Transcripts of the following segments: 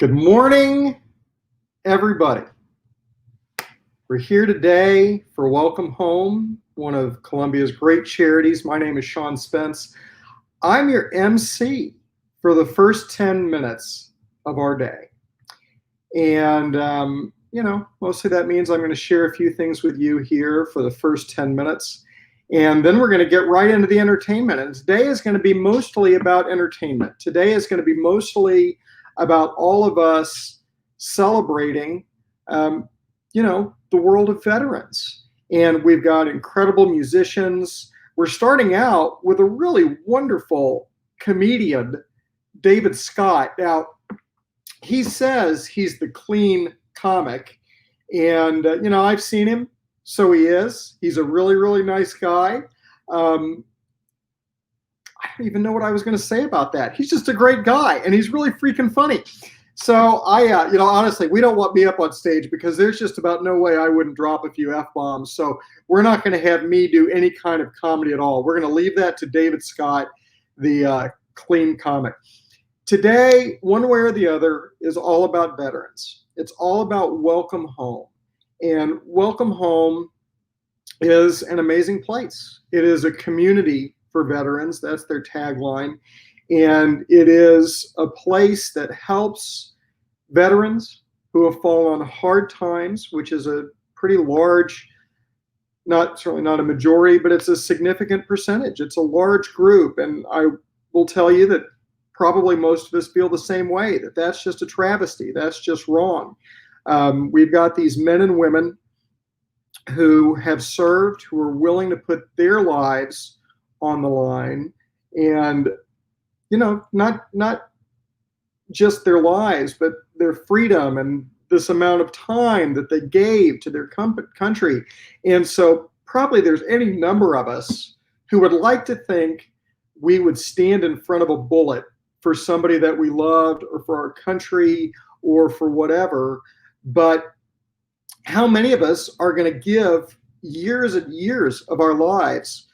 Good morning, everybody. We're here today for Welcome Home, one of Columbia's great charities. My name is Sean Spence. I'm your MC for the first 10 minutes of our day. And, mostly that means I'm going to share a few things with you here for the first 10 minutes. And then we're going to get right into the entertainment. And today is going to be mostly about entertainment. Today is going to be mostly about all of us celebrating, the world of veterans. And we've got incredible musicians. We're starting out with a really wonderful comedian, David Scott. Now, he says he's the clean comic. And, I've seen him. So he is. He's a really, really nice guy. I don't even know what I was going to say about that. He's just a great guy, and he's really freaking funny. So honestly, we don't want me up on stage because there's just about no way I wouldn't drop a few F-bombs. So we're not going to have me do any kind of comedy at all. We're going to leave that to David Scott, the clean comic. Today, one way or the other, is all about veterans. It's all about Welcome Home. And Welcome Home is an amazing place. It is a community for veterans. That's their tagline. And it is a place that helps veterans who have fallen on hard times, which is a pretty large, certainly not a majority, but it's a significant percentage. It's a large group. And I will tell you that probably most of us feel the same way, that that's just a travesty. That's just wrong. We've got these men and women who have served, who are willing to put their lives on the line, and not just their lives, but their freedom and this amount of time that they gave to their country. And so probably there's any number of us who would like to think we would stand in front of a bullet for somebody that we loved, or for our country, or for whatever. But how many of us are going to give years and years of our lives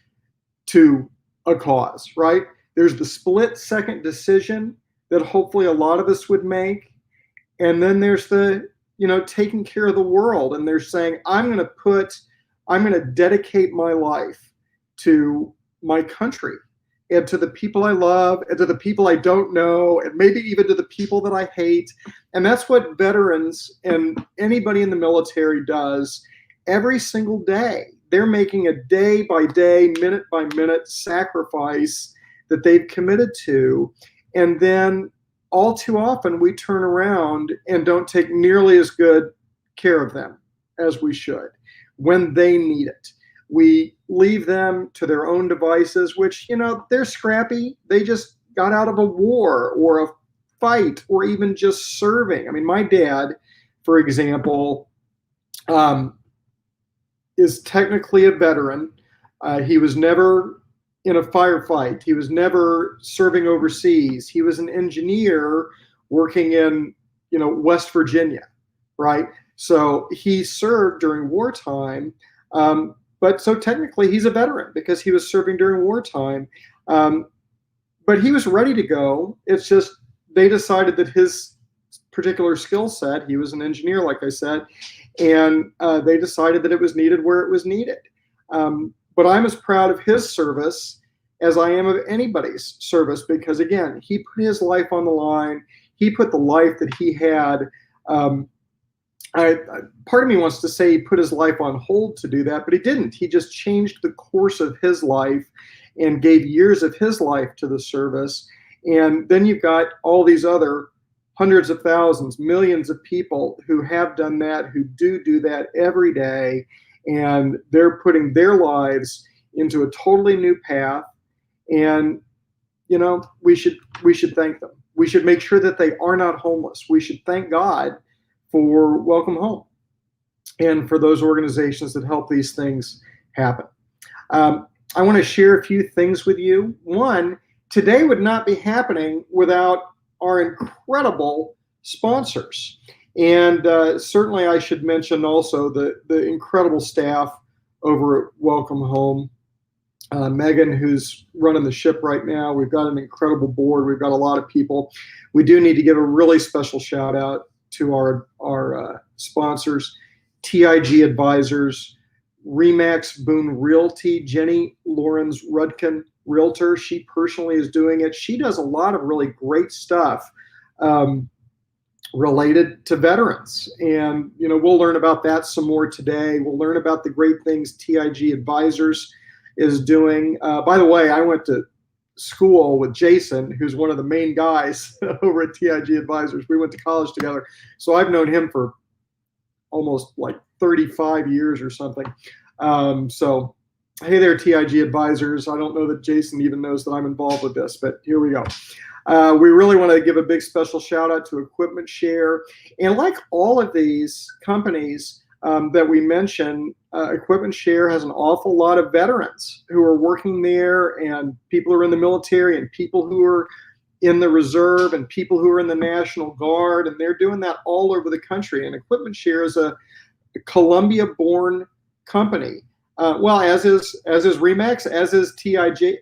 to a cause, right? There's the split-second decision that hopefully a lot of us would make. And then there's the, taking care of the world. And they're saying, I'm going to dedicate my life to my country and to the people I love and to the people I don't know, and maybe even to the people that I hate. And that's what veterans and anybody in the military does every single day. They're making a day-by-day, minute-by-minute sacrifice that they've committed to. And then all too often we turn around and don't take nearly as good care of them as we should when they need it. We leave them to their own devices, which, they're scrappy. They just got out of a war or a fight or even just serving. I mean, my dad, for example, is technically a veteran. He was never in a firefight. He was never serving overseas. He was an engineer working in, West Virginia, right? So he served during wartime. But so technically he's a veteran because he was serving during wartime. But he was ready to go. It's just they decided that his particular skill set, he was an engineer, like I said, and they decided that it was needed where it was needed. But I'm as proud of his service as I am of anybody's service, because, again, he put his life on the line. He put the life that he had. Part of me wants to say he put his life on hold to do that, but he didn't. He just changed the course of his life and gave years of his life to the service. And then you've got all these other hundreds of thousands, millions of people who have done that, who do that every day. And they're putting their lives into a totally new path. And, we should thank them. We should make sure that they are not homeless. We should thank God for Welcome Home and for those organizations that help these things happen. I want to share a few things with you. One, today would not be happening without our incredible sponsors. And certainly I should mention also the incredible staff over at Welcome Home. Megan, who's running the ship right now. We've got an incredible board. We've got a lot of people. We do need to give a really special shout out to our sponsors, TIG Advisors, Remax Boone Realty, Jenny Lawrence Rudkin, realtor. She personally is doing it. She does a lot of really great stuff related to veterans. And, we'll learn about that some more today. We'll learn about the great things TIG Advisors is doing. By the way, I went to school with Jason, who's one of the main guys over at TIG Advisors. We went to college together. So I've known him for almost like 35 years or something. So, hey there, TIG Advisors. I don't know that Jason even knows that I'm involved with this, but here we go. We really want to give a big special shout out to Equipment Share. And like all of these companies that we mentioned, Equipment Share has an awful lot of veterans who are working there, and people who are in the military, and people who are in the reserve, and people who are in the National Guard, and they're doing that all over the country. And Equipment Share is a Columbia-born company. Well, as is Remax, as is TIG,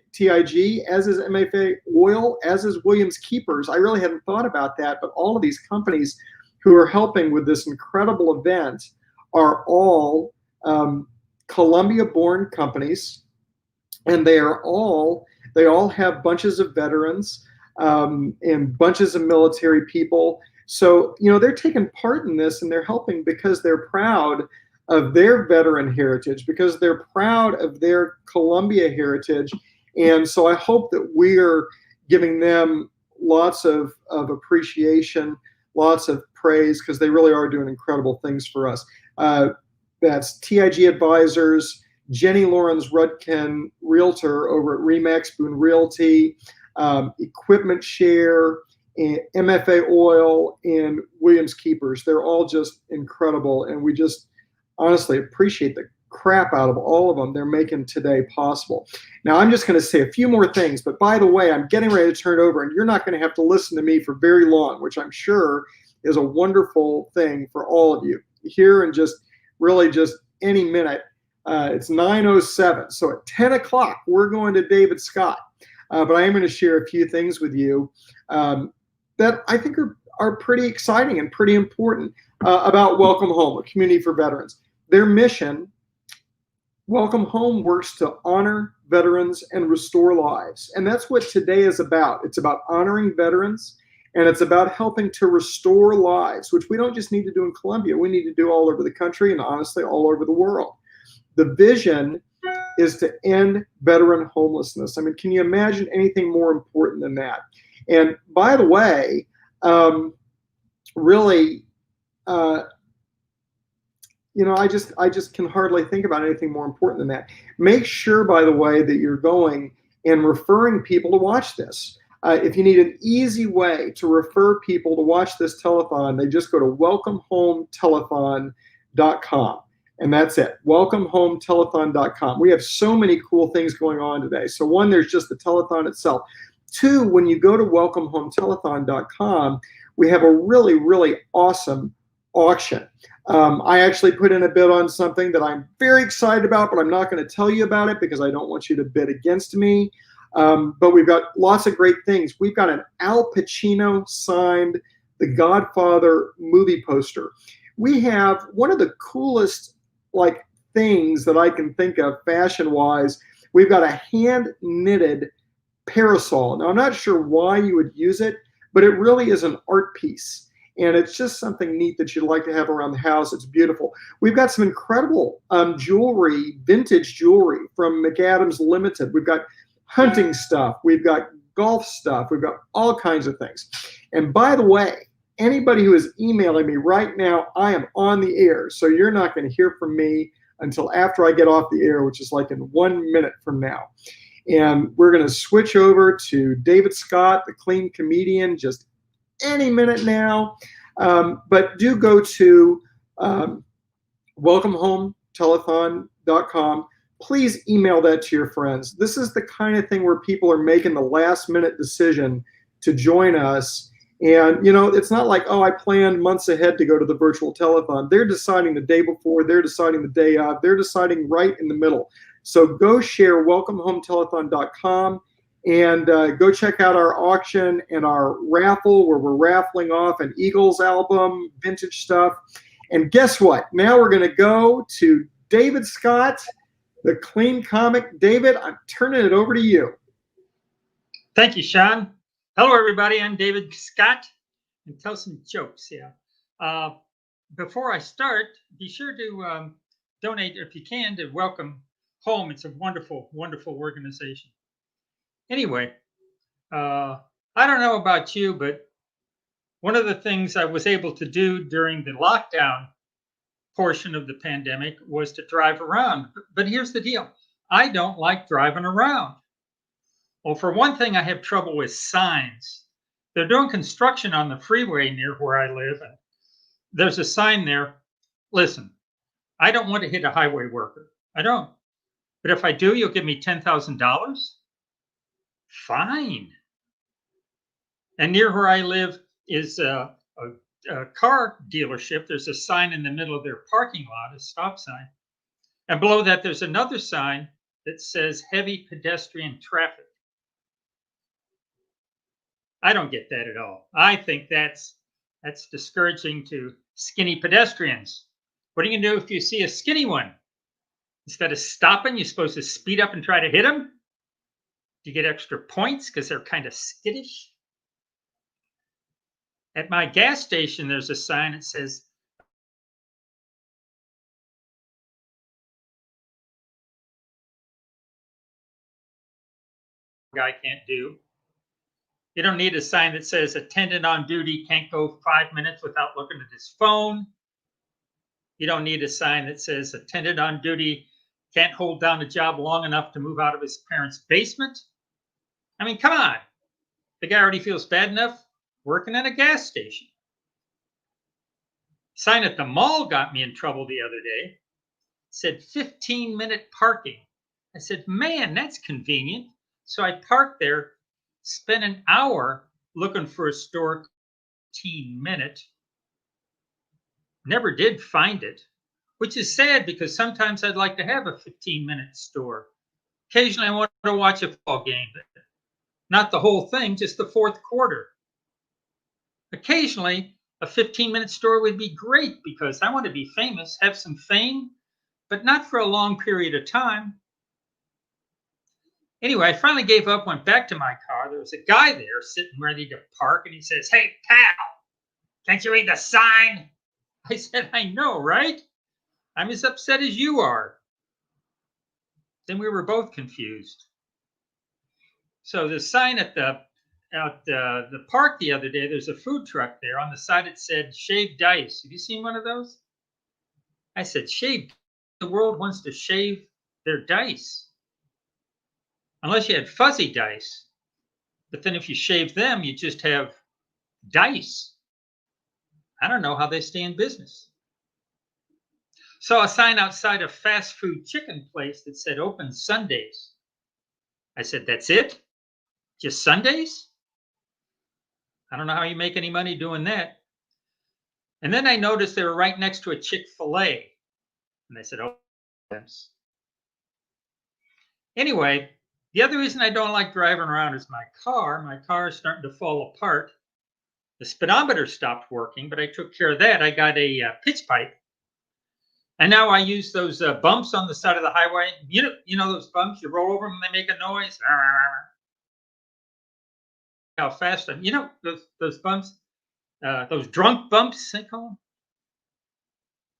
as is MFA Oil, as is Williams Keepers. I really hadn't thought about that, but all of these companies who are helping with this incredible event are all Columbia-born companies, and they all have bunches of veterans and bunches of military people. So they're taking part in this, and they're helping because they're proud of their veteran heritage, because they're proud of their Columbia heritage. And so I hope that we're giving them lots of appreciation, lots of praise, because they really are doing incredible things for us. That's TIG Advisors, Jenny Lawrence Rudkin, realtor over at Remax Boone Realty, Equipment Share, and MFA Oil, and Williams Keepers. They're all just incredible, and we just honestly appreciate the crap out of all of them. They're making today possible. Now, I'm just going to say a few more things, but by the way, I'm getting ready to turn it over, and you're not going to have to listen to me for very long, which I'm sure is a wonderful thing for all of you here in just any minute. It's 9:07, so at 10 o'clock, we're going to David Scott. But I am going to share a few things with you that I think are pretty exciting and pretty important about Welcome Home, a community for veterans. Their mission, Welcome Home, works to honor veterans and restore lives. And that's what today is about. It's about honoring veterans, and it's about helping to restore lives, which we don't just need to do in Columbia. We need to do all over the country, and honestly, all over the world. The vision is to end veteran homelessness. I mean, can you imagine anything more important than that? And by the way, really, I just can hardly think about anything more important than that. Make sure, by the way, that you're going and referring people to watch this. If you need an easy way to refer people to watch this telethon, they just go to welcomehometelethon.com. And that's it, welcomehometelethon.com. We have so many cool things going on today. So one, there's just the telethon itself. Two, when you go to welcomehometelethon.com, we have a really, really awesome auction. I actually put in a bid on something that I'm very excited about, but I'm not going to tell you about it because I don't want you to bid against me. But we've got lots of great things. We've got an Al Pacino signed The Godfather movie poster. We have one of the coolest things that I can think of fashion-wise. We've got a hand-knitted parasol. Now, I'm not sure why you would use it, but it really is an art piece. And it's just something neat that you'd like to have around the house. It's beautiful. We've got some incredible jewelry, vintage jewelry from McAdams Limited. We've got hunting stuff. We've got golf stuff. We've got all kinds of things. And by the way, anybody who is emailing me right now, I am on the air. So you're not going to hear from me until after I get off the air, which is like in 1 minute from now. And we're going to switch over to David Scott, the clean comedian, just any minute now. But do go to welcomehometelethon.com. Please email that to your friends. This is the kind of thing where people are making the last minute decision to join us. And, it's not like, I planned months ahead to go to the virtual telethon. They're deciding the day before. They're deciding the day of. They're deciding right in the middle. So go share welcomehometelethon.com and go check out our auction and our raffle where we're raffling off an Eagles album, vintage stuff. And guess what? Now we're going to go to David Scott, the Clean Comic. David, I'm turning it over to you. Thank you, Sean. Hello, everybody. I'm David Scott, and tell some jokes. Yeah. Before I start, be sure to donate if you can to Welcome Home. It's a wonderful, wonderful organization. Anyway, I don't know about you, but one of the things I was able to do during the lockdown portion of the pandemic was to drive around. But here's the deal. I don't like driving around. Well, for one thing, I have trouble with signs. They're doing construction on the freeway near where I live. And there's a sign there. Listen, I don't want to hit a highway worker. I don't. But if I do, you'll give me $10,000? Fine. And near where I live is a car dealership. There's a sign in the middle of their parking lot, a stop sign. And below that, there's another sign that says heavy pedestrian traffic. I don't get that at all. I think that's discouraging to skinny pedestrians. What are you gonna do if you see a skinny one? Instead of stopping, you're supposed to speed up and try to hit them? Do you get extra points because they're kind of skittish? At my gas station, there's a sign that says, guy can't do. You don't need a sign that says attendant on duty can't go 5 minutes without looking at his phone. You don't need a sign that says attendant on duty can't hold down a job long enough to move out of his parents' basement. I mean, come on. The guy already feels bad enough working at a gas station. Sign at the mall got me in trouble the other day. It said 15-minute parking. I said, man, that's convenient. So I parked there, spent an hour looking for a store, 15-minute. Never did find it, which is sad because sometimes I'd like to have a 15-minute store. Occasionally I want to watch a football game, but not the whole thing, just the fourth quarter. Occasionally a 15-minute store would be great because I want to be famous, have some fame, but not for a long period of time. Anyway, I finally gave up, went back to my car. There was a guy there sitting ready to park, and he says, "Hey, pal, can't you read the sign?" I said, "I know, right? I'm as upset as you are." Then we were both confused. So the sign at the park the other day, there's a food truck there. On the side it said shaved ice. Have you seen one of those? I said, shaved? The world wants to shave their dice. Unless you had fuzzy dice. But then if you shave them, you just have dice. I don't know how they stay in business. Saw a sign outside a fast food chicken place that said open Sundays. I said, that's it? Just Sundays? I don't know how you make any money doing that. And then I noticed they were right next to a Chick-fil-A. And I said, oh, yes. Anyway, the other reason I don't like driving around is my car. My car is starting to fall apart. The speedometer stopped working, but I took care of that. I got a pitch pipe. And now I use those bumps on the side of the highway. You know those bumps? You roll over them and they make a noise. How fast I'm, those bumps, those drunk bumps, they call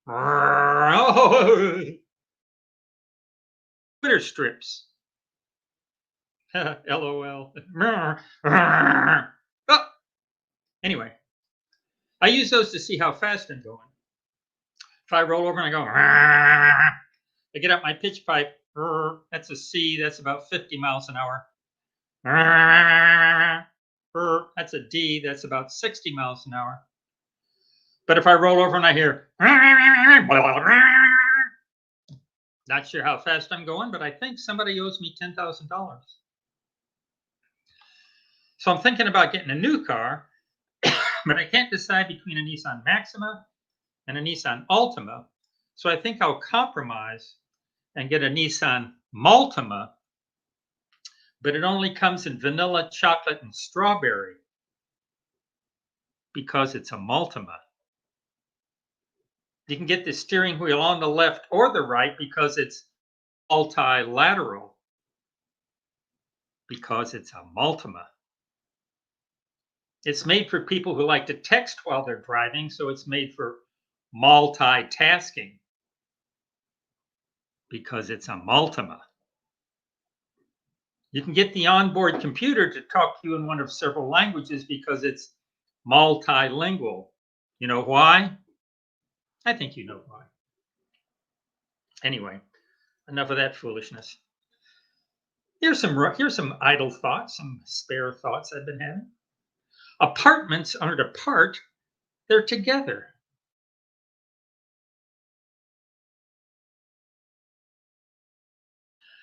them. Twitter strips. LOL. Oh. Anyway, I use those to see how fast I'm going. If I roll over and I go, I get up my pitch pipe. That's a C. That's about 50 miles an hour. That's a D. That's about 60 miles an hour. But if I roll over and I hear, not sure how fast I'm going, but I think somebody owes me $10,000. So I'm thinking about getting a new car, but I can't decide between a Nissan Maxima and a Nissan Altima. So I think I'll compromise and get a Nissan Multima, but it only comes in vanilla, chocolate, and strawberry because it's a Multima. You can get the steering wheel on the left or the right because it's multilateral, because it's a Multima. It's made for people who like to text while they're driving, so it's made for multitasking because it's a Multima. You can get the onboard computer to talk to you in one of several languages because it's multilingual. You know why? I think you know why. Anyway, enough of that foolishness. Here's some idle thoughts, some spare thoughts I've been having. Apartments aren't apart, they're together.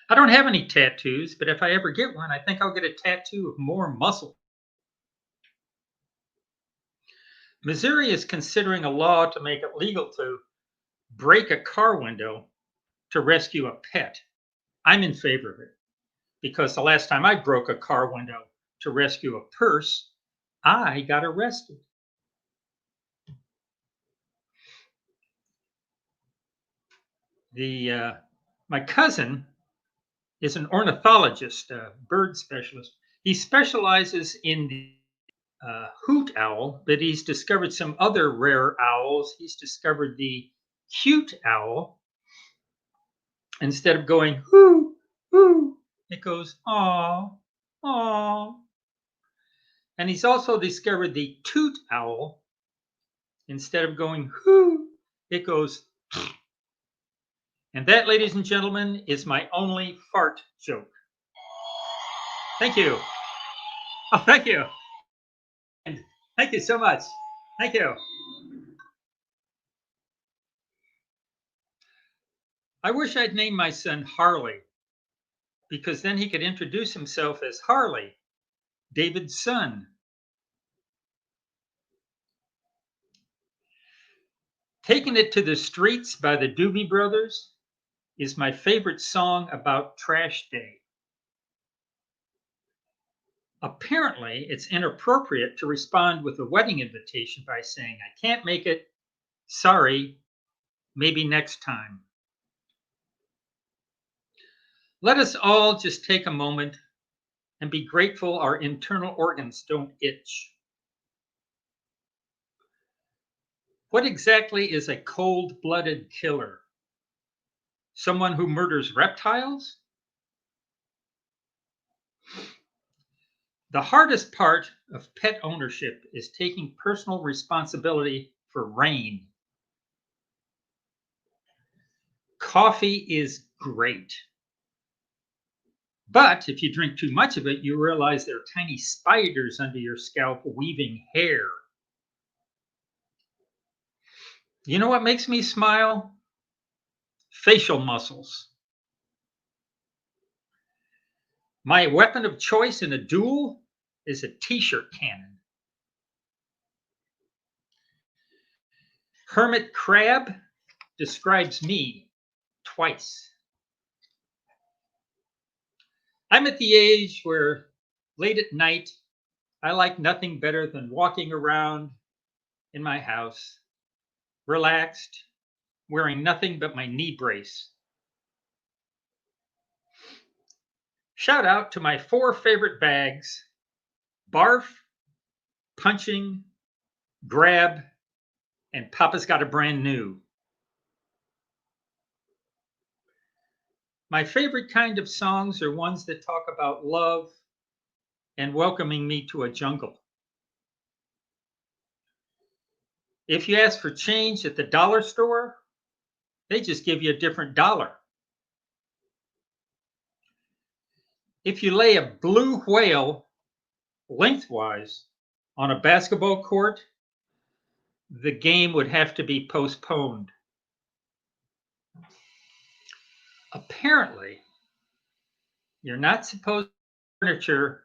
I don't have any tattoos, but if I ever get one, I think I'll get a tattoo of more muscle. Missouri is considering a law to make it legal to break a car window to rescue a pet. I'm in favor of it because the last time I broke a car window to rescue a purse, I got arrested. My cousin is an ornithologist, a bird specialist. He specializes in the hoot owl, but he's discovered some other rare owls. He's discovered the cute owl. Instead of going hoo, hoo, it goes aw, aw. And he's also discovered the toot owl. Instead of going hoo, it goes. And that, ladies and gentlemen, is my only fart joke. Thank you. Oh, thank you. And thank you so much. Thank you. I wish I'd named my son Harley, because then he could introduce himself as Harley, David's son. Taking It to the Streets by the Doobie Brothers is my favorite song about trash day. Apparently, it's inappropriate to respond with a wedding invitation by saying, I can't make it, sorry, maybe next time. Let us all just take a moment and be grateful our internal organs don't itch. What exactly is a cold-blooded killer? Someone who murders reptiles? The hardest part of pet ownership is taking personal responsibility for rain. Coffee is great. But if you drink too much of it, you realize there are tiny spiders under your scalp weaving hair. You know what makes me smile? Facial muscles. My weapon of choice in a duel is a t-shirt cannon. Hermit crab describes me twice. I'm at the age where late at night, I like nothing better than walking around in my house, relaxed, wearing nothing but my knee brace. Shout out to my 4 favorite bags: barf, punching, grab, and Papa's got a brand new. My favorite kind of songs are ones that talk about love and welcoming me to a jungle. If you ask for change at the dollar store, they just give you a different dollar. If you lay a blue whale lengthwise on a basketball court, the game would have to be postponed. Apparently, you're not supposed to furniture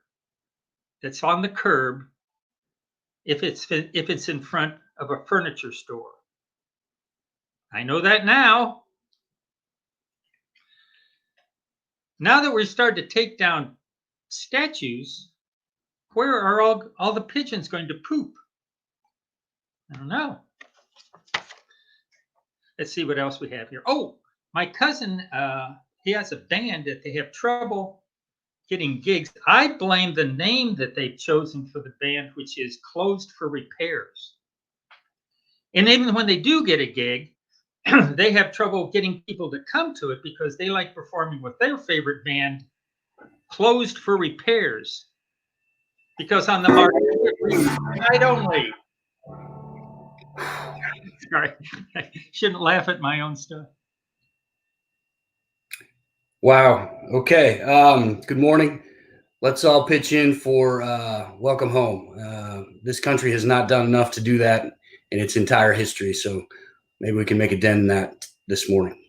that's on the curb if it's in front of a furniture store. I know that now. Now that we're starting to take down statues, where are all the pigeons going to poop? I don't know. Let's see what else we have here. Oh, my cousin, he has a band that they have trouble getting gigs. I blame the name that they've chosen for the band, which is Closed for Repairs. And even when they do get a gig, they have trouble getting people to come to it because they like performing with their favorite band, Closed for Repairs. Because on the market, night only. Sorry, I shouldn't laugh at my own stuff. Wow. Okay. Good morning. Let's all pitch in for Welcome Home. This country has not done enough to do that in its entire history, so maybe we can make a dent in that this morning.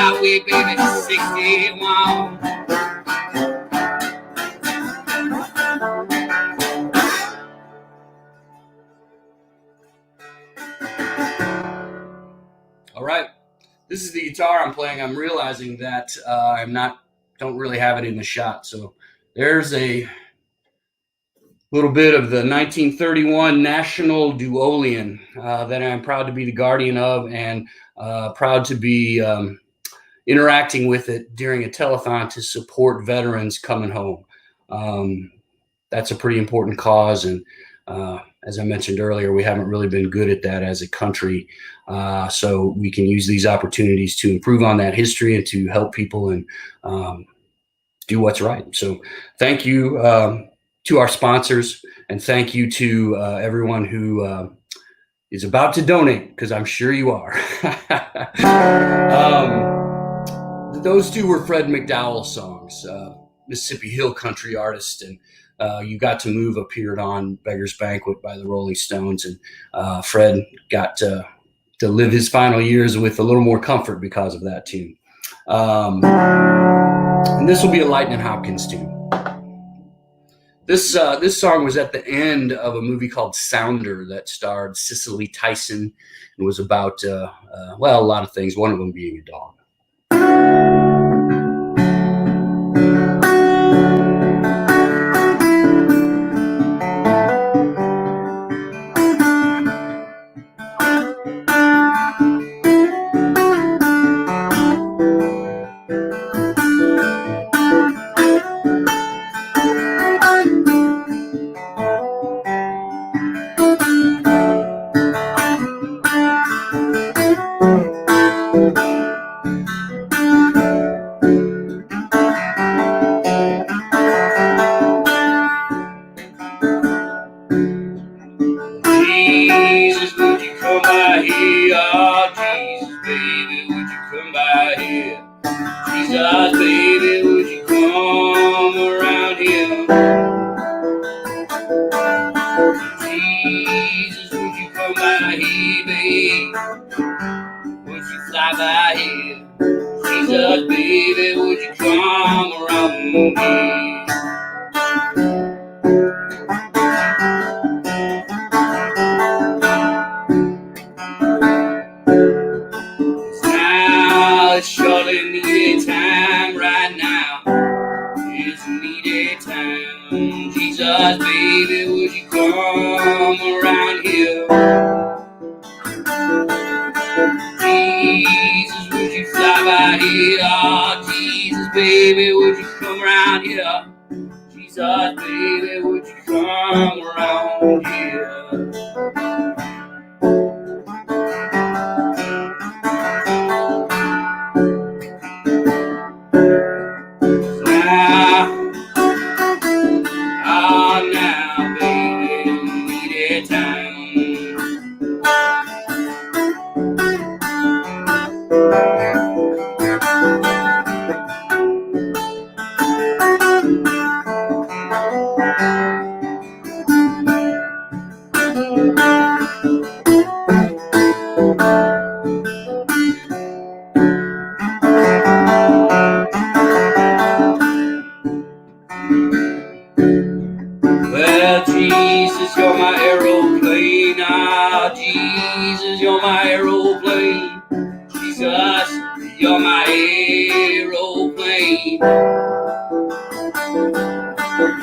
highway, baby, 61. All right, this is the guitar I'm playing. I'm realizing that don't really have it in the shot. So there's a little bit of the 1931 National Duolian that I'm proud to be the guardian of, and proud to be interacting with it during a telethon to support veterans coming home. That's a pretty important cause, and as I mentioned earlier, we haven't really been good at that as a country. So we can use these opportunities to improve on that history and to help people and do what's right. So thank you to our sponsors, and thank you to everyone who is about to donate, because I'm sure you are. Those two were Fred McDowell songs, Mississippi Hill country artist, and You Got to Move appeared on Beggar's Banquet by the Rolling Stones, and Fred got to live his final years with a little more comfort because of that tune. And this will be a Lightning Hopkins tune. This song was at the end of a movie called Sounder that starred Cicely Tyson and was about, a lot of things, one of them being a dog. Jesus, would you come by here? Oh, Jesus, baby, would you come by here? Jesus, baby, would you come around here? Jesus, would you come by here, baby? Would you fly by here? Jesus, baby, would you come around here? It's surely needed time right now. It's needed time. Jesus, baby, would you come around here? Jesus, would you fly by here? Oh, Jesus, baby, would you come around here? Jesus, baby, would you come around here? Now, baby, needed time. Well, Jesus, you're my aeroplane. Ah, Jesus, you're my aeroplane. Jesus, you're my aeroplane.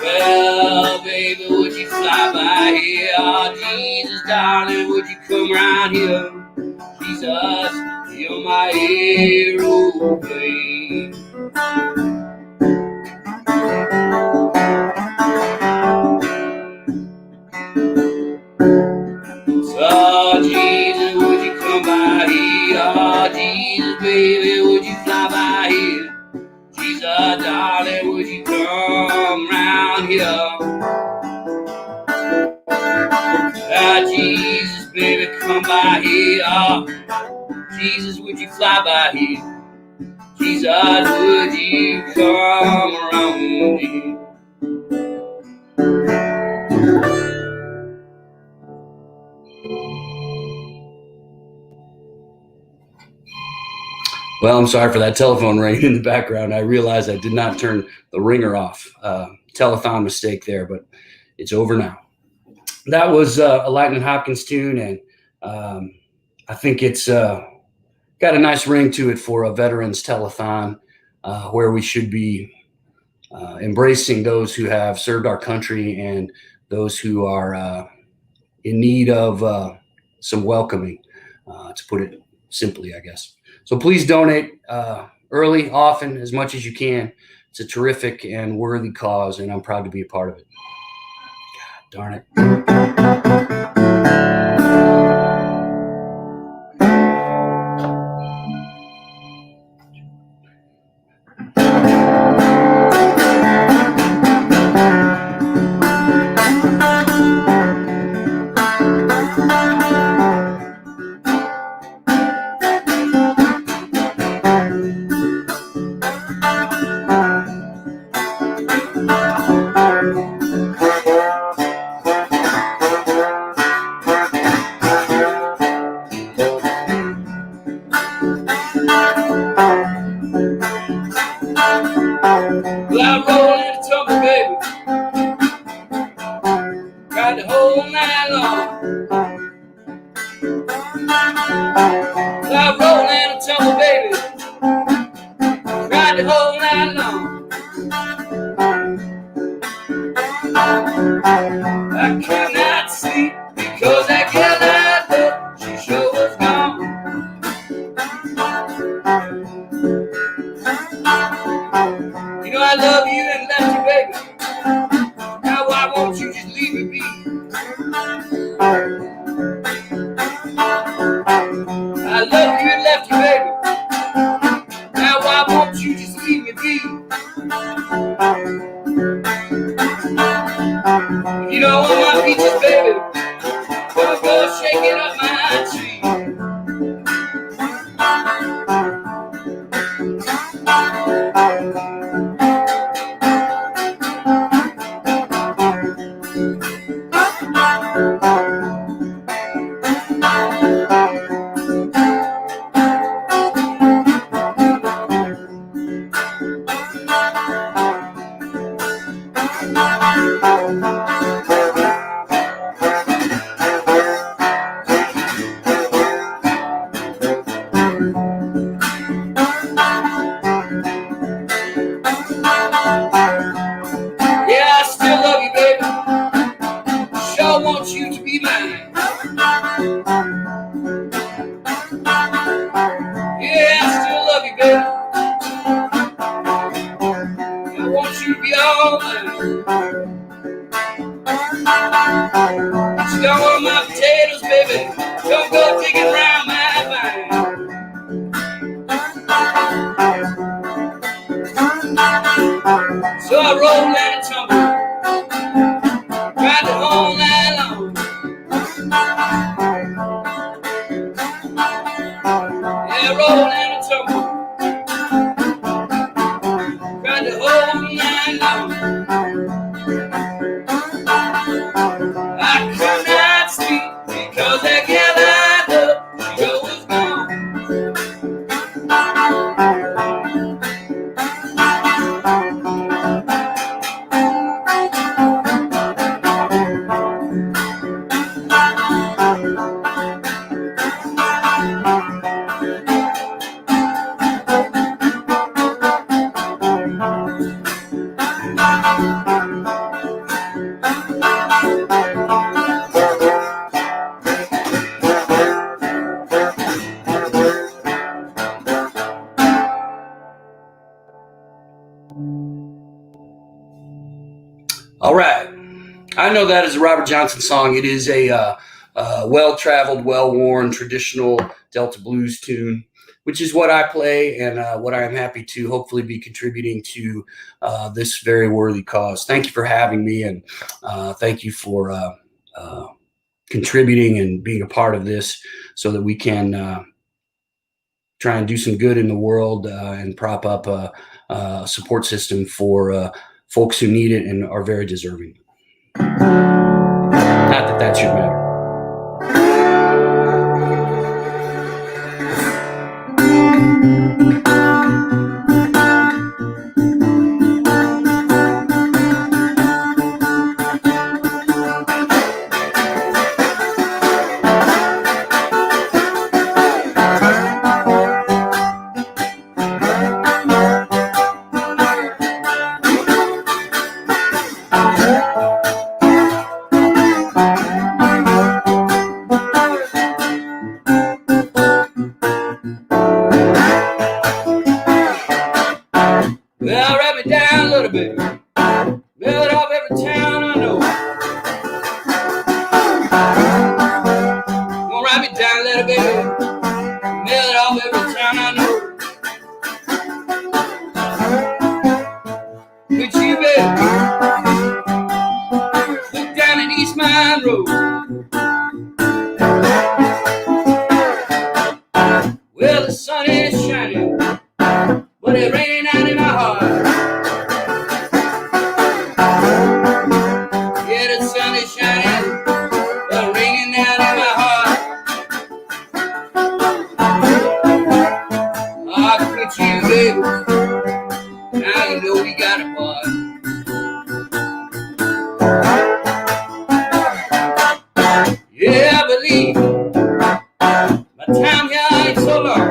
Well, baby, would you fly by here? Ah, Jesus, darling, would you come round here? Jesus, you're my aeroplane. Oh, Jesus, would you come by here? Oh, Jesus, baby, would you fly by here? Jesus, darling, would you come round here? Oh, Jesus, baby, come by here. Oh, Jesus, would you fly by here? Jesus, would you come around here? Well, I'm sorry for that telephone ringing in the background. I realized I did not turn the ringer off. Telethon mistake there, but it's over now. That was a Lightning Hopkins tune, and I think it's got a nice ring to it for a veterans telethon, where we should be embracing those who have served our country and those who are in need of some welcoming, to put it simply, I guess. So please donate early, often, as much as you can. It's a terrific and worthy cause, and I'm proud to be a part of it. God darn it. Well, I roll in a tumble, baby. Tried the whole night long. Well, I roll in a tumble, baby. Tried the whole night long. I cannot sleep because that girl I love, she sure was gone. You know I love you and left you, baby. Now why won't you just leave me be? I love you and left you, baby. Now why won't you just leave me be? You know on my beaches, baby, gonna go shaking up my tree. Yeah, I still love you, baby. Sure want you to be mine. Yeah, I still love you, baby. I want you to be all mine. Still want my potatoes, baby. Don't go digging around my vine. So I roll and tumble, ride the whole night long. Yeah, roll and tumble, ride the whole night long. I could not sleep because that girl I love, she was gone. All right. I know that is a Robert Johnson song. It is a well-traveled, well-worn, traditional Delta blues tune, which is what I play and what I am happy to hopefully be contributing to this very worthy cause. Thank you for having me, and thank you for contributing and being a part of this so that we can try and do some good in the world and prop up a support system for folks who need it and are very deserving. Not that that should matter. letter, baby. Mail it off every town I know. Gonna write me down a letter, baby. Mail it off every town I know. With you, baby. Look down at East Mine Road. Well, the sun is shining, but it's raining out in my heart. Yeah, the sun is shining, but it's raining down in my heart. I quit you, baby. Now you know we got a part. Yeah, I believe my time here ain't so long.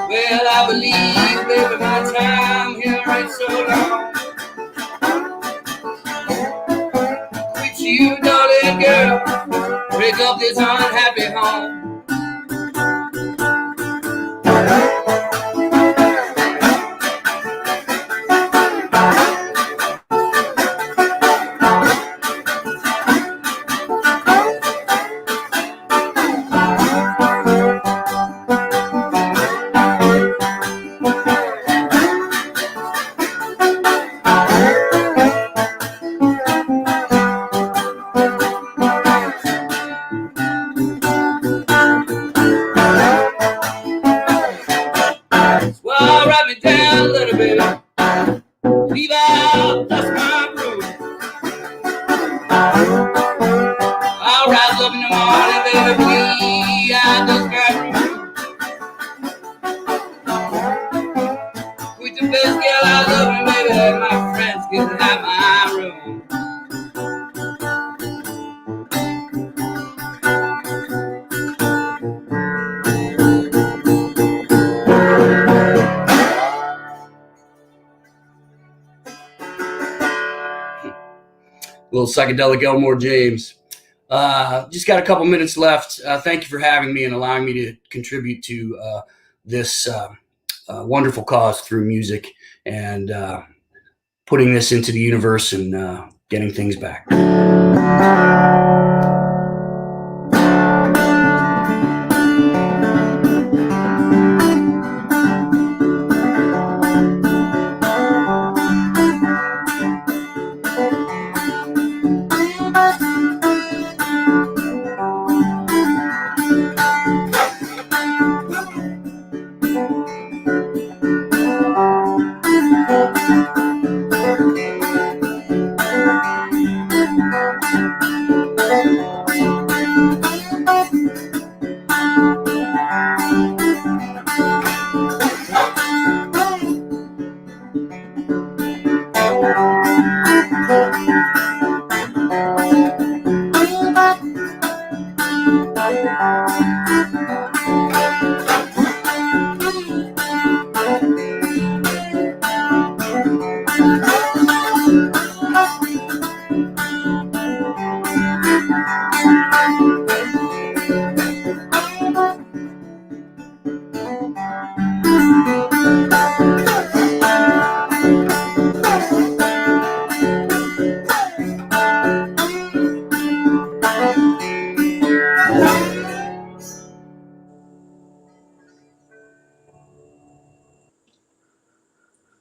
Well, I believe, baby, my time here ain't so long. With you, darling girl, break up this unhappy home. Well, write me down a little bit. Leave out that's my room. I'll rise up in the morning, baby, leave out that's my room. With the best girl I love, and baby, my friends get out my room. Little psychedelic Elmore James. Just got a couple minutes left. Thank you for having me and allowing me to contribute to this wonderful cause through music and putting this into the universe and getting things back.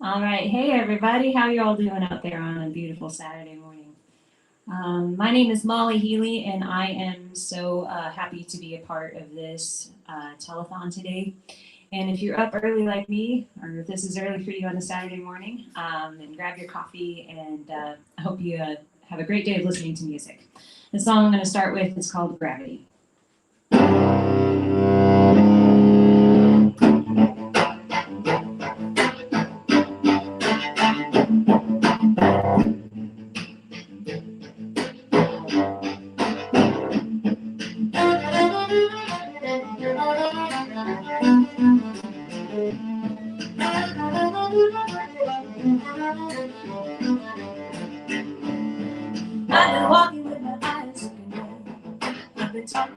All right. Hey, everybody. How you all doing out there on a beautiful Saturday morning? My name is Molly Healy, and I am so happy to be a part of this telethon today. And if you're up early like me, or if this is early for you on a Saturday morning, then grab your coffee, and I hope you have a great day of listening to music. The song I'm going to start with is called Gravity. I've been walking with my eyes open wide. I've been talking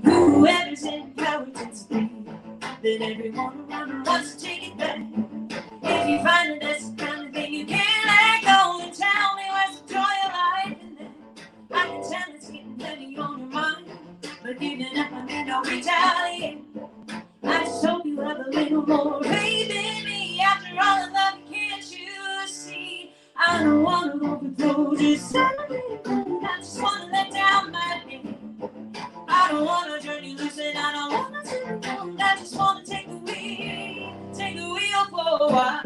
Whoever's in power tends to be that everyone around them wants to take it back. If you find that that's the kind of thing you can't let go, then tell me where's the joy of life in that. I can tell it's getting heavy on your mind, but giving up I mean don't retaliate. I just hope you have a little more faith in me. After all the love, can't you see? I don't want to overthrow, just celebrate. I just want to let down my head. I don't want to turn you loose and I don't want to turn you on. I just want to take the wheel for a while.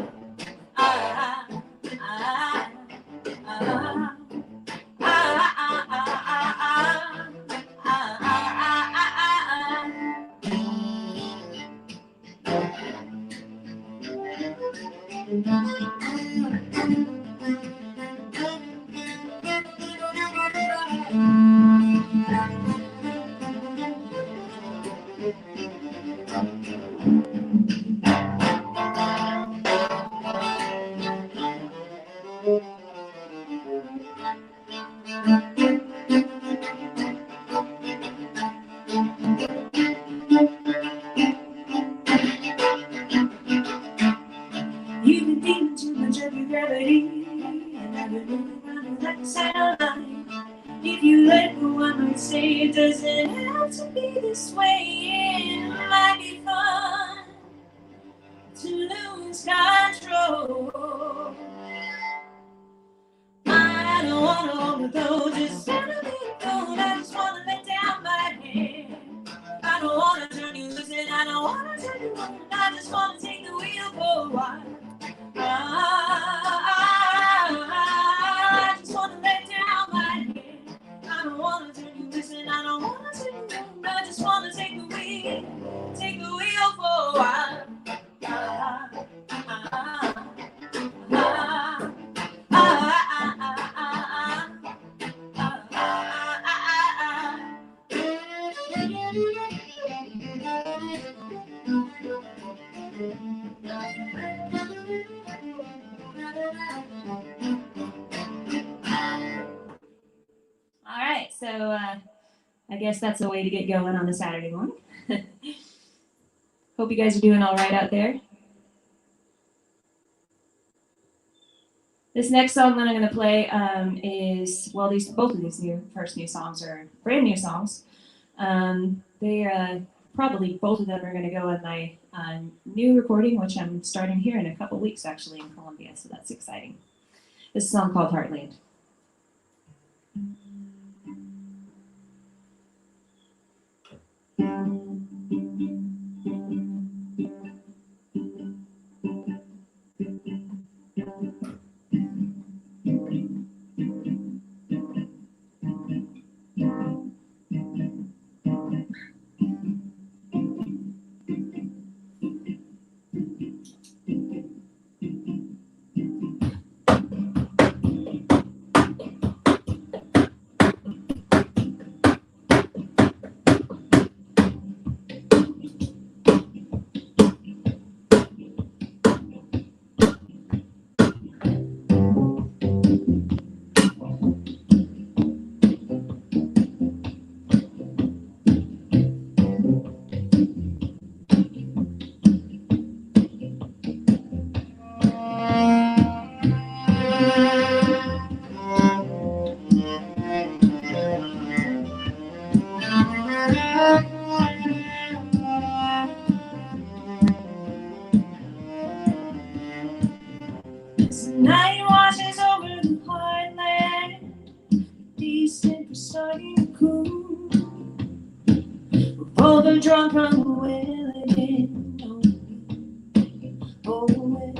You've been feeling too much of your gravity, and I've been moving around like a satellite. If you let go, I might say it doesn't have to be this way. It might be fun to lose control. I don't want to overdose, just let it go. I just want to let down my head. I don't want to turn you loose and I don't want to turn you on. I just want to take the wheel for a while. I just want to let down my head. I don't want to turn you loose and I don't want to turn you on. I just want to take the wheel for a while. All right, so I guess that's a way to get going on a Saturday morning. Hope you guys are doing all right out there. This next song that I'm going to play is, well, both of these first new songs are brand new songs. They probably both of them are going to go in my new recording, which I'm starting here in a couple weeks, actually, in Columbia. So that's exciting. This is a song called Heartland. Night washes over the heartland, decent for starting to cool. We're both are drunk from the well again. Oh, well.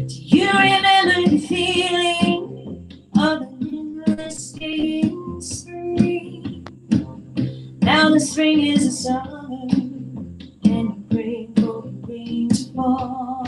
Do you remember the feeling of an endless day in spring? Now the spring is a summer, and you pray for the rain to fall.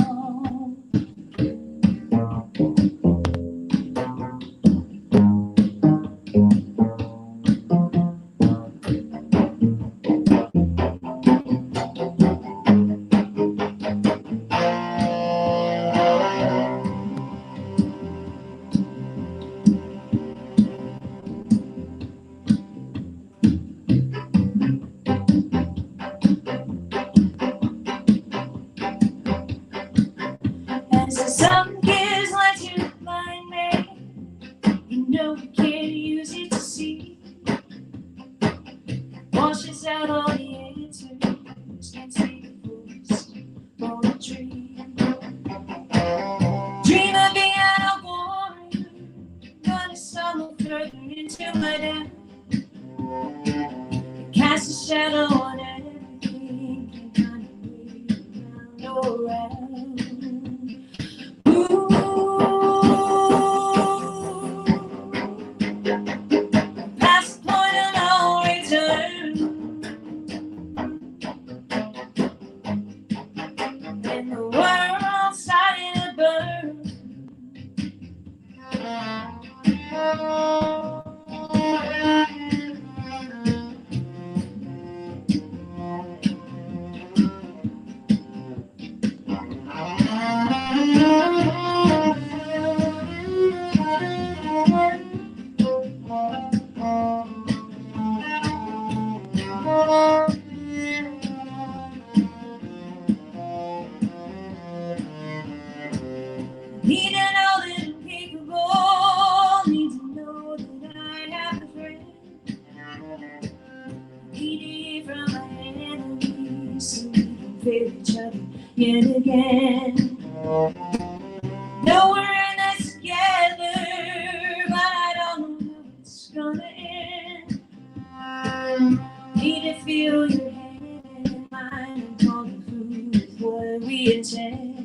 So some kids like to blind me, you know we can't use it to see. Washes out all the answers, can't see the forest for the tree. Dream of being a warrior, gonna stumble further into my dam. Cast a shadow on everything, can kind of wave around. Ooh. Past the point of no return, and the world's starting to burn. Need to know that I'm capable, need to know that I have a friend. Need to hear from my enemies so we can fail each other yet again. Know we're in this together, but I don't know how it's gonna end. Need to feel your hand in mine and call me through with what we intend.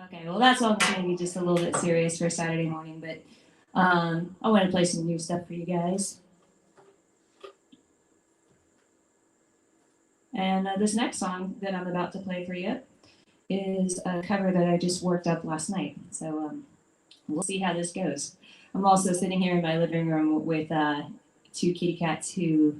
Okay, well that song's gonna be just a little bit serious for a Saturday morning, but I want to play some new stuff for you guys. And this next song that I'm about to play for you is a cover that I just worked up last night. So we'll see how this goes. I'm also sitting here in my living room with two kitty cats who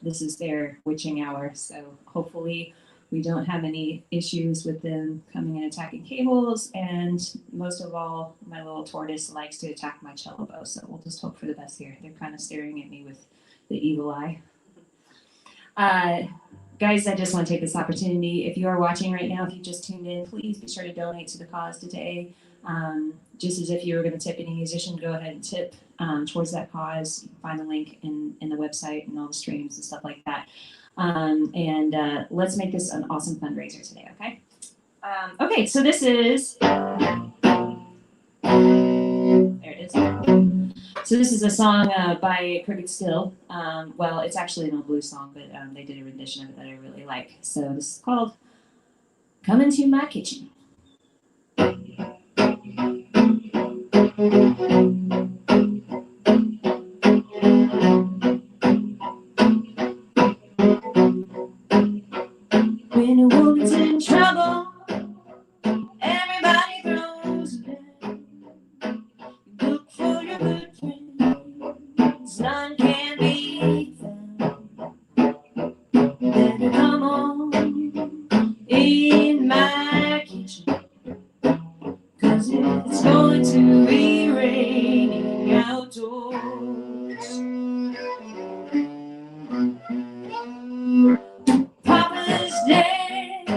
this is their witching hour. So hopefully we don't have any issues with them coming and attacking cables. And most of all, my little tortoise likes to attack my cello bow. So we'll just hope for the best here. They're kind of staring at me with the evil eye. Guys, I just want to take this opportunity. If you are watching right now, if you just tuned in, please be sure to donate to the cause today. Just as if you were going to tip any musician, go ahead and tip towards that cause. You can find the link in the website and all the streams and stuff like that. And let's make this an awesome fundraiser today, okay? Okay, so this is, there it is. So this is a song by Crooked Still. Well, it's actually an old blues song, but they did a rendition of it that I really like. So this is called Come Into My Kitchen. When a woman's in trouble, everybody throws a pen. Look for your good friends, none can be found. Better come on in my kitchen, 'cause it's going to be raining outdoors. Papa's dead,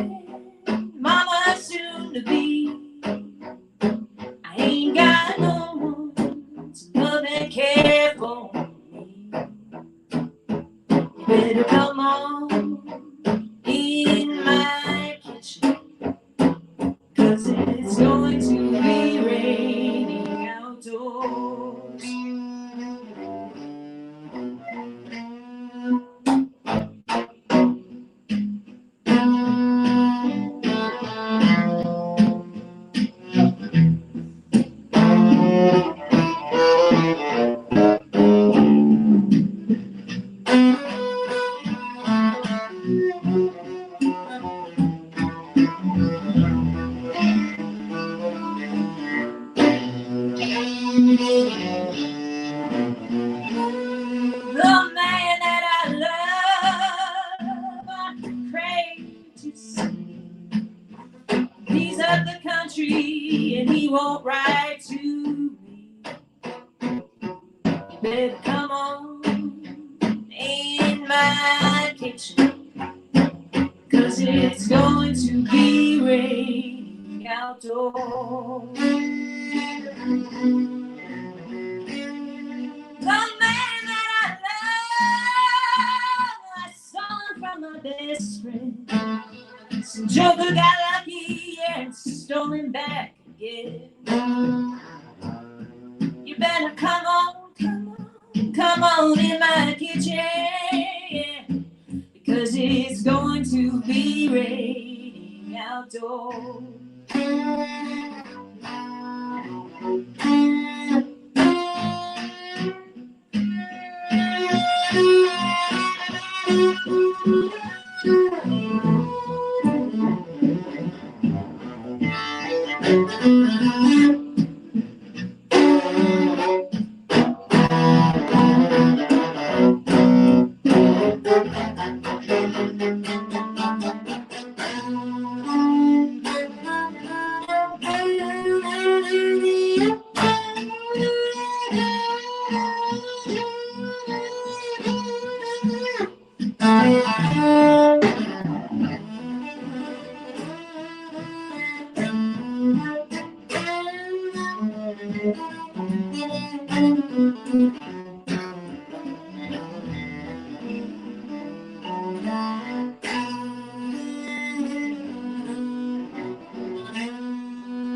Mama's soon to be. I ain't got no one to love and care for me. You better come on in my kitchen, 'cause it's going to be raining outdoors. The man that I love, I crave to see. He's up the country and he won't write to me. You better come on in my kitchen, 'cause it's going to be raining outdoors. The man that I love, I stole from my best friend. Some joker got lucky and stole him back again. You better come on in my kitchen, because it's going to be raining outdoors.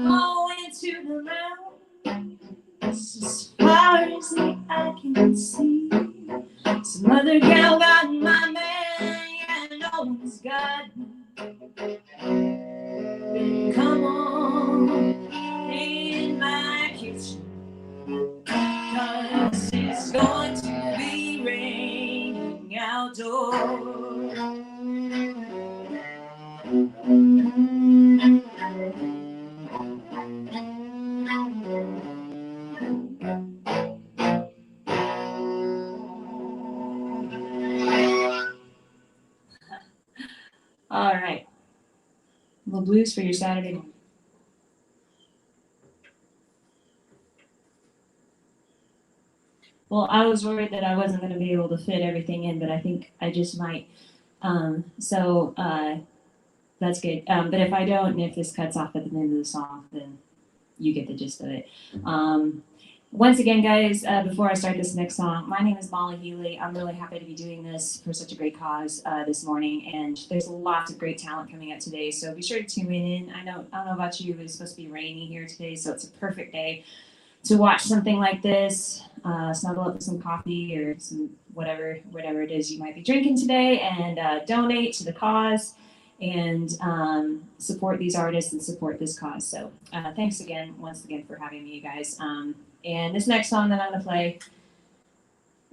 Going to the mountains as far as the eye can see. Some other gal got my man, yeah, no one's got me. Then come on in my kitchen, 'cause it's going to be raining outdoors. All right. A little blues for your Saturday morning. Well, I was worried that I wasn't going to be able to fit everything in, but I think I just might. That's good. But if I don't, and if this cuts off at the end of the song, then you get the gist of it. Once again, guys, before I start this next song, my name is Molly Healy. I'm really happy to be doing this for such a great cause this morning, and there's lots of great talent coming up today, so be sure to tune in. I don't know about you, but it's supposed to be rainy here today, so it's a perfect day to watch something like this, snuggle up with some coffee or some whatever it is you might be drinking today, and donate to the cause and support these artists and support this cause. So thanks once again for having me, you guys. And this next song that I'm going to play,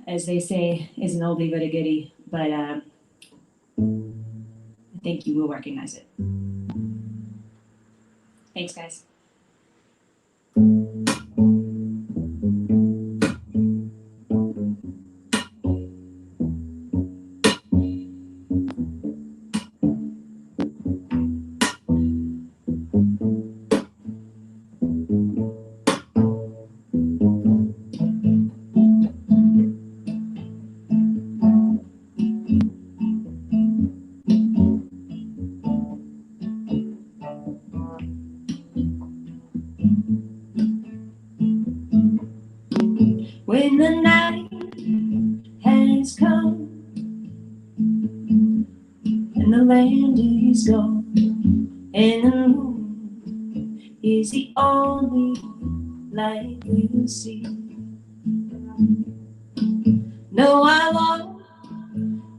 as they say, is an oldie but a goodie, but I think you will recognize it. Thanks, guys. when the night has come and the land is gone and the moon is the only light we'll see. No, I won't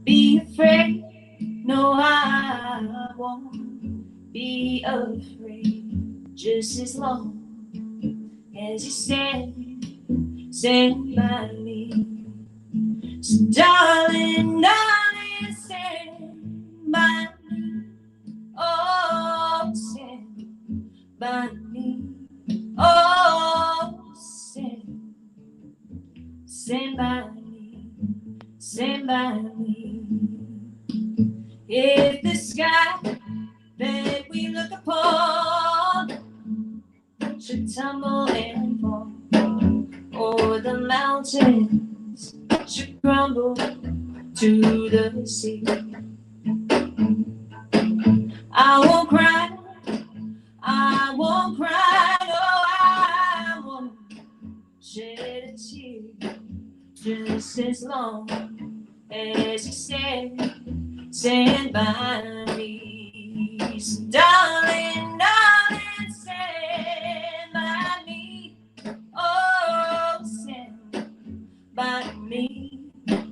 be afraid. No, I won't be afraid. Just as long as you stand by me. So darling, darling, stand by me. Oh, stand by me. Oh, stand by me. Stand by me. If the sky that we look upon should tumble and fall, or the mountains should crumble to the sea, I won't cry, I won't cry, no, I won't shed a tear, just as long as you stand by me. So darling, darling, stand by me. Oh, stand by me.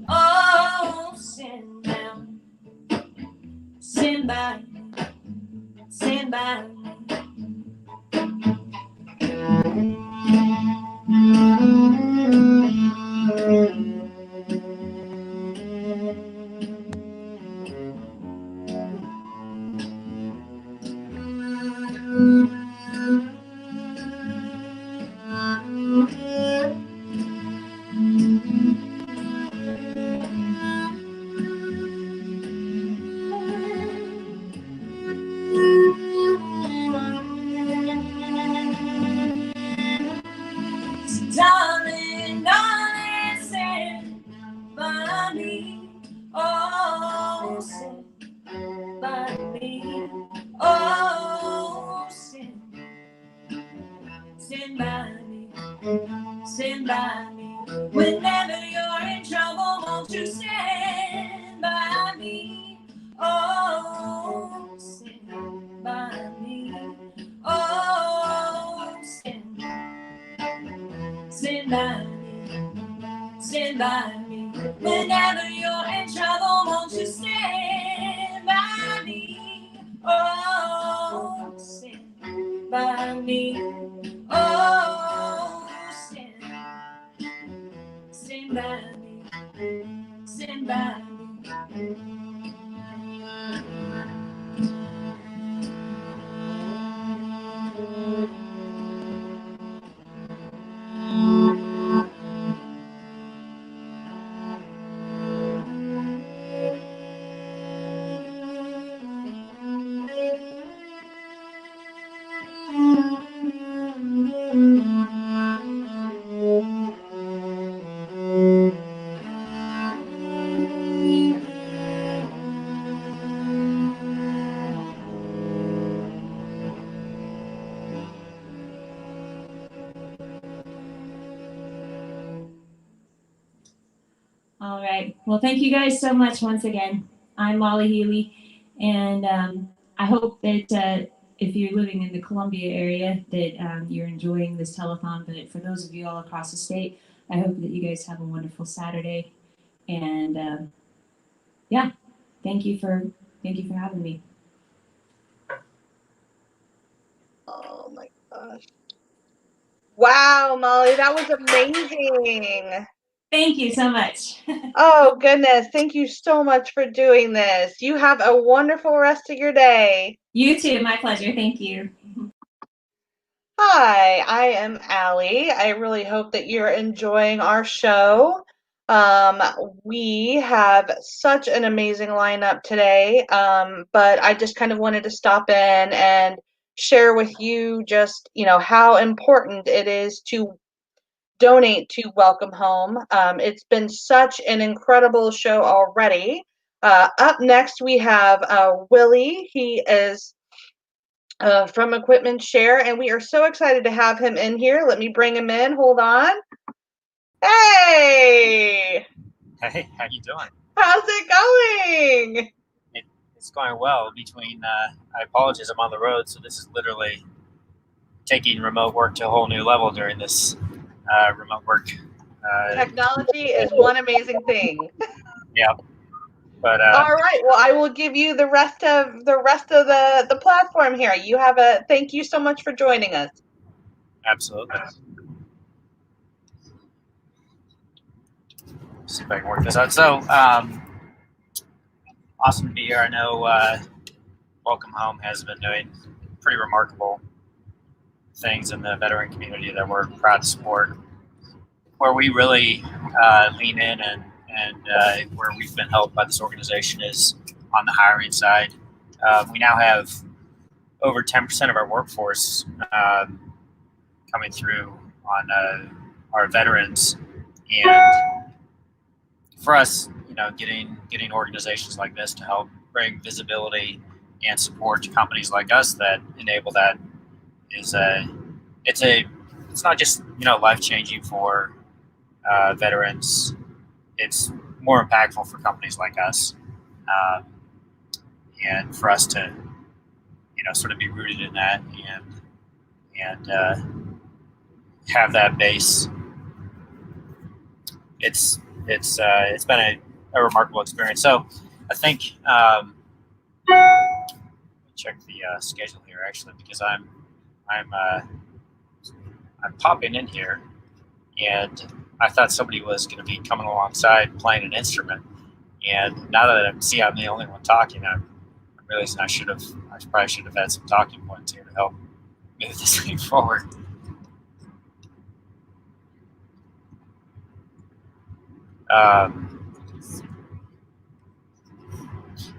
Oh, stand down. Stand by me. Stand by me. Darling, darling, stand by me. Oh, stand by me. Oh, stand by me. Stand by me. Whenever you're in trouble, won't you stand by me? Oh, stand by me. Oh, stand by me. Stand by me. Whenever you're in trouble, won't you stand by me? Oh, stand by me. Oh, stand by me. Stand by me. All right. Well, thank you guys so much once again. I'm Molly Healy, and I hope that if you're living in the Columbia area, that you're enjoying this telethon. But for those of you all across the state, I hope that you guys have a wonderful Saturday. And yeah, thank you for having me. Oh my gosh. Wow, Molly, that was amazing. Thank you so much. Oh, goodness. Thank you so much for doing this. You have a wonderful rest of your day. You too. My pleasure. Thank you. Hi, I am Allie. I really hope that you're enjoying our show. We have such an amazing lineup today, but I just kind of wanted to stop in and share with you just, how important it is to donate to Welcome Home. It's been such an incredible show already. Up next, we have Willie. He is from Equipment Share, and we are so excited to have him in here. Let me bring him in. Hold on. Hey, Hey, how you doing? how's it going? It's going well. I apologize, I'm on the road, so this is literally taking remote work to a whole new level during this remote work. Technology is one amazing thing. Yeah, but All right. Well, I will give you the rest of the platform here. You have a thank you so much for joining us. absolutely. See if I can work this out. So, awesome to be here. I know Welcome Home has been doing pretty remarkable things in the veteran community that we're proud to support. Where we really lean in and where we've been helped by this organization is on the hiring side. We now have over 10% of our workforce coming through on our veterans, and for us, getting organizations like this to help bring visibility and support to companies like us that enable that is it's not just life changing for veterans. It's more impactful for companies like us, um, and for us to sort of be rooted in that and have that base. It's been a remarkable experience. So I think check the schedule here actually, because I'm popping in here, and I thought somebody was going to be coming alongside playing an instrument. And now that I'm the only one talking, I'm realizing I probably should have had some talking points here to help move this thing forward.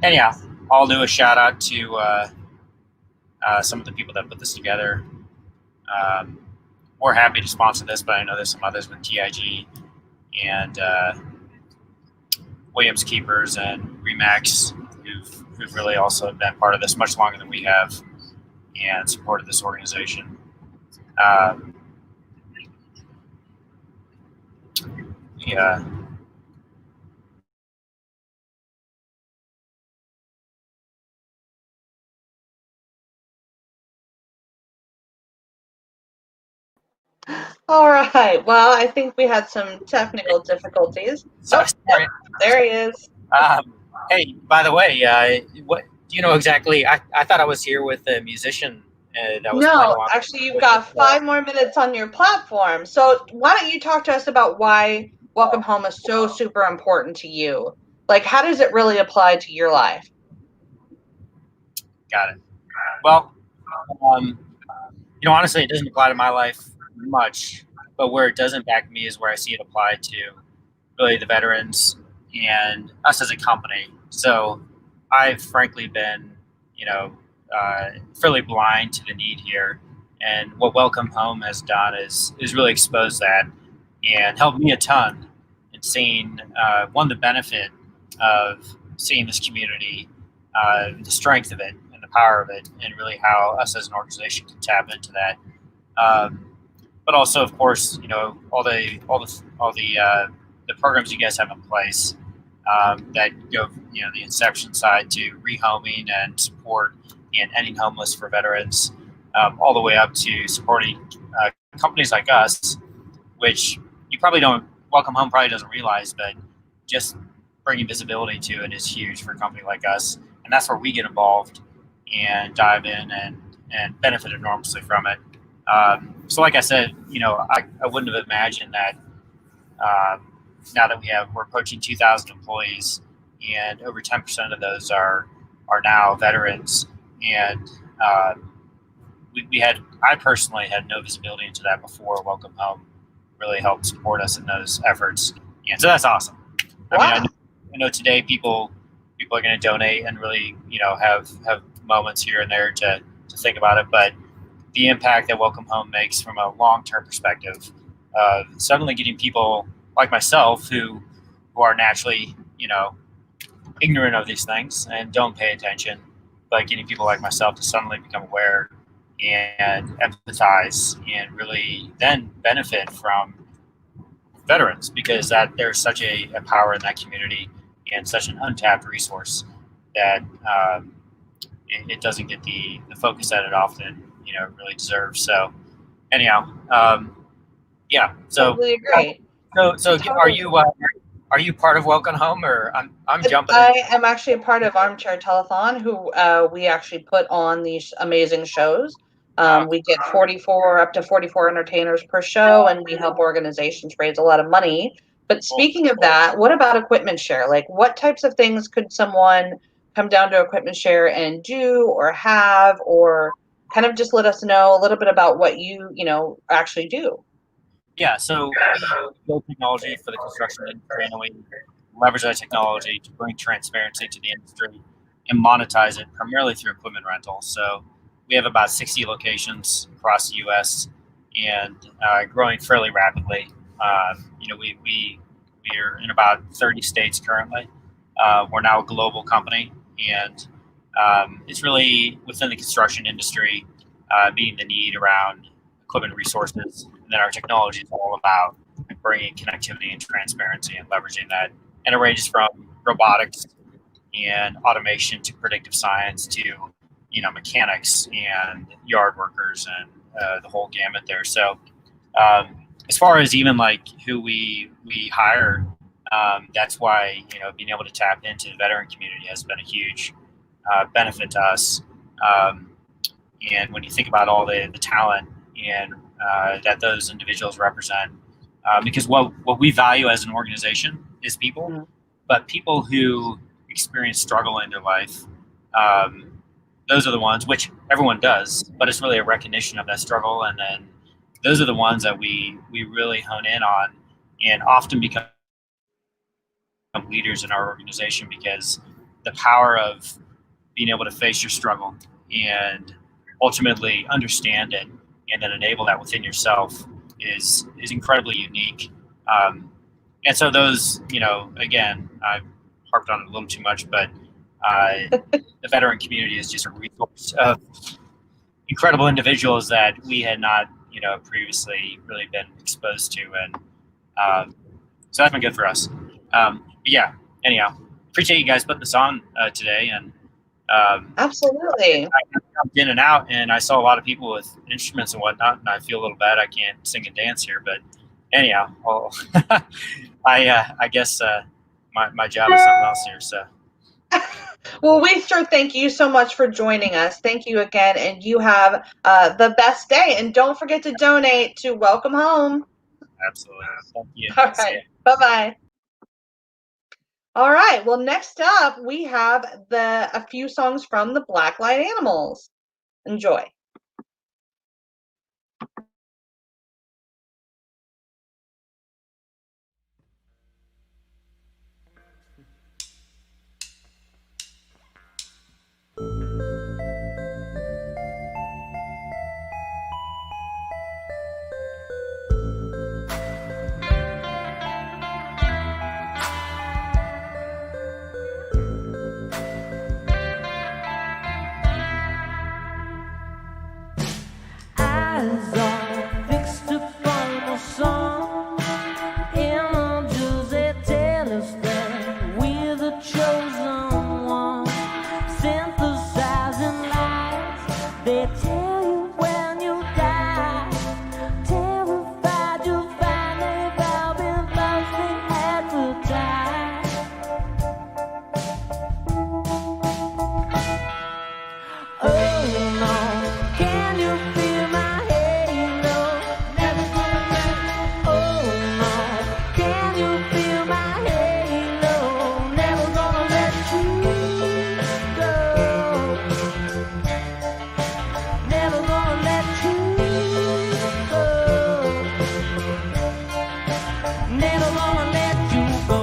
Anyhow, I'll do a shout out to some of the people that put this together. We're happy to sponsor this, but I know there's some others with TIG and Williams Keepers and Remax who've really also been part of this much longer than we have and supported this organization. Yeah. All right. Well, I think we had some technical difficulties. Sorry. There he is. Hey, by the way, what do you know exactly? I thought I was here with a musician that was playing No, along. actually, you've got 5 more minutes on your platform. So why don't you talk to us about why Welcome Home is so super important to you? Like, how does it really apply to your life? Got it. Well, honestly, it doesn't apply to my life much, but where it does impact me is where I see it applied to really the veterans and us as a company. So I've frankly been, fairly blind to the need here. And what Welcome Home has done is really expose that and helped me a ton in seeing, the benefit of seeing this community, the strength of it and the power of it, and really how us as an organization can tap into that. But also, of course, all the programs you guys have in place that go, the inception side to rehoming and support and ending homeless for veterans, all the way up to supporting companies like us, which Welcome Home probably doesn't realize, but just bringing visibility to it is huge for a company like us. And that's where we get involved and dive in and benefit enormously from it. So like I said, I wouldn't have imagined that now that we're approaching 2,000 employees, and over 10% of those are now veterans. And I personally had no visibility into that before Welcome Home really helped support us in those efforts. And so that's awesome. Wow. I mean, I know today people are going to donate and really, have moments here and there to think about it, but the impact that Welcome Home makes from a long-term perspective, suddenly getting people like myself who are naturally, ignorant of these things and don't pay attention, but getting people like myself to suddenly become aware and empathize and really then benefit from veterans, because that there's such a power in that community and such an untapped resource that it doesn't get the focus that it often really deserves. So anyhow, yeah. So Totally agree. so are you part of Welcome Home, or I'm jumping? I am actually a part of Armchair Telethon, who we actually put on these amazing shows. We get 44 up to 44 entertainers per show, and we help organizations raise a lot of money. But speaking of that, what about equipment share? Like, what types of things could someone come down to equipment share and do or have, or kind of just let us know a little bit about what you actually do? Yeah, so we build technology for the construction industry, and we leverage that technology to bring transparency to the industry and monetize it primarily through equipment rental. So we have about 60 locations across the U.S. and growing fairly rapidly. We are in about 30 states currently. We're now a global company, and it's really within the construction industry, meeting the need around equipment resources. And then our technology is all about bringing connectivity and transparency and leveraging that. And it ranges from robotics and automation to predictive science to mechanics and yard workers and the whole gamut there. So as far as even like who we hire, that's why being able to tap into the veteran community has been a huge benefit to us. And when you think about all the talent and that those individuals represent, because what we value as an organization is people, but people who experience struggle in their life, those are the ones, which everyone does, but it's really a recognition of that struggle. And then those are the ones that we really hone in on and often become leaders in our organization, because the power of being able to face your struggle and ultimately understand it and then enable that within yourself is incredibly unique. And so those, again, I've harped on it a little too much, but the veteran community is just a resource of incredible individuals that we had not, previously really been exposed to. And so that's been good for us. But yeah, anyhow, appreciate you guys putting this on today. And Absolutely. I jumped in and out, and I saw a lot of people with instruments and whatnot, and I feel a little bad I can't sing and dance here. But anyhow, I guess my job is something else here. So. Well, we sure thank you so much for joining us. Thank you again, and you have the best day. And don't forget to donate to Welcome Home. Absolutely. Thank you. All right. Bye-bye. All right. Well, next up, we have a few songs from the Blacklight Animals. Enjoy. Eyes are fixed upon the sun. Images they tell us that we're the chosen one. Synthesizing lies, they tell you when you die. Terrified you'll find they've all been thirsty at the time. Oh no, can you feel my halo? Never gonna let. Oh no, can you feel my halo? Never gonna let you go. Never gonna let you go. Never gonna let you go.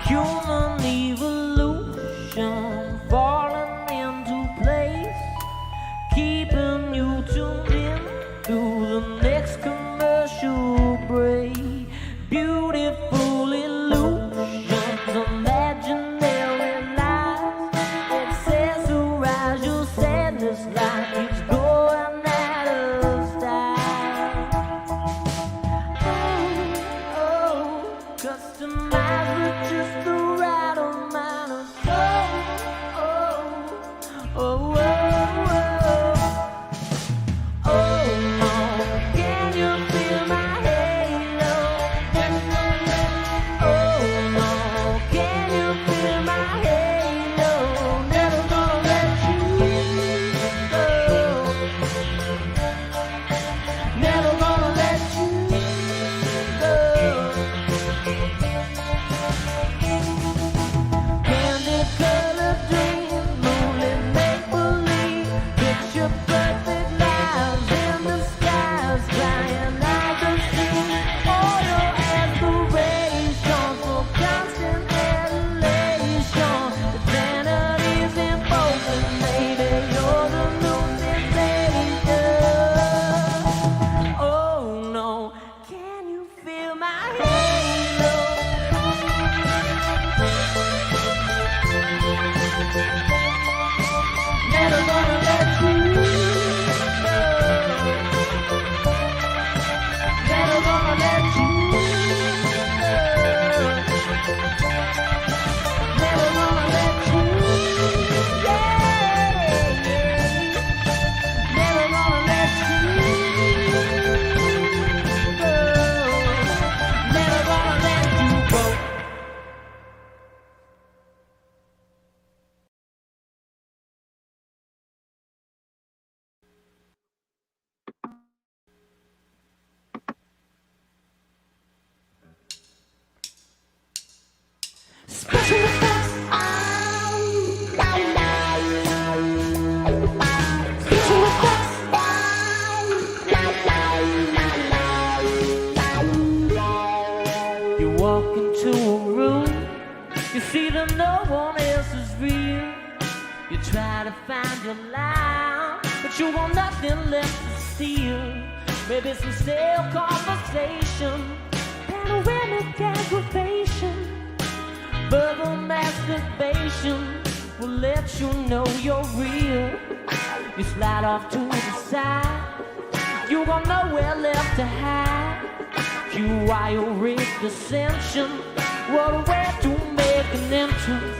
Human evolution falling into place, keeping you tuned in through the next commercial break. Beautiful illusions, imaginary lies, Customized with just the right amount of oh, can you feel my halo? Oh no, can you feel my halo? Never gonna let you go. Never gonna let you go. Candy colored dream, moonlit make believe, picture perfect lives in the skies, flying out the sea. Oil aspiration for constant elation. The vanity's imposing, maybe you're the new sensation. Oh no, can you feel my halo? Never gonna let you go. Never gonna let you go. Never gonna let you go. Never gonna let you go. Never gonna let you go. Special effects. Special effects. You walk into a room, you see that no one else is real. You try to find your line, but you want nothing left to steal. Maybe some stale conversation, panoramic aggravation. Verbal masturbation will let you know you're real. You slide off to the side, you got nowhere left to hide. You wired dissension, what a way to make an entrance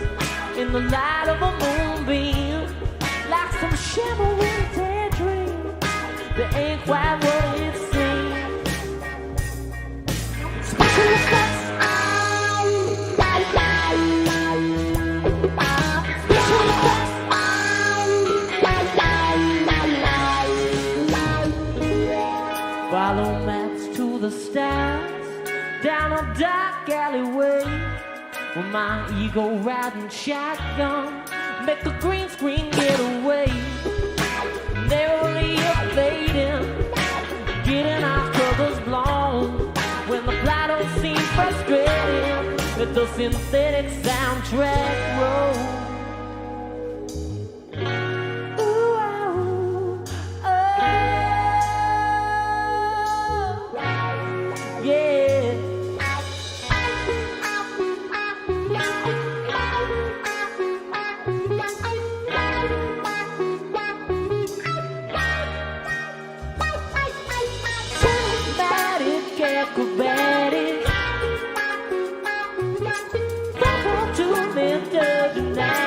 in the light of a moonbeam, like some shimmering daydream that ain't quite what it seems. Special effects. Follow maps to the stars, down a dark alleyway, with my ego riding shotgun, make the green screen get away. Narrowly fading, getting our covers blown, when the plot don't seem frustrating, let the synthetic soundtrack roll. Acrobatic, welcome to midnight.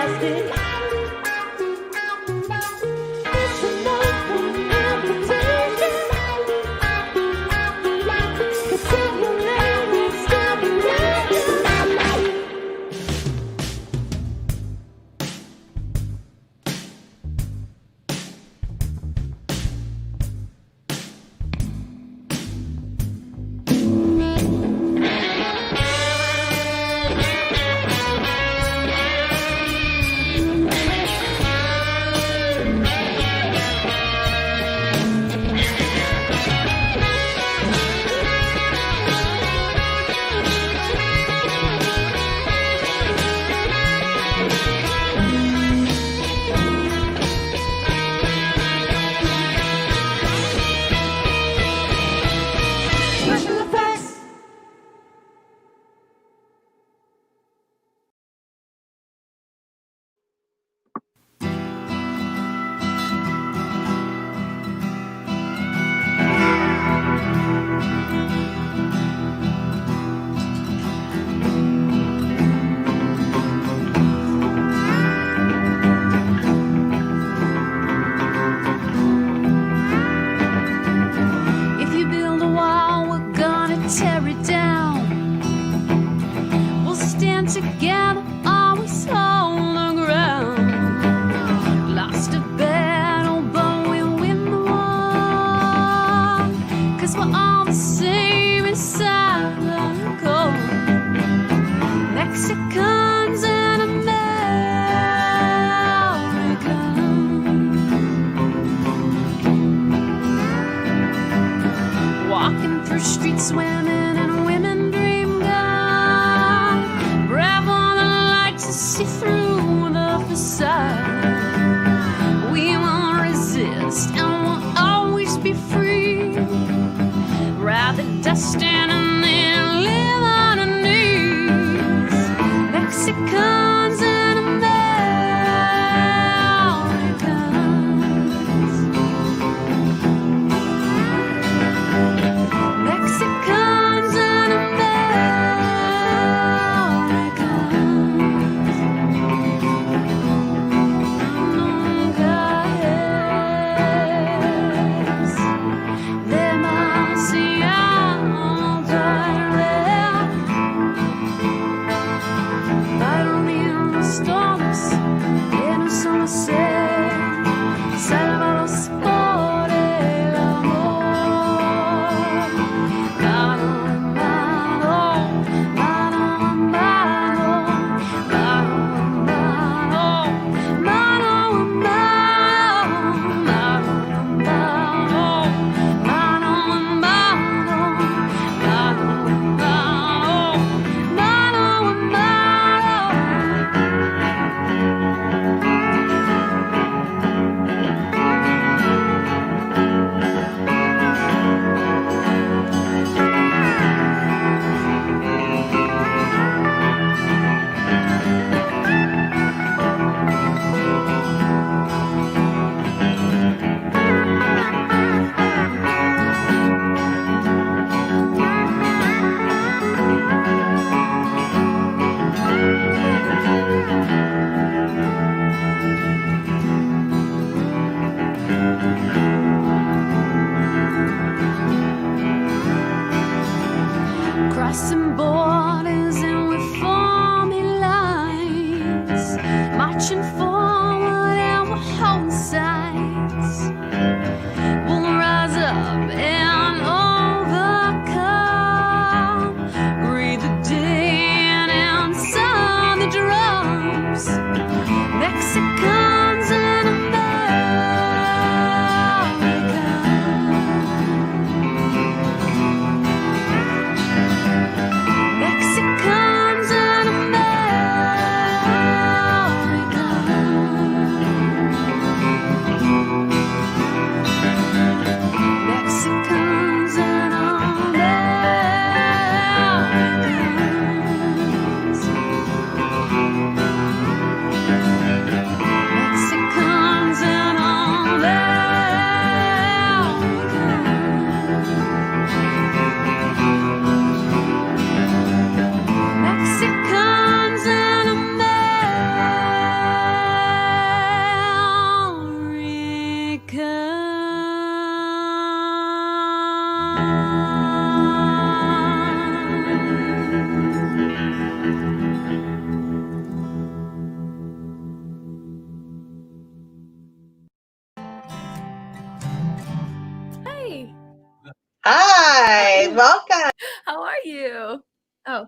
Hi, welcome. How are you? Oh.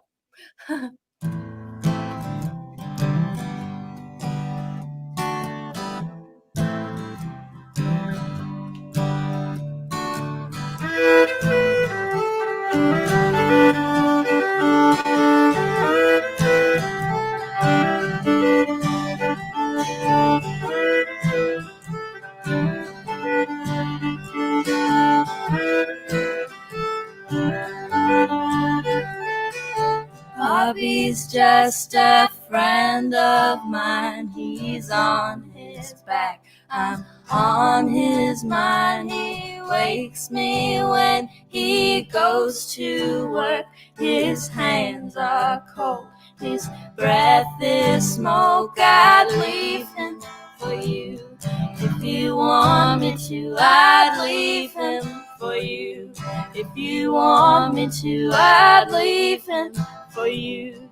Bobby's just a friend of mine. He's on his back, I'm on his mind. He wakes me when he goes to work. His hands are cold, his breath is smoke. I'd leave him for you. If you want me to, I'd leave him for you. If you want me to, I'd leave him for you.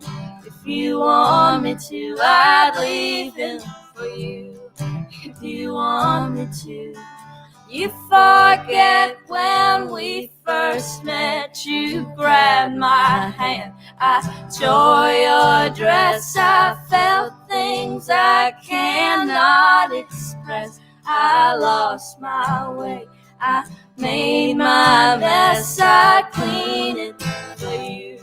If you want me to, I'd leave him for you. If you want me to. You forget when we first met. You grabbed my hand, I tore your dress. I felt things I cannot express. I lost my way, I made my mess. I clean it for you.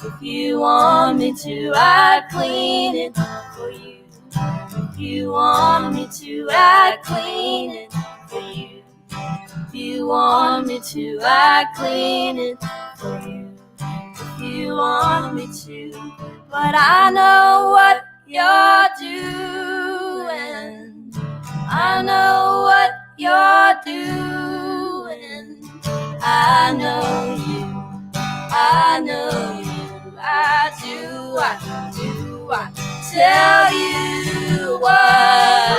If you want me to, I'd clean it for you. If you want me to, I'd clean it for you. If you want me to, I'd clean it for you. If you want me to, but I know what you're doing. I know what you're doing. I know you. I know you. I do. I tell you what.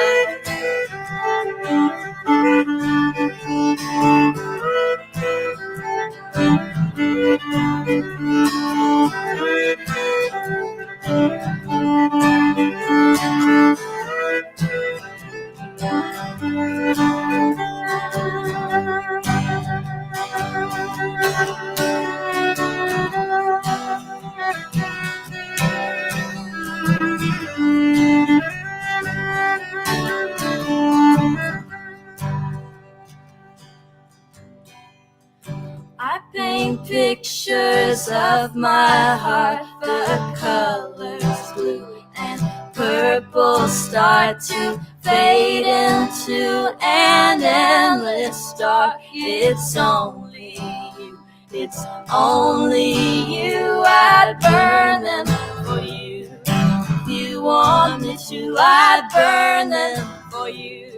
I paint pictures of my heart. The colors blue and purple start to fade into an endless dark. It's only you. It's only you. I'd burn them for you. If you want me to, I'd burn them for you.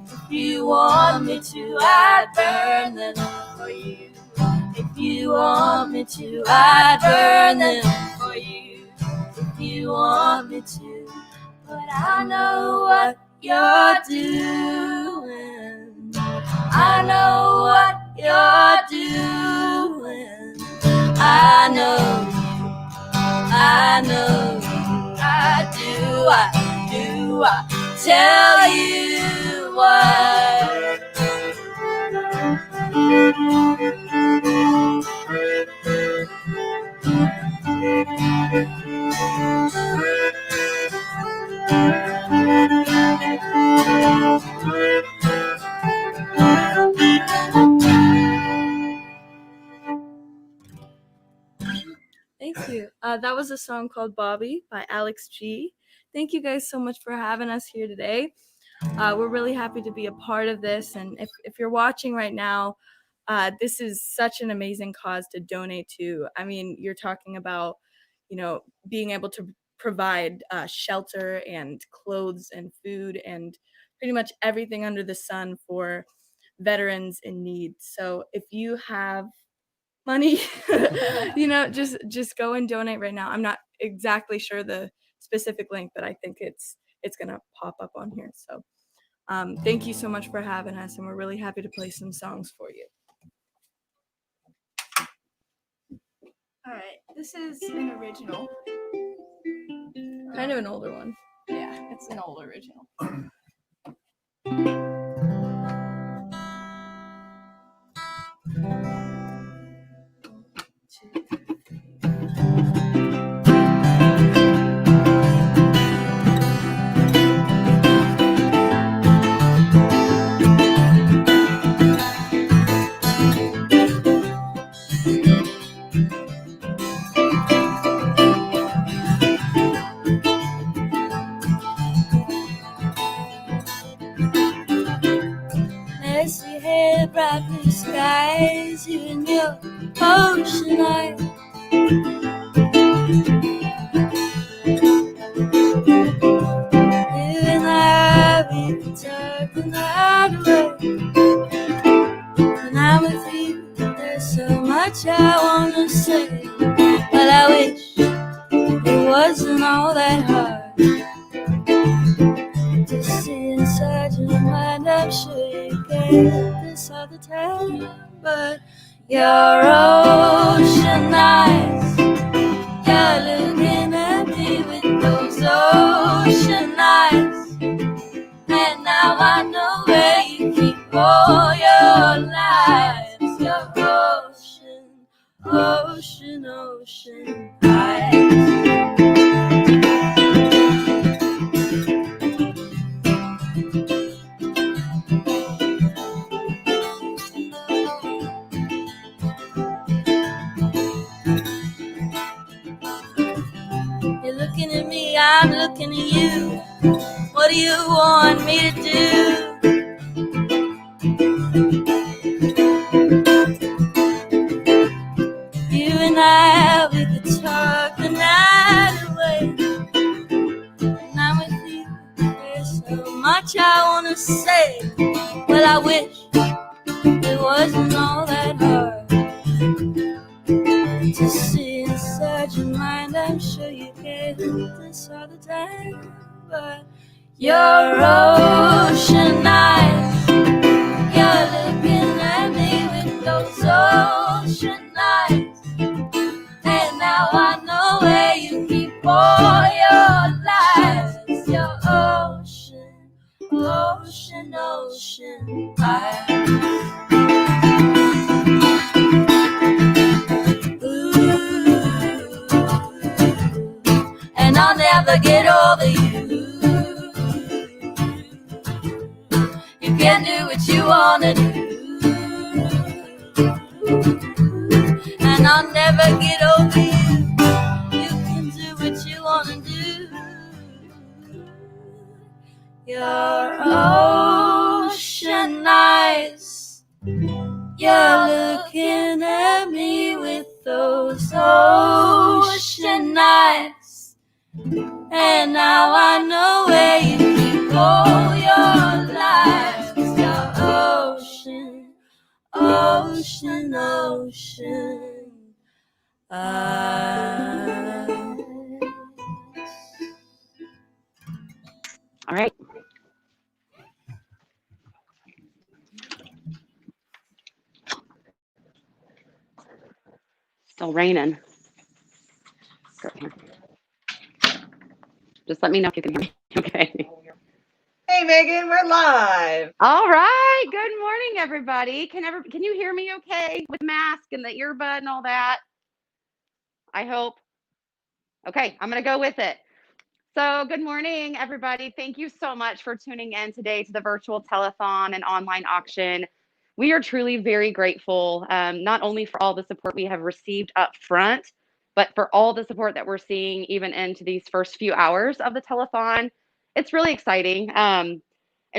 If you want me to, I'd burn them for you. If you want me to, I'd burn them for you. If you want me to, but I know what you're doing. I know what you're doing. I know you. I know you. I do. I tell you what. Thank you. That was a song called Bobby by Alex G. Thank you guys so much for having us here today. We're really happy to be a part of this. And if you're watching right now, this is such an amazing cause to donate to. I mean, you're talking about, being able to provide shelter and clothes and food and pretty much everything under the sun for veterans in need. So if you have money, just go and donate right now. I'm not exactly sure the specific link, but I think it's gonna pop up on here. So thank you so much for having us, and we're really happy to play some songs for you. All right, this is an original, kind of an older one. Yeah, it's an old original. ocean eyes. You and I, we can talk the night away. When I'm with you, there's so much I wanna say, but I wish it wasn't all that hard to see inside your mind. I'm sure you get this all the time, but your ocean eyes, you're looking at me with those ocean eyes, and now I know where you keep all your lives. Your ocean, ocean, ocean eyes. You're looking at me, I'm looking at you. What do you want me to do? You and I, we could talk the night away. And I'm with you, there's so much I wanna say. Well, I wish it wasn't all that hard to see inside your mind. I'm sure you get this all the time, but your ocean eyes, you're looking at me with those ocean eyes, and now I know where you keep all your lies. Your ocean, ocean, ocean eyes. And I'll never get over you. You can do what you wanna do, and I'll never get over you. You can do what you wanna do. Your ocean eyes, you're looking at me with those ocean eyes, and now I know where you keep all your lives. Your ocean, ocean, ocean eyes. All right. Still raining. Just let me know if you can hear me. Okay. Hey, Megan, we're live. All right. Good morning, everybody. Can you hear me okay with the mask and the earbud and all that? I hope. Okay, I'm going to go with it. So good morning, everybody. Thank you so much for tuning in today to the virtual telethon and online auction. We are truly very grateful, not only for all the support we have received up front, but for all the support that we're seeing even into these first few hours of the telethon. It's really exciting and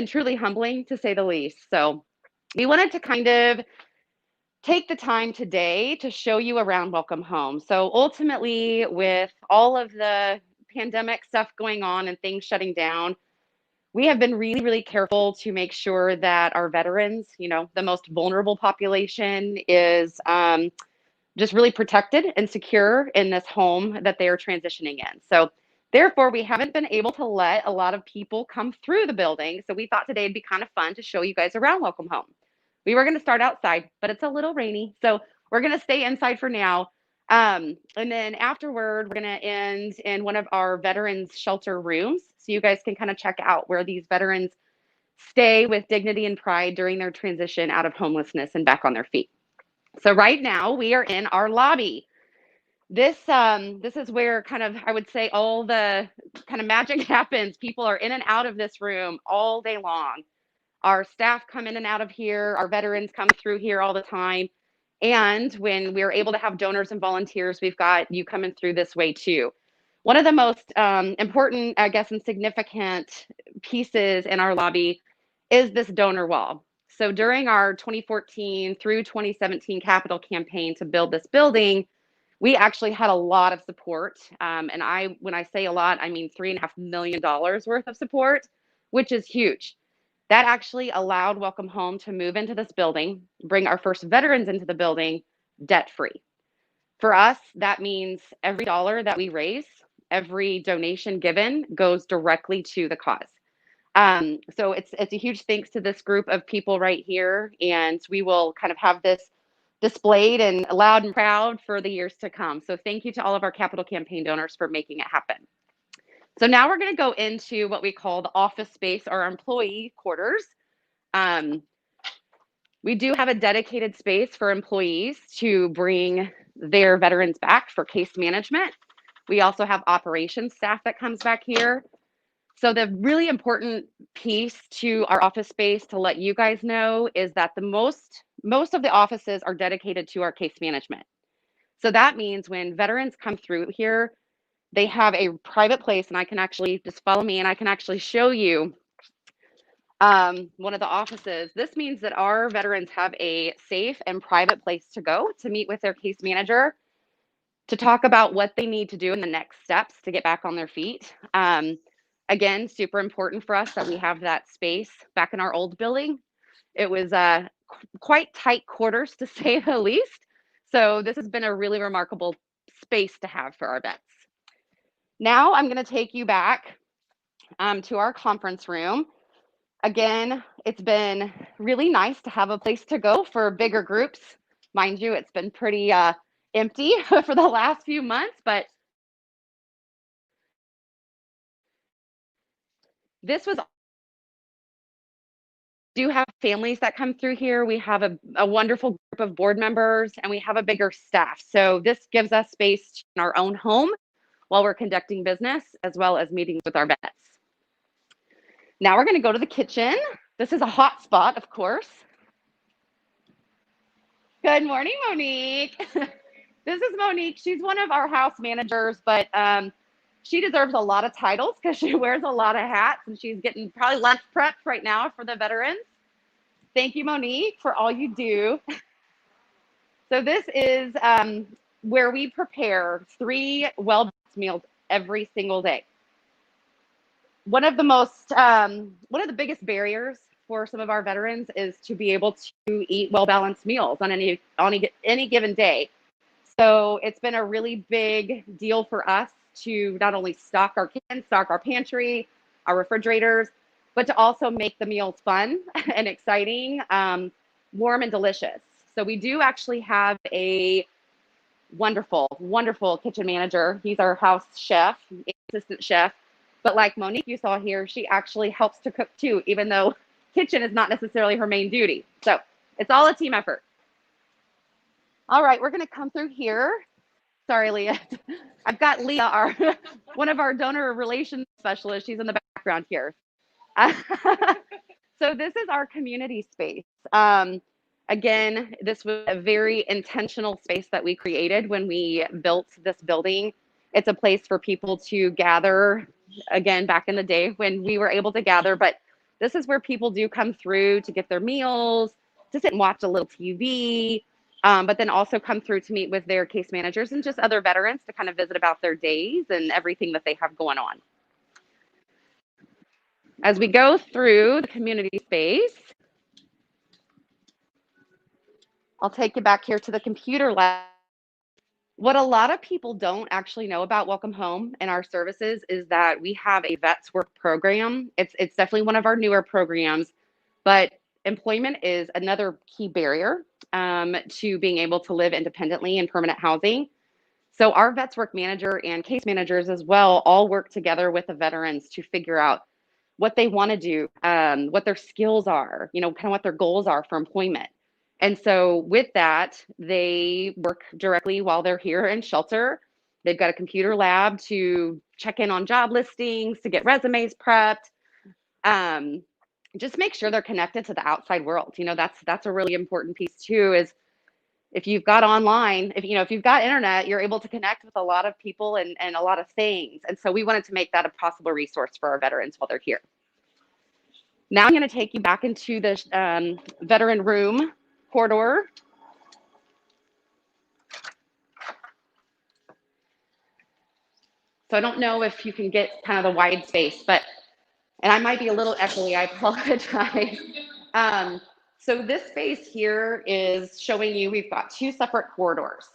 truly humbling, to say the least. So we wanted to kind of take the time today to show you around Welcome Home. So ultimately, with all of the pandemic stuff going on and things shutting down, we have been really, really careful to make sure that our veterans, the most vulnerable population, is just really protected and secure in this home that they are transitioning in. So therefore, we haven't been able to let a lot of people come through the building. So we thought today would be kind of fun to show you guys around Welcome Home. We were going to start outside, but it's a little rainy. So we're going to stay inside for now. And then afterward, we're going to end in one of our veterans shelter rooms. So you guys can kind of check out where these veterans stay with dignity and pride during their transition out of homelessness and back on their feet. So right now we are in our lobby. This is where kind of, I would say, all the kind of magic happens. People are in and out of this room all day long. Our staff come in and out of here. Our veterans come through here all the time. And when we're able to have donors and volunteers, we've got you coming through this way too. One of the most important, I guess, and significant pieces in our lobby is this donor wall. So during our 2014 through 2017 capital campaign to build this building, we actually had a lot of support. And when I say a lot, I mean $3.5 million worth of support, which is huge. That actually allowed Welcome Home to move into this building, bring our first veterans into the building debt-free. For us, that means every dollar that we raise, every donation given goes directly to the cause. So it's a huge thanks to this group of people right here, and we will kind of have this displayed and loud and proud for the years to come. So thank you to all of our capital campaign donors for making it happen. So now we're going to go into what we call the office space or employee quarters. We do have a dedicated space for employees to bring their veterans back for case management. We also have operations staff that comes back here. So the really important piece to our office space to let you guys know is that the most of the offices are dedicated to our case management. So that means when veterans come through here, they have a private place, and I can actually just follow me and I can actually show you one of the offices. This means that our veterans have a safe and private place to go to meet with their case manager, to talk about what they need to do in the next steps to get back on their feet. Again, super important for us that we have that space. Back in our old building, it was quite tight quarters, to say the least. So this has been a really remarkable space to have for our vets. Now I'm going to take you back to our conference room. Again, it's been really nice to have a place to go for bigger groups. Mind you, it's been pretty empty for the last few months, but this was do have families that come through here. We have a wonderful group of board members, and we have a bigger staff. So this gives us space in our own home while we're conducting business, as well as meetings with our vets. Now we're going to go to the kitchen. This is a hot spot, of course. Good morning, Monique. This is Monique. She's one of our house managers, but she deserves a lot of titles because she wears a lot of hats, and she's getting probably lunch prep right now for the veterans. Thank you, Monique, for all you do. So this is where we prepare 3 well-balanced meals every single day. One of the biggest barriers for some of our veterans is to be able to eat well-balanced meals on any given day. So it's been a really big deal for us to not only stock our kitchen, stock our pantry, our refrigerators, but to also make the meals fun and exciting, warm and delicious. So we do actually have a wonderful, wonderful kitchen manager. He's our house chef, assistant chef. But like Monique, you saw here, she actually helps to cook too, even though kitchen is not necessarily her main duty. So it's all a team effort. All right, we're going to come through here. Sorry, Leah. I've got Leah, one of our donor relations specialists. She's in the background here. So this is our community space. Again, this was a very intentional space that we created when we built this building. It's a place for people to gather, again, back in the day when we were able to gather, but this is where people do come through to get their meals, to sit and watch a little TV, but then also come through to meet with their case managers and just other veterans to kind of visit about their days and everything that they have going on. As we go through the community space, I'll take you back here to the computer lab. What a lot of people don't actually know about Welcome Home and our services is that we have a Vets Work program. It's definitely one of our newer programs, but employment is another key barrier to being able to live independently in permanent housing. So our Vets Work manager and case managers as well all work together with the veterans to figure out what they want to do, what their skills are, kind of what their goals are for employment. And so with that, they work directly while they're here in shelter. They've got a computer lab to check in on job listings, to get resumes prepped, just make sure they're connected to the outside world. That's a really important piece too, is if you've got online, if you've got internet, you're able to connect with a lot of people and a lot of things. And so we wanted to make that a possible resource for our veterans while they're here. Now I'm going to take you back into the veteran room corridor. So I don't know if you can get kind of the wide space, and I might be a little echoey, I apologize. So this space here is showing you we've got 2 separate corridors.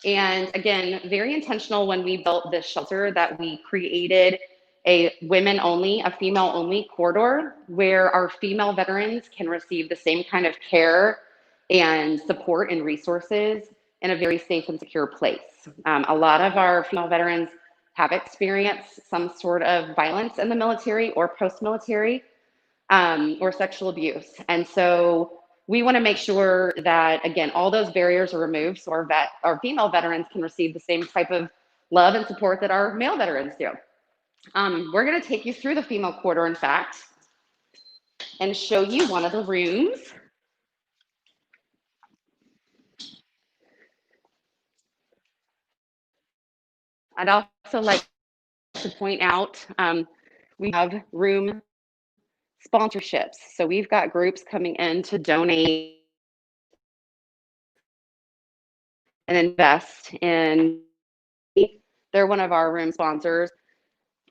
And again, very intentional when we built this shelter that we created a women only, a female only corridor where our female veterans can receive the same kind of care and support and resources in a very safe and secure place. A lot of our female veterans have experienced some sort of violence in the military or post-military or sexual abuse. And so we want to make sure that, again, all those barriers are removed so our female veterans can receive the same type of love and support that our male veterans do. We're going to take you through the female corridor, in fact, and show you one of the rooms. I'd also like to point out we have room sponsorships. So we've got groups coming in to donate and invest in. They're one of our room sponsors.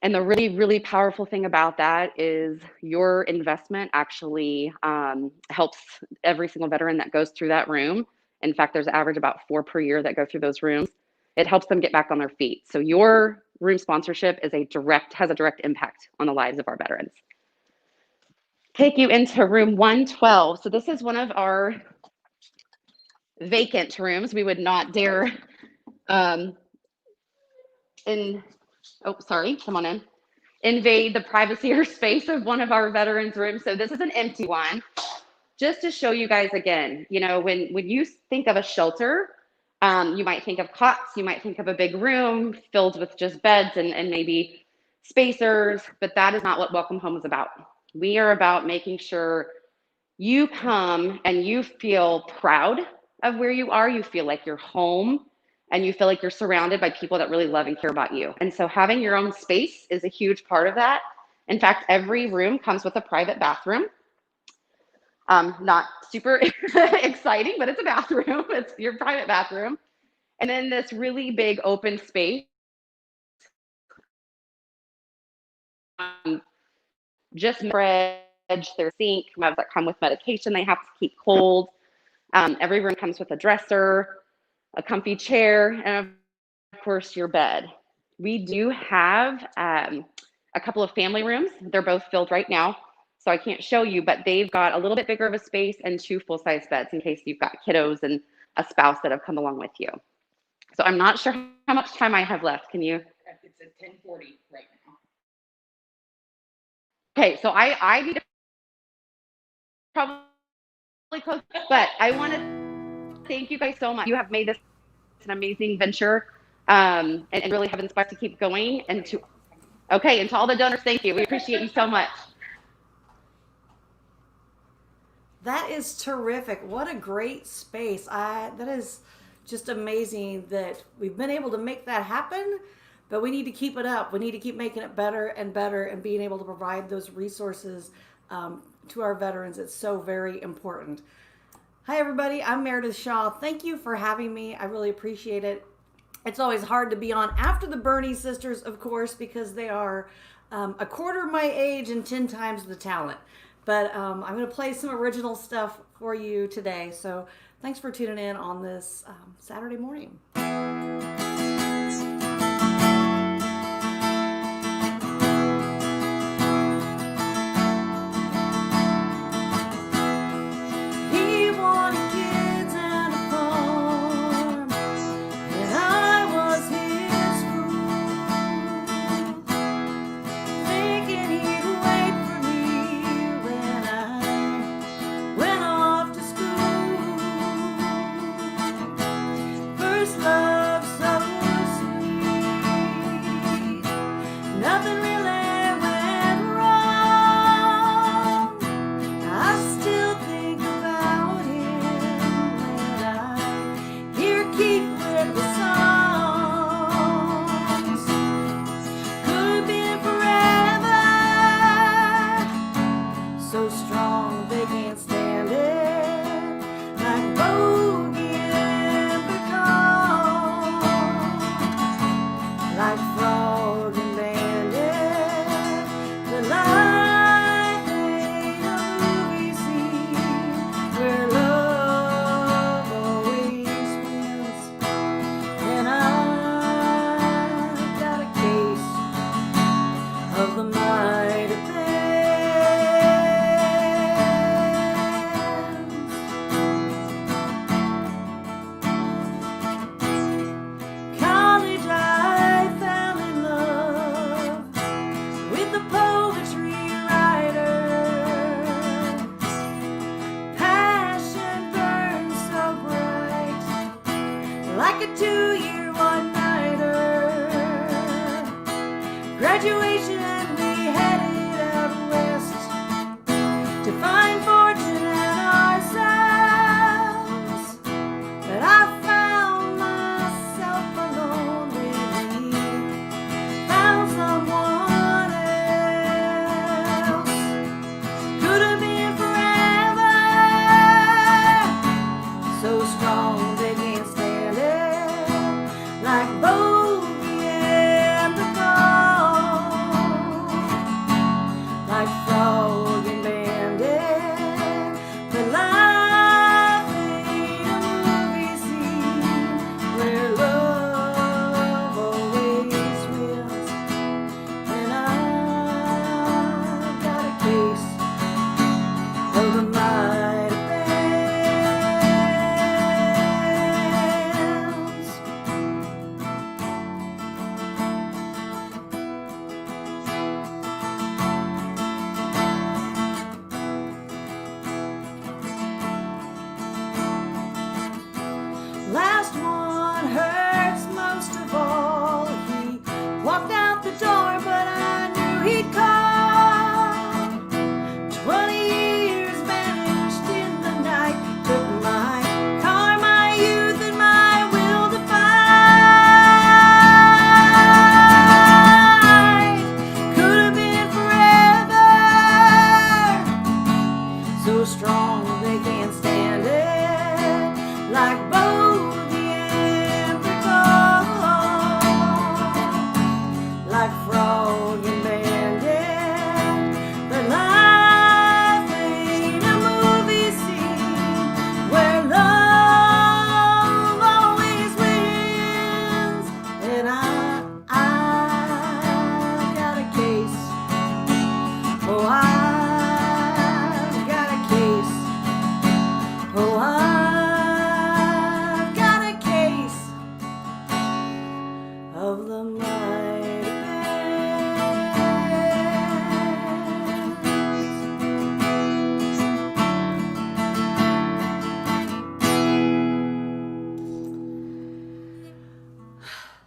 And the really, really powerful thing about that is your investment actually helps every single veteran that goes through that room. In fact, there's an average about 4 per year that go through those rooms. It helps them get back on their feet. So your room sponsorship has a direct impact on the lives of our veterans. Take you into room 112. So this is one of our vacant rooms. We would not dare invade the privacy or space of one of our veterans' rooms. So this is an empty one. Just to show you guys again, you know, when you think of a shelter, you might think of cots, you might think of a big room filled with just beds and maybe spacers, but that is not what Welcome Home is about. We are about making sure you come and you feel proud of where you are, you feel like you're home, and you feel like you're surrounded by people that really love and care about you. And so having your own space is a huge part of that. In fact, every room comes with a private bathroom. Not super exciting, but it's a bathroom. It's your private bathroom. And then this really big open space. Just fridge, there's sink, that come with medication they have to keep cold. Every room comes with a dresser, a comfy chair, and of course your bed. We do have a couple of family rooms. They're both filled right now, so I can't show you, but they've got a little bit bigger of a space and 2 full-size beds in case you've got kiddos and a spouse that have come along with you. So I'm not sure how much time I have left. Can you? It's at 10:40 right now. Okay, so I need to probably close, but I want to thank you guys so much. You have made this an amazing venture and really have inspired to keep going. And to all the donors, thank you. We appreciate you so much. That is terrific. What a great space. That is just amazing that we've been able to make that happen, but we need to keep it up. We need to keep making it better and better and being able to provide those resources to our veterans. It's so very important. Hi, everybody. I'm Meredith Shaw. Thank you for having me. I really appreciate it. It's always hard to be on after the Bernie sisters, of course, because they are a quarter my age and 10 times the talent. But I'm going to play some original stuff for you today. So thanks for tuning in on this Saturday morning. First love. graduation, we headed out west to find fortune and ourselves. But I found myself alone when we found someone else. Could have been forever, so strong they can't stand it, like Bogey and the Frog, like Frog and Bandit. But life ain't a movie scene where love always wins. And I've got a case of the might have beens. Last one hurts most of all. He walked out the door, but I knew he'd call. 20 years vanished in the night, took my car, my youth, and my will to fight. Could have been forever, so strong they can't stand it, like Bogey and the Frog, like Frog and Bandit. But life ain't a movie scene where love always wins. And I've got a case. Oh, I've got a case. Oh, I've got a case of the mighty bands.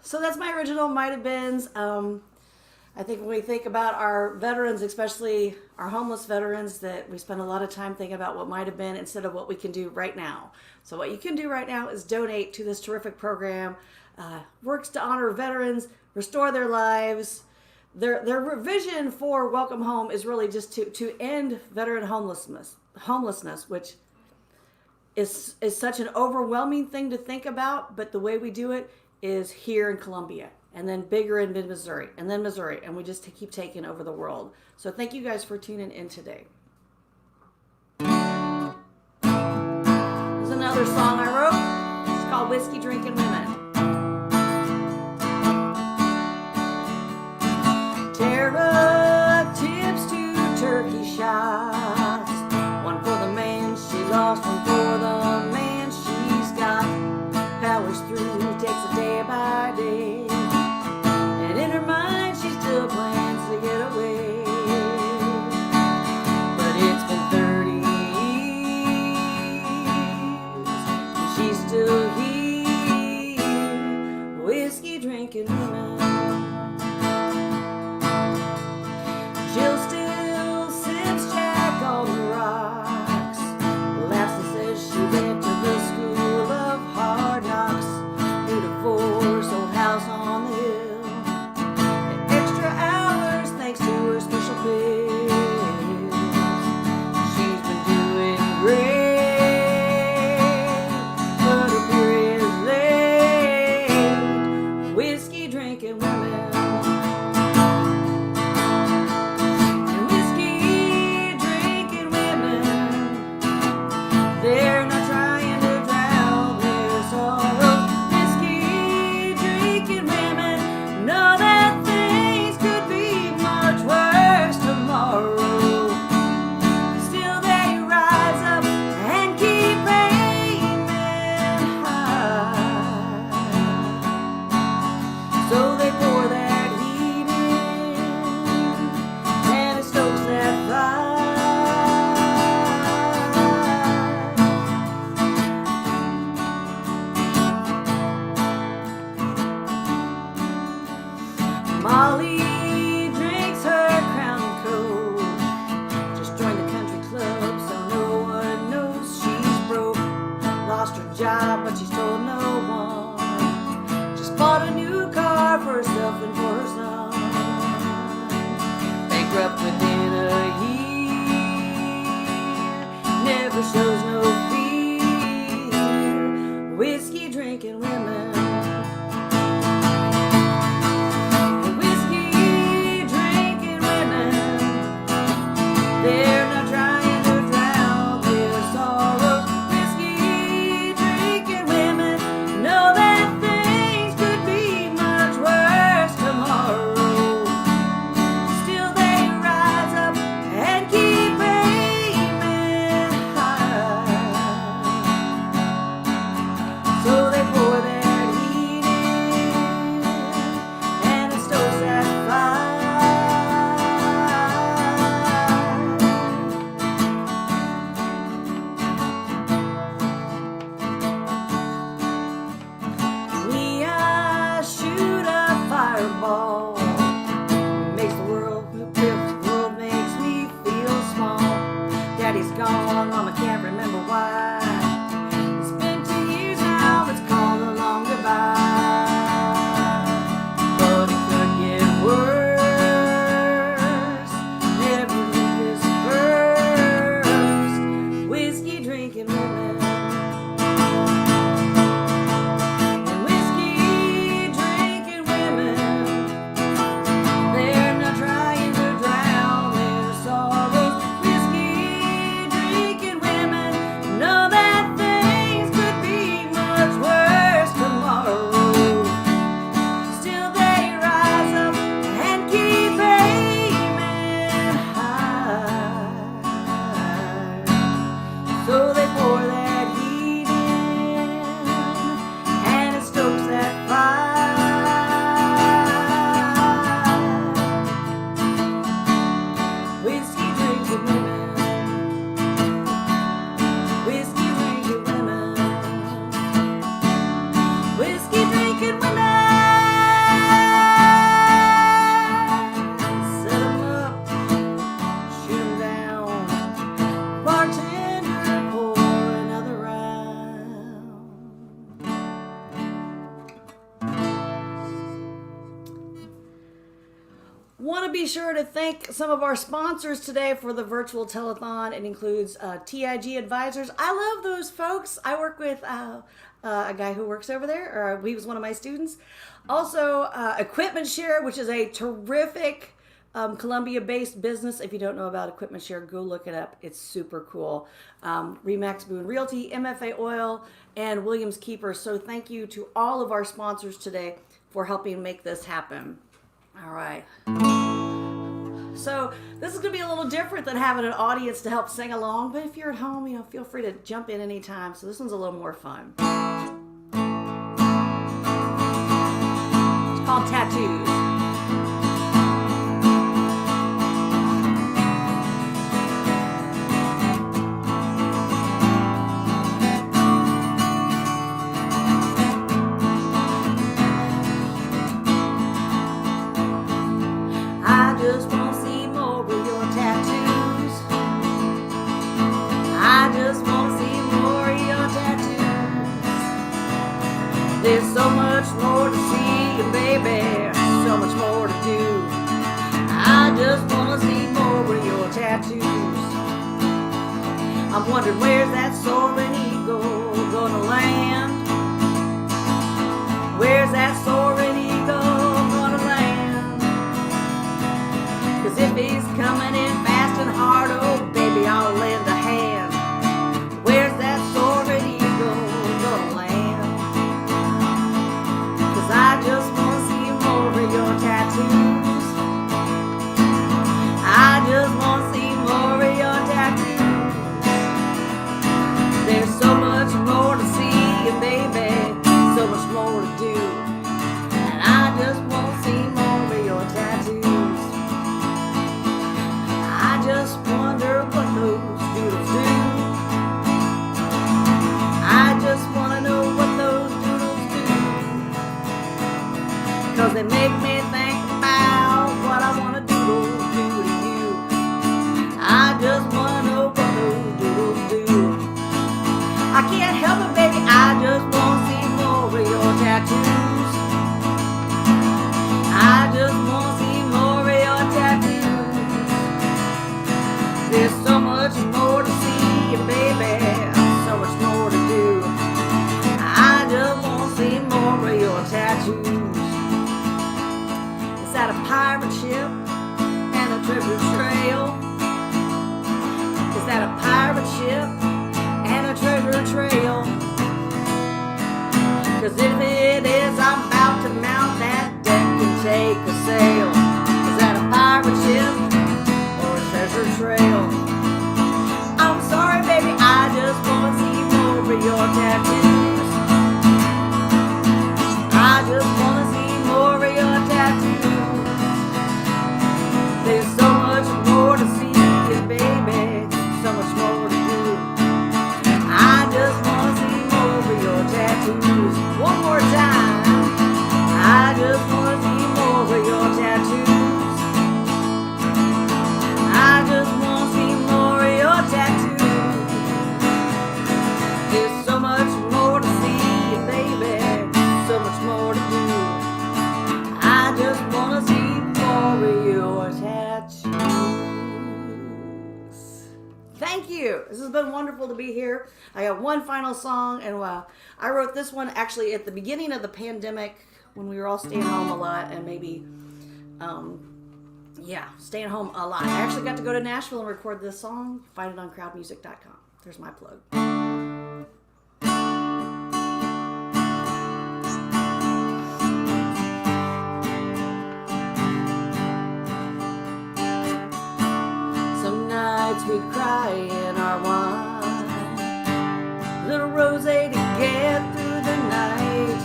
So that's my original Might Have Beens. I think when we think about our veterans, especially our homeless veterans, that we spend a lot of time thinking about what might have been instead of what we can do right now. So what you can do right now is donate to this terrific program. Works to honor veterans, restore their lives. Their vision for Welcome Home is really just to end veteran homelessness, which is such an overwhelming thing to think about. But the way we do it is here in Columbia, and then bigger in Missouri, and then Missouri, and we just keep taking over the world. So thank you guys for tuning in today. There's another song I wrote. It's called Whiskey Drinking Women. Tara tips 2 turkey shots, one for the man she lost, one for the man she's got. Powers through, takes it day by day, and in her mind she still plans to get away. But it's been 30 years, and she's still here, whiskey drinking woman. Jill still sips Jack on the rocks, laughs and says she went to the school of hard knocks. Beautiful old house on the hill, and extra hours thanks to her special pills. She's been doing great, but her period's late. Whiskey drinking women. And whiskey drinking women, they're not trying to drown their sorrow. Whiskey drinking women know that things could be much worse tomorrow. Still they rise up and keep aiming high. So they pour that heat in, and it stokes that fire. Molly up within a year. Never shows no fear. Whiskey drinking women. Whiskey drinking women. They're not trying to drown their sorrows. Whiskey drinking women know that things could be much worse tomorrow. Still they rise up and keep aiming high. So they pour their heat in and it stokes that fire. We shoot a fireball. Makes the world makes me feel small. Daddy's gone, Mama can't remember why. It's been 2 years now, it's called a long goodbye. But it could get worse. Never leave this first. Whiskey drinking women. And whiskey drinking women. They're not trying to drown their sorrows. Whiskey drinking women know that things could be much worse tomorrow. Still they rise up and keep aiming high. So they pour that heat in and it stokes that fire. Whiskey drinking women. Whiskey drinking women. Whiskey drinking women. Set 'em up, shoot 'em down. Bartender, pour another round. Want to be sure to thank some of our sponsors today for the virtual telethon. It includes TIG Advisors. I love those folks. I work with a guy who works over there, or he was one of my students. Also, Equipment Share, which is a terrific Columbia-based business. If you don't know about Equipment Share, go look it up. It's super cool. Remax Boone Realty, MFA Oil, and Williams Keeper. So thank you to all of our sponsors today for helping make this happen. All right. So this is going to be a little different than having an audience to help sing along, but if you're at home, feel free to jump in anytime. So this one's a little more fun. It's called Tattoos. I just want to see more of your tattoos. I just want to see more of your tattoos. There's so much more to see, baby, so much more to do. I just want to see more of your tattoos. I'm wondering where's that soaring eagle gonna land? Where's that soaring eagle gonna land? 'Cause if he's coming in fast and hard, oh baby, I'll lend a hand. Where's that soaring eagle gonna land? 'Cause I just want to see more of your tattoos. I just want to see more of your tattoos. There's so much more to see, baby, so much more to do. And I just want to see more of your tattoos. I just wonder what those ship and a treasure trail? Is that a pirate ship and a treasure trail? 'Cause if it is, I'm about to mount that deck and take a sail. Is that a pirate ship or a treasure trail? I'm sorry, baby, I just wanna see more of your tattoos. I just wanna see more of your tattoos. There's so much more to see, baby, so much more to do. I just wanna see more of your tattoos. One more time. I just wanna see more of your tattoos. I just wanna see more of your tattoos. There's so much more to see, baby, so much more to do. I just wanna see more of your tattoos. Thank you. This has been wonderful to be here. I got one final song, and I wrote this one actually at the beginning of the pandemic when we were all staying home a lot, and maybe, staying home a lot. I actually got to go to Nashville and record this song. Find it on crowdmusic.com. There's my plug. Some nights we'd cry in our wine, little rosé to get through the night,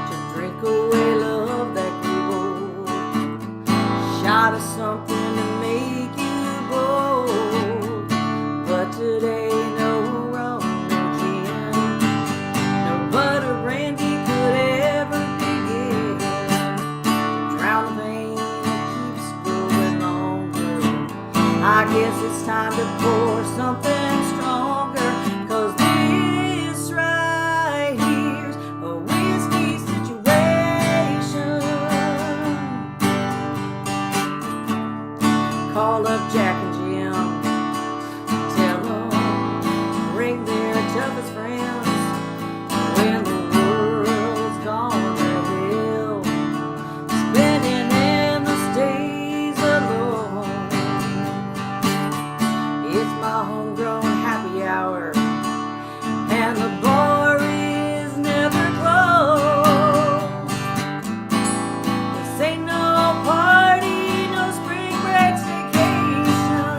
to drink away love that grew old, shot of something to make you bold. But today, no rum, no gin, no butter brandy could ever begin to drown the pain that keeps growing longer. I guess it's time to pour something stronger, 'cause this right here's a whiskey situation. Call up Jack and Jim, tell them bring their toughest friends. When the world's gone to hell, spending endless days alone. It's my homegrown happy hour, and the bar is never closed. This ain't no party, no spring break vacation.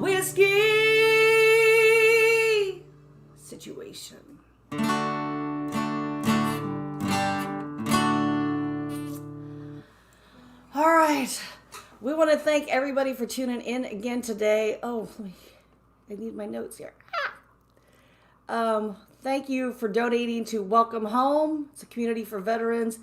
whiskey situation. All right. We want to thank everybody for tuning in again today. Oh, I need my notes here. Thank you for donating to Welcome Home. It's a community for veterans.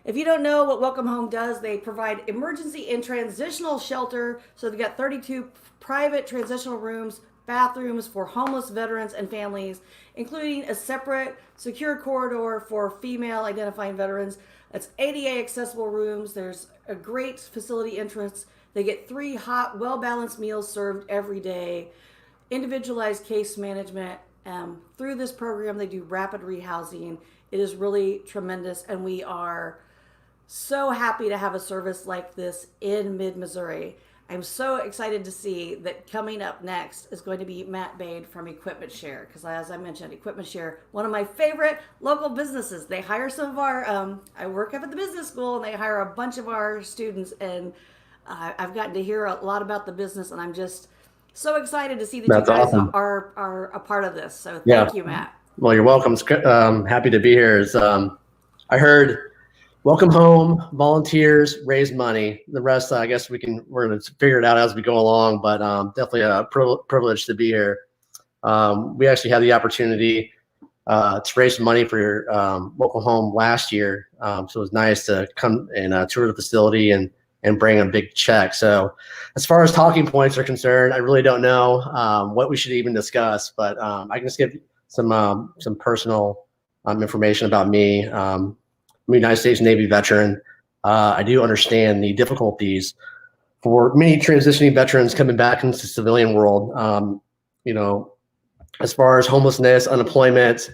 If you don't know what Welcome Home does, they provide emergency and transitional shelter. So they've got 32 private transitional rooms, bathrooms for homeless veterans and families, including a separate secure corridor for female identifying veterans. That's ADA accessible rooms. There's a great facility entrance. They get 3 hot, well-balanced meals served every day, individualized case management. Through this program, they do rapid rehousing. It is really tremendous, and we are so happy to have a service like this in mid-Missouri. I'm so excited to see that coming up next is going to be Matt Bade from Equipment Share, because as I mentioned, Equipment Share, one of my favorite local businesses. They hire some of our, I work up at the business school, and they hire a bunch of our students, and I've gotten to hear a lot about the business, and I'm just so excited to see that That's you guys awesome. are a part of this. So Yeah. thank you, Matt. Well, you're welcome. Happy to be here. I heard Welcome Home, volunteers, raise money. The rest, I guess we're going to figure it out as we go along, but definitely a privilege to be here. We actually had the opportunity to raise some money for Welcome Home last year. So it was nice to come and tour the facility and bring a big check. So as far as talking points are concerned, I really don't know what we should even discuss, but I can just give some personal information about me. I'm a United States Navy veteran. I do understand the difficulties for many transitioning veterans coming back into the civilian world. As far as homelessness, unemployment,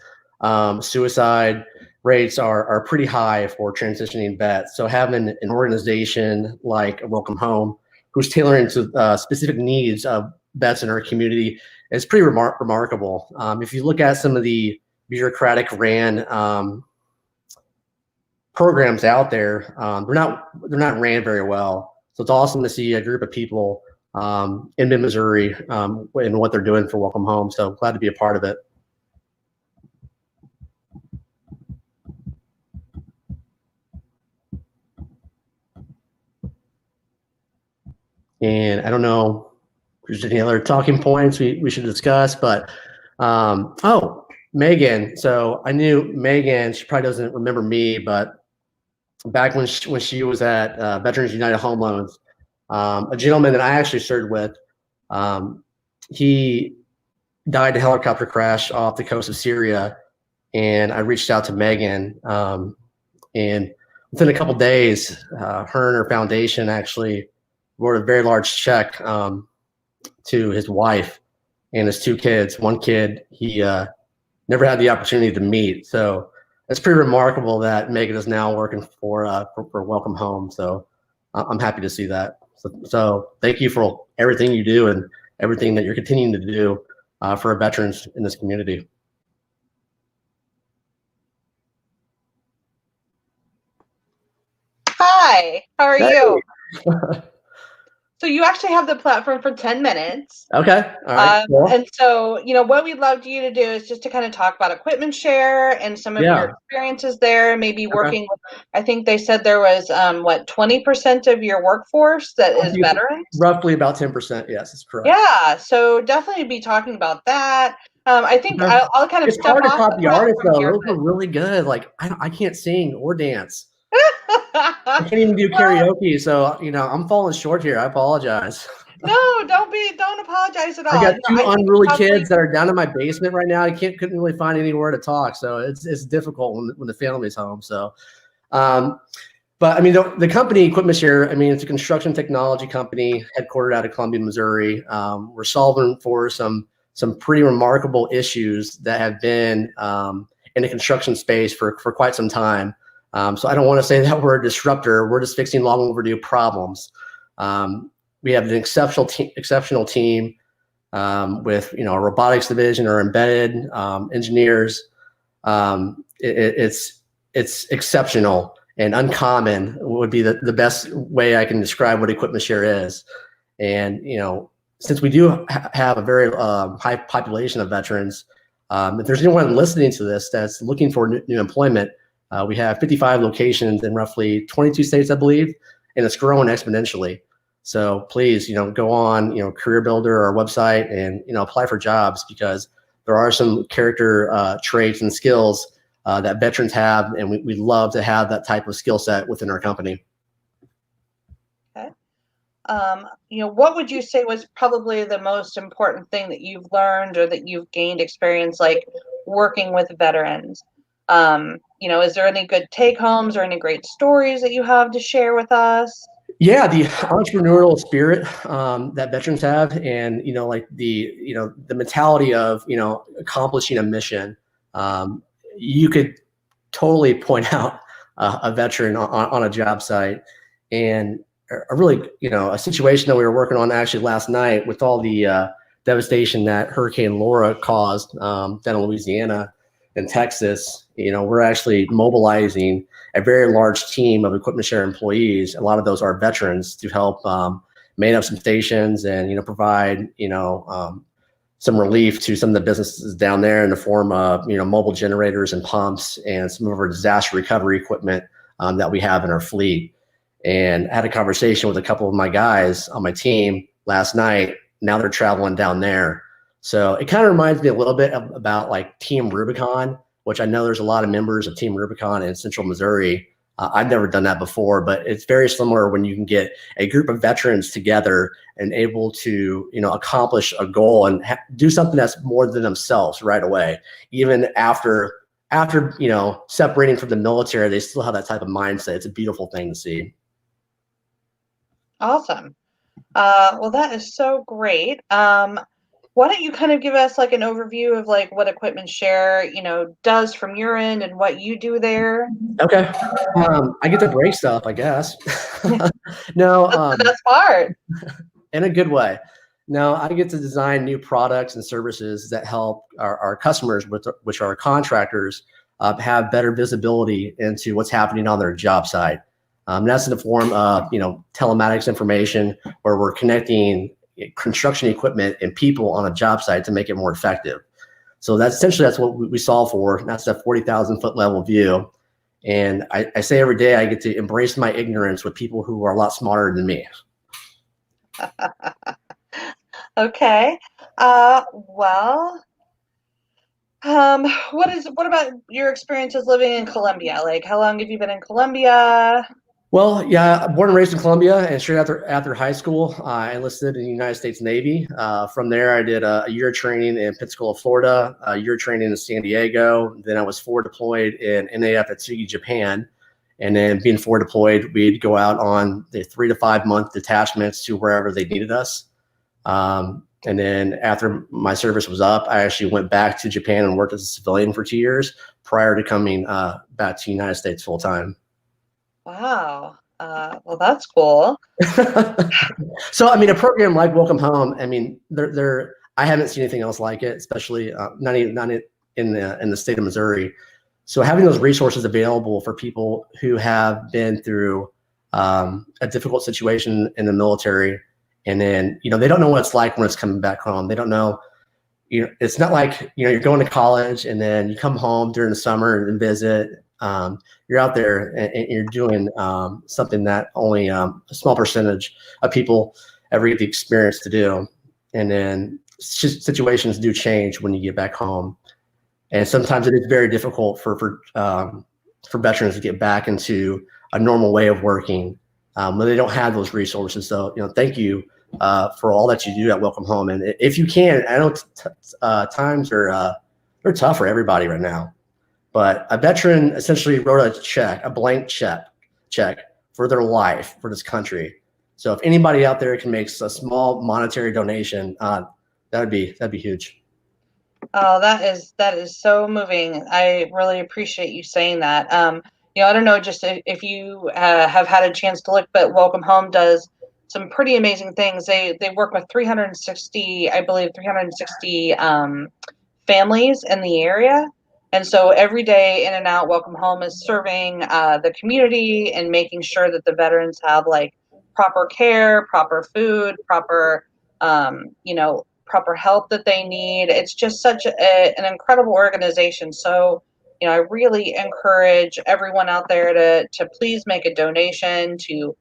suicide rates are pretty high for transitioning vets. So having an organization like Welcome Home, who's tailoring to specific needs of vets in our community, is pretty remarkable. If you look at some of the bureaucratic ran programs out there, they're not ran very well. So it's awesome to see a group of people in mid-Missouri and what they're doing for Welcome Home. So glad to be a part of it. And I don't know if there's any other talking points we should discuss, but Megan. So I knew Megan. She probably doesn't remember me, but back when she was at Veterans United Home Loans, a gentleman that I actually served with, he died in a helicopter crash off the coast of Syria, and I reached out to Megan, and within a couple of days, her and her foundation actually wrote a very large check to his wife and his 2 kids. One kid he never had the opportunity to meet. So it's pretty remarkable that Megan is now working for Welcome Home. So I'm happy to see that. So thank you for everything you do and everything that you're continuing to do for our veterans in this community. Hi, how are Hey. you? So you actually have the platform for 10 minutes. Okay. All right. Cool. And so, what we'd love you to do is just to kind of talk about Equipment Share and some of your experiences there, maybe working with, I think they said there was, 20% of your workforce that is veterans? Roughly about 10%. Yes, that's correct. Yeah. So definitely be talking about that. I think I'll kind of It's hard to copy artists though. here, Those are really good. Like I can't sing or dance. I can't even do karaoke, so I'm falling short here. I apologize. No, don't apologize at all. I got 2 unruly kids that are down in my basement right now. I couldn't really find anywhere to talk, so it's difficult when the family's home. So, but I mean the company Equipment Share, I mean it's a construction technology company headquartered out of Columbia, Missouri. We're solving for some pretty remarkable issues that have been in the construction space for quite some time. So I don't want to say that we're a disruptor. We're just fixing long overdue problems. We have an exceptional team with a robotics division or embedded engineers. It's exceptional and uncommon would be the best way I can describe what Equipment Share is. And since we do have a very high population of veterans, if there's anyone listening to this that's looking for new employment, we have 55 locations in roughly 22 states, I believe, and it's growing exponentially. So please, go on, Career Builder, our website, and apply for jobs, because there are some character traits and skills that veterans have, and we love to have that type of skill set within our company. Okay. What would you say was probably the most important thing that you've learned or that you've gained experience like working with veterans? Is there any good take homes or any great stories that you have to share with us? Yeah, the entrepreneurial spirit that veterans have, and like the mentality of accomplishing a mission. You could totally point out a veteran on a job site, and a really a situation that we were working on actually last night with all the devastation that Hurricane Laura caused down in Louisiana and Texas. We're actually mobilizing a very large team of equipment share employees. A lot of those are veterans to help man up some stations and provide some relief to some of the businesses down there in the form of mobile generators and pumps and some of our disaster recovery equipment that we have in our fleet. And I had a conversation with a couple of my guys on my team last night. Now they're traveling down there. So it kind of reminds me a little bit about like Team Rubicon, which I know there's a lot of members of Team Rubicon in Central Missouri. I've never done that before, but it's very similar when you can get a group of veterans together and able to, accomplish a goal and do something that's more than themselves right away. Even after, separating from the military, they still have that type of mindset. It's a beautiful thing to see. Awesome. Well, that is so great. Why don't you kind of give us like an overview of like what Equipment Share, does from your end and what you do there? Okay. I get to break stuff, I guess. No, That's the best part. in a good way. No, I get to design new products and services that help our customers, which are contractors, have better visibility into what's happening on their job site. That's in the form of telematics information, where we're connecting construction equipment and people on a job site to make it more effective. So that's what we solve for. That's that 40,000 foot level view. And I say every day I get to embrace my ignorance with people who are a lot smarter than me. Okay. What about your experiences living in Colombia? Like, how long have you been in Colombia? Well, yeah, born and raised in Colombia, and straight after high school, I enlisted in the United States Navy. From there, I did a year training in Pensacola, Florida, a year training in San Diego. Then I was forward deployed in NAF at Tsugi, Japan. And then being forward deployed, we'd go out on the 3 to 5 month detachments to wherever they needed us. And then after my service was up, I actually went back to Japan and worked as a civilian for 2 years prior to coming back to the United States full time. Wow. Well, that's cool. So, I mean, a program like Welcome Home, I mean, I haven't seen anything else like it, especially not in the state of Missouri. So having those resources available for people who have been through a difficult situation in the military, and then, they don't know what it's like when it's coming back home. They don't know, it's not like, you're going to college and then you come home during the summer and visit. You're out there and you're doing something that only a small percentage of people ever get the experience to do. And then situations do change when you get back home. And sometimes it is very difficult for veterans to get back into a normal way of working when they don't have those resources. So, thank you for all that you do at Welcome Home. And if you can, I know times are they're tough for everybody right now. But a veteran essentially wrote a blank check for their life for this country. So if anybody out there can make a small monetary donation, that'd be huge. Oh, that is so moving. I really appreciate you saying that. I don't know, just if you have had a chance to look, but Welcome Home does some pretty amazing things. They work with 360 families in the area. And so every day in and out, Welcome Home is serving the community and making sure that the veterans have like proper care, proper food, proper proper help that they need. It's just such an incredible organization. So, I really encourage everyone out there to please make a donation, to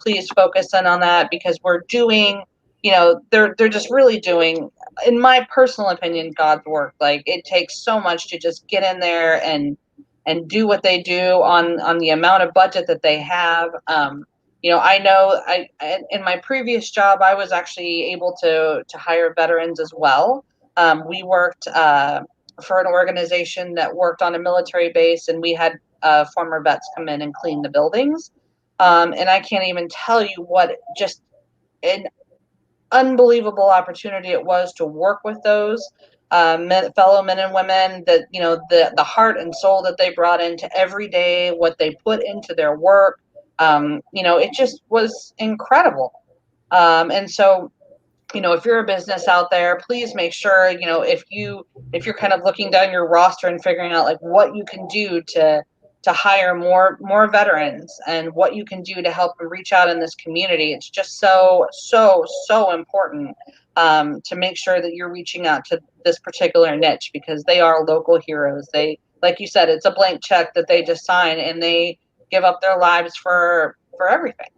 please focus in on that, because we're doing, they're just really doing, in my personal opinion, God's work. Like, it takes so much to just get in there and do what they do on the amount of budget that they have. I know in my previous job, I was actually able to hire veterans as well. We worked for an organization that worked on a military base, and we had former vets come in and clean the buildings. And I can't even tell you what just an unbelievable opportunity it was to work with those fellow men and women, that the heart and soul that they brought into every day, what they put into their work. It just was incredible. And so, if you're a business out there, please make sure, if you're kind of looking down your roster and figuring out like what you can do to hire more veterans, and what you can do to help them reach out in this community. It's just so important to make sure that you're reaching out to this particular niche, because they are local heroes. They, like you said, it's a blank check that they just sign, and they give up their lives for everything,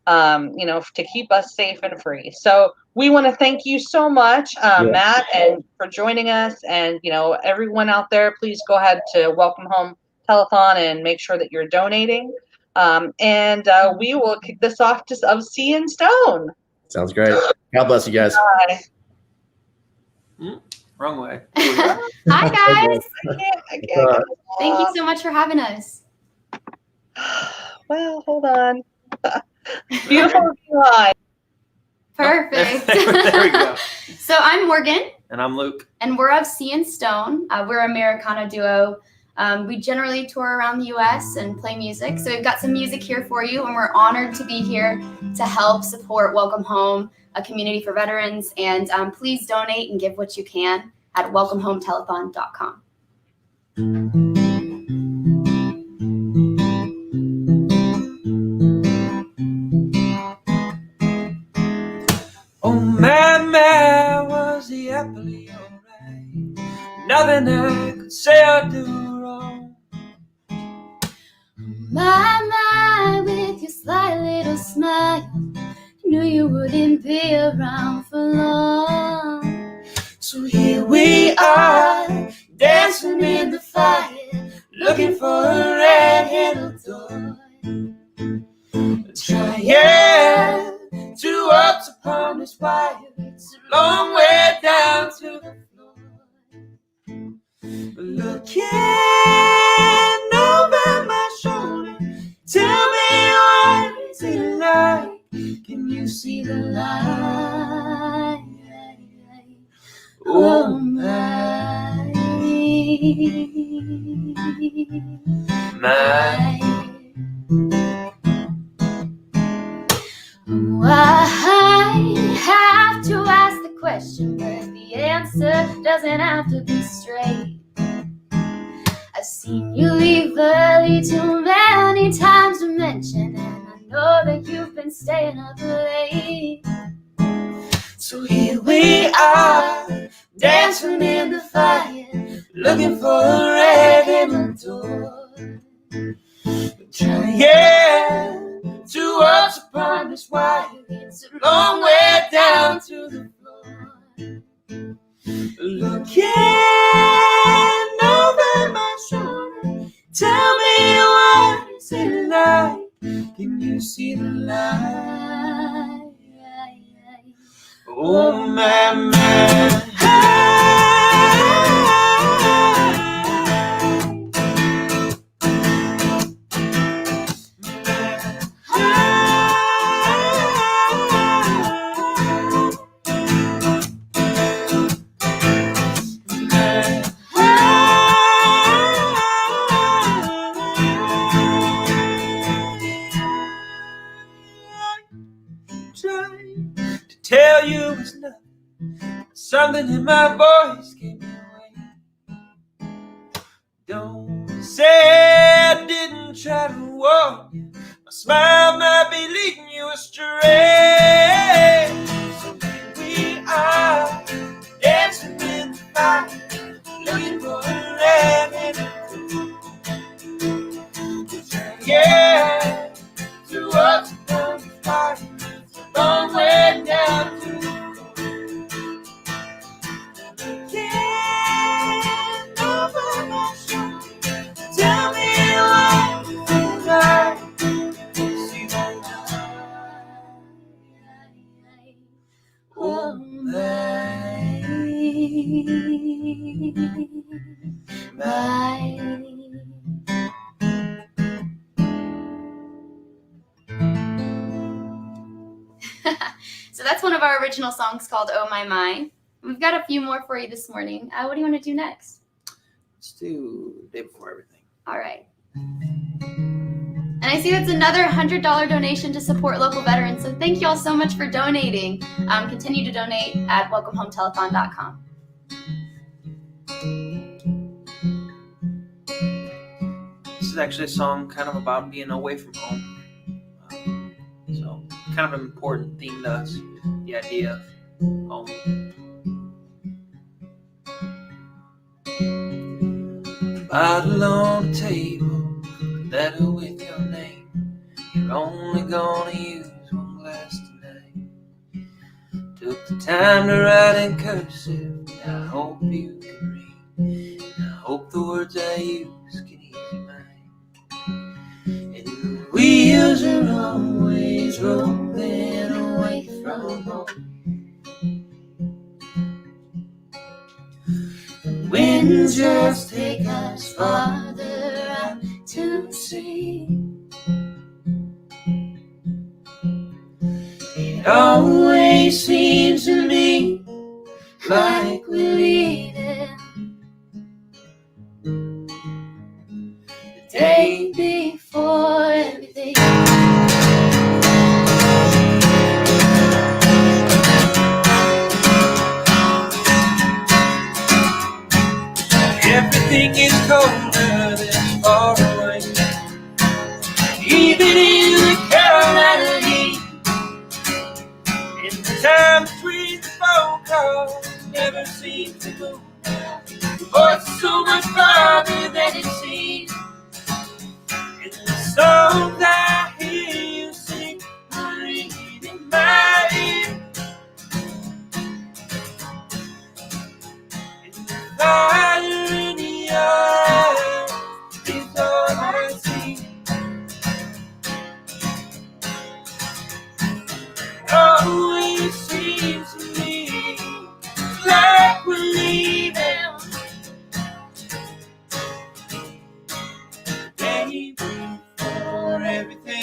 to keep us safe and free. So we want to thank you so much, Matt, and for joining us. And, everyone out there, please go ahead to Welcome Home Telethon and make sure that you're donating. And we will kick this off just of Sea and Stone. Sounds great. God bless you guys. Bye. Wrong way. Hi, guys. I can't. Thank you so much for having us. Well, hold on. Beautiful line. Perfect. There we go. So I'm Morgan. And I'm Luke. And we're of Sea and Stone. We're an Americana duo. We generally tour around the U.S. and play music. So we've got some music here for you, and we're honored to be here to help support Welcome Home, a community for veterans. And please donate and give what you can at welcomehometelethon.com. Oh, my, was the apple of your eye. Nothing I could say or do wrong. My, with your sly little smile, knew you wouldn't be around for long. So here we are, dancing in the fire, looking for a red-handled toy. Trying to ups upon this wire, it's a long way down to the floor. Looking over my shoulder, tell me what is it like? Can you see the light? Oh my, I have to ask the question, but the answer doesn't have to be straight. I've seen you leave early too many times to mention, and I know that you've been staying up late. So here we are, dancing in the fire, looking for a red-handled door. Trying to ups upon this wire, it's a long way down to the floor. Looking over my shoulder, tell me what is it like? Can you see the light? Oh, my. Trying to tell you it's nothing, something in my voice gave me away. Don't say I didn't try to warn you, my smile might be leading you astray. So here high, dancing in the fire, looking for a rabbit. Yeah, to us upon the fire, it's a long way down to the floor. Can't nobody show, tell me what you like. See that oh my. So that's one of our original songs called Oh My My. We've got a few more for you this morning. What do you want to do next? Let's do Day Before Everything. All right. And I see that's another $100 donation to support local veterans. So thank you all so much for donating. Continue to donate at welcomehometelethon.com. This is actually a song kind of about being away from home. So kind of an important theme to us, the idea of home. Bottle on the table, letter with your name. You're only gonna use one glass tonight. Took the time to write in cursive. I hope you can read. I hope the words I use can ease your mind. And the wheels are always rolling away from home. The winds just take us farther out to sea. It always seems to me like we're leaving the day before everything. Everything is colder than far away. Even in the Carolina heat. And the time between the phone calls never seems to move. Oh, it's so much farther than it seems. And the songs I hear you sing are ringing in my ear. And the fire in the eyes is all I see. It always seems to me like we're leaving the day before everything.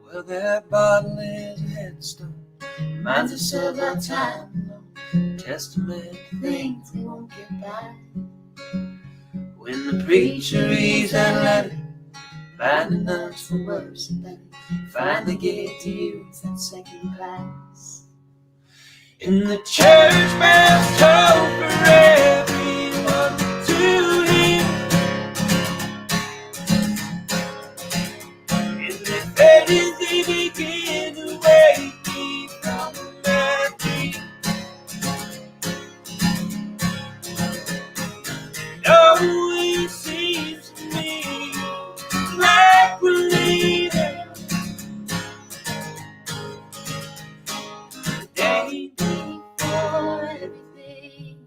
Well, that bottle is a headstone, reminds us of our time alone, testament to things we won't get back. When the preacher reads that letter, finding us for worse and better, finally get to use that second class. And the church bells toll for everyone to hear. And the fairies, they begin to wake me from my dream. It always seems to me like we're leaving the day before everything.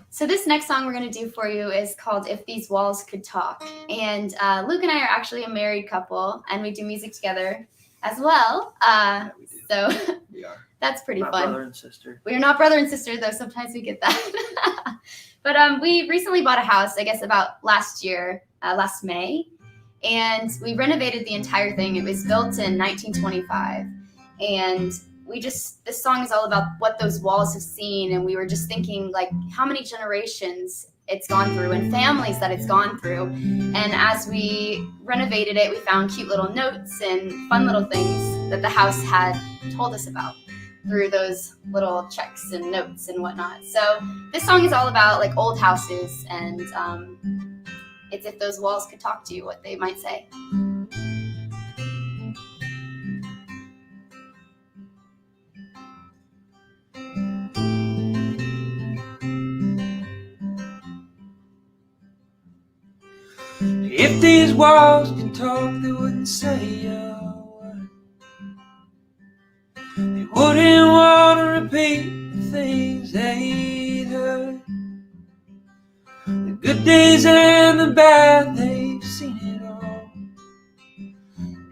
So this next song we're going to do for you is called If These Walls Could Talk. And Luke and I are actually a married couple, and we do music together as well. Yeah, we do. So We are. that's pretty Not fun. brother and sister. We are not brother and sister, though. Sometimes we get that. But we recently bought a house, I guess about last year, last May. And we renovated the entire thing. It was built in 1925. And this song is all about what those walls have seen, and we were just thinking like how many generations it's gone through and families that it's gone through. And as we renovated it, we found cute little notes and fun little things that the house had told us about through those little checks and notes and whatnot. So this song is all about like old houses, and it's if those walls could talk to you, what they might say. If these walls could talk, they wouldn't say a word. They wouldn't want to repeat the things they'd heard. The good days and the bad, they've seen it all.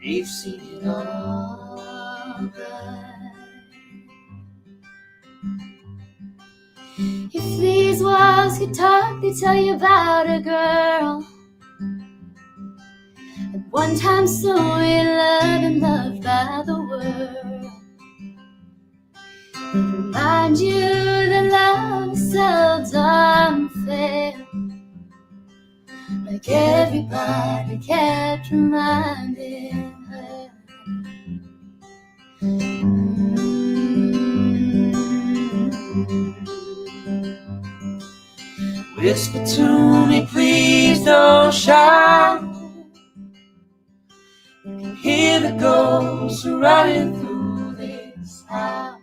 They've seen it all. If these walls could talk, they'd tell you about a girl at one time so in love and loved by the world. They'd remind you that love is seldom fair, like everybody kept reminding her. Whisper to me, please don't shout. You can hear the ghosts running through this house.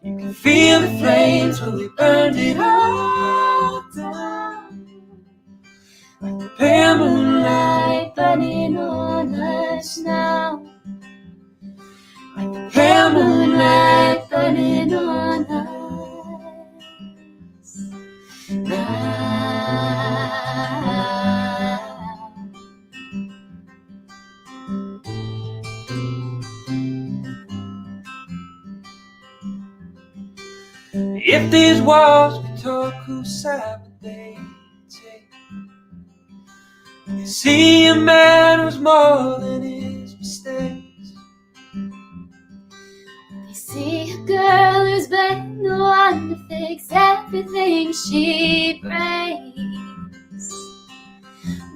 You can feel the flames when we burned it all down. Like the pale moonlight burning on us now. Like the pale moonlight burning on us now. If these walls could talk, whose side would they take? You see a man who's more than his mistakes. They see a girl who's been the one to fix everything she breaks.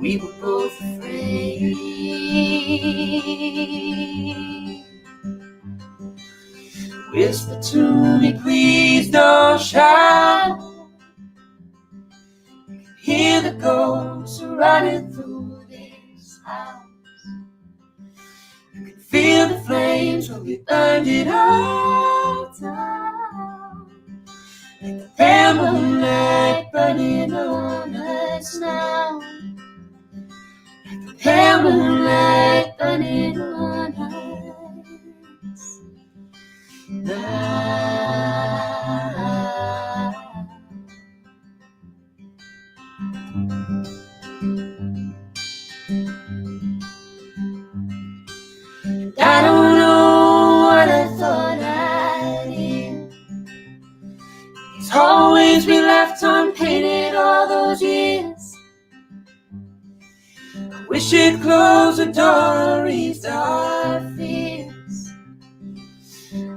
We were both afraid. Whisper to me, please don't shout. You can hear the ghosts running through this house. You can feel the flames when we burned it all down. Like the pale moonlight burning on us now. Like the pale moonlight burning on us now. And I don't know what I thought I'd hear. These hallways we left unpainted all those years. I wish it closed the door or eased our fears.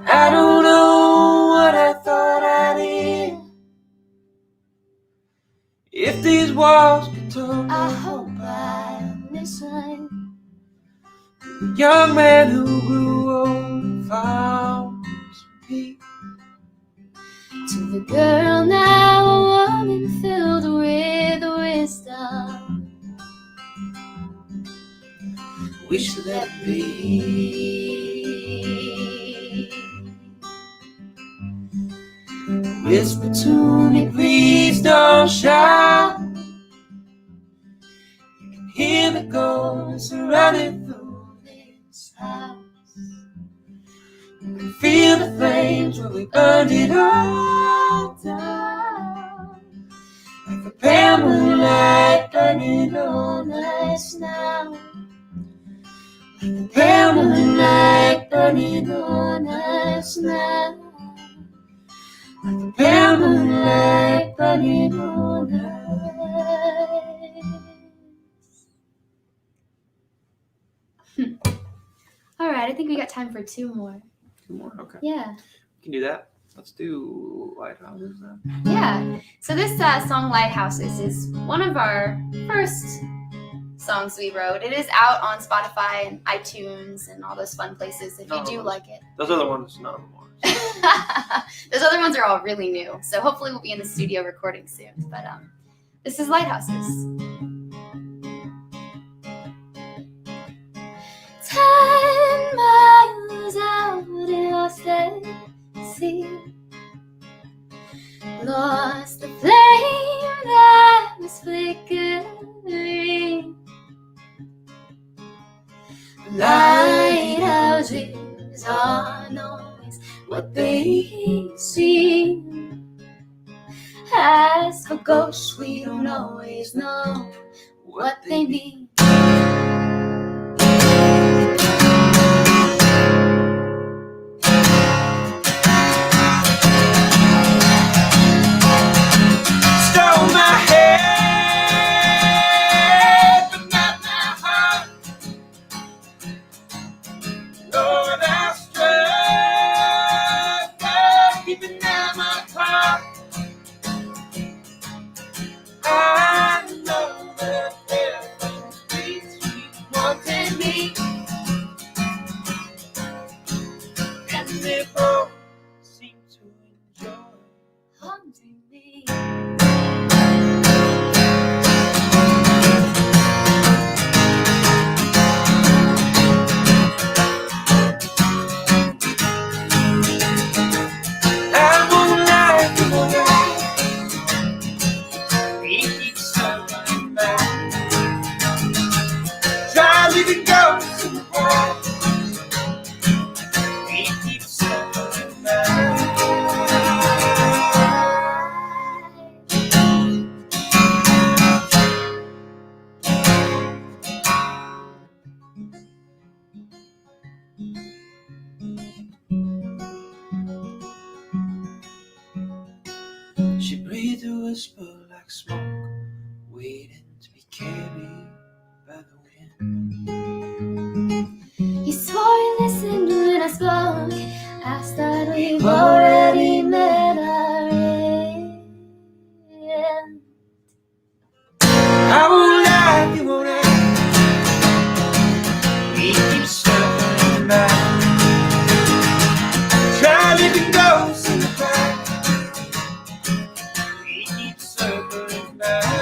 I don't know what I thought I'd hear. If these walls could talk, I hope I listen the young man who grew old and found some peace. to the girl now, a woman filled with wisdom. We should let it be. Whisper to me, please don't shout. You can hear the ghosts running through this house. You can feel the flames when we burned it all down. Like the pale moonlight burning on us now. Like the pale moonlight burning on us now. Like the pale moonlight burning on us. All right, I think we got time for two more. 2 more. Okay. Yeah. We can do that. Let's do Lighthouses then. Yeah. So this song Lighthouses is one of our first songs we wrote. It is out on Spotify and iTunes and all those fun places if you do like it. Those other ones, none of them are. Those other ones are all really new. So hopefully we'll be in the studio recording soon. But this is Lighthouses. 10 miles out in lost at sea, lost the flame that was flickering. Lighthouses aren't always what they seem. As for ghosts, we don't always know what they mean. Stole my head, but not my heart. Lord, I struggle, keeping them apart. I know that there's things between wanting me, and they both seem to enjoy Haunting me. I won't lie, you won't lie. He keeps circling back. Try leaving ghosts in the dark. He keeps circling back. She breathed a whisper like smoke, waiting to be carried by the wind. He swore he listened when I spoke, asked that we've already met our end. I won't lie, you won't lie. He keeps circling back. Try leaving ghosts in the back. He keeps circling back.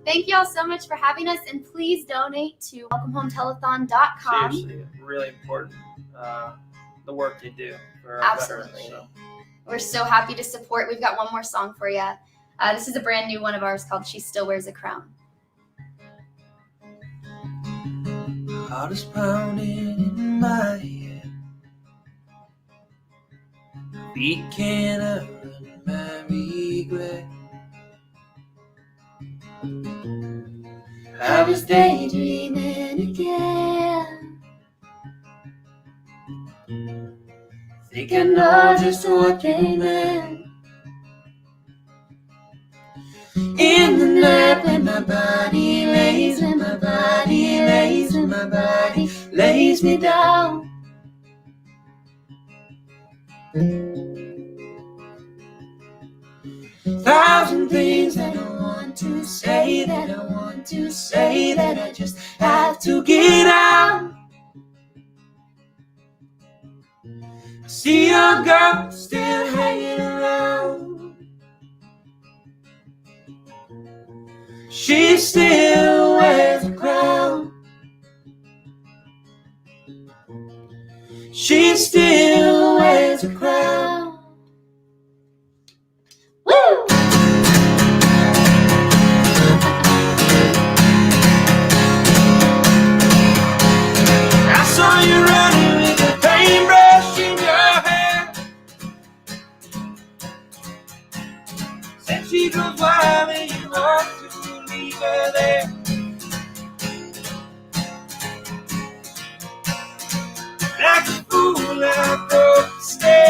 Thank you all so much for having us, and please donate to welcomehometelethon.com. Seriously, really important. The work they do for our Absolutely. veterans. We're so happy to support. We've got one more song for you. This is a brand new one of ours called She Still Wears a Crown. So, heart is pounding in my head. Feet can't outrun my regret. I was daydreaming again, Thinking of just what they meant. In the night when my body lays, when my body lays, when my body lays me down. Thousand things that I want to say, that I want to say, that I just have to get out. See your girl still hanging around. She still wears a crown. She still wears a crown. Woo! I saw you running with a paintbrush in your hair. Said she goes wild and you want to leave her there. Like a fool, I broke the stairs.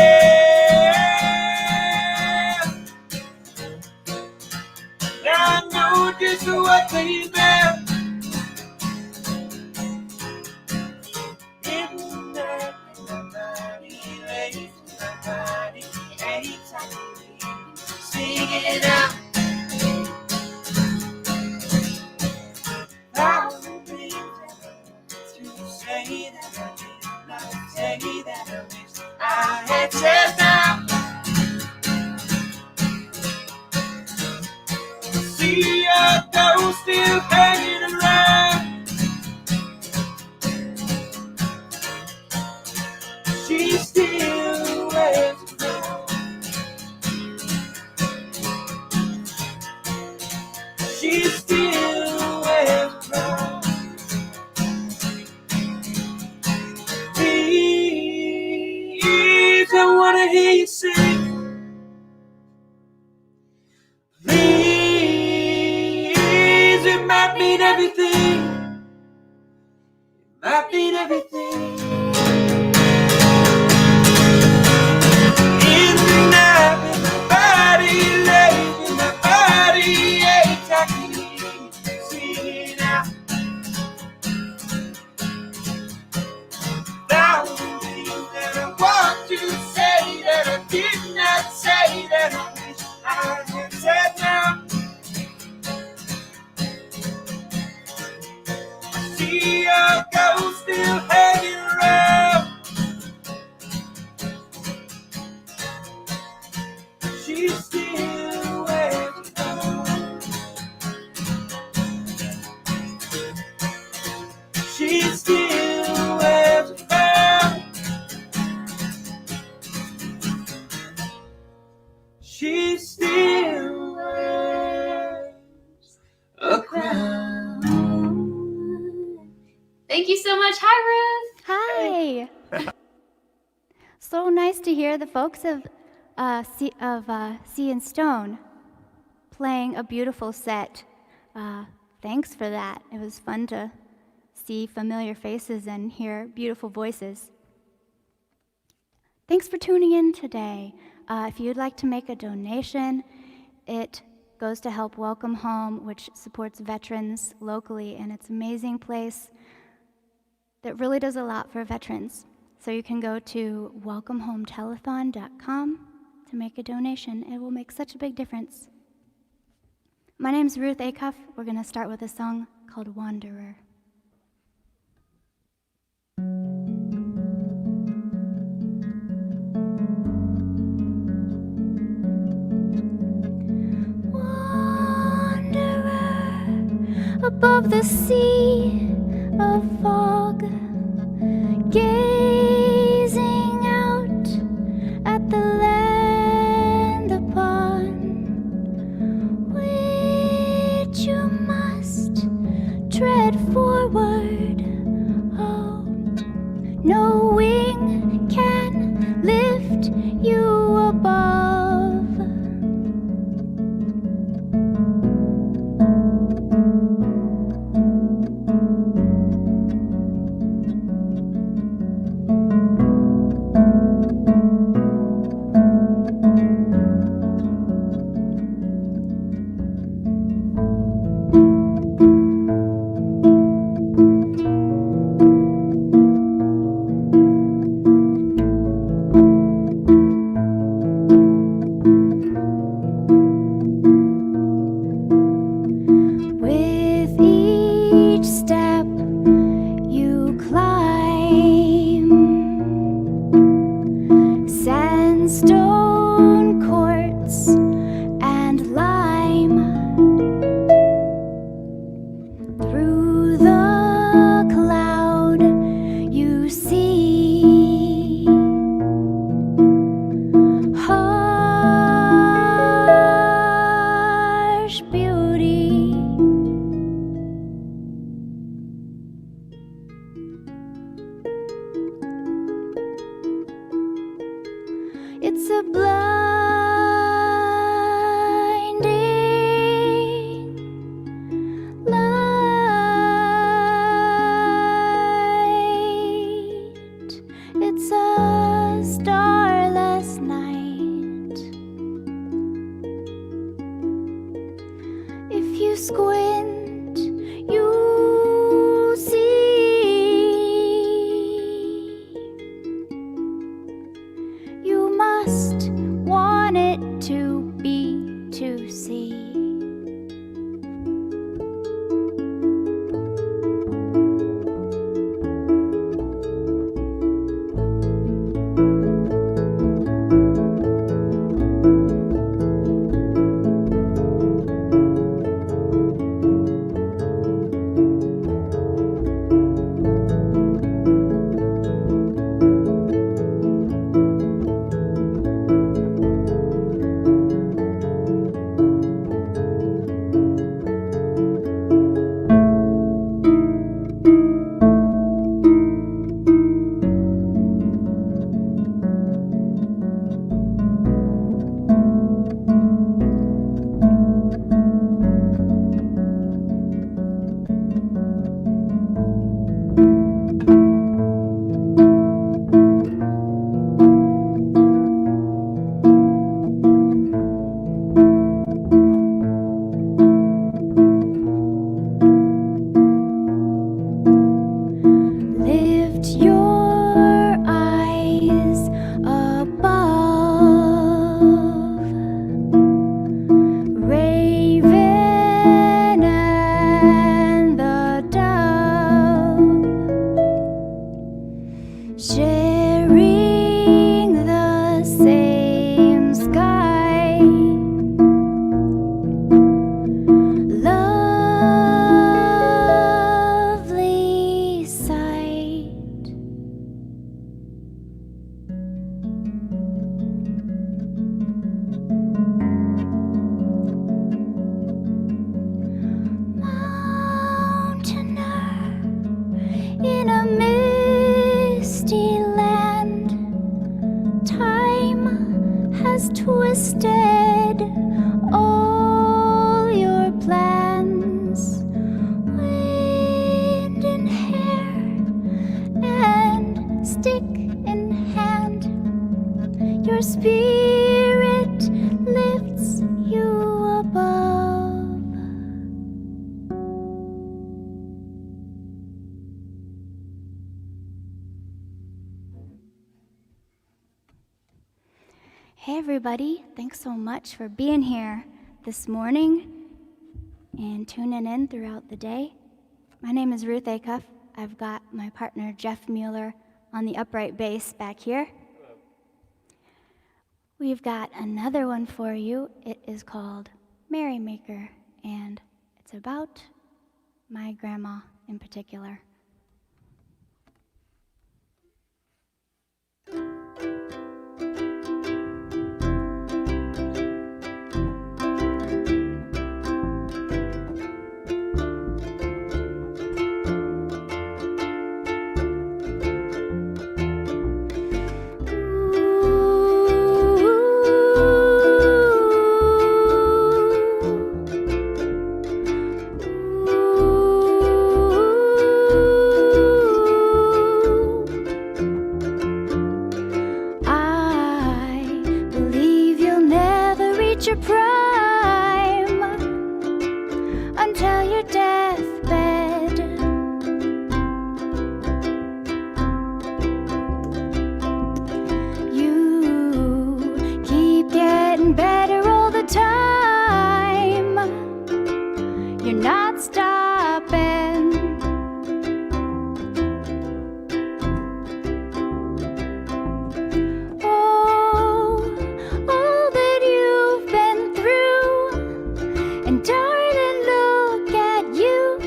to what they meant. In the night, my body lays, my body aches, I can sing it out. Thousand things to say that I did not say that I wish I had said now. See a ghost still hanging around. She still wears a crown. She still wears a crown. Please, I wanna hear you sing. Please, it might mean everything. It might mean everything. In the night, when my body lays, when my body aches, I can hear you singing out. Thousand things that I want to say that I did not say that I wish I had said now. I see a ghost still hanging around. She still wears a crown. She still wears a crown. She still wears a crown. Thank you so much. Hi, Ruth. Hi. So nice to hear the folks of Sea and Stone playing a beautiful set. Thanks for that. It was fun to see familiar faces and hear beautiful voices. Thanks for tuning in today. If you'd like to make a donation, it goes to help Welcome Home, which supports veterans locally, and it's an amazing place that really does a lot for veterans. So you can go to welcomehometelethon.com to make a donation. It will make such a big difference. My name's Ruth Acuff. We're going to start with a song called Wanderer. Wanderer above the sea of fog, gazing out at the land upon which you must tread forward. Oh, no wing can lift you above. Hey everybody, thanks so much for being here this morning and tuning in throughout the day. My name is Ruth Acuff. I've got my partner Jeff Mueller on the upright bass back here. Hello. We've got another one for you. It is called Merrymaker, and it's about my grandma in particular. Your prime until your deathbed. You keep getting better all the time. You're not stopping. Darling, look at you.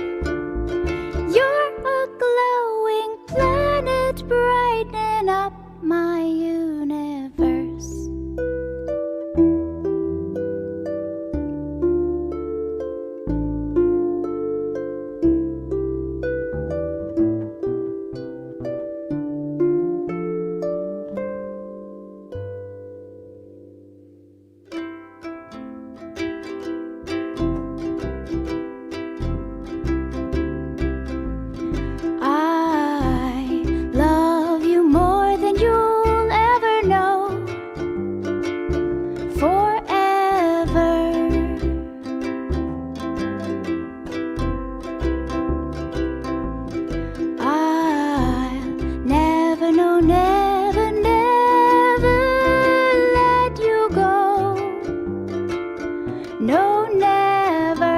You're a glowing planet, brightening up my universe. No, never.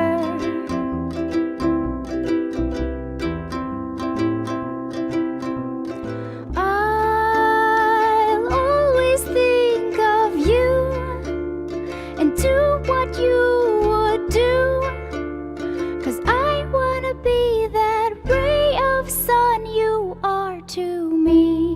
I'll always think of you and do what you would do, 'cause I wanna be that ray of sun you are to me.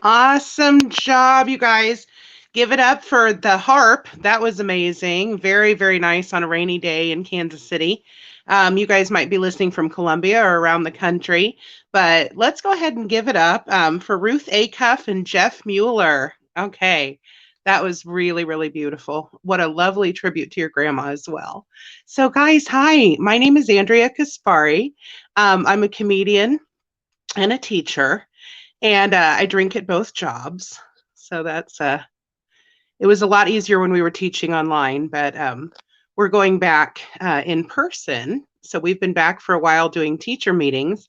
Awesome job, you guys. Give it up for the harp. That was amazing. Very, very nice on a rainy day in Kansas City. You guys might be listening from Columbia or around the country, but let's go ahead and give it up for Ruth Acuff and Jeff Mueller. Okay, that was really, really beautiful. What a lovely tribute to your grandma as well. So guys, hi, my name is Andrea Kaspari. I'm a comedian and a teacher. And I drink at both jobs. So that's It was a lot easier when we were teaching online, but we're going back in person. So we've been back for a while doing teacher meetings.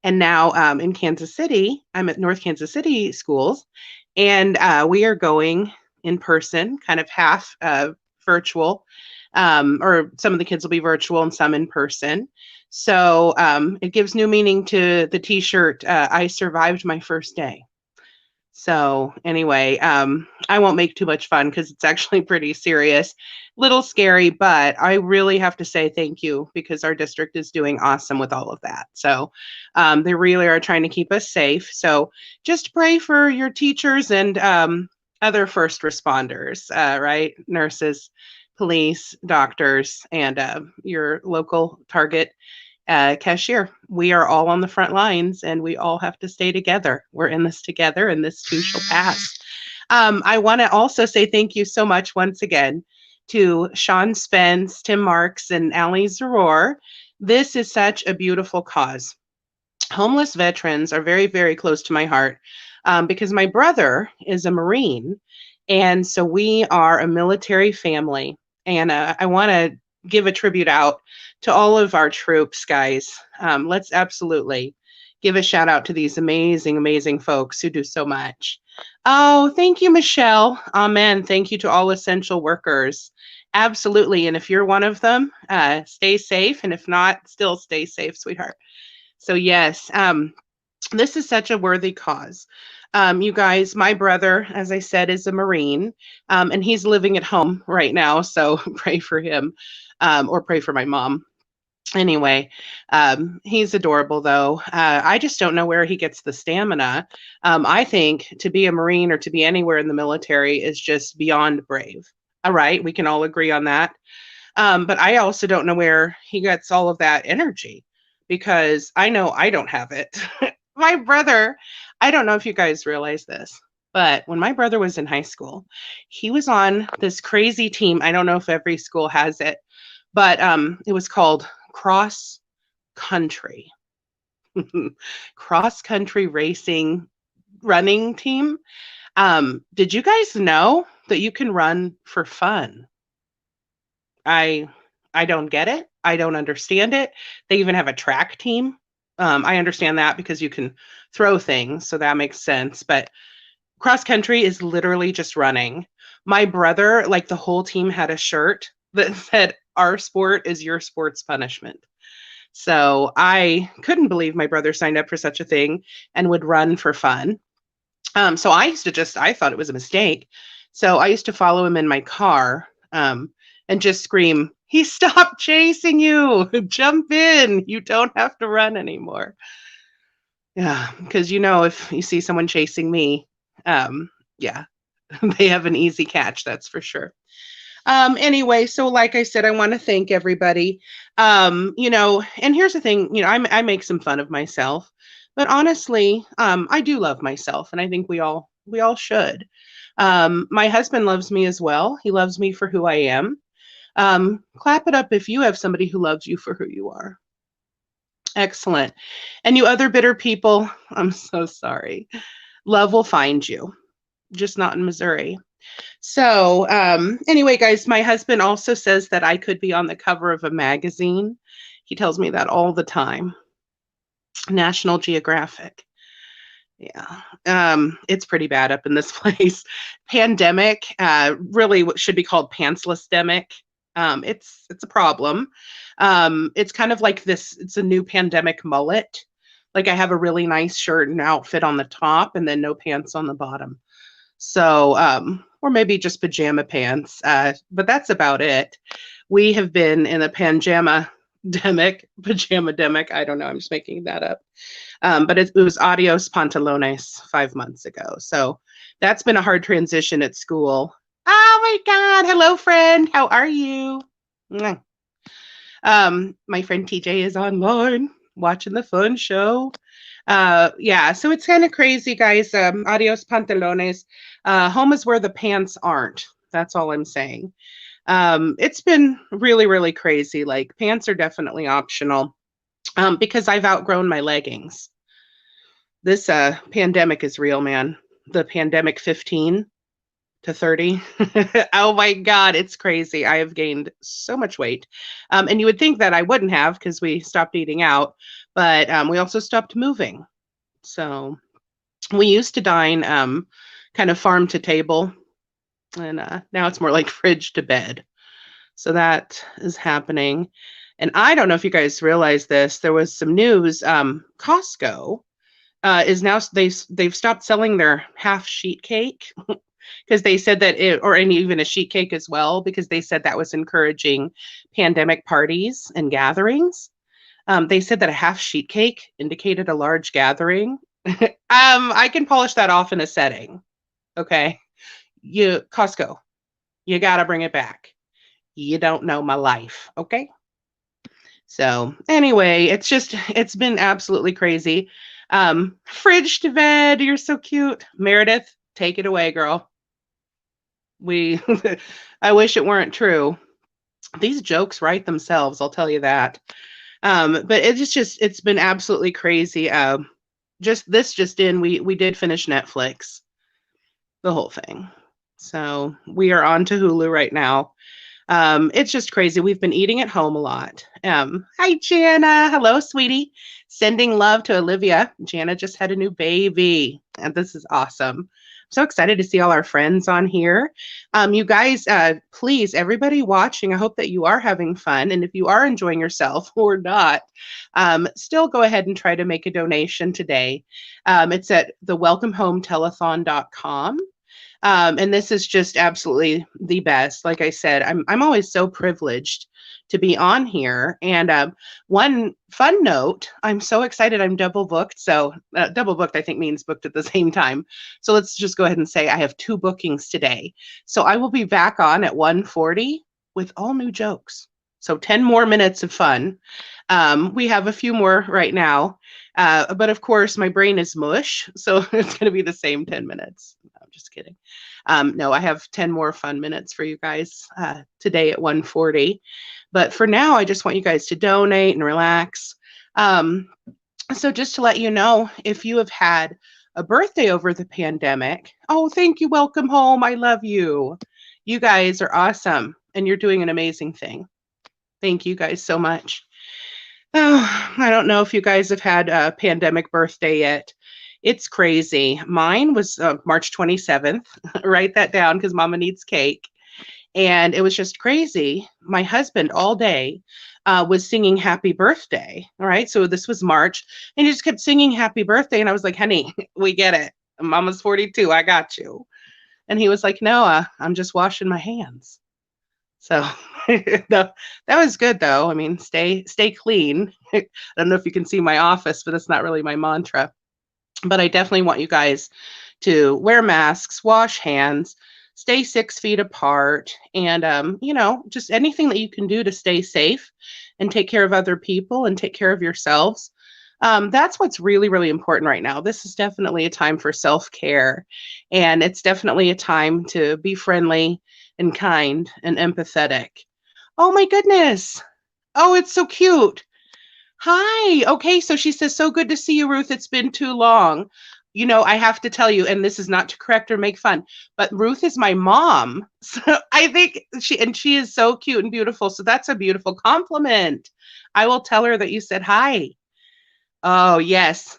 And now in Kansas City, I'm at North Kansas City schools, and we are going in person, kind of half virtual, or some of the kids will be virtual and some in person. So it gives new meaning to the t-shirt, I survived my first day. So anyway, I won't make too much fun because it's actually pretty serious, little scary, but I really have to say thank you because our district is doing awesome with all of that. So they really are trying to keep us safe. So just pray for your teachers and other first responders, right? Nurses, police, doctors, and your local Target cashier. We are all on the front lines and we all have to stay together. We're in this together and this too shall pass. I want to also say thank you so much once again to Sean Spence, Tim Marks, and Ali Zaror. This is such a beautiful cause. Homeless veterans are very, very close to my heart because my brother is a Marine. And so we are a military family. And I want to give a tribute out to all of our troops, guys. Let's absolutely give a shout out to these amazing, amazing folks who do so much. Oh, thank you, Michelle. Amen. Thank you to all essential workers. Absolutely. And if you're one of them, stay safe. And if not, still stay safe, sweetheart. So yes, this is such a worthy cause. You guys, my brother, as I said, is a Marine, and he's living at home right now. So pray for him, or pray for my mom. Anyway, he's adorable though. I just don't know where he gets the stamina. I think to be a Marine or to be anywhere in the military is just beyond brave. All right, we can all agree on that. But I also don't know where he gets all of that energy because I know I don't have it. My brother, I don't know if you guys realize this, but when my brother was in high school, he was on this crazy team. I don't know if every school has it, but it was called cross country. Cross country racing running team. Did you guys know that you can run for fun? I don't get it. I don't understand it. They even have a track team. I understand that because you can throw things, so that makes sense. But cross country is literally just running. My brother, like the whole team had a shirt that said, "Our sport is your sport's punishment." So I couldn't believe my brother signed up for such a thing and would run for fun. So I used to I thought it was a mistake. So I used to follow him in my car and just scream, "He stopped chasing you. Jump in. You don't have to run anymore." Yeah, because if you see someone chasing me, yeah, they have an easy catch, that's for sure. Anyway, so like I said, I want to thank everybody. And here's the thing, I make some fun of myself, but honestly, I do love myself, and I think we all should. My husband loves me as well. He loves me for who I am. Clap it up if you have somebody who loves you for who you are. Excellent. And you other bitter people, I'm so sorry. Love will find you, just not in Missouri. So anyway, guys, my husband also says that I could be on the cover of a magazine. He tells me that all the time. National Geographic. Yeah, it's pretty bad up in this place. Pandemic, really what should be called pantsless-demic. It's a problem. It's kind of like this, it's a new pandemic mullet. Like I have a really nice shirt and outfit on the top and then no pants on the bottom. So, or maybe just pajama pants, but that's about it. We have been in a pajama demic. I don't know. I'm just making that up. But it was adios pantalones 5 months ago. So that's been a hard transition at school. Oh my God. Hello, friend. How are you? My friend TJ is online watching the fun show. Yeah, so it's kind of crazy, guys. Adios pantalones. Home is where the pants aren't. That's all I'm saying. It's been really, really crazy. Like pants are definitely optional because I've outgrown my leggings. This pandemic is real, man. The pandemic 15. to 30. Oh my God, it's crazy. I have gained so much weight. And you would think that I wouldn't have because we stopped eating out, but we also stopped moving. So we used to dine kind of farm to table, and now it's more like fridge to bed. So that is happening. And I don't know if you guys realize this. There was some news. Costco is now they've stopped selling their half sheet cake because they said that or even a sheet cake as well, because they said that was encouraging pandemic parties and gatherings. They said that a half sheet cake indicated a large gathering. I can polish that off in a setting. Okay. Costco, you got to bring it back. You don't know my life. Okay. So anyway, it's been absolutely crazy. Fridge to bed. You're so cute. Meredith, take it away, girl. I wish it weren't true. These jokes write themselves, I'll tell you that. But it's been absolutely crazy. Just in, we did finish Netflix, the whole thing. So we are on to Hulu right now. It's just crazy. We've been eating at home a lot. Hi, Jana. Hello, sweetie. Sending love to Olivia. Jana just had a new baby, and this is awesome. I'm so excited to see all our friends on here. You guys, please, everybody watching, I hope that you are having fun. And if you are enjoying yourself or not, still go ahead and try to make a donation today. It's at the welcomehometelethon.com. And this is just absolutely the best. Like I said, I'm always so privileged to be on here. And one fun note, I'm so excited. I'm double booked. So double booked, I think, means booked at the same time. So let's just go ahead and say I have 2 bookings today. So I will be back on at 1:40 with all new jokes. So 10 more minutes of fun. We have a few more right now. But of course, my brain is mush. So it's going to be the same 10 minutes. No, I'm just kidding. No, I have 10 more fun minutes for you guys today at 1:40. But for now, I just want you guys to donate and relax. So just to let you know, if you have had a birthday over the pandemic, oh, thank you. Welcome home. I love you. You guys are awesome. And you're doing an amazing thing. Thank you guys so much. Oh, I don't know if you guys have had a pandemic birthday yet. It's crazy. Mine was March 27th. Write that down because Mama needs cake. And it was just crazy. My husband all day was singing happy birthday. All right. So this was March and he just kept singing happy birthday. And I was like, honey, we get it. Mama's 42. I got you. And he was like, no, I'm just washing my hands. So no, that was good though. I mean, stay clean. I don't know if you can see my office, but that's not really my mantra. But I definitely want you guys to wear masks, wash hands, stay 6 feet apart, and just anything that you can do to stay safe and take care of other people and take care of yourselves. That's what's really, really important right now. This is definitely a time for self-care, and it's definitely a time to be friendly and kind and empathetic. Oh my goodness. Oh, it's so cute. Hi. Okay, so she says, so good to see you, Ruth. It's been too long. You know, I have to tell you, and this is not to correct or make fun, but Ruth is my mom. So I think she is so cute and beautiful. So that's a beautiful compliment. I will tell her that you said hi. Oh, yes.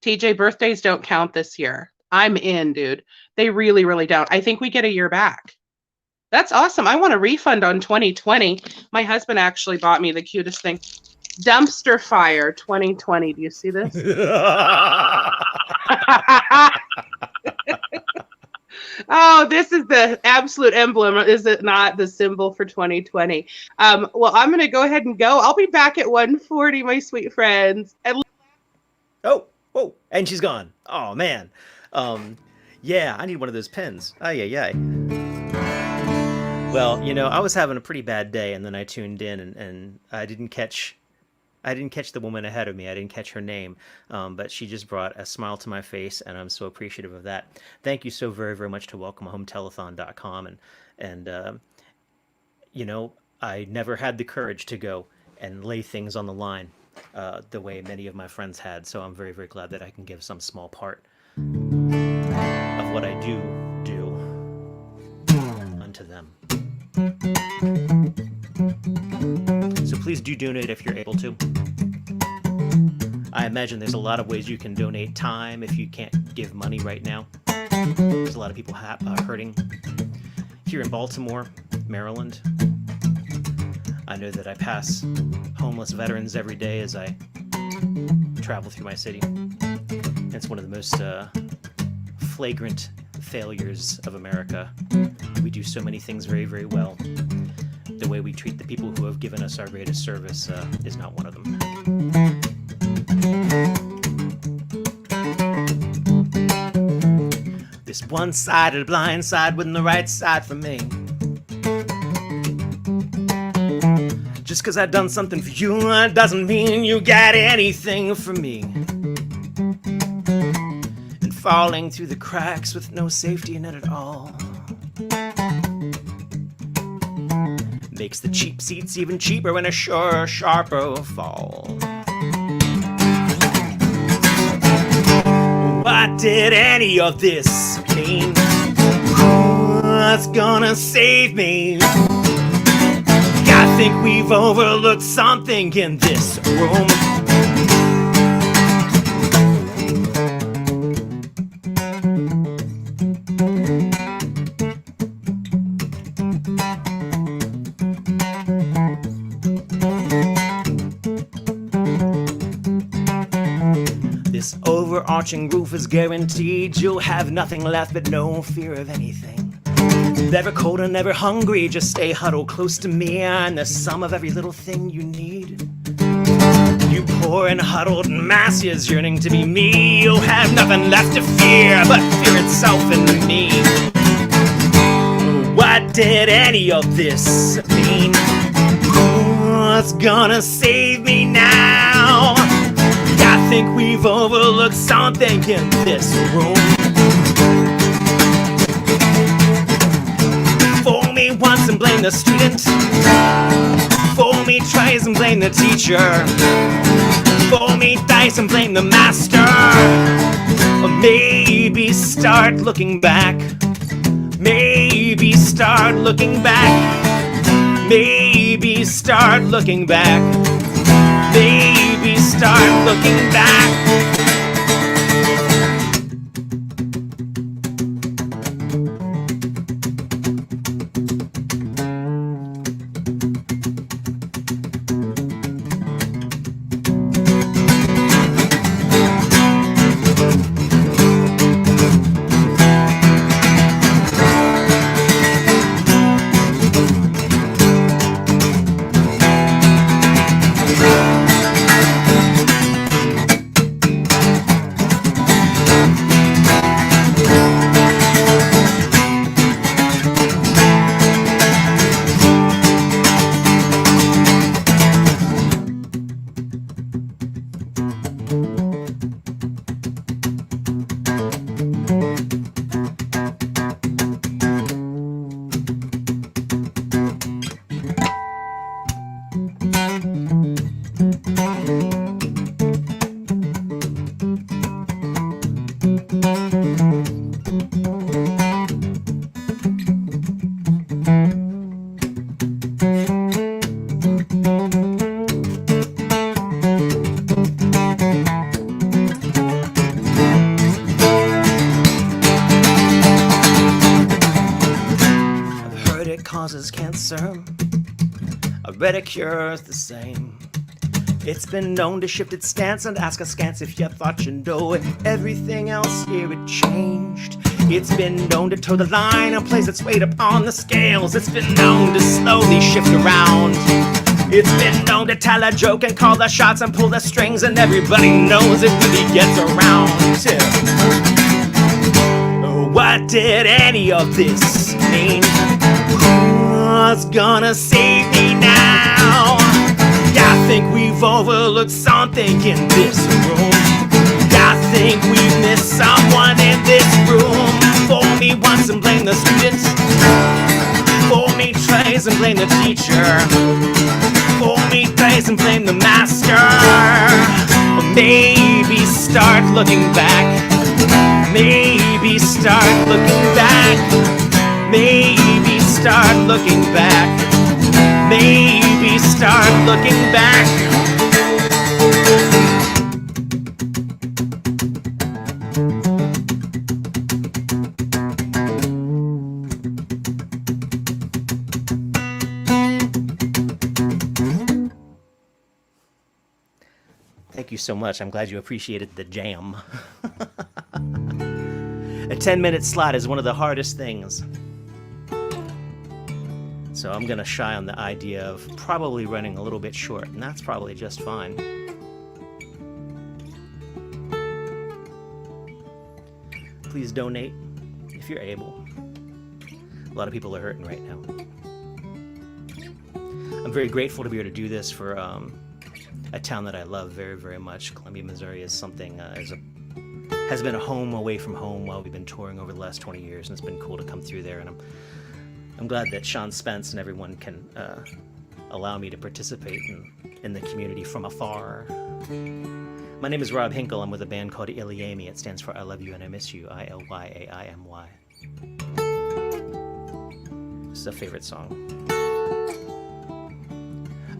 TJ, birthdays don't count this year. I'm in, dude. They really, really don't. I think we get a year back. That's awesome. I want a refund on 2020. My husband actually bought me the cutest thing. Dumpster fire 2020. Do you see this? Oh, this is the absolute emblem, is it not? The symbol for 2020. Well, I'm going to go ahead and go. I'll be back at 1:40, my sweet friends. And oh, and she's gone. Oh, man. Yeah, I need one of those pens. Ay, ay, ay. Well, I was having a pretty bad day, and then I tuned in, and I didn't catch the woman ahead of me. I didn't catch her name, but she just brought a smile to my face, and I'm so appreciative of that. Thank you so very, very much to welcomehometelethon.com, and I never had the courage to go and lay things on the line the way many of my friends had, so I'm very, very glad that I can give some small part of what I do. So please do donate if you're able to. I imagine there's a lot of ways you can donate time if you can't give money right now. There's a lot of people hurting here in Baltimore, Maryland. I know that I pass homeless veterans every day as I travel through my city. It's one of the most flagrant failures of America. We do so many things very, very well. The way we treat the people who have given us our greatest service is not one of them. This one-sided blind side wasn't the right side for me. Just 'cause I've done something for you doesn't mean you got anything from me. And falling through the cracks with no safety net at all makes the cheap seats even cheaper when a sharper fall. What did any of this mean? What's gonna save me? I think we've overlooked something in this room. This overarching roof is guaranteed. You'll have nothing left but no fear of anything. Never cold and never hungry, just stay huddled close to me and the sum of every little thing you need. You poor and huddled masses yearning to be me. You'll have nothing left to fear but fear itself in me. What did any of this mean? What's gonna save me now? I think we've overlooked something in this room. Fool me once and blame the student. Fool me twice and blame the teacher. Fool me thrice and blame the master. Or maybe start looking back. Maybe start looking back. Maybe start looking back. Maybe start looking back. Causes cancer. I read a cure is the same. It's been known to shift its stance and ask askance if you thought you know it. Everything else here it changed. It's been known to toe the line and place its weight upon the scales. It's been known to slowly shift around. It's been known to tell a joke and call the shots and pull the strings, and everybody knows it really gets around too. What did any of this mean? What's gonna save me now? I think we've overlooked something in this room. I think we've missed someone in this room. Fool me once and blame the students. Fool me twice and blame the teacher. Fool me thrice and blame the master. Or maybe start looking back. Maybe start looking back. Maybe start looking back. maybe start looking back. Thank you so much. I'm glad you appreciated the jam. A 10-minute slot is one of the hardest things. So I'm going to shy on the idea of probably running a little bit short, and that's probably just fine. Please donate if you're able. A lot of people are hurting right now. I'm very grateful to be able to do this for a town that I love very, very much. Columbia, Missouri is something, has been a home away from home while we've been touring over the last 20 years, and it's been cool to come through there, and I'm glad that Sean Spence and everyone can allow me to participate in the community from afar. My name is Rob Hinkle. I'm with a band called Iliami. It stands for I Love You and I Miss You, I-L-Y-A-I-M-Y. It's a favorite song.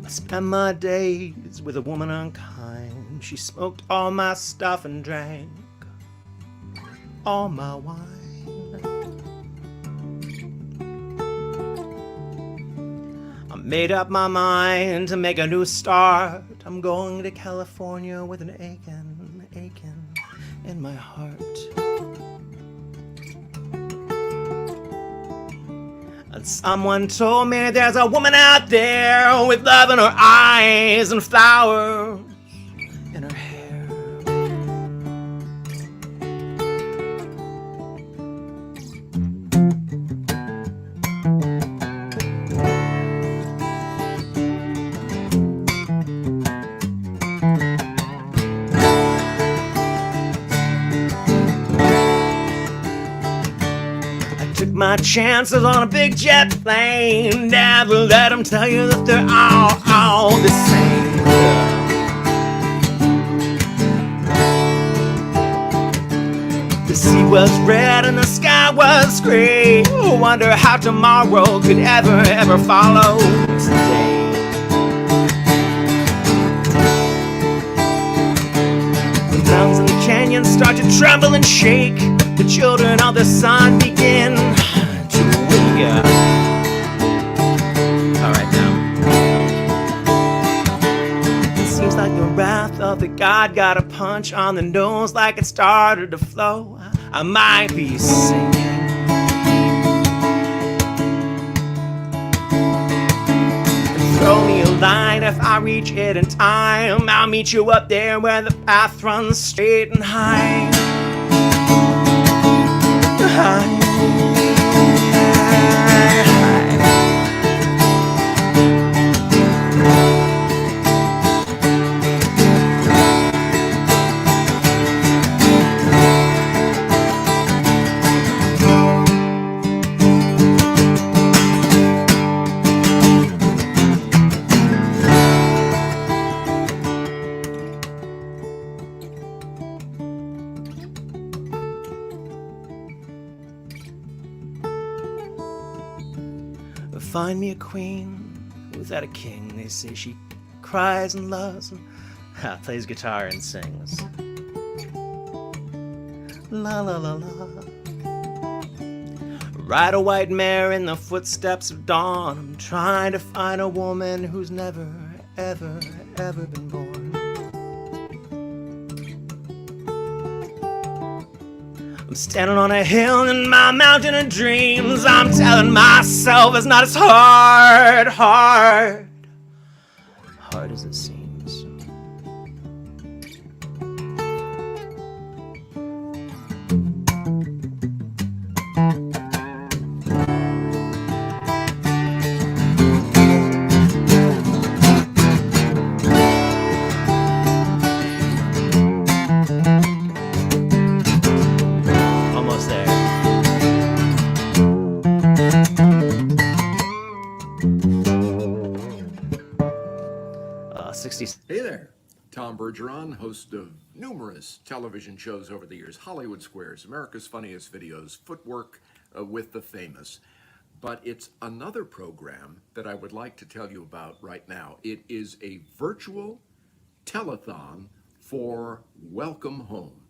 I spent my days with a woman unkind. She smoked all my stuff and drank all my wine. I made up my mind to make a new start. I'm going to California with an aching in my heart. And someone told me there's a woman out there with love in her eyes and flowers in her hair. My chances on a big jet plane. Never let them tell you that they're all the same. The sea was red and the sky was gray. Wonder how tomorrow could ever follow today. The mountains and the canyons start to tremble and shake. The children of the sun begin to wake up. All right, now. It seems like the wrath of the God got a punch on the nose, like it started to flow. I might be singing. Throw me a line if I reach it in time. I'll meet you up there where the path runs straight and high. Find me a queen without a king. They say she cries and loves and plays guitar and sings. La la la la. Ride a white mare in the footsteps of dawn. I'm trying to find a woman who's never, ever, ever been born. I'm standing on a hill in my mountain of dreams. I'm telling myself it's not as hard as it seems. Almost there. 60. Hey there, Tom Bergeron, host of numerous television shows over the years, Hollywood Squares, America's Funniest Videos, Footwork with the Famous. but it's another program that I would like to tell you about right now. It is a virtual telethon for Welcome Home.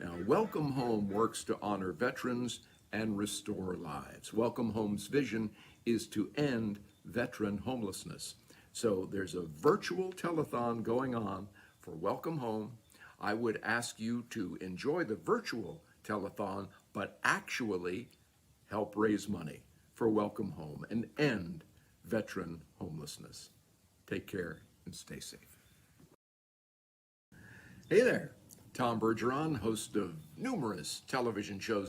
Now, Welcome Home works to honor veterans and restore lives. Welcome Home's vision is to end veteran homelessness. So there's a virtual telethon going on for Welcome Home. I would ask you to enjoy the virtual telethon, but actually help raise money for Welcome Home and end veteran homelessness. Take care and stay safe. Hey there, Tom Bergeron, host of numerous television shows.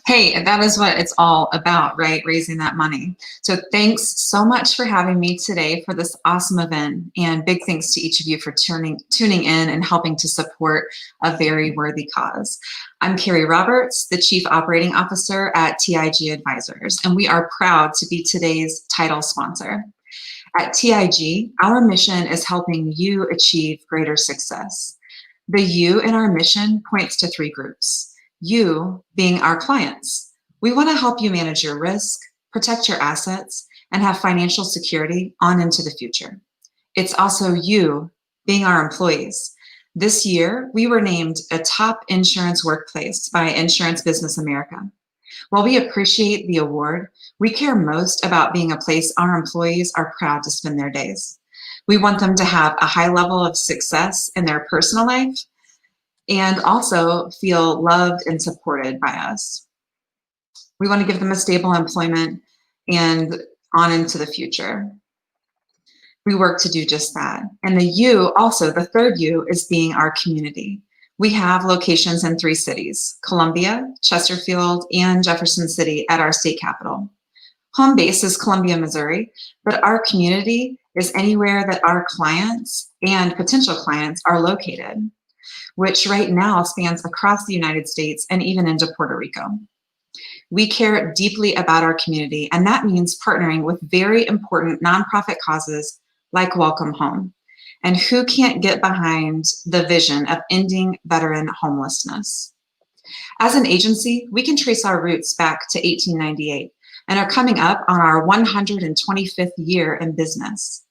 Hey, that is what it's all about, right? Raising that money. So thanks so much for having me today for this awesome event, and big thanks to each of you for tuning in and helping to support a very worthy cause. I'm Carrie Roberts, the Chief Operating Officer at TIG Advisors, and we are proud to be today's title sponsor. At TIG, our mission is helping you achieve greater success. The you in our mission points to three groups. You being our clients. We want to help you manage your risk, protect your assets, and have financial security on into the future. It's also you being our employees. This year, we were named a top insurance workplace by Insurance Business America. While we appreciate the award, we care most about being a place our employees are proud to spend their days. We want them to have a high level of success in their personal life and also feel loved and supported by us. We want to give them a stable employment and on into the future. We work to do just that. And the you, also the third you, is being our community. We have locations in 3 cities, Columbia, Chesterfield, and Jefferson City at our state capital. Home base is Columbia, Missouri, but our community is anywhere that our clients and potential clients are located, which right now spans across the United States and even into Puerto Rico. We care deeply about our community, and that means partnering with very important nonprofit causes like Welcome Home. And who can't get behind the vision of ending veteran homelessness? As an agency, we can trace our roots back to 1898 and are coming up on our 125th year in business.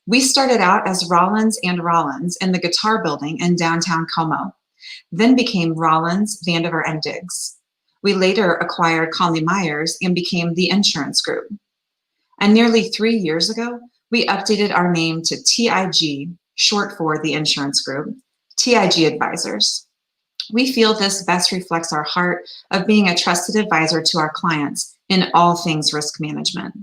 We started out as Rollins and Rollins in the Guitar Building in downtown Como, then became Rollins, Vandiver, and Diggs. We later acquired Conley Myers and became the Insurance Group. And nearly 3 years ago, we updated our name to TIG, short for the Insurance Group, TIG Advisors. We feel this best reflects our heart of being a trusted advisor to our clients in all things risk management.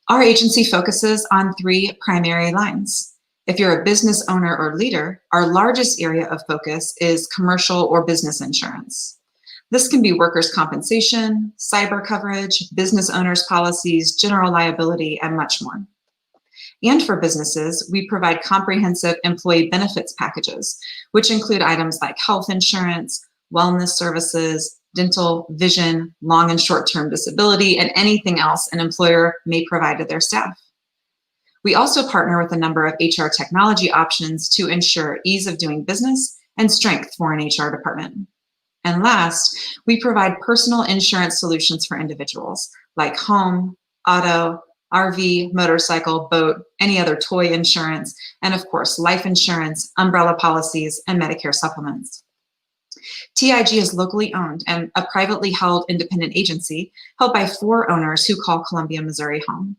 Our agency focuses on 3 primary lines. If you're a business owner or leader, our largest area of focus is commercial or business insurance. This can be workers' compensation, cyber coverage, business owners' policies, general liability, and much more. And for businesses, we provide comprehensive employee benefits packages, which include items like health insurance, wellness services, dental, vision, long and short-term disability, and anything else an employer may provide to their staff. We also partner with a number of HR technology options to ensure ease of doing business and strength for an HR department. And last, we provide personal insurance solutions for individuals like home, auto, RV, motorcycle, boat, any other toy insurance, and of course, life insurance, umbrella policies, and Medicare supplements. TIG is locally owned and a privately held independent agency held by 4 owners who call Columbia, Missouri home.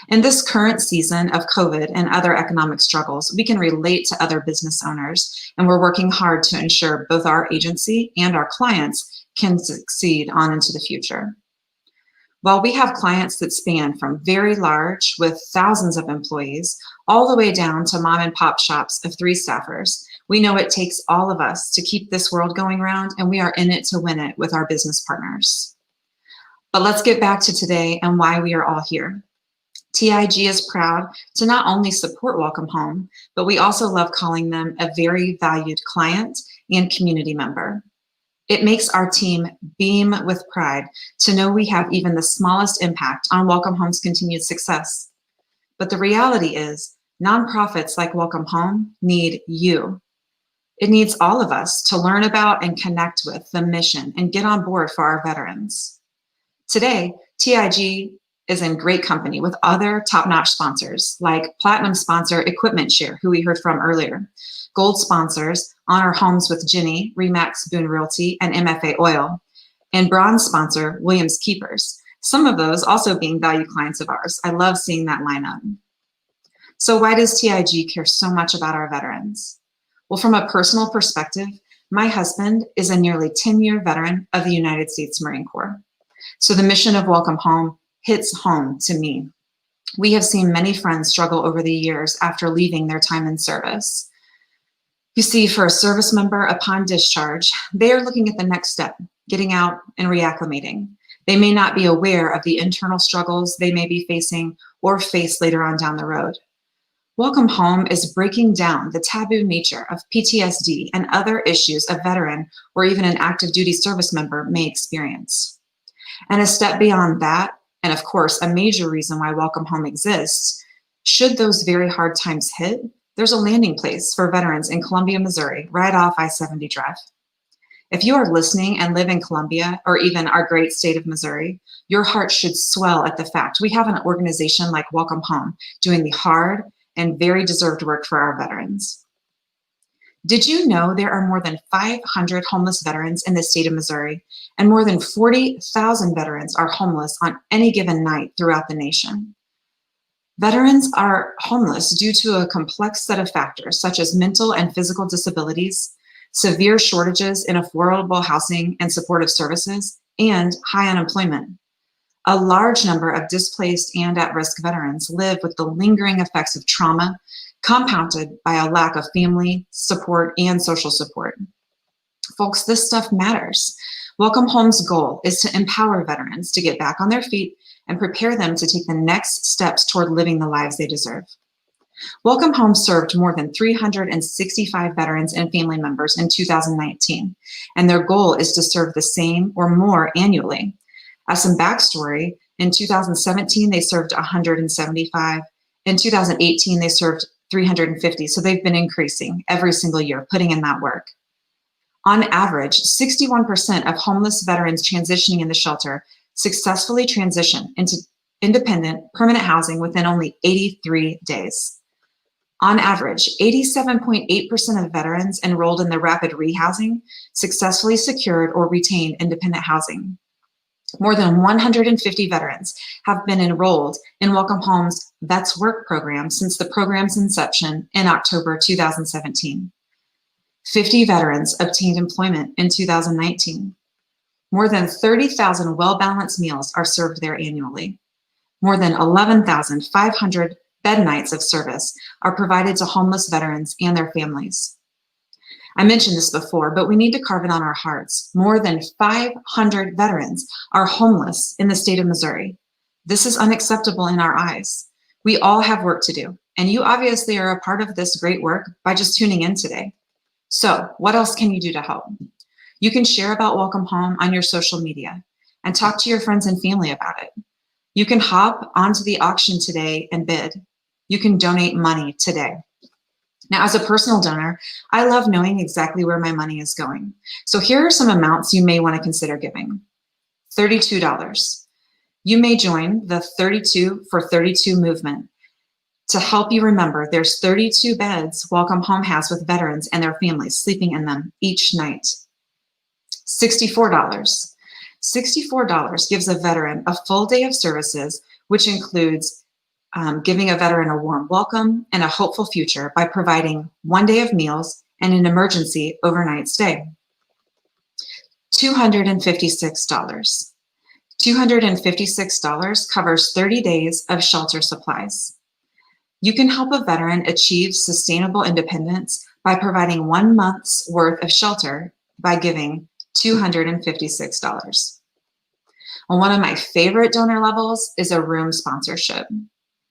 In this current season of COVID and other economic struggles, we can relate to other business owners, and we're working hard to ensure both our agency and our clients can succeed on into the future. While we have clients that span from very large with thousands of employees all the way down to mom and pop shops of 3 staffers, we know it takes all of us to keep this world going round, and we are in it to win it with our business partners. But let's get back to today and why we are all here. TIG is proud to not only support Welcome Home, but we also love calling them a very valued client and community member. It makes our team beam with pride to know we have even the smallest impact on Welcome Home's continued success. But the reality is, nonprofits like Welcome Home need you. It needs all of us to learn about and connect with the mission and get on board for our veterans. Today, TIG is in great company with other top-notch sponsors like Platinum sponsor Equipment Share, who we heard from earlier, Gold sponsors Honor Homes with Ginny, Remax Boone Realty, and MFA Oil, and Bronze sponsor Williams Keepers, some of those also being value clients of ours. I love seeing that lineup. So why does TIG care so much about our veterans? Well, from a personal perspective, my husband is a nearly 10-year veteran of the United States Marine Corps. So the mission of Welcome Home hits home to me. We have seen many friends struggle over the years after leaving their time in service. You see, for a service member upon discharge, they are looking at the next step, getting out and reacclimating. They may not be aware of the internal struggles they may be facing or face later on down the road. Welcome Home is breaking down the taboo nature of PTSD and other issues a veteran or even an active duty service member may experience. And a step beyond that, and of course, a major reason why Welcome Home exists, should those very hard times hit, there's a landing place for veterans in Columbia, Missouri, right off I-70 Drive. If you are listening and live in Columbia or even our great state of Missouri, your heart should swell at the fact we have an organization like Welcome Home doing the hard and very deserved work for our veterans. Did you know there are more than 500 homeless veterans in the state of Missouri, and more than 40,000 veterans are homeless on any given night throughout the nation? Veterans are homeless due to a complex set of factors such as mental and physical disabilities, severe shortages in affordable housing and supportive services, and high unemployment. A large number of displaced and at-risk veterans live with the lingering effects of trauma, compounded by a lack of family support and social support. Folks, this stuff matters. Welcome Home's goal is to empower veterans to get back on their feet and prepare them to take the next steps toward living the lives they deserve. Welcome Home served more than 365 veterans and family members in 2019, and their goal is to serve the same or more annually. As some backstory, in 2017, they served 175. In 2018, they served 350. So they've been increasing every single year, putting in that work. On average, 61% of homeless veterans transitioning in the shelter successfully transition into independent, permanent housing within only 83 days. On average, 87.8% of veterans enrolled in the rapid rehousing successfully secured or retained independent housing. More than 150 veterans have been enrolled in Welcome Home's Vets Work program since the program's inception in October 2017. 50 veterans obtained employment in 2019. More than 30,000 well-balanced meals are served there annually. More than 11,500 bed nights of service are provided to homeless veterans and their families. I mentioned this before, but we need to carve it on our hearts. More than 500 veterans are homeless in the state of Missouri. This is unacceptable in our eyes. We all have work to do, and you obviously are a part of this great work by just tuning in today. So, what else can you do to help? You can share about Welcome Home on your social media and talk to your friends and family about it. You can hop onto the auction today and bid. You can donate money today. Now, as a personal donor, I love knowing exactly where my money is going. So here are some amounts you may want to consider giving. $32. You may join the 32 for 32 movement to help you remember there's 32 beds Welcome Home has with veterans and their families sleeping in them each night. $64. $64 gives a veteran a full day of services, which includes giving a veteran a warm welcome and a hopeful future by providing 1 day of meals and an emergency overnight stay. $256. $256 covers 30 days of shelter supplies. You can help a veteran achieve sustainable independence by providing 1 month's worth of shelter by giving $256. Well, one of my favorite donor levels is a room sponsorship.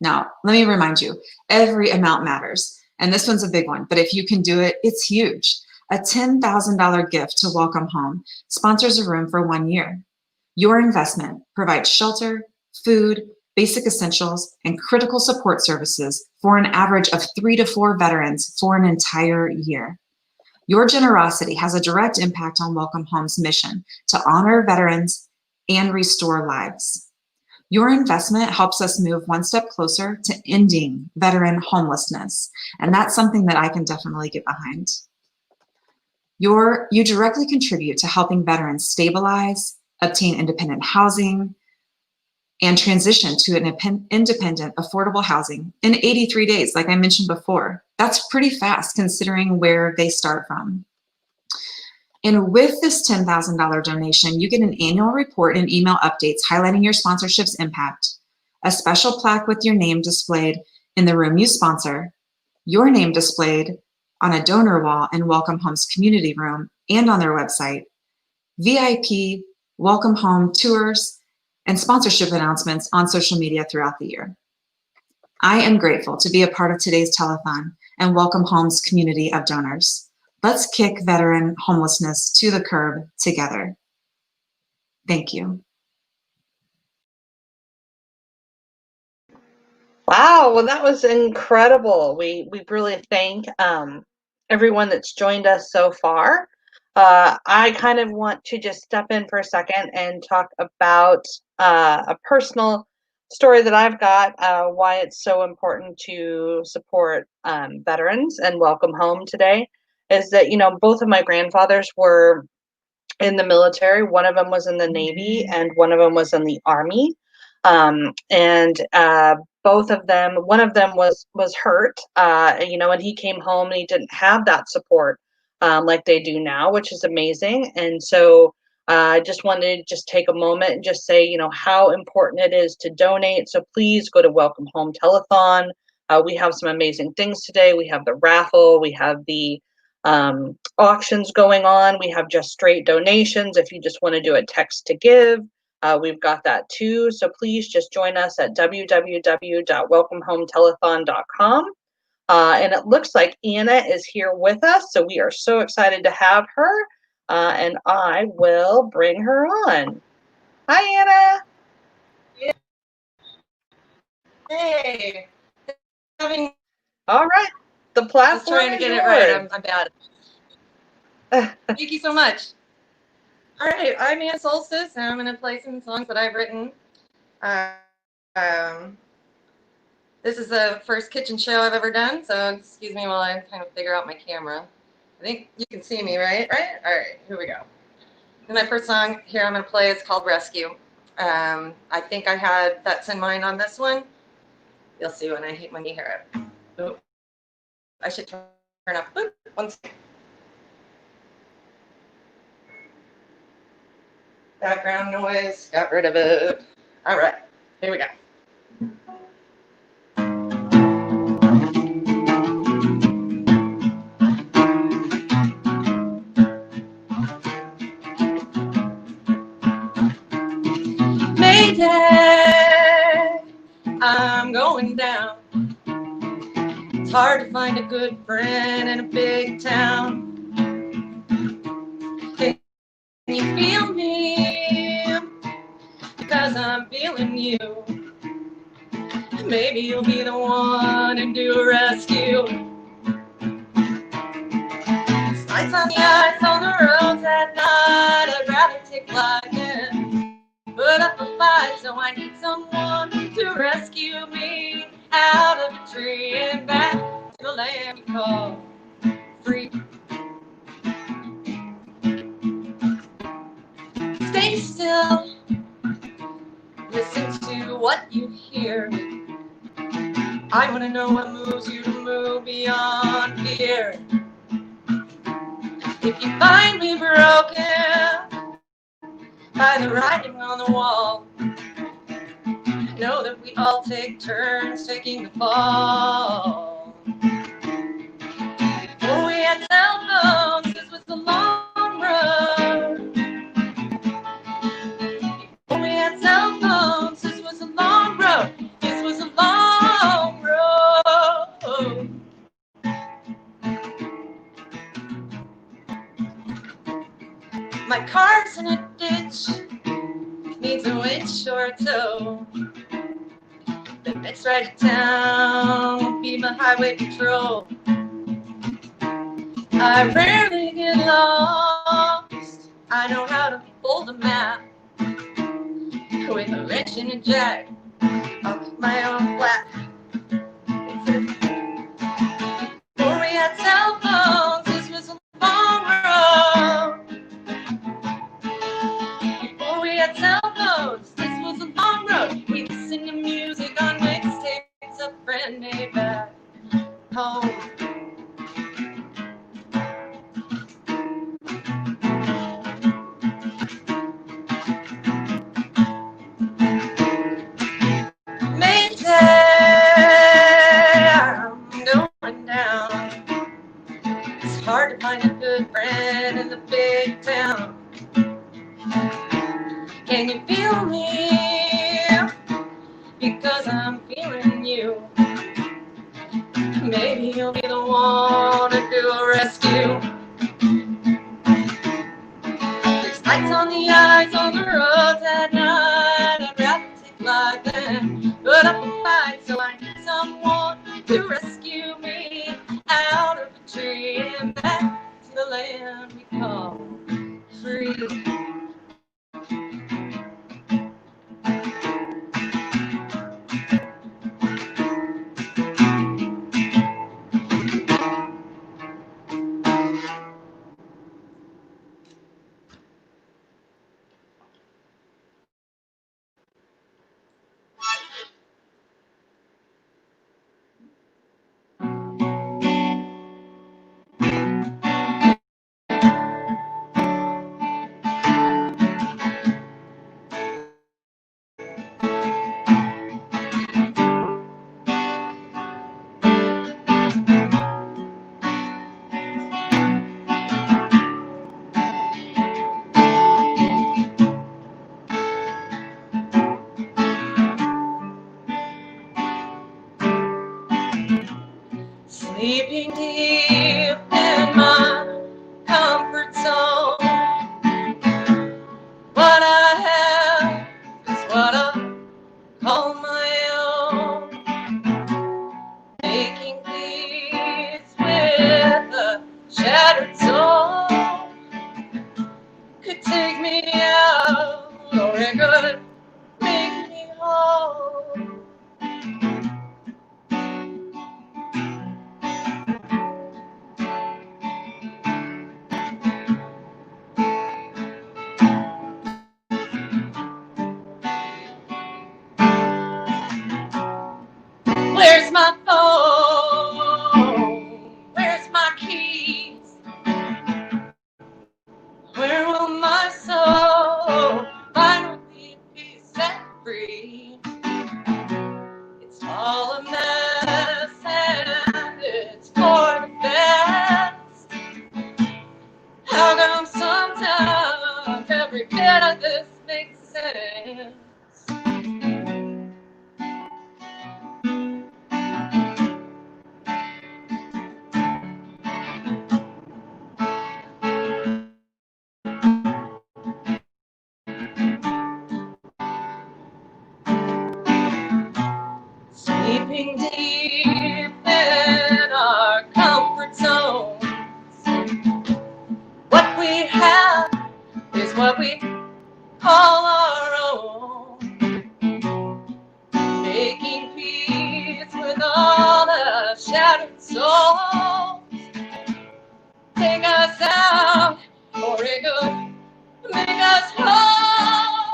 Now, let me remind you, every amount matters, and this one's a big one, but if you can do it, it's huge. A $10,000 gift to Welcome Home sponsors a room for 1 year. Your investment provides shelter, food, basic essentials, and critical support services for an average of 3 to 4 veterans for an entire year. Your generosity has a direct impact on Welcome Home's mission to honor veterans and restore lives. Your investment helps us move one step closer to ending veteran homelessness, and that's something that I can definitely get behind. You directly contribute to helping veterans stabilize, obtain independent housing, and transition to an independent, affordable housing in 83 days, like I mentioned before. That's pretty fast considering where they start from. And with this $10,000 donation, you get an annual report and email updates highlighting your sponsorship's impact, a special plaque with your name displayed in the room you sponsor, your name displayed on a donor wall in Welcome Home's community room and on their website, VIP, Welcome Home tours, and sponsorship announcements on social media throughout the year. I am grateful to be a part of today's telethon and Welcome Home's community of donors. Let's kick veteran homelessness to the curb together. Thank you. Wow, well, that was incredible. We really thank everyone that's joined us so far. I kind of want to just step in for a second and talk about a personal story that I've got, why it's so important to support veterans and Welcome Home today, is that, you know, both of my grandfathers were in the military. One of them was in the Navy and one of them was in the Army. Both of them, one of them was hurt, you know, and he came home and he didn't have that support like they do now, which is amazing. And so I just wanted to just take a moment and just say, you know, how important it is to donate. So please go to Welcome Home Telethon. We have some amazing things today. We have the raffle. We have the auctions going on. We have just straight donations. If you just want to do a text to give, we've got that too. So please just join us at www.welcomehometelethon.com. And it looks like Anna is here with us. So we are so excited to have her. And I will bring her on. Hi, Anna. Hey. All right. The platform Just trying to is get yours. it right. I'm bad. Thank you so much. All right, I'm Ann Solstice, and I'm going to play some songs that I've written. This is the first kitchen show I've ever done, so excuse me while I kind of figure out my camera. I think you can see me, right? Right? All right, here we go. And my first song here I'm going to play is called Rescue. I think I had That's in Mind on this one. You'll see when you hear it. Oh, I should turn up. Oop, one second. Background noise, got rid of it. All right, here we go. Mayday, I'm going down. It's hard to find a good friend in a big town. Can you feel me? Because I'm feeling you. Maybe you'll be the one and do a rescue. Lights on the ice on the roads at night. I'd rather take life than put up a fight. So I need someone to rescue me out of a tree and back to the land we call free. Stay still. Listen to what you hear. I want to know what moves you to move beyond fear. If you find me broken by the writing on the wall, know that we all take turns taking the fall. Oh, we had cell phones, this was the long road. Oh, we had cell phones, this was a long road. This was a long road. My car's in a ditch, needs a winch or a tow. The next ride to town will be my highway patrol. I rarely get lost, I know how to fold a map. with a wrench and a jack off my own flat. Before we had cell phones, this was a long road. Before we had cell phones, this was a long road. We listened to music on mixtapes a friend made back home. Mayday, I'm going down. It's hard to find a good friend in the big town. Can you feel me? Because I'm feeling you. Maybe you'll be the one to do a rescue. There's lights on the eyes on the roads at night. I'd rather take life than put up a fight. So I need someone to rescue me out of the tree and back to the land we call free. Sleeping deep in my comfort zone. What I have is what I call my own. Making peace with a shattered soul could take me out, or it could make me whole. Where's my phone? Where's my keys? Where will my soul finally be set free? It's all a mess and it's for the best. How come sometimes every bit of this makes sense? Sleeping deep in our comfort zones. What we have is what we call our own. Making peace with all the shattered souls. Take us out, or it could make us whole.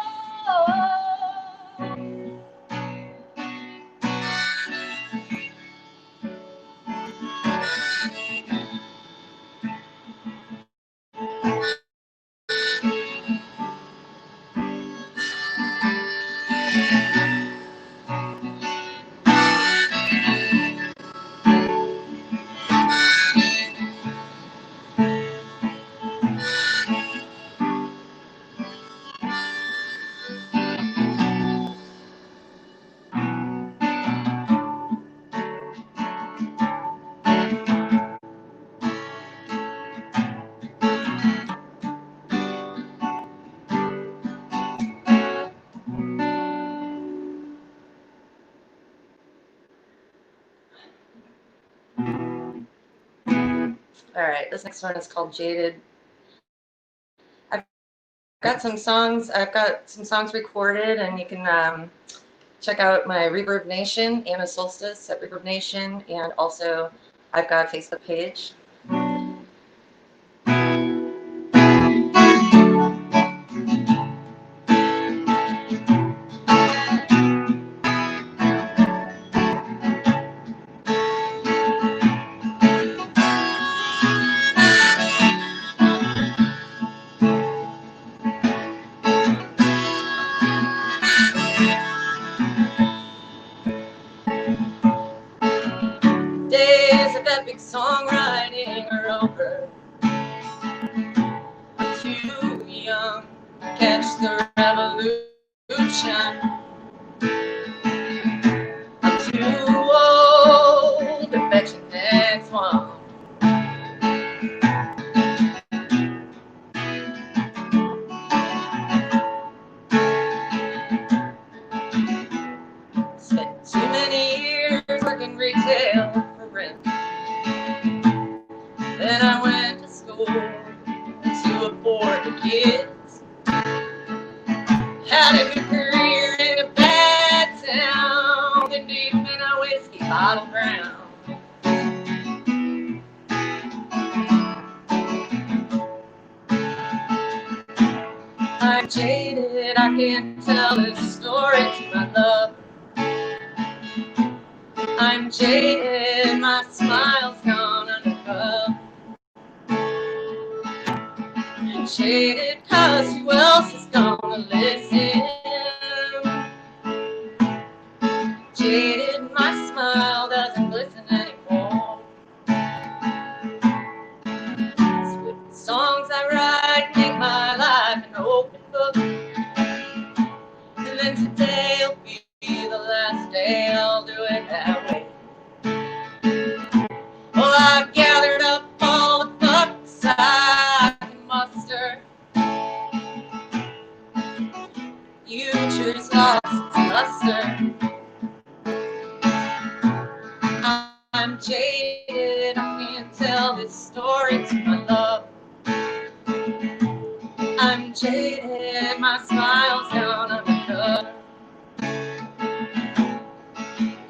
All right, this next one is called Jaded. I've got some songs. I've got some songs recorded, and you can check out my Reverb Nation, Anna Solstice at Reverb Nation, and also I've got a Facebook page. Days of epic songwriting are over. I'm too young to catch the revolution. I'm too old to fetch the next one. Spent too many years working retail for rent. Then I went to school to afford the kids. Had a good career in a bad town, and deep in a whiskey bottle ground. I'm jaded, I can't tell this story to my love. I'm jaded, my smile's gone undercover. I'm jaded, cause who else is gonna listen? Jaded, my smile doesn't glisten anymore. Swift songs I write make my life an open book. And then today will be the last day I'll do it that way. Well, I've gathered up all the bucks I can muster. Future's lost its luster. I'm jaded, I can't tell this story to my love. I'm jaded, my smile's gone undercover.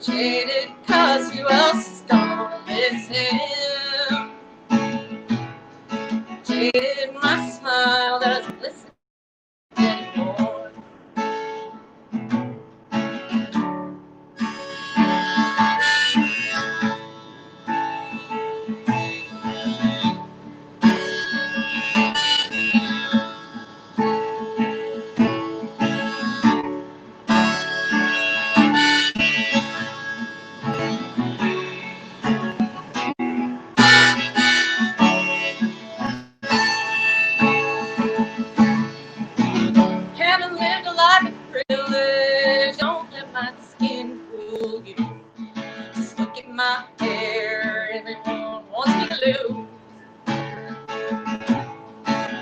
Jaded, cause who else is gonna listen? Jaded, my smile doesn't listen anymore. Haven't lived a life of privilege. Don't let my skin fool you. Just look at my hair. Everyone wants me to lose.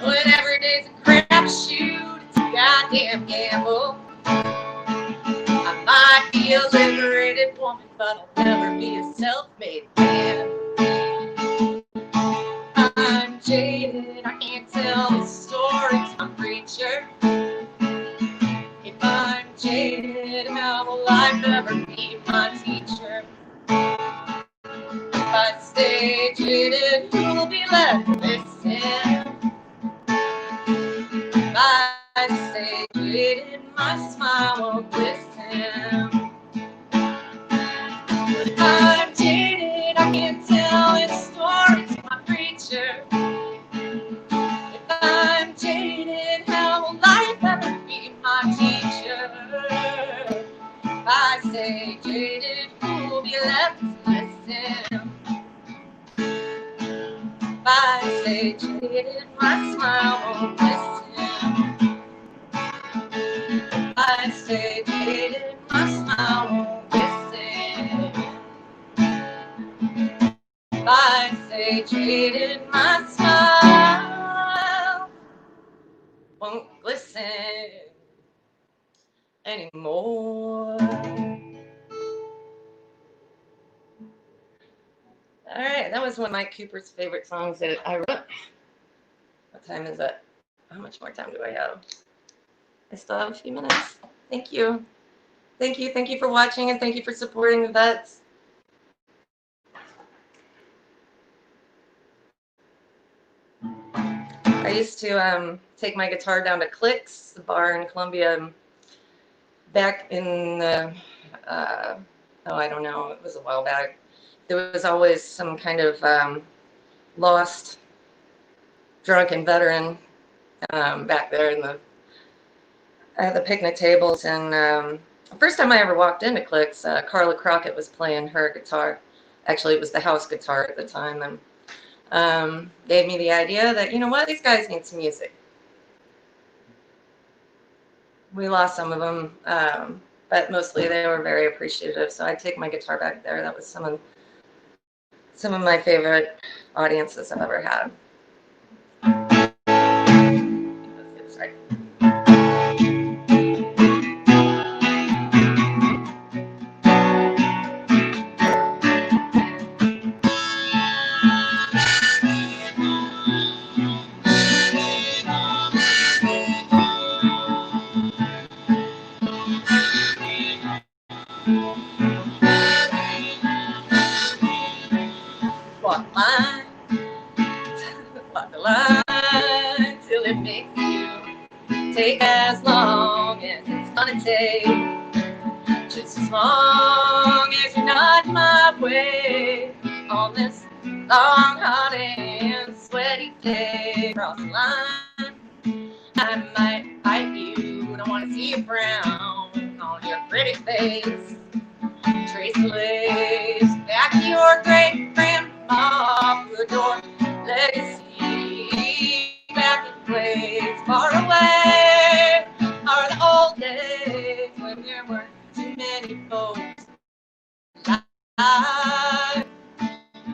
When every day's a crapshoot, it's a goddamn gamble. I might be a liberated woman, but I'll never be a self-made man. I'm jaded, I can't tell the story to my preacher. If I'm jaded, how will life ever be my teacher? If I stay jaded, who will be left to listen? If I stay jaded, my smile won't listen. If I'm jaded, I can't tell this story to my preacher. If I'm jaded, how will life ever be my teacher? If I stay jaded, who will be left to listen? If I stay jaded, my smile won't listen. If I stay jaded, my smile won't listen. If I stay jaded, my smile won't glisten anymore. All right, that was one of Mike Cooper's favorite songs that I wrote. What time is it? how much more time do I have? I still have a few minutes. Thank you. Thank you. Thank you for watching, and thank you for supporting the vets. I used to take my guitar down to Clicks, the bar in Columbia, back in the, oh, I don't know, it was a while back. There was always some kind of lost, drunken veteran back there in the picnic tables. And the first time I ever walked into Clicks, Carla Crockett was playing her guitar. Actually, it was the house guitar at the time, and gave me the idea that, you know what, these guys need some music. We lost some of them, but mostly they were very appreciative. So I take my guitar back there. That was some of my favorite audiences I've ever had. Sorry. Walk the line till it makes you take as long as it's gonna take. Just as long as you're not my way on this long, hot and sweaty day. Cross the line, I might bite you. Don't want to see you frown on your pretty face. Trace the lace back to your great grandma, your door legacy back in place. Far away are the old days when there weren't too many folks alive.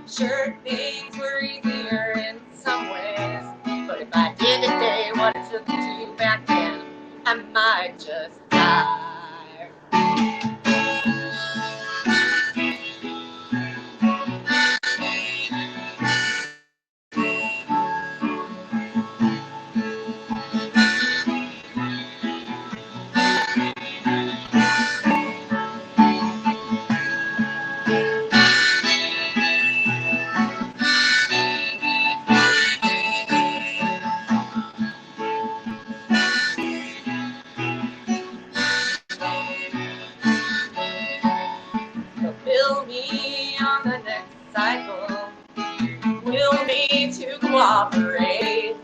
Sure, things were easier in some ways, but if I did today what it took to do back then, I might just die. Fulfill me on the next cycle. We'll need to cooperate.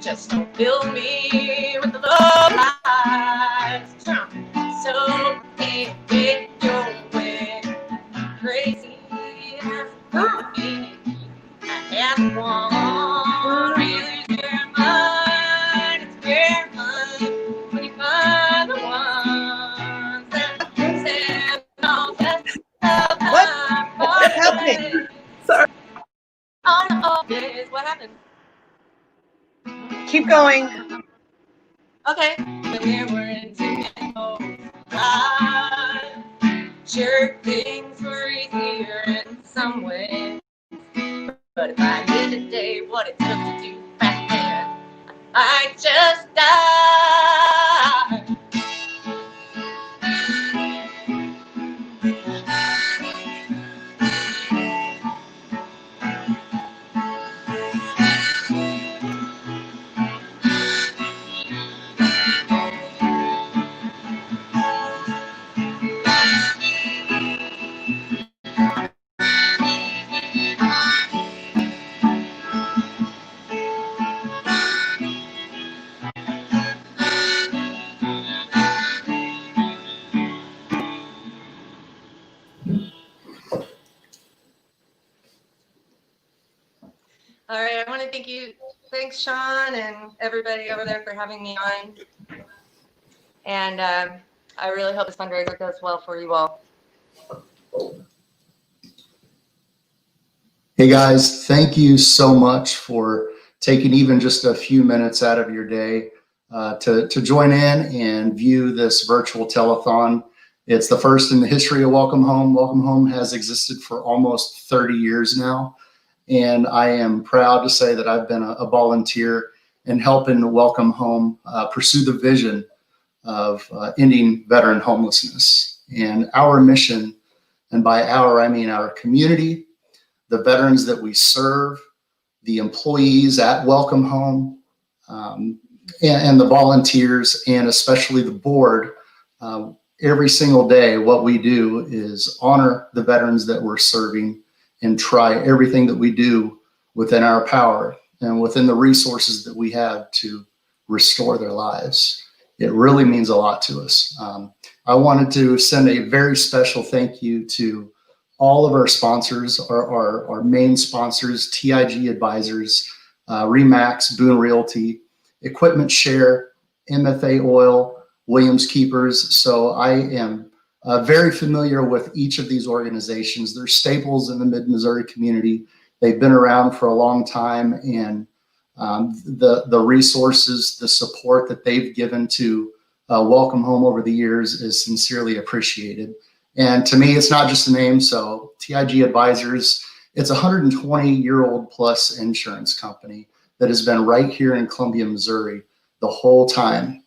Just don't fill me with the love lies. So can't get your way. Crazy has got me. I have one. Really your mind. It's very fun when you find the ones that stand on that. What's happening? Sorry. On all days, what happened? Keep going. Okay. But there weren't too many lives. Sure, things were easier in some ways. But if I knew today what it took to do back then, I'd just die. All right, I want to thank you. Thanks, Sean, and everybody over there for having me on. And I really hope this fundraiser goes well for you all. Hey guys, thank you so much for taking even just a few minutes out of your day to join in and view this virtual telethon. It's the first in the history of Welcome Home. Welcome Home has existed for almost 30 years now. And I am proud to say that I've been a volunteer in helping Welcome Home pursue the vision of ending veteran homelessness. And our mission, and by our, I mean our community, the veterans that we serve, the employees at Welcome Home, and the volunteers, and especially the board, every single day, what we do is honor the veterans that we're serving and try everything that we do within our power and within the resources that we have to restore their lives. It really means a lot to us. I wanted to send a very special thank you to all of our sponsors, our main sponsors, TIG Advisors, Remax, Boone Realty, Equipment Share, MFA Oil, Williams Keepers. So I am very familiar with each of these organizations. They're staples in the Mid-Missouri community. They've been around for a long time, and the resources, the support that they've given to Welcome Home over the years is sincerely appreciated. And to me, it's not just a name. So TIG Advisors, it's a 120-year-old plus insurance company that has been right here in Columbia, Missouri the whole time.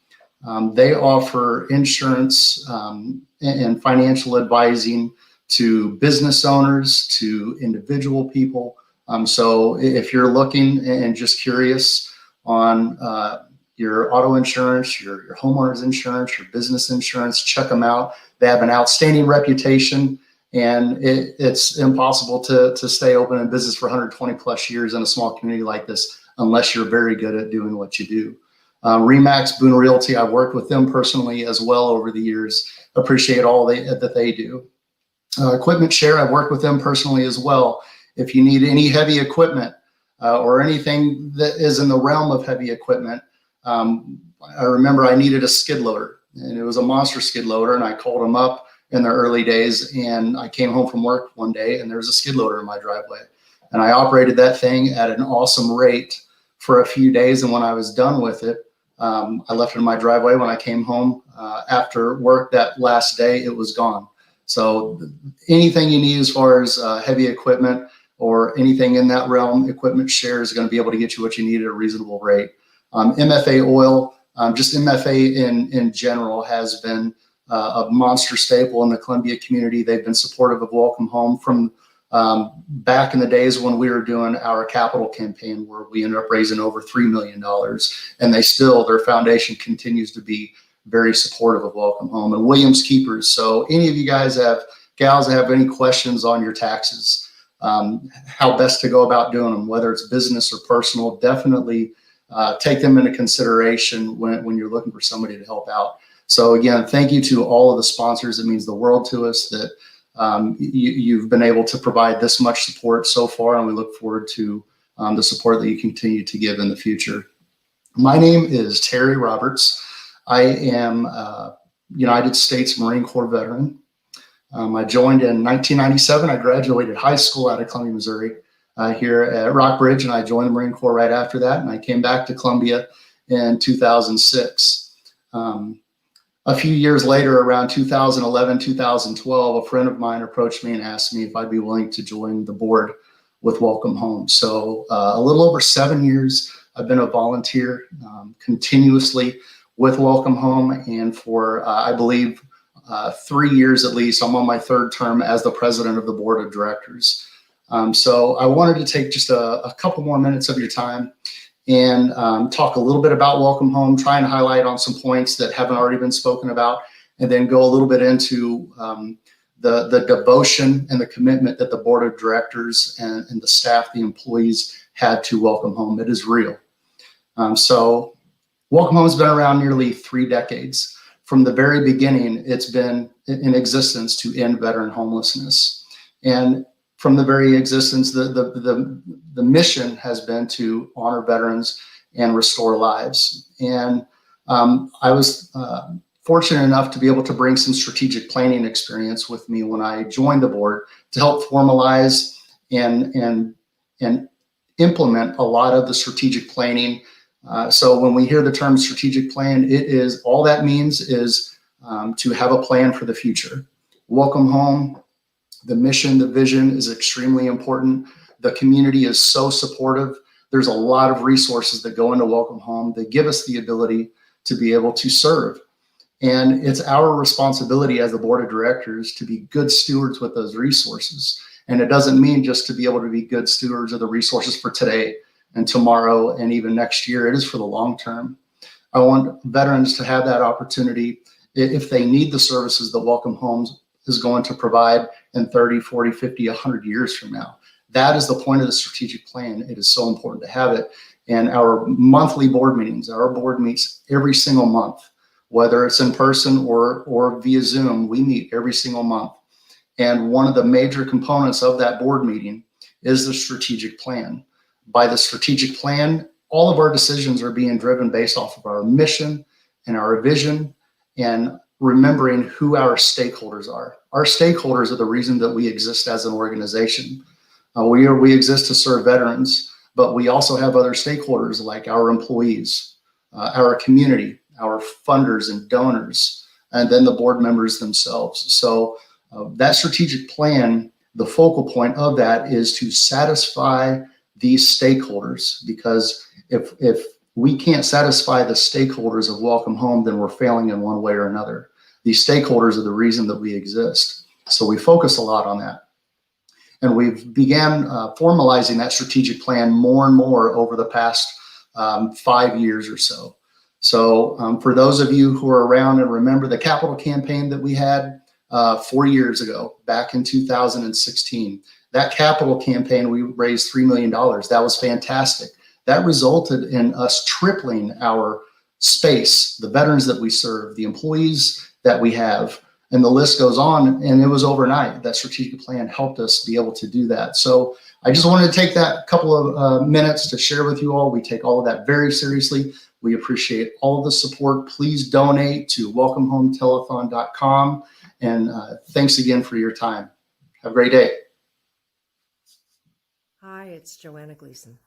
They offer insurance and financial advising to business owners, to individual people. So if you're looking and just curious on your auto insurance, your homeowner's insurance, your business insurance, check them out. They have an outstanding reputation, and it's impossible to stay open in business for 120 plus years in a small community like this unless you're very good at doing what you do. Remax, Boone Realty, I've worked with them personally as well over the years. Appreciate all that they do. Equipment Share, I've worked with them personally as well. If you need any heavy equipment or anything that is in the realm of heavy equipment, I remember I needed a skid loader, and it was a monster skid loader, and I called them up in the early days, and I came home from work one day and there was a skid loader in my driveway, and I operated that thing at an awesome rate for a few days. And when I was done with it, I left it in my driveway. When I came home after work that last day, it was gone. So anything you need as far as heavy equipment or anything in that realm, Equipment Share is going to be able to get you what you need at a reasonable rate. MFA Oil, just MFA in general has been a monster staple in the Columbia community. They've been supportive of Welcome Home from back in the days when we were doing our capital campaign, where we ended up raising over $3 million. And their foundation continues to be very supportive of Welcome Home. And Williams Keepers. So any of you gals have any questions on your taxes, how best to go about doing them, whether it's business or personal, definitely take them into consideration when you're looking for somebody to help out. So again, thank you to all of the sponsors. It means the world to us that you've been able to provide this much support so far, and we look forward to the support that you continue to give in the future. My name is Terry Roberts. I am a United States Marine Corps veteran. I joined in 1997. I graduated high school out of Columbia, Missouri, here at Rockbridge, and I joined the Marine Corps right after that, and I came back to Columbia in 2006. A few years later, around 2011, 2012, a friend of mine approached me and asked me if I'd be willing to join the board with Welcome Home. So a little over 7 years, I've been a volunteer continuously with Welcome Home, and for, I believe, 3 years at least, I'm on my third term as the president of the board of directors. So I wanted to take just a couple more minutes of your time and talk a little bit about Welcome Home, try and highlight on some points that haven't already been spoken about, and then go a little bit into the devotion and the commitment that the board of directors and the staff, the employees, had to Welcome Home. It is real. So Welcome Home has been around nearly 3 decades. From the very beginning, it's been in existence to end veteran homelessness. And from the very existence, the mission has been to honor veterans and restore lives. And I was fortunate enough to be able to bring some strategic planning experience with me when I joined the board to help formalize and implement a lot of the strategic planning. So when we hear the term strategic plan, it is all that means is to have a plan for the future. Welcome Home. The mission, the vision is extremely important. The community is so supportive. There's a lot of resources that go into Welcome Home that give us the ability to be able to serve. And it's our responsibility as the board of directors to be good stewards with those resources. And it doesn't mean just to be able to be good stewards of the resources for today and tomorrow and even next year. It is for the long term. I want veterans to have that opportunity if they need the services that Welcome Homes is going to provide in 30, 40, 50, 100 years from now. That is the point of the strategic plan. It is so important to have it. And our monthly board meetings, our board meets every single month, whether it's in person or via Zoom, we meet every single month. And one of the major components of that board meeting is the strategic plan. By the strategic plan, all of our decisions are being driven based off of our mission and our vision and remembering who our stakeholders are. Our stakeholders are the reason that we exist as an organization. We exist to serve veterans, but we also have other stakeholders like our employees, our community, our funders and donors, and then the board members themselves. So that strategic plan, the focal point of that is to satisfy these stakeholders, because if we can't satisfy the stakeholders of Welcome Home, then we're failing in one way or another. These stakeholders are the reason that we exist. So we focus a lot on that. And we've began formalizing that strategic plan more and more over the past 5 years or so. So for those of you who are around and remember the capital campaign that we had 4 years ago, back in 2016, that capital campaign, we raised $3 million. That was fantastic. That resulted in us tripling our space, the veterans that we serve, the employees that we have, and the list goes on. And it was overnight. That strategic plan helped us be able to do that. So I just wanted to take that couple of minutes to share with you all. We take all of that very seriously. We appreciate all of the support. Please donate to welcomehometelethon.com. And thanks again for your time. Have a great day. Hi, it's Joanna Gleason.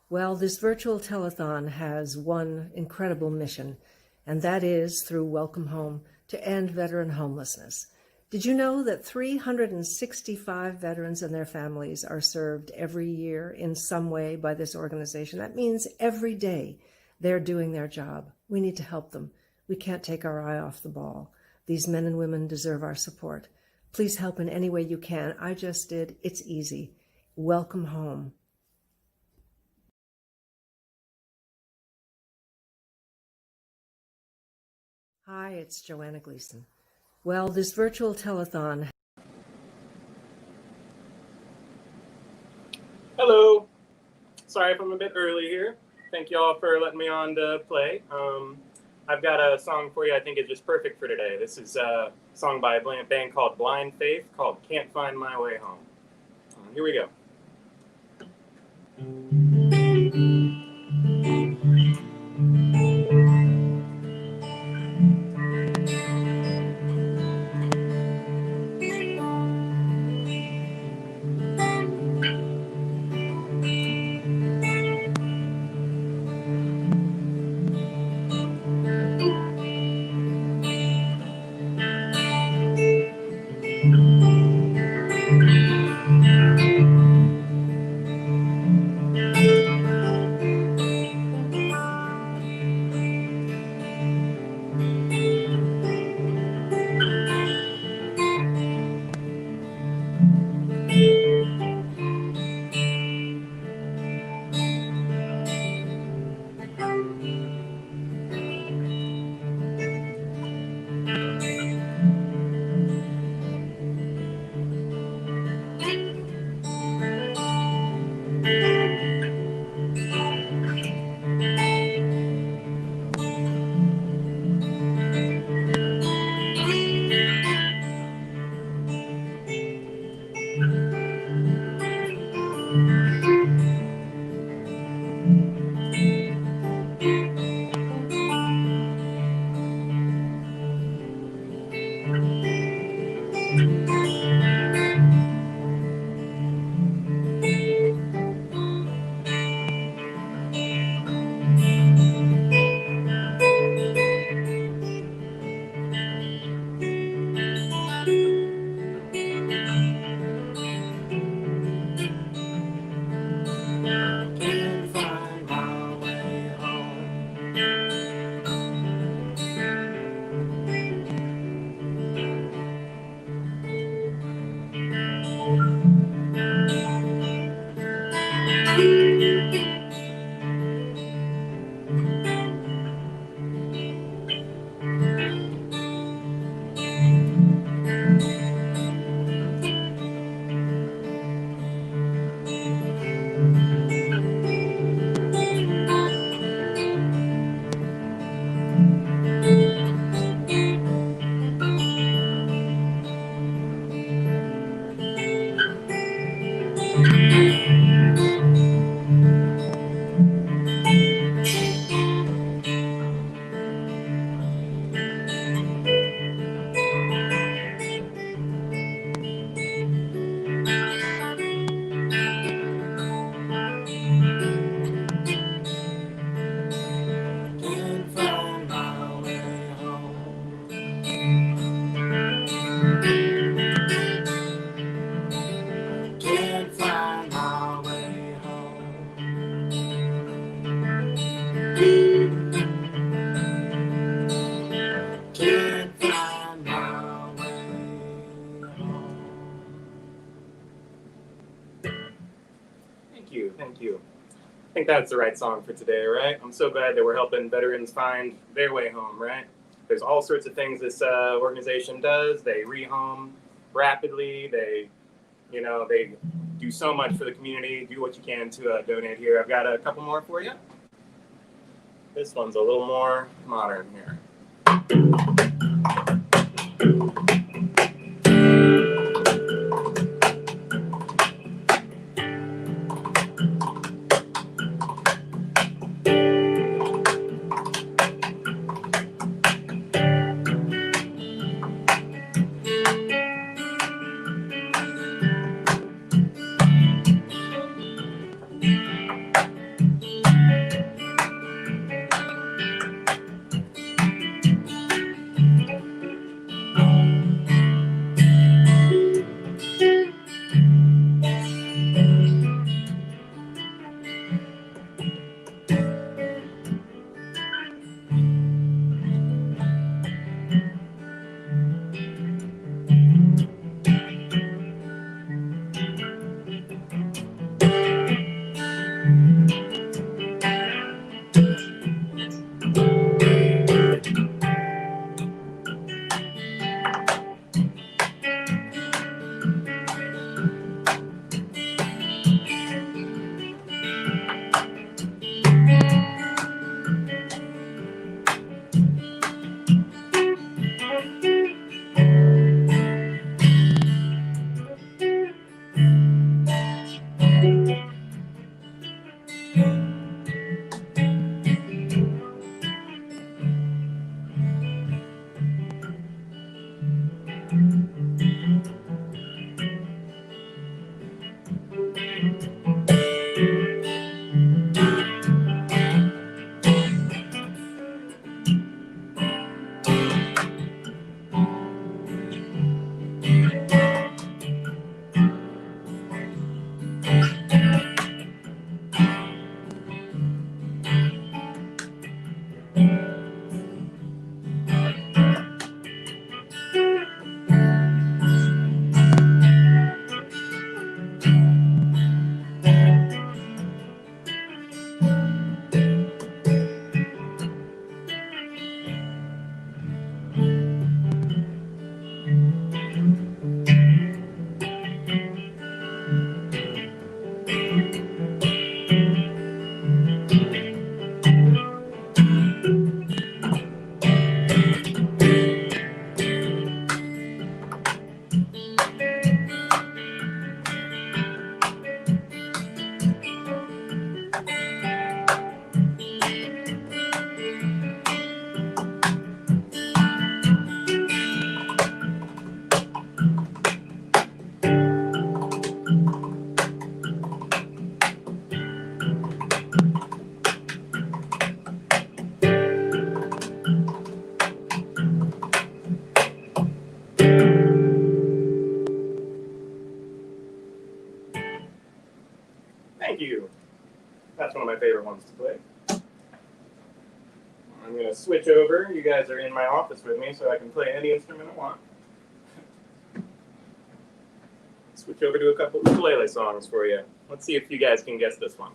Well, this virtual telethon has one incredible mission, and that is through Welcome Home to end veteran homelessness. Did you know that 365 veterans and their families are served every year in some way by this organization? That means every day they're doing their job. We need to help them. We can't take our eye off the ball. These men and women deserve our support. Please help in any way you can. I just did. It's easy. Welcome Home. Hi, it's Joanna Gleason. Well, this virtual telethon. Hello. Sorry if I'm a bit early here. Thank you all for letting me on to play. I've got a song for you I think is just perfect for today. This is a song by a band called Blind Faith called Can't Find My Way Home. Here we go. think that's the right song for today, right? I'm so glad that we're helping veterans find their way home, right? There's all sorts of things this organization does. They rehome rapidly. They do so much for the community. Do what you can to donate here. I've got a couple more for you. This one's a little more modern here. Thank you. That's one of my favorite ones to play. I'm going to switch over. You guys are in my office with me, so I can play any instrument I want. Switch over to a couple of ukulele songs for you. Let's see if you guys can guess this one.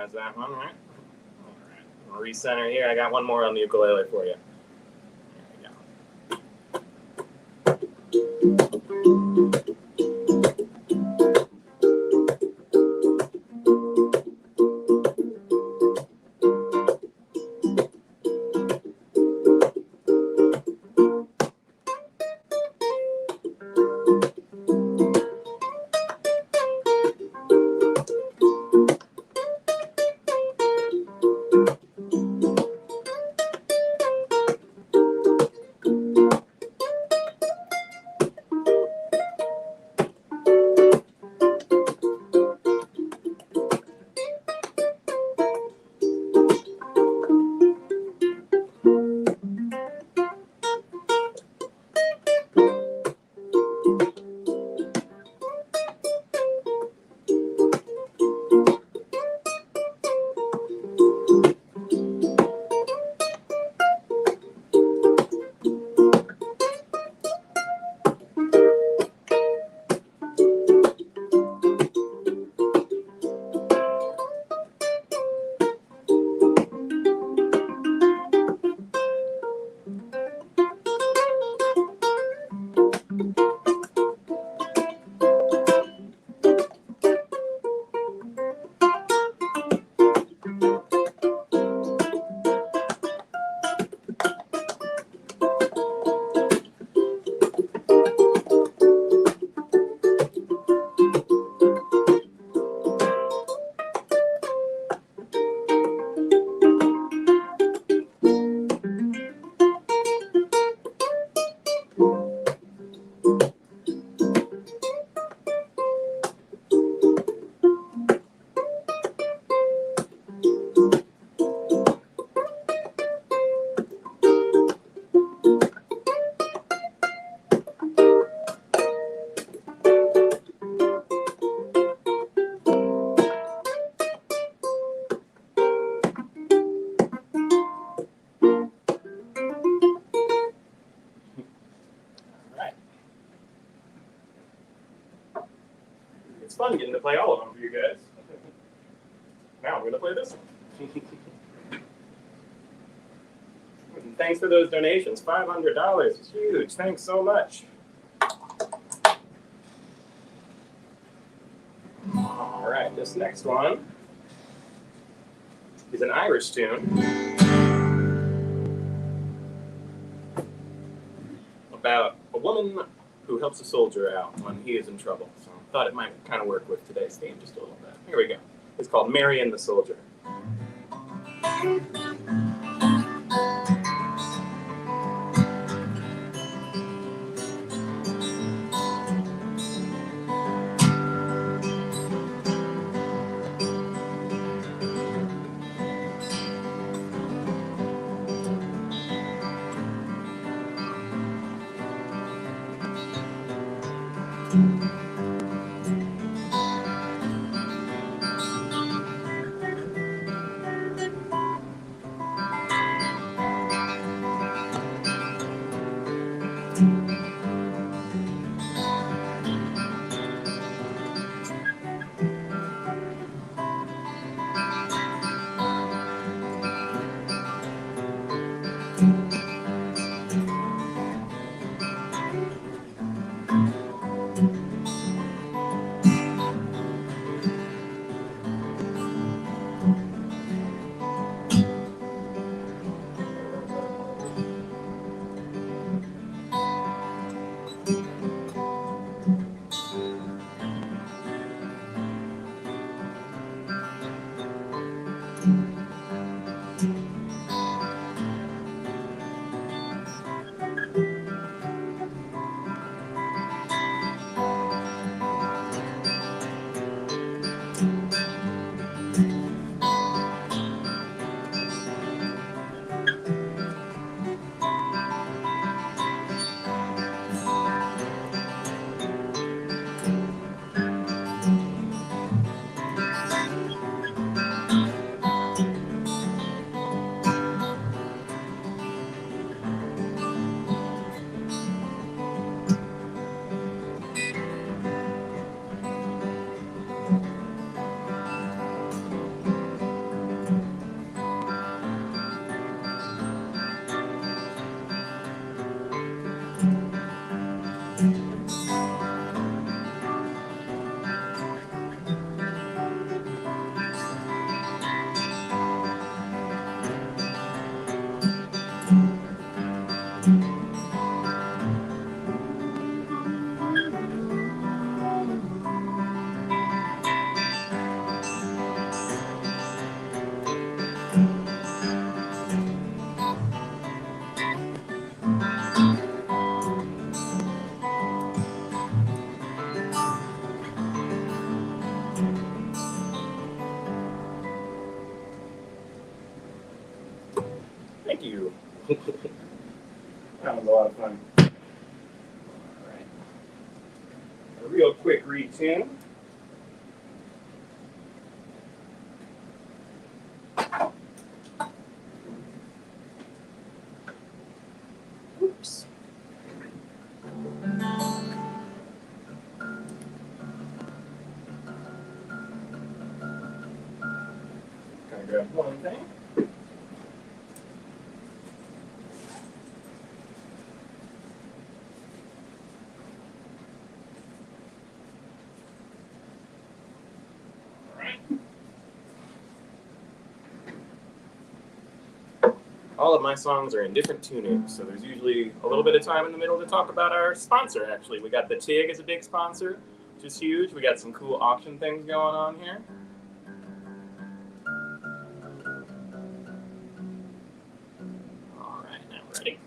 recognize that one, right? All right. I'll recenter here. I got one more on the ukulele for you. It's fun getting to play all of them for you guys. Now I'm going to play this one. And thanks for those donations. $500 is huge. Thanks so much. All right, this next one is an Irish tune about a woman who helps a soldier out when he is in trouble. So I thought it might kind of work with today's theme just a little bit. Here we go. It's called Mary and the Soldier. Thank you. That was a lot of fun. All right. A real quick retune. Oops. Gotta grab one thing. All of my songs are in different tunings, so there's usually a little bit of time in the middle to talk about our sponsor, actually. We got the TIG as a big sponsor, which is huge. We got some cool auction things going on here. All right, now we're ready.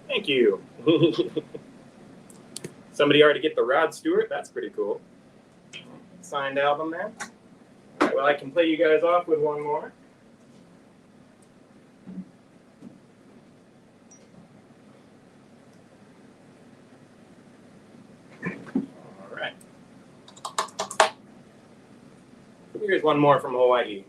Thank you. Somebody already get the Rod Stewart? That's pretty cool. Signed album there. All right, well, I can play you guys off with one more. All right. Here's one more from Hawaii.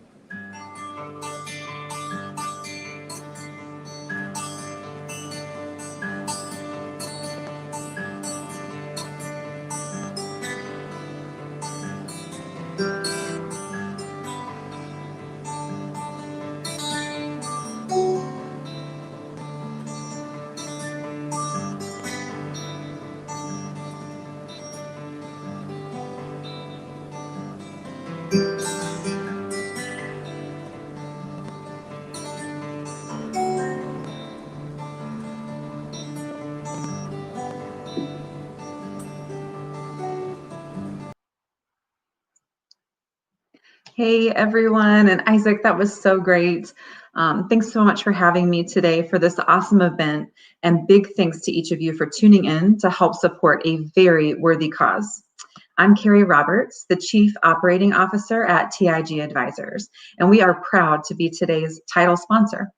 Hey everyone, and Isaac, that was so great. Thanks so much for having me today for this awesome event, and big thanks to each of you for tuning in to help support a very worthy cause. I'm Carrie Roberts, the Chief Operating Officer at TIG Advisors, and we are proud to be today's title sponsor.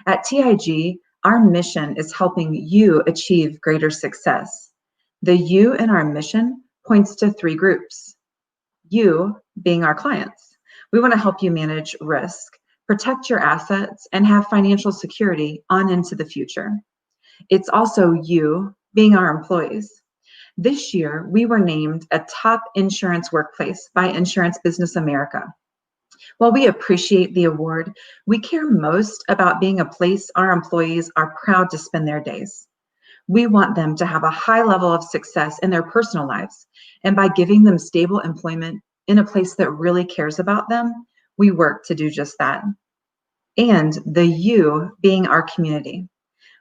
At TIG, our mission is helping you achieve greater success. The you in our mission points to three groups. You being our clients. We want to help you manage risk, protect your assets, and have financial security on into the future. It's also you being our employees. This year, we were named a top insurance workplace by Insurance Business America. While we appreciate the award, we care most about being a place our employees are proud to spend their days. We want them to have a high level of success in their personal lives, and by giving them stable employment in a place that really cares about them, we work to do just that. And the you being our community.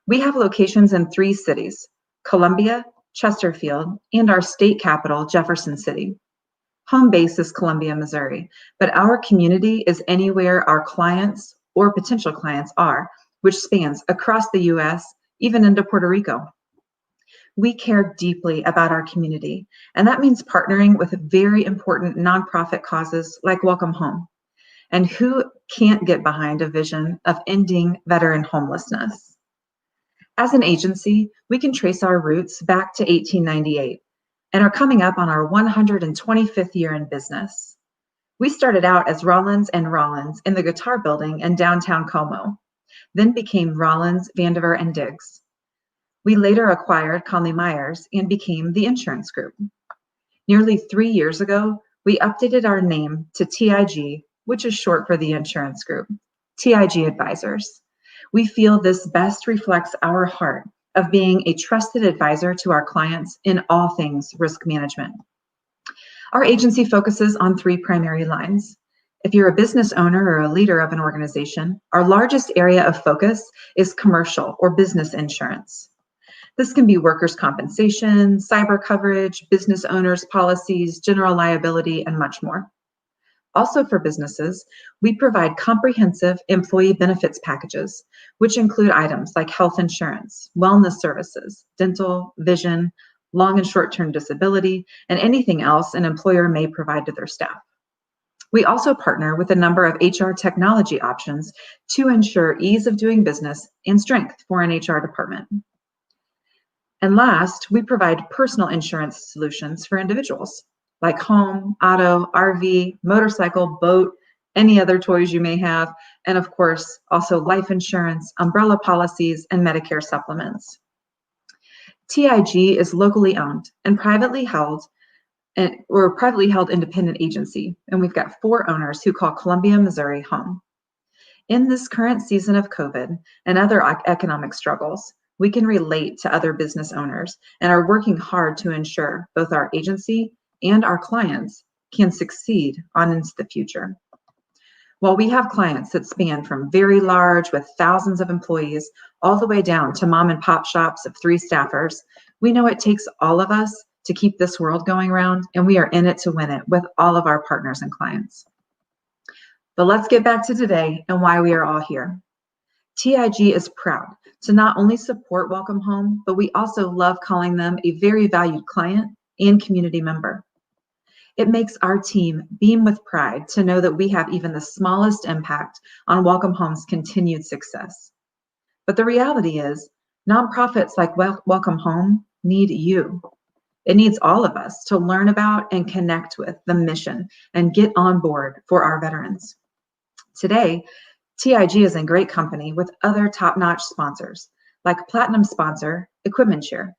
We have locations in 3 cities, Columbia, Chesterfield, and our state capital, Jefferson City. Home base is Columbia, Missouri, but our community is anywhere our clients or potential clients are, which spans across the US, even into Puerto Rico. We care deeply about our community, and that means partnering with very important nonprofit causes like Welcome Home. And who can't get behind a vision of ending veteran homelessness? As an agency, we can trace our roots back to 1898 and are coming up on our 125th year in business. We started out as Rollins and Rollins in the Guitar Building in downtown Como, then became Rollins, Vandiver, and Diggs. We later acquired Conley Myers and became the Insurance Group. Nearly 3 years ago, we updated our name to TIG, which is short for the Insurance Group, TIG Advisors. We feel this best reflects our heart of being a trusted advisor to our clients in all things risk management. Our agency focuses on 3 primary lines. If you're a business owner or a leader of an organization, our largest area of focus is commercial or business insurance. This can be workers' compensation, cyber coverage, business owners' policies, general liability, and much more. Also for businesses, we provide comprehensive employee benefits packages, which include items like health insurance, wellness services, dental, vision, long and short-term disability, and anything else an employer may provide to their staff. We also partner with a number of HR technology options to ensure ease of doing business and strength for an HR department. And last, we provide personal insurance solutions for individuals, like home, auto, RV, motorcycle, boat, any other toys you may have, and of course, also life insurance, umbrella policies, and Medicare supplements. TIG is locally owned and privately held, and we're a privately held independent agency, and we've got 4 owners who call Columbia, Missouri home. In this current season of COVID and other economic struggles, we can relate to other business owners and are working hard to ensure both our agency and our clients can succeed on into the future. While we have clients that span from very large with thousands of employees all the way down to mom and pop shops of 3 staffers, we know it takes all of us to keep this world going round, and we are in it to win it with all of our partners and clients. But let's get back to today and why we are all here. TIG is proud to not only support Welcome Home, but we also love calling them a very valued client and community member. It makes our team beam with pride to know that we have even the smallest impact on Welcome Home's continued success. But the reality is, nonprofits like Welcome Home need you. It needs all of us to learn about and connect with the mission and get on board for our veterans. Today, TIG is in great company with other top-notch sponsors, like Platinum sponsor, Equipment Share,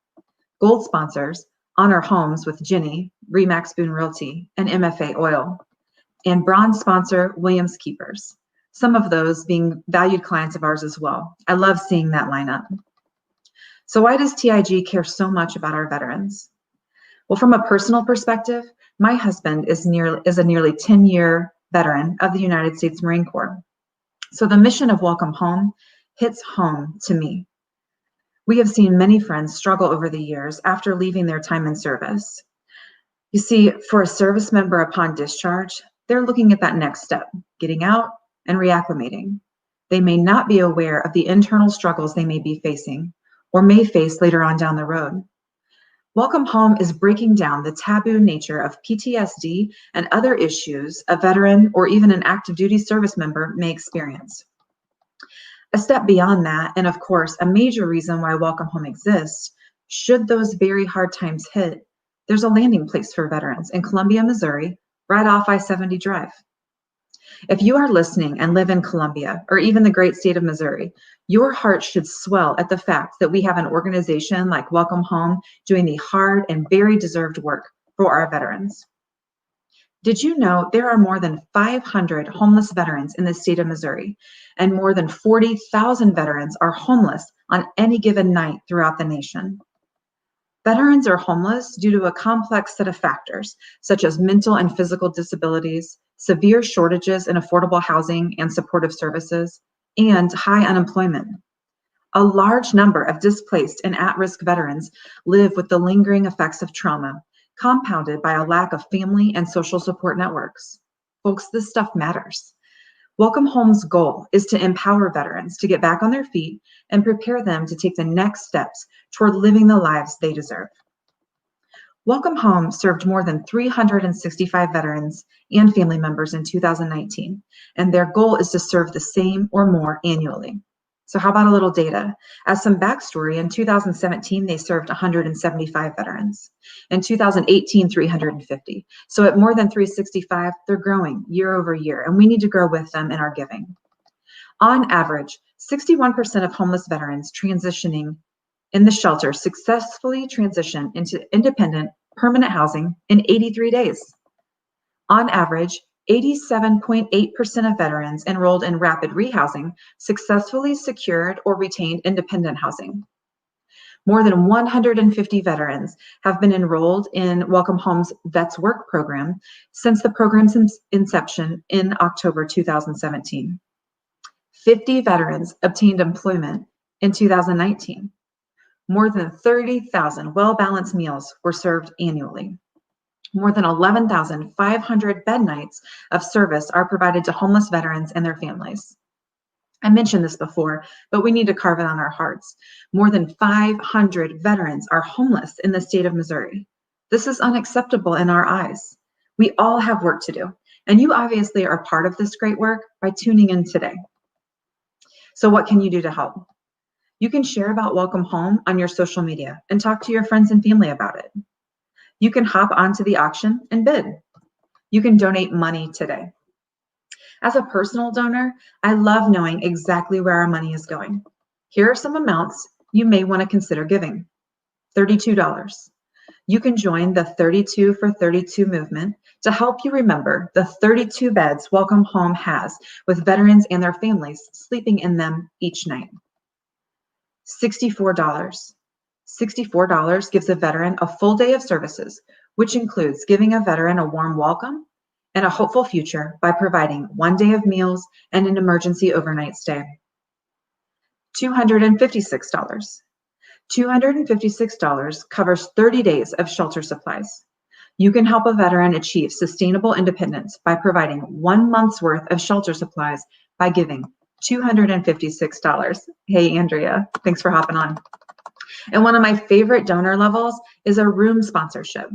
Gold sponsors, Honor Homes with Ginny, Remax Boone Realty, and MFA Oil, and Bronze sponsor, Williams Keepers, some of those being valued clients of ours as well. I love seeing that lineup. So why does TIG care so much about our veterans? Well, from a personal perspective, my husband is a nearly 10-year veteran of the United States Marine Corps. So the mission of Welcome Home hits home to me. We have seen many friends struggle over the years after leaving their time in service. You see, for a service member upon discharge, they're looking at that next step, getting out and reacclimating. They may not be aware of the internal struggles they may be facing or may face later on down the road. Welcome Home is breaking down the taboo nature of PTSD and other issues a veteran or even an active duty service member may experience. A step beyond that, and of course, a major reason why Welcome Home exists, should those very hard times hit, there's a landing place for veterans in Columbia, Missouri, right off I-70 Drive. If you are listening and live in Columbia or even the great state of Missouri, your heart should swell at the fact that we have an organization like Welcome Home doing the hard and very deserved work for our veterans. Did you know there are more than 500 homeless veterans in the state of Missouri, and more than 40,000 veterans are homeless on any given night throughout the nation? Veterans are homeless due to a complex set of factors, such as mental and physical disabilities, severe shortages in affordable housing and supportive services, and high unemployment. A large number of displaced and at-risk veterans live with the lingering effects of trauma, compounded by a lack of family and social support networks. Folks, this stuff matters. Welcome Home's goal is to empower veterans to get back on their feet and prepare them to take the next steps toward living the lives they deserve. Welcome Home served more than 365 veterans and family members in 2019, and their goal is to serve the same or more annually. So how about a little data? As some backstory, in 2017, they served 175 veterans. In 2018, 350. So at more than 365, they're growing year over year, and we need to grow with them in our giving. On average, 61% of homeless veterans transitioning in the shelter successfully transition into independent, permanent housing in 83 days. On average, 87.8% of veterans enrolled in rapid rehousing successfully secured or retained independent housing. More than 150 veterans have been enrolled in Welcome Home's Vets Work program since the program's inception in October 2017. 50 veterans obtained employment in 2019. More than 30,000 well-balanced meals were served annually. More than 11,500 bed nights of service are provided to homeless veterans and their families. I mentioned this before, but we need to carve it on our hearts. More than 500 veterans are homeless in the state of Missouri. This is unacceptable in our eyes. We all have work to do, and you obviously are part of this great work by tuning in today. So what can you do to help? You can share about Welcome Home on your social media and talk to your friends and family about it. You can hop onto the auction and bid. You can donate money today. As a personal donor, I love knowing exactly where our money is going. Here are some amounts you may want to consider giving. $32. You can join the 32 for 32 movement to help you remember the 32 beds Welcome Home has with veterans and their families sleeping in them each night. $64. $64 gives a veteran a full day of services, which includes giving a veteran a warm welcome and a hopeful future by providing 1 day of meals and an emergency overnight stay. $256. $256 covers 30 days of shelter supplies. You can help a veteran achieve sustainable independence by providing 1 month's worth of shelter supplies by giving $256. Hey, Andrea, thanks for hopping on. And one of my favorite donor levels is a room sponsorship.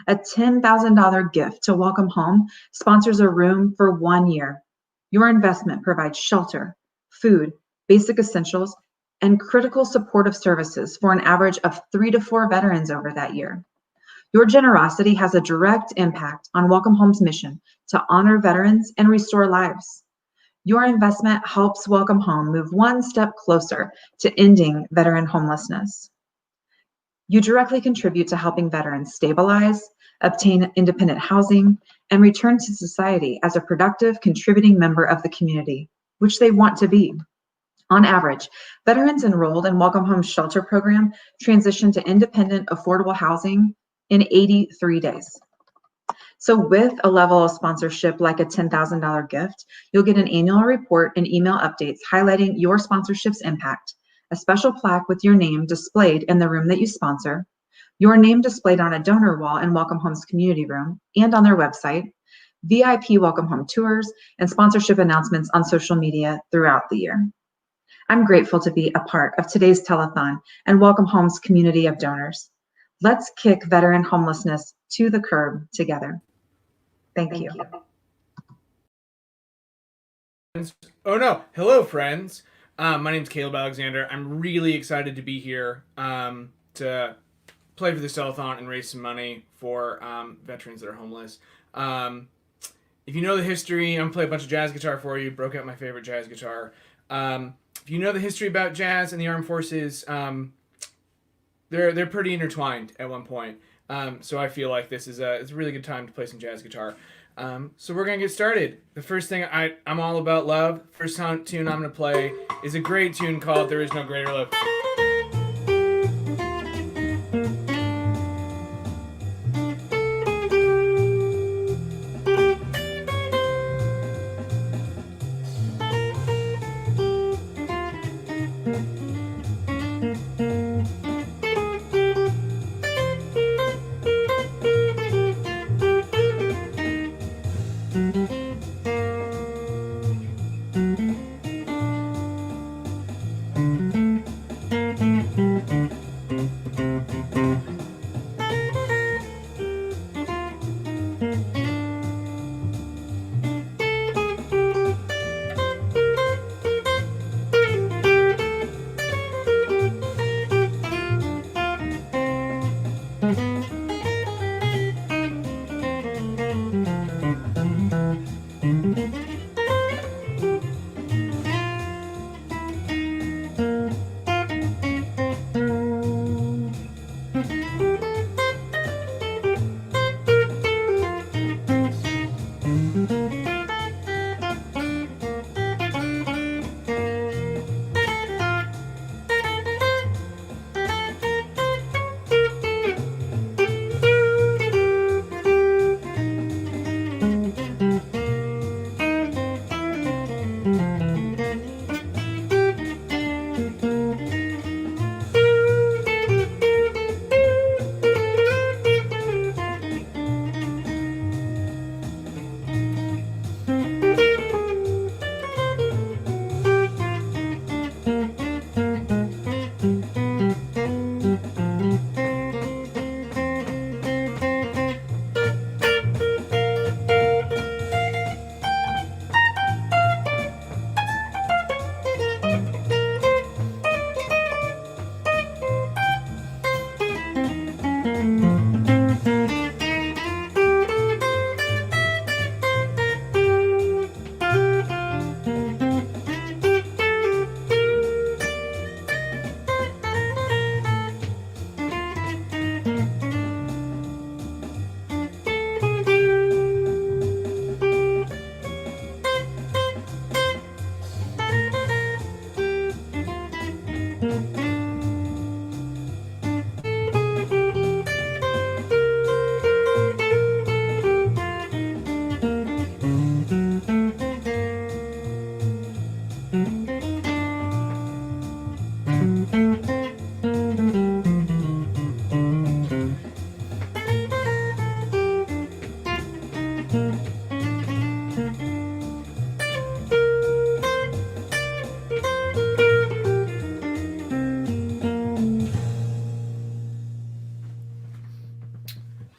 A $10,000 gift to Welcome Home sponsors a room for 1 year. Your investment provides shelter, food, basic essentials, and critical supportive services for an average of 3 to 4 veterans over that year. Your generosity has a direct impact on Welcome Home's mission to honor veterans and restore lives. Your investment helps Welcome Home move 1 step closer to ending veteran homelessness. You directly contribute to helping veterans stabilize, obtain independent housing, and return to society as a productive, contributing member of the community, which they want to be. On average, veterans enrolled in Welcome Home's shelter program transition to independent, affordable housing in 83 days. So with a level of sponsorship like a $10,000 gift, you'll get an annual report and email updates highlighting your sponsorship's impact, a special plaque with your name displayed in the room that you sponsor, your name displayed on a donor wall in Welcome Home's community room and on their website, VIP welcome home tours, and sponsorship announcements on social media throughout the year. I'm grateful to be a part of today's telethon and Welcome Home's community of donors. Let's kick veteran homelessness to the curb together. Thank you. Oh no! Hello, friends. My name's Caleb Alexander. I'm really excited to be here to play for the telethon and raise some money for veterans that are homeless. If you know the history, I'm gonna play a bunch of jazz guitar for you. Broke out my favorite jazz guitar. If you know the history about jazz and the armed forces, they're pretty intertwined at one point. So I feel like this is it's a really good time to play some jazz guitar. So we're gonna get started. The first thing I'm all about love. First tune I'm gonna play is a great tune called "There Is No Greater Love."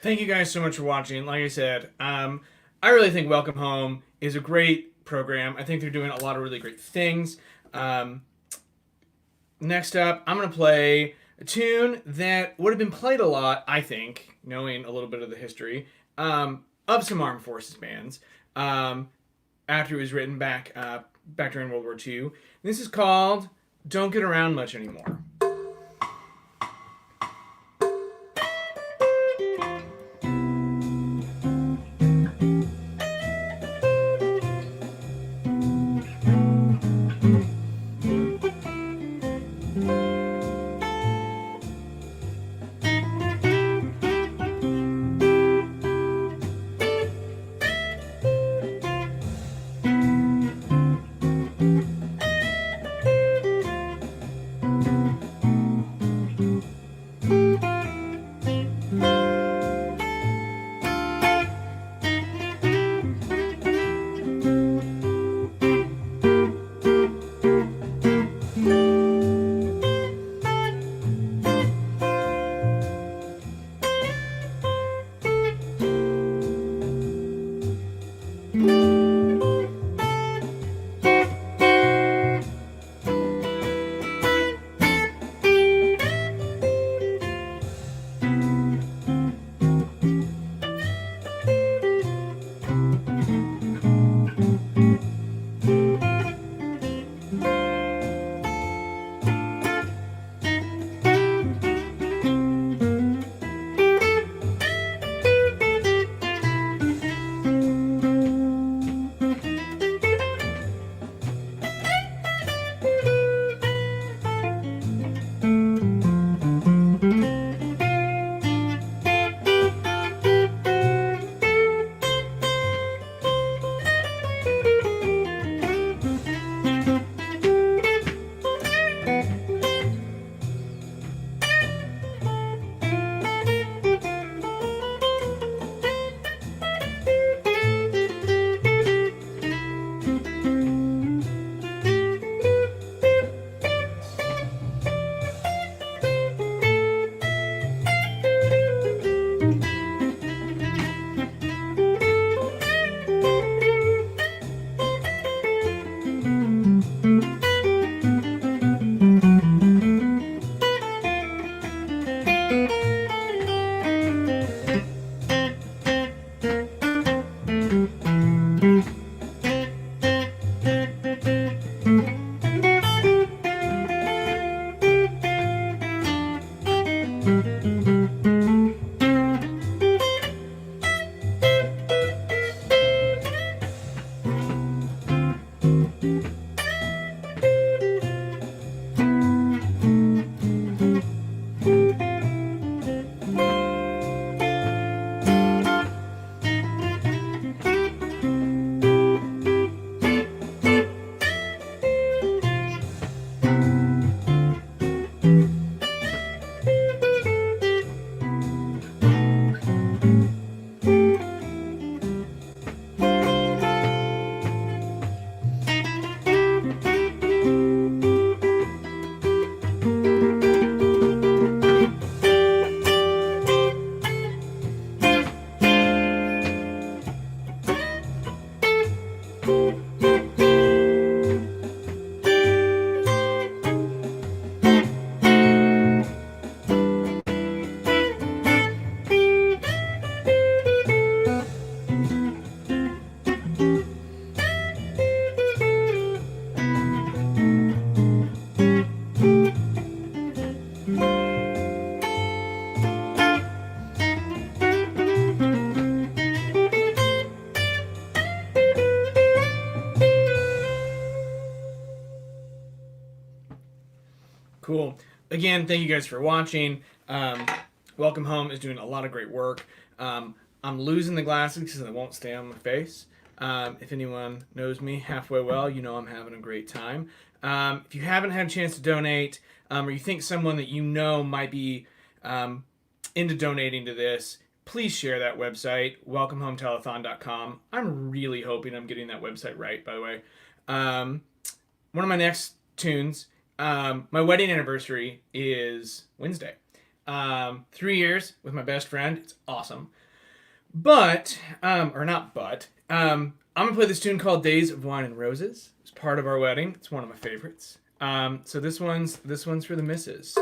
Thank you guys so much for watching. Like I said, I really think Welcome Home is a great program. I think they're doing a lot of really great things. Next up, I'm going to play a tune that would have been played a lot, I think, knowing a little bit of the history, of some armed forces bands after it was written back during World War II. This is called Don't Get Around Much Anymore. again, thank you guys for watching. Welcome Home is doing a lot of great work. I'm losing the glasses because they won't stay on my face. If anyone knows me halfway well, you know I'm having a great time. If you haven't had a chance to donate, or you think someone that you know might be into donating to this, please share that website, welcomehometelethon.com. I'm really hoping I'm getting that website right, by the way. One of my next tunes, my wedding anniversary is Wednesday. 3 years with my best friend. It's awesome. But, or not but, I'm going to play this tune called Days of Wine and Roses. It's part of our wedding. It's one of my favorites. So this one's for the missus.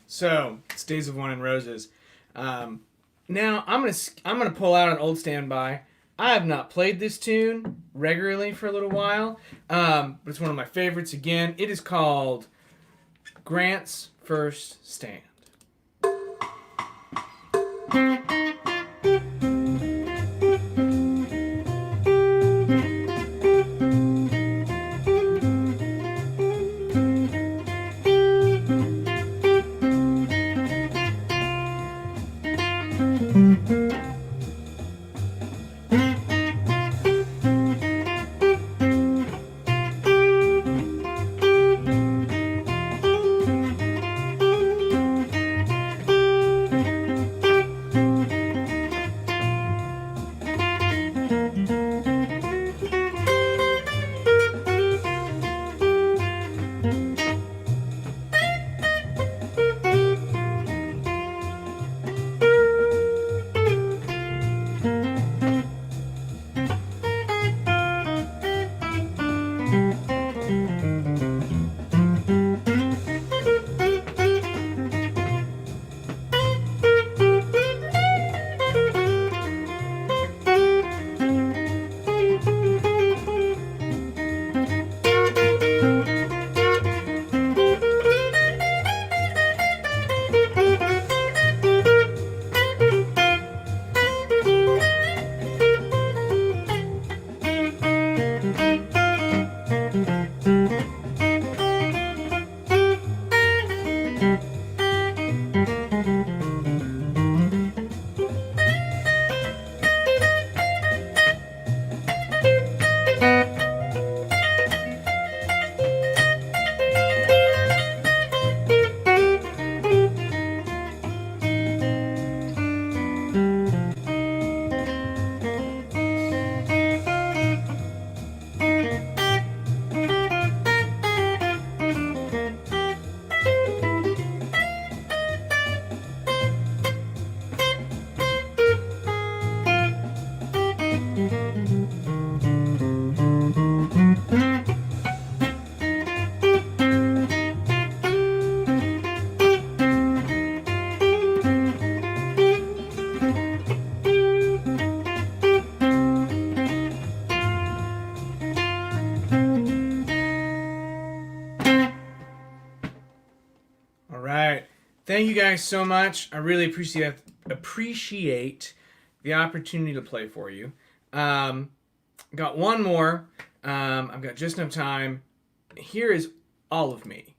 So it's Days of Wine and Roses. Now I'm gonna pull out an old standby. I have not played this tune regularly for a little while, but it's one of my favorites. Again, it is called Grant's First Stand. All right. Thank you guys so much. I really appreciate the opportunity to play for you. Got one more. I've got just enough time. Here is All of Me.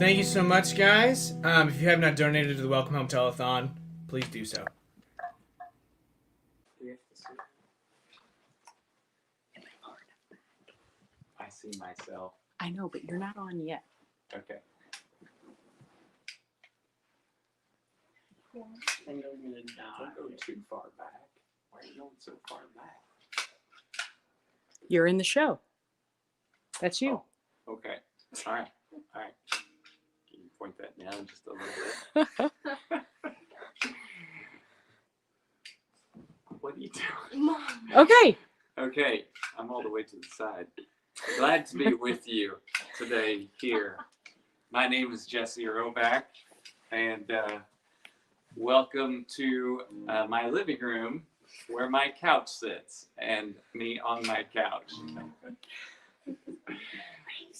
Thank you so much, guys. If you have not donated to the Welcome Home Telethon, please do so. I see myself. I know, but you're not on yet. Okay. And Don't go too far back. Why are you going so far back? you're in the show. That's you. Oh, okay. All right. All right. Can you point that down just a little bit? What are you doing? Okay. Okay. I'm all the way to the side. Glad to be with you today here. My name is Jesse Roback, and welcome to my living room where my couch sits and me on my couch.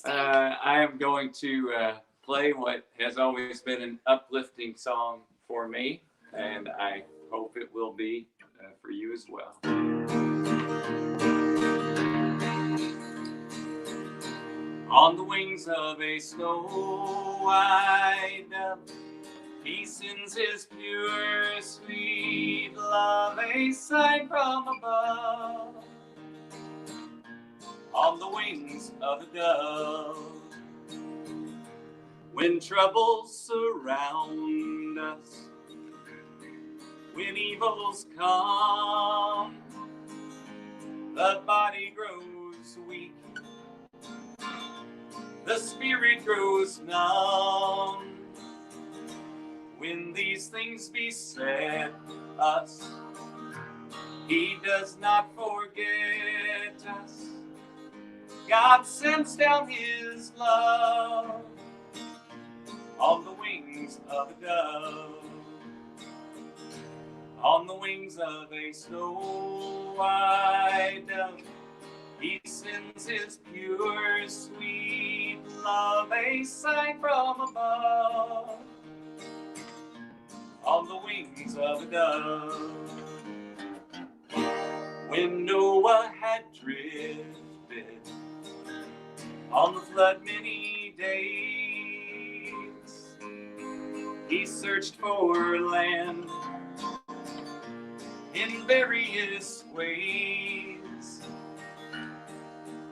I am going to play what has always been an uplifting song for me, and I hope it will be for you as well. On the wings of a snow white dove, he sends his pure, sweet love, a sign from above. On the wings of a dove, when troubles surround us, when evils come, the body grows weak, the spirit grows numb. When these things beset us, he does not forget us. God sends down his love on the wings of a dove, on the wings of a snow white dove. He sends his pure, sweet love, a sign from above, on the wings of a dove. When Noah had drifted on the flood many days, he searched for land in various ways.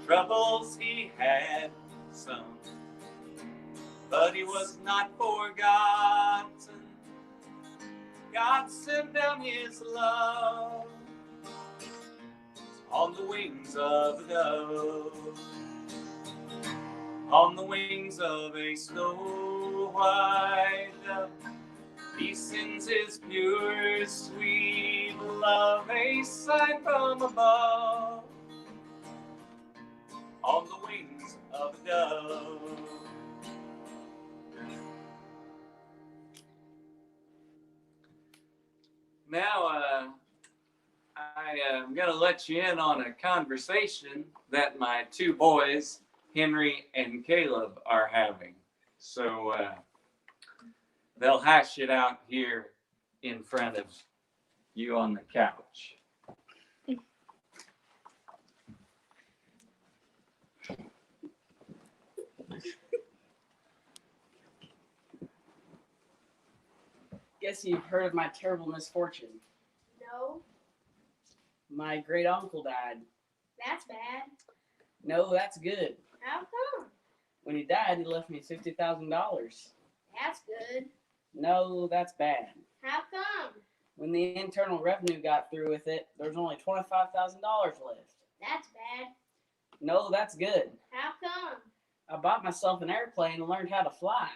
Troubles he had some, but he was not forgotten. God sent down his love on the wings of a dove, on the wings of a snow white dove. He sends his pure, sweet love, a sign from above, on the wings of a dove. Now, I'm going to let you in on a conversation that my two boys, Henry and Caleb, are having. So they'll hash it out here in front of you on the couch. Guess you've heard of my terrible misfortune. No, My great uncle died. that's bad. No, that's good. How come? When he died, he left me $50,000. That's good. No, that's bad. How come? When the Internal Revenue got through with it, there was only $25,000 left. That's bad. No, that's good. How come? I bought myself an airplane and learned how to fly.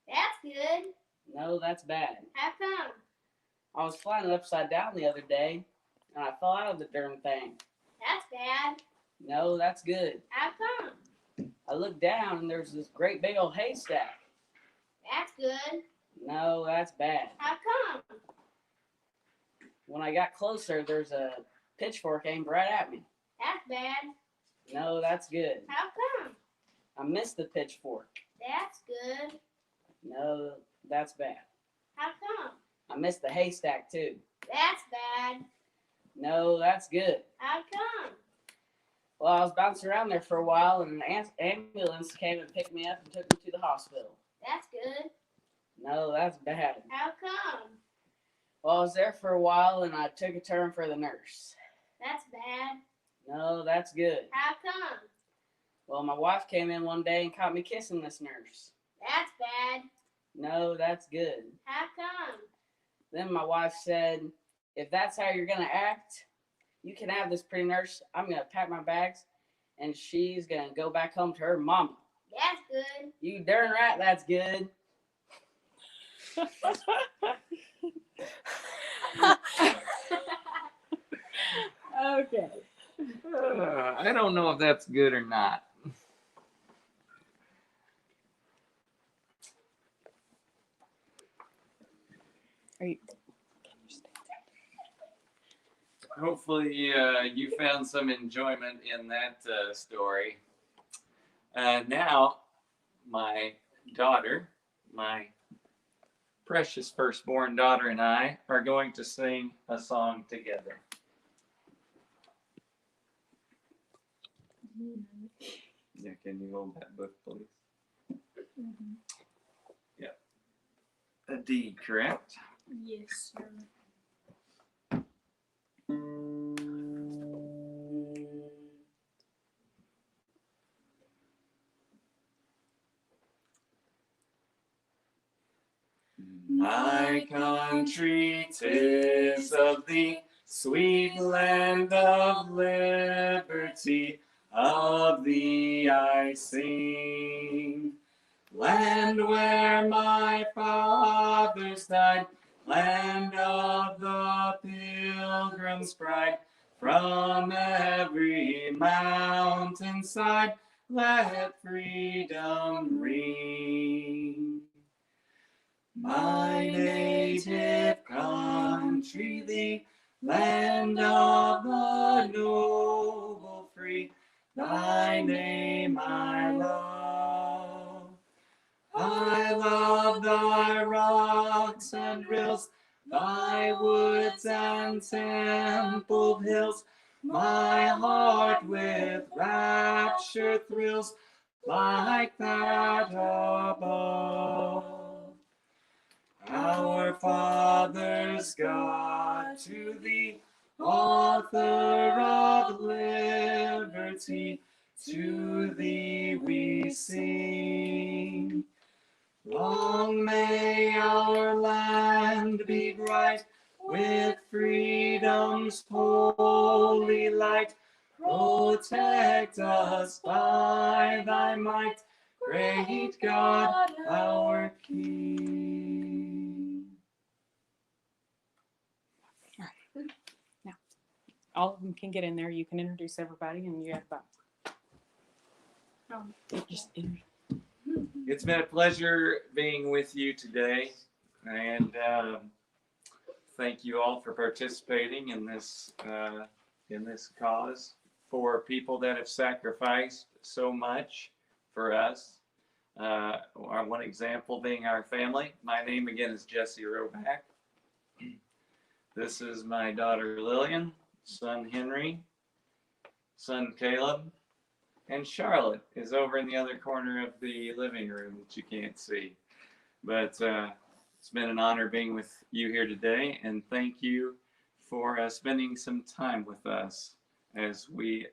That's good. No, that's bad. How come? I was flying it upside down the other day, and I fell out of the darn thing. That's bad. No, that's good. How come? I looked down, and there's this great big old haystack. That's good. No, that's bad. How come? When I got closer, there's a pitchfork aimed right at me. That's bad. No, that's good. How come? I missed the pitchfork. That's good. No, that's bad. How come? I missed the haystack too. That's bad. No, that's good. How come? Well, I was bouncing around there for a while, and an ambulance came and picked me up and took me to the hospital. That's good. No, that's bad. How come? Well, I was there for a while and I took a turn for the nurse. That's bad. No, that's good. How come? Well, my wife came in one day and caught me kissing this nurse. That's bad. No, that's good. How come? Then my wife said, if that's how you're going to act, you can have this pretty nurse. I'm going to pack my bags and she's going to go back home to her mama. That's good. You darn right, that's good. Okay. I don't know if that's good or not. Are you? Hopefully, you found some enjoyment in that story. Now, my daughter, my precious firstborn daughter, and I are going to sing a song together. Yeah, can you hold that book, please? Yeah. A D, correct? Yes, sir. My country, 'tis of thee, sweet land of liberty, of thee I sing. Land where my fathers died, land of the Pilgrim's pride, from every mountainside, let freedom ring. My native country, thee, land of the noble free, thy name I love. I love thy rocks and rills, thy woods and templed hills. My heart with rapture thrills, like that above. Our fathers, God, to thee, author of liberty, to thee we sing. Long may our land be bright with freedom's holy light. Protect us by thy might, great God, our King. Now, all of them can get in there. You can introduce everybody, and you have about. Just It's been a pleasure being with you today, and thank you all for participating in this cause for people that have sacrificed so much for us. Our one example being our family. My name again is Jesse Roback. This is my daughter Lillian, son Henry, son Caleb, and Charlotte is over in the other corner of the living room that you can't see. But it's been an honor being with you here today, and thank you for spending some time with us as we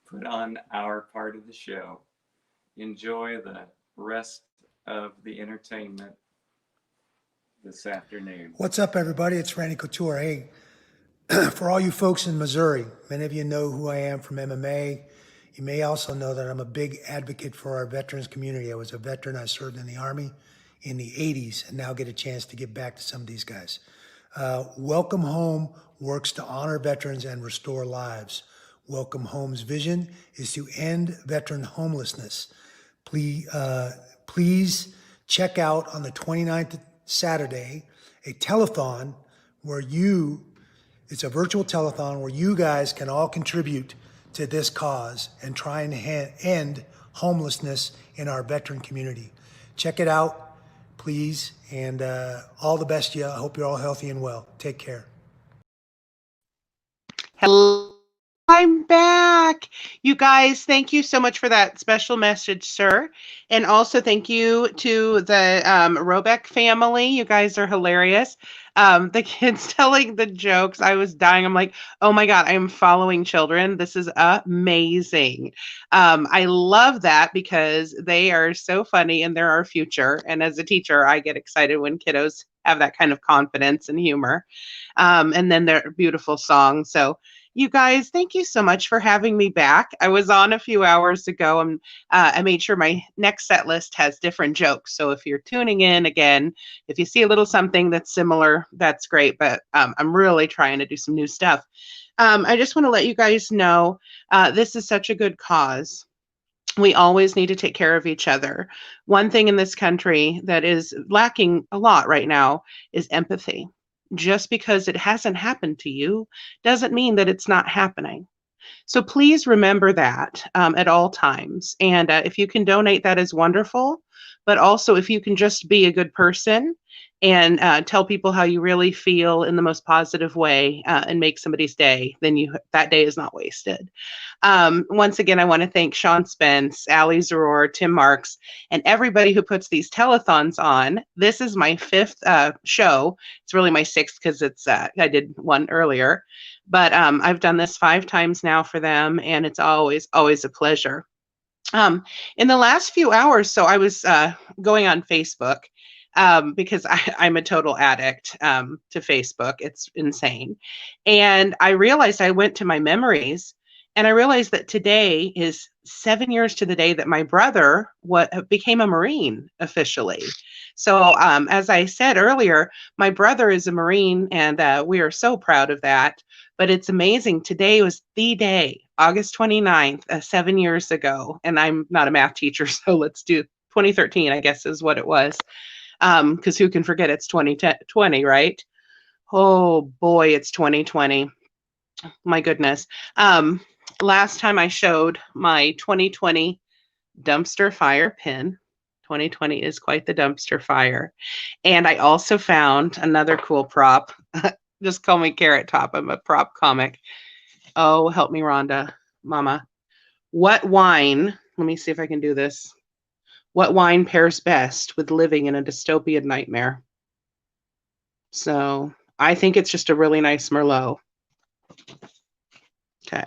put on our part of the show. Enjoy the rest of the entertainment this afternoon. What's up, everybody? It's Randy Couture. Hey, for all you folks in Missouri, many of you know who I am from MMA. You may also know that I'm a big advocate for our veterans community. I was a veteran. I served in the Army in the 80s and now get a chance to give back to some of these guys. Welcome Home works to honor veterans and restore lives. Welcome Home's vision is to end veteran homelessness. Please check out on the 29th Saturday a telethon where it's a virtual telethon where you guys can all contribute to this cause and try and end homelessness in our veteran community. Check it out, please, and all the best to you. I hope you're all healthy and well. Take care. Hello. I'm back. You guys, thank you so much for that special message, sir. And also thank you to the Robeck family. You guys are hilarious. The kids telling the jokes, I was dying. I'm like, oh my God, I am following children. This is amazing. I love that because they are so funny and they're our future. And as a teacher, I get excited when kiddos have that kind of confidence and humor. And then they're beautiful songs. So you guys, thank you so much for having me back. I was on a few hours ago and I made sure my next set list has different jokes. So if you're tuning in again, if you see a little something that's similar, that's great. But I'm really trying to do some new stuff. I just want to let you guys know this is such a good cause. We always need to take care of each other. One thing in this country that is lacking a lot right now is empathy. Just because it hasn't happened to you doesn't mean that it's not happening. So please remember that at all times. And if you can donate, that is wonderful. But also, if you can just be a good person and tell people how you really feel in the most positive way and make somebody's day, then that day is not wasted. Once again, I want to thank Sean Spence, Ali Zaror, Tim Marks, and everybody who puts these telethons on. This is my 5th show. It's really my 6th because it's I did one earlier. But I've done this 5 times now for them, and it's always a pleasure. In the last few hours, so I was going on Facebook because I'm a total addict to Facebook. It's insane. And I realized I went to my memories and I realized that today is 7 years to the day that my brother became a Marine officially. So as I said earlier, my brother is a Marine and we are so proud of that. But it's amazing. Today was the day, August 29th, 7 years ago. And I'm not a math teacher, so let's do 2013, I guess is what it was. Because who can forget it's 2020, right? Oh boy, it's 2020. My goodness. Last time I showed my 2020 dumpster fire pin. 2020 is quite the dumpster fire. And I also found another cool prop. Just call me Carrot Top. I'm a prop comic. Oh, help me, Rhonda. Mama. What wine, let me see if I can do this. What wine pairs best with living in a dystopian nightmare? So I think it's just a really nice Merlot. Okay.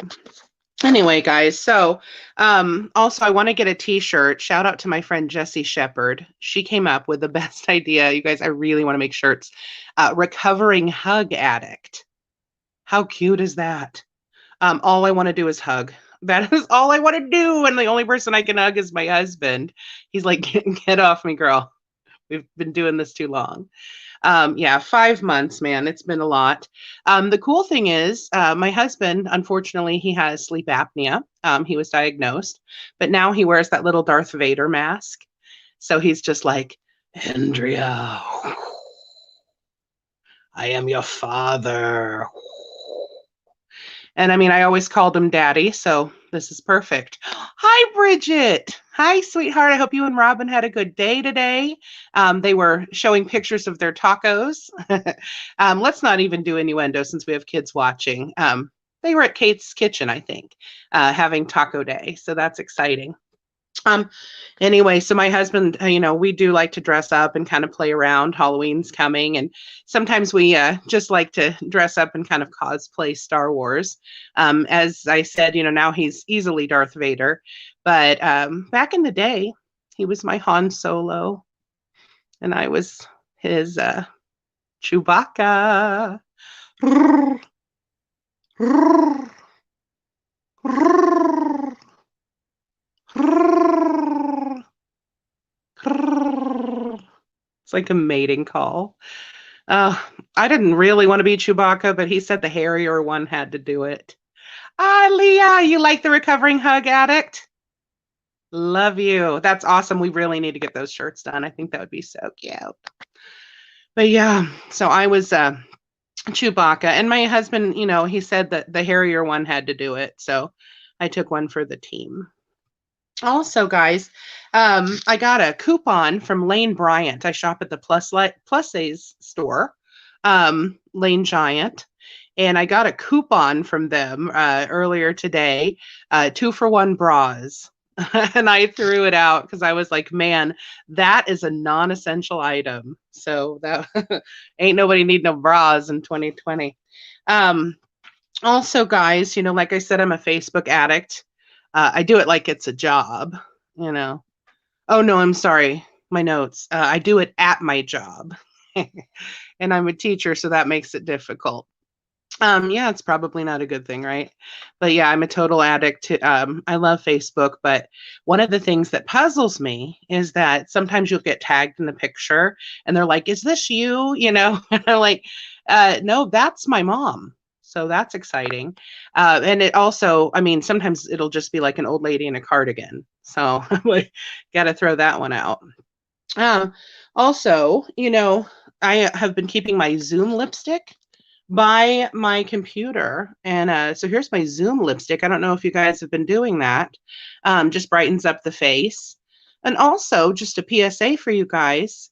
Anyway, guys, so also I want to get a t-shirt. Shout out to my friend Jessie Shepard. She came up with the best idea. You guys, I really want to make shirts. Recovering hug addict. How cute is that? All I want to do is hug. That is all I want to do. And the only person I can hug is my husband. He's like, get off me, girl. We've been doing this too long. Yeah, 5 months, man. It's been a lot. The cool thing is, my husband, unfortunately, he has sleep apnea. He was diagnosed, but now he wears that little Darth Vader mask. So he's just like, Andrea, I am your father. And I mean, I always called him Daddy, so this is perfect. Hi, Bridget. Hi, sweetheart. I hope you and Robin had a good day today. They were showing pictures of their tacos. Let's not even do innuendo since we have kids watching. They were at Kate's Kitchen, I think, having taco day. So that's exciting. Anyway, so my husband, we do like to dress up and kind of play around. Halloween's coming, and sometimes we just like to dress up and kind of cosplay Star Wars. As I said, now he's easily Darth Vader, but back in the day, he was my Han Solo, and I was his Chewbacca. It's like a mating call. I didn't really want to be Chewbacca, but he said the hairier one had to do it. Leah, you like the recovering hug addict? Love you. That's awesome. We really need to get those shirts done. I think that would be so cute. But yeah, so I was Chewbacca, and my husband, he said that the hairier one had to do it. So I took one for the team. Also, guys, I got a coupon from Lane Bryant. I shop at the Plus Size store, Lane Giant. and I got a coupon from them earlier today, 2-for-1 bras. And I threw it out because I was like, man, that is a non-essential item. So that ain't nobody need no bras in 2020. Also, guys, like I said, I'm a Facebook addict. I do it like it's a job, you know. Oh, no, I'm sorry. My notes. I do it at my job. And I'm a teacher, so that makes it difficult. Yeah, it's probably not a good thing, right? But yeah, I'm a total addict to I love Facebook, but one of the things that puzzles me is that sometimes you'll get tagged in the picture and they're like, "Is this you?" And I'm like, no, that's my mom. So that's exciting. And it also, I mean, sometimes it'll just be like an old lady in a cardigan. So like, got to throw that one out. Also, I have been keeping my Zoom lipstick by my computer. And so here's my Zoom lipstick. I don't know if you guys have been doing that. Just brightens up the face. And also, just a PSA for you guys.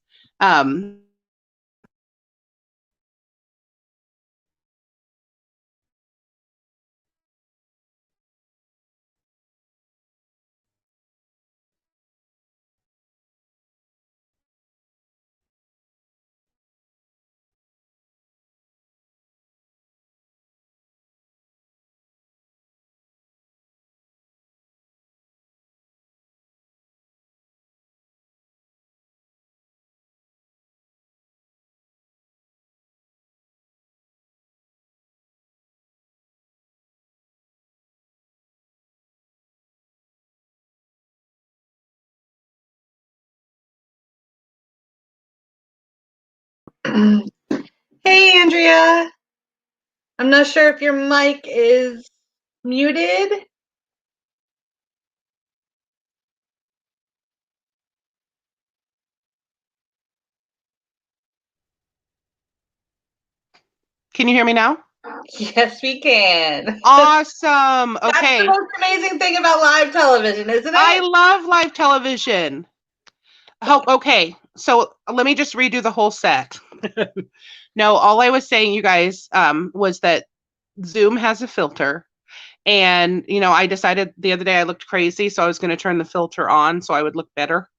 Hey, Andrea. I'm not sure if your mic is muted. Can you hear me now? Yes, we can. Awesome. That's Okay. the most amazing thing about live television, isn't it? I love live television. Okay. So let me just redo the whole set. No, all I was saying, you guys, was that Zoom has a filter. And, I decided the other day I looked crazy, so I was going to turn the filter on so I would look better.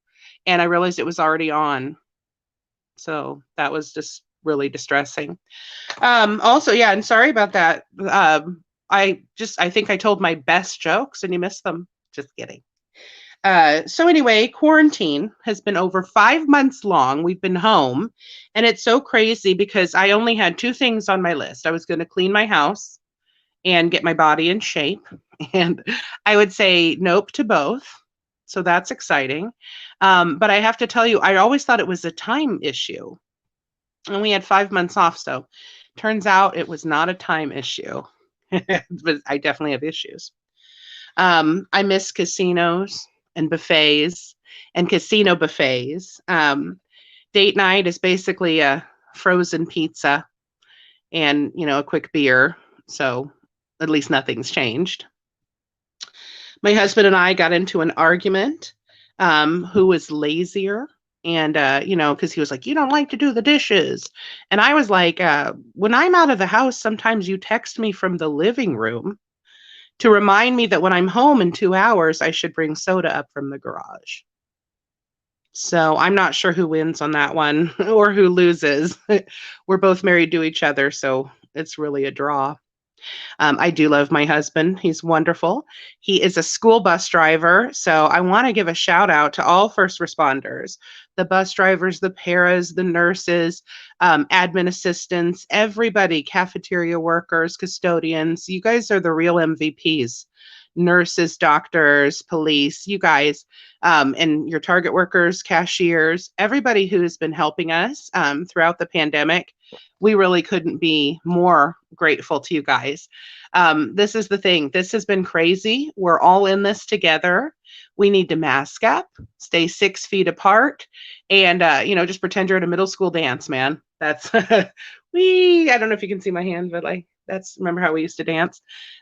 And I realized it was already on. So that was just really distressing. Also, yeah, and sorry about that. I think I told my best jokes and you missed them. Just kidding. So anyway, quarantine has been over 5 months long. We've been home, and it's so crazy because I only had 2 things on my list. I was going to clean my house and get my body in shape, and I would say nope to both. So that's exciting. But I have to tell you, I always thought it was a time issue, and we had 5 months off. So turns out it was not a time issue, but I definitely have issues. I miss casinos and buffets and casino buffets. Date night is basically a frozen pizza and, a quick beer. So at least nothing's changed. My husband and I got into an argument, who was lazier. And, because he was like, you don't like to do the dishes. And I was like, when I'm out of the house, sometimes you text me from the living room to remind me that when I'm home in 2 hours, I should bring soda up from the garage. So I'm not sure who wins on that one or who loses. We're both married to each other, so it's really a draw. I do love my husband. He's wonderful. He is a school bus driver. So I want to give a shout out to all first responders, the bus drivers, the paras, the nurses, admin assistants, everybody, cafeteria workers, custodians. You guys are the real MVPs. Nurses, doctors, police, you guys, and your target workers, cashiers, everybody who has been helping us throughout the pandemic. We really couldn't be more grateful to you guys. This is the thing. This has been crazy. We're all in this together. We need to mask up, stay 6 feet apart, and just pretend you're at a middle school dance, man. That's I don't know if you can see my hand, but like Remember how we used to dance?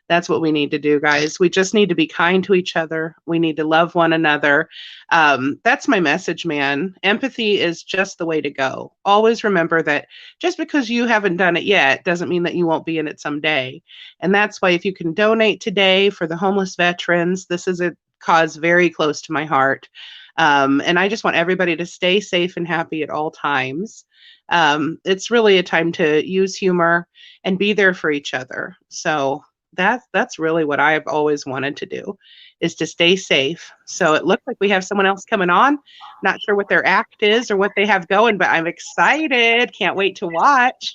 That's what we need to do, guys. We just need to be kind to each other. We need to love one another. That's my message, man. Empathy is just the way to go. Always remember that just because you haven't done it yet doesn't mean that you won't be in it someday. And that's why if you can donate today for the homeless veterans, this is a cause very close to my heart. And I just want everybody to stay safe and happy at all times. It's really a time to use humor and be there for each other. So that's really what I've always wanted to do, is to stay safe. So it looks like we have someone else coming on. Not sure what their act is or what they have going, but I'm excited. Can't wait to watch.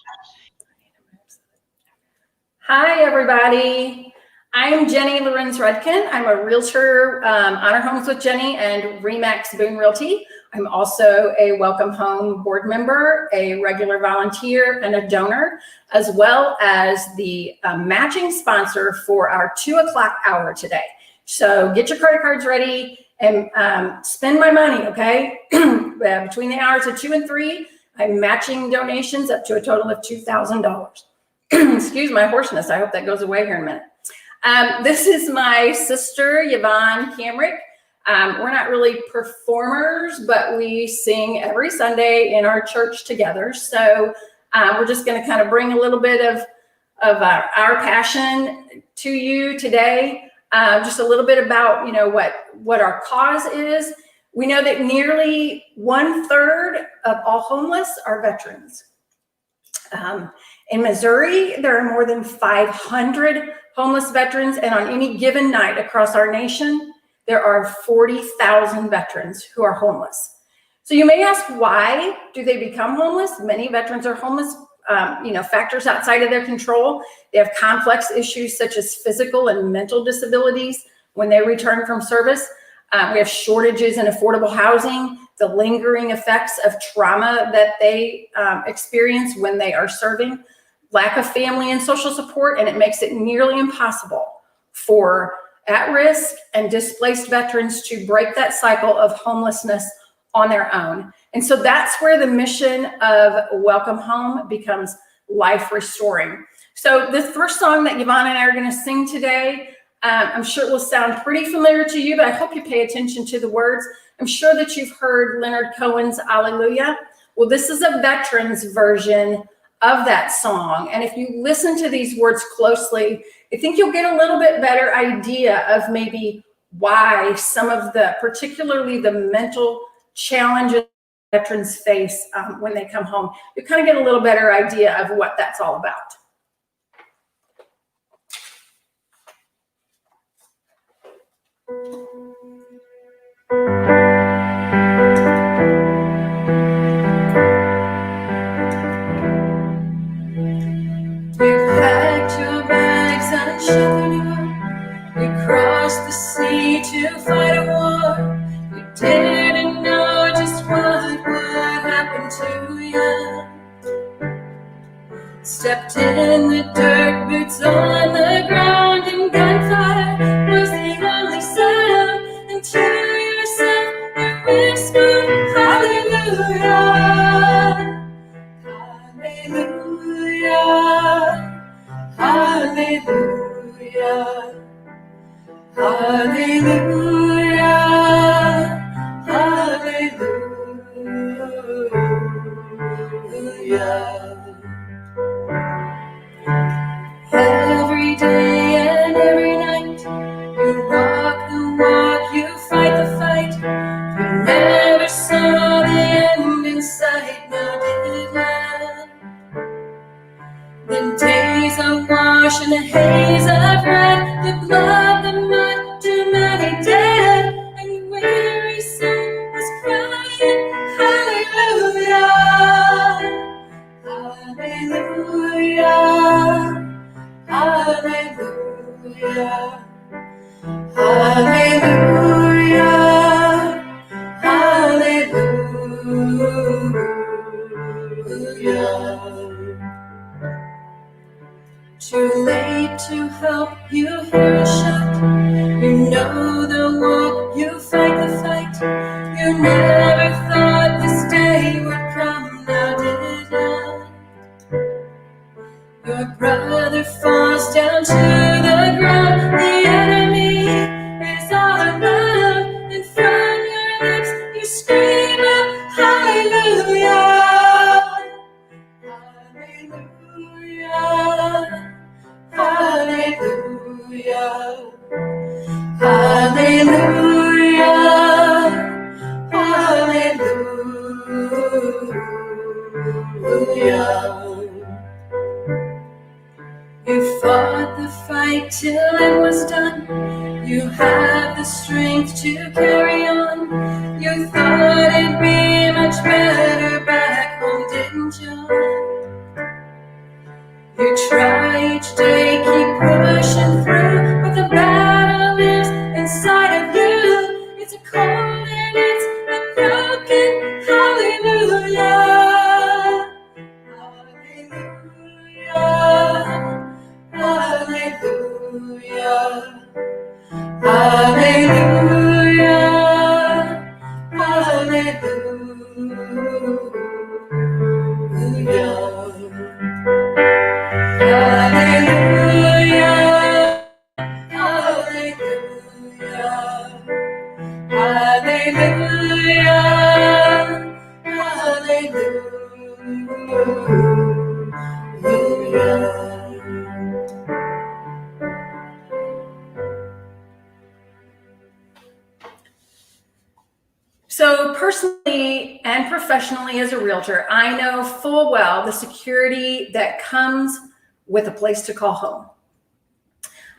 Hi, everybody. I'm Jenny Lorenz Rudkin. I'm a realtor, Honor Homes with Jenny and Remax Boone Realty. I'm also a Welcome Home board member, a regular volunteer, and a donor, as well as the matching sponsor for our 2 o'clock hour today. So get your credit cards ready and spend my money, okay? Between the hours of 2 and 3, I'm matching donations up to a total of $2,000. Excuse my hoarseness. I hope that goes away here in a minute. This is my sister, Yvonne Camrick. We're not really performers, but we sing every Sunday in our church together. So we're just going to kind of bring a little bit of our passion to you today. Just a little bit about, what our cause is. We know that nearly 1/3 of all homeless are veterans. In Missouri, there are more than 500 homeless veterans, and on any given night across our nation, there are 40,000 veterans who are homeless. So you may ask, why do they become homeless? Many veterans are homeless, factors outside of their control. They have complex issues such as physical and mental disabilities when they return from service. We have shortages in affordable housing, the lingering effects of trauma that they experience when they are serving, lack of family and social support, and it makes it nearly impossible for at-risk and displaced veterans to break that cycle of homelessness on their own. And so that's where the mission of Welcome Home becomes life restoring. So this first song that Yvonne and I are going to sing today, I'm sure it will sound pretty familiar to you, but I hope you pay attention to the words. I'm sure that you've heard Leonard Cohen's Alleluia. Well, this is a veterans version of that song. And if you listen to these words closely, I think you'll get a little bit better idea of maybe why some of particularly the mental challenges veterans face when they come home. You kind of get a little better idea of what that's all about. You packed your bags and sheltered you up. You crossed the sea to fight a war. You didn't know just what would happen to you. Stepped in the dirt, boots on the ground, and gunfire was the only sound. And to yourself you whispered, Hallelujah. Hallelujah, hallelujah, hallelujah, hallelujah. Every day and every night, you walk the walk, you fight the fight. You never saw the end in sight, now did you? The days are washed in a haze of red, the blood, the mud, too many dead, and weary soul was crying, Hallelujah, Hallelujah, Hallelujah, Hallelujah, Hallelujah. Too late to help, you hear a shout. You know the walk, you fight the fight. You never thought this day would come, now did you? Your brother fought You fought the fight till it was done. You have the strength to carry on. You thought it'd be much better back home, didn't you? You try each day, keep pushing through, but the battle is inside of you. It's a cold and it's a broken hallelujah. Hallelujah. Hallelujah. Hallelujah. Hallelujah. Hallelujah. So personally and professionally as a realtor, I know full well the security that comes with a place to call home.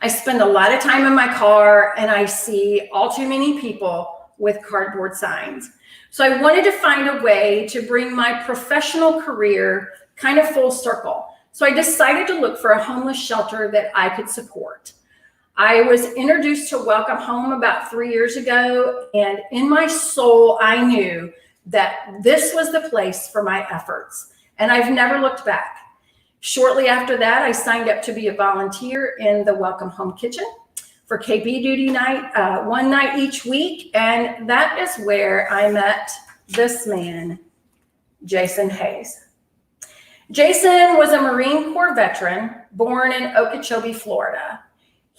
I spend a lot of time in my car and I see all too many people with cardboard signs. So I wanted to find a way to bring my professional career kind of full circle. So I decided to look for a homeless shelter that I could support. I was introduced to Welcome Home about 3 years ago, and in my soul, I knew that this was the place for my efforts, and I've never looked back. Shortly after that, I signed up to be a volunteer in the Welcome Home kitchen for KP duty night, one night each week, and that is where I met this man, Jason Hayes. Jason was a Marine Corps veteran born in Okeechobee, Florida.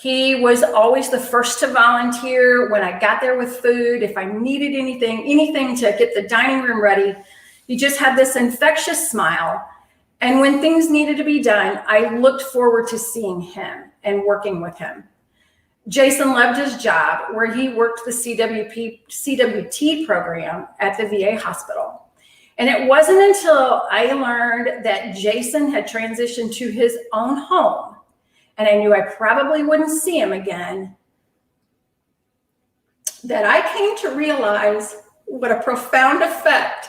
He was always the first to volunteer when I got there with food. If I needed anything to get the dining room ready, he just had this infectious smile. And when things needed to be done, I looked forward to seeing him and working with him. Jason loved his job where he worked the CWT program at the VA hospital. And it wasn't until I learned that Jason had transitioned to his own home and I knew I probably wouldn't see him again, that I came to realize what a profound effect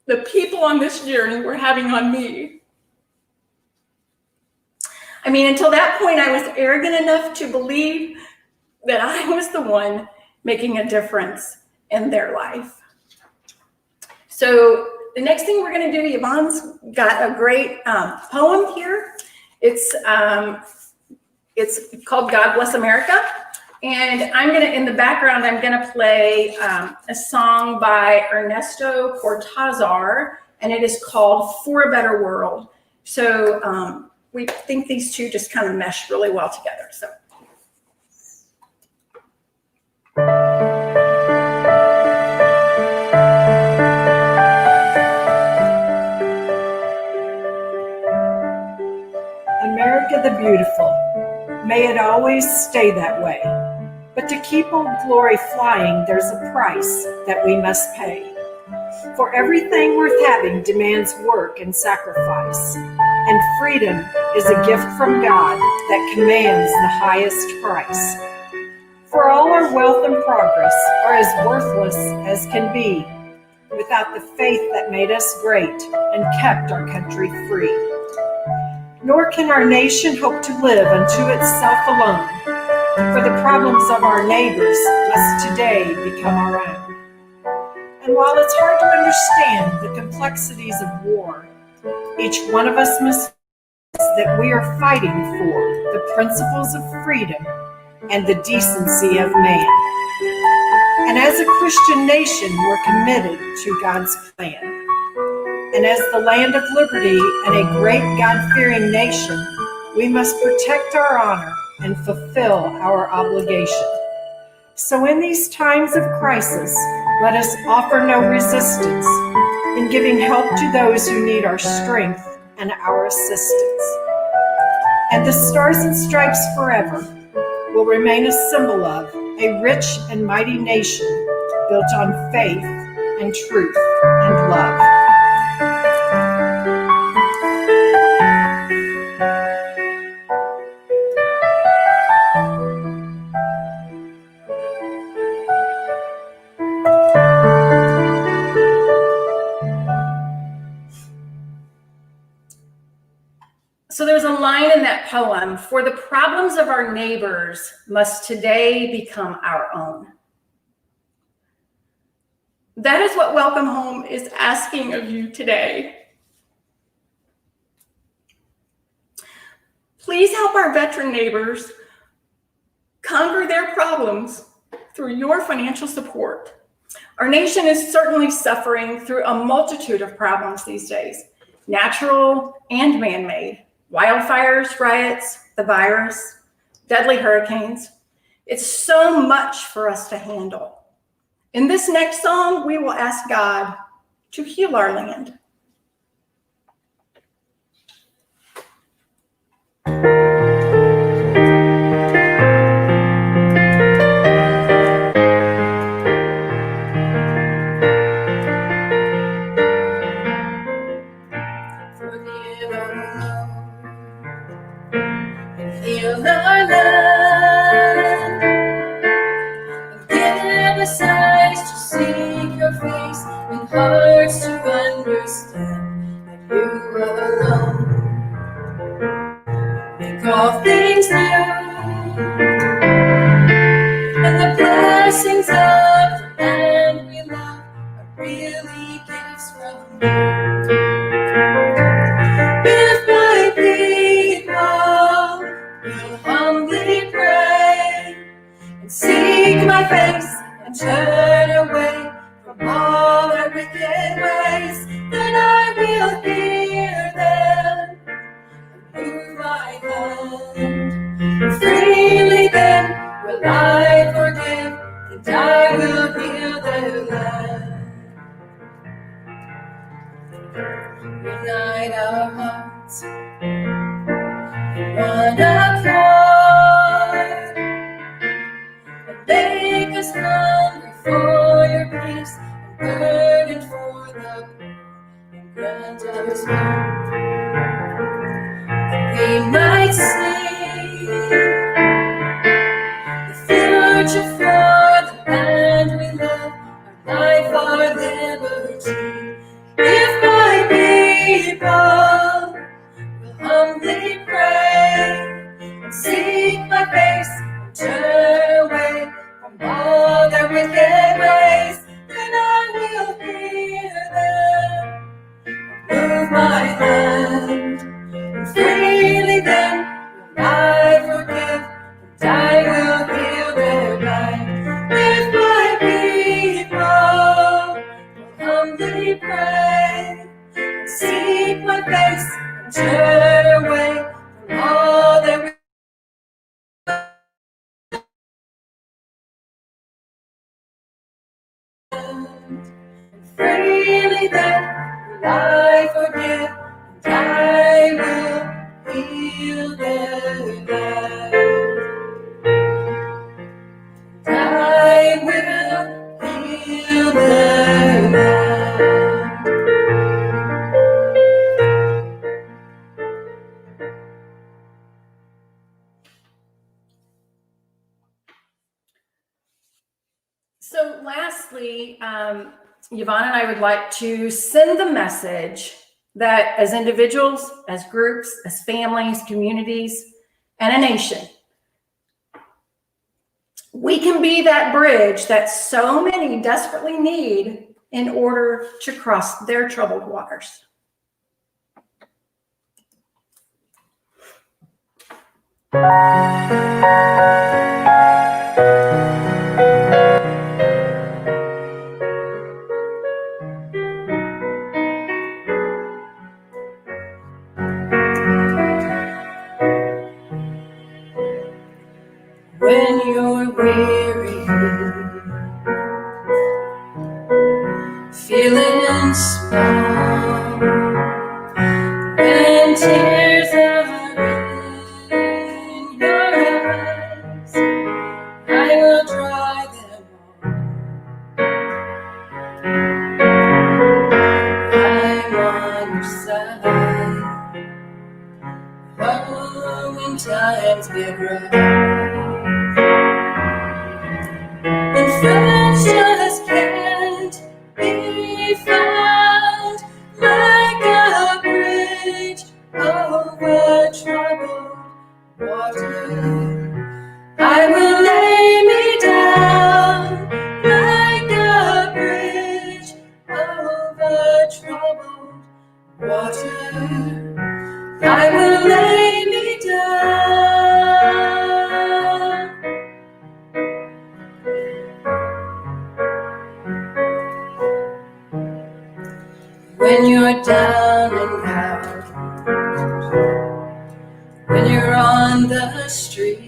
the people on this journey were having on me. I mean, until that point, I was arrogant enough to believe that I was the one making a difference in their life. So the next thing we're going to do, Yvonne's got a great poem here. It's called God Bless America. And I'm going to, in the background, I'm going to play a song by Ernesto Cortázar, and it is called For a Better World. So we think these two just kind of mesh really well together. So. America the beautiful, may it always stay that way. But to keep Old Glory flying, there's a price that we must pay. For everything worth having demands work and sacrifice, and freedom is a gift from God that commands the highest price. For all our wealth and progress are as worthless as can be without the faith that made us great and kept our country free. Nor can our nation hope to live unto itself alone, for the problems of our neighbors must today become our own. And while it's hard to understand the complexities of war, each one of us must realize that we are fighting for the principles of freedom and the decency of man. And as a Christian nation, we're committed to God's plan. And as the land of liberty and a great God-fearing nation, we must protect our honor and fulfill our obligation. So in these times of crisis, let us offer no resistance in giving help to those who need our strength and our assistance. And the Stars and Stripes forever will remain a symbol of a rich and mighty nation built on faith and truth and love. So there's a line in that poem, for the problems of our neighbors must today become our own. That is what Welcome Home is asking of you today. Please help our veteran neighbors conquer their problems through your financial support. Our nation is certainly suffering through a multitude of problems these days, natural and man-made. Wildfires, riots, the virus, deadly hurricanes. It's so much for us to handle. In this next song, we will ask God to heal our land. Forgive our and heal our land, and give us eyes to seek your face, and hearts to understand that you alone make all things new, and the blessings of the land we love are really gifts from you. If my people will humbly pray and seek my face and turn away from all their wicked ways, then I will hear them and move my hand. And freely then will I forgive, and I will heal their land. Unite our hearts in one accord, and make us hungry for your peace, and burdened for the poor, and grant us more, that we might see the future for the land we love, our life, our liberty. If my people will humbly pray and seek my face and turn away from all their wicked ways, then I will hear them and move my hand. And freely then will I forgive, and I will heal their land. If my people will humbly pray and seek my face and turn away from all their freely then will I forgive, and I will heal their land. I will heal their land. So lastly, Yvonne and I would like to send the message that as individuals, as groups, as families, communities, and a nation, we can be that bridge that so many desperately need in order to cross their troubled waters. When you're weary, feeling small, when tears are in your eyes, I will dry times get rough, and friends just can't be found like a bridge over troubled water. I will lay me down like a bridge over troubled water. I will lay me down. When you're down and out, when you're on the street,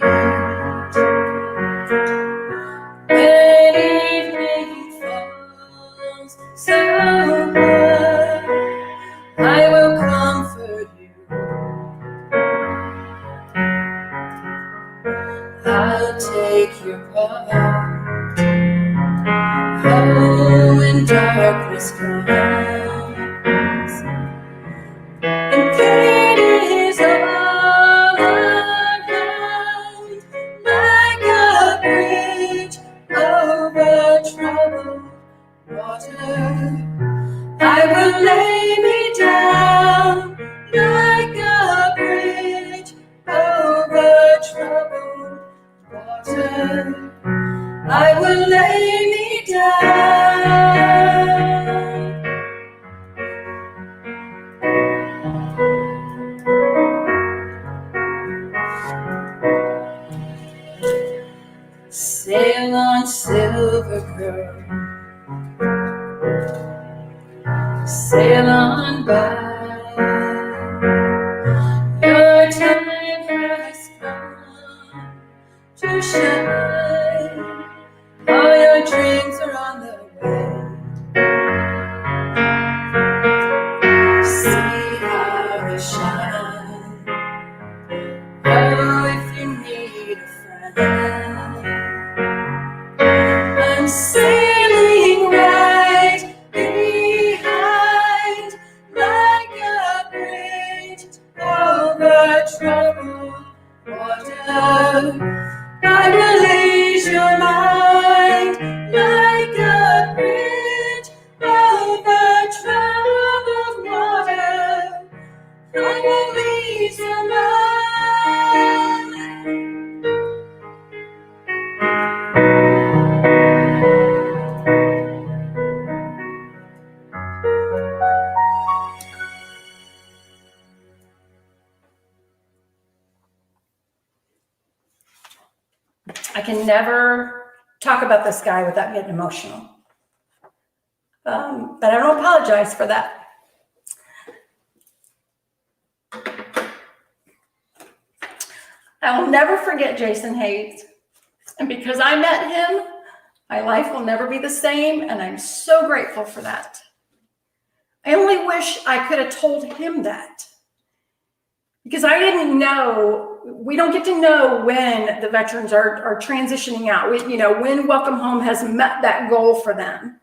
when evening falls so hard, I will comfort you. I'll take your part. Oh, when darkness comes and pain is all around, like a bridge over troubled water, I will lay me down like a bridge over troubled water. I will lay me down. Sail on, silver girl, sail on by. Your time has come to shine. All your dreams are on the way. See how they shine. Oh, if you need a friend, I'm sailing right behind, like a bridge over troubled water. I will ease your mind like a bridge over troubled water. I will ease your mind. I can never talk about this guy without getting emotional. But I don't apologize for that. I will never forget Jason Hayes. And because I met him, my life will never be the same. And I'm so grateful for that. I only wish I could have told him that. Because I didn't know, we don't get to know when the veterans are transitioning out. When Welcome Home has met that goal for them.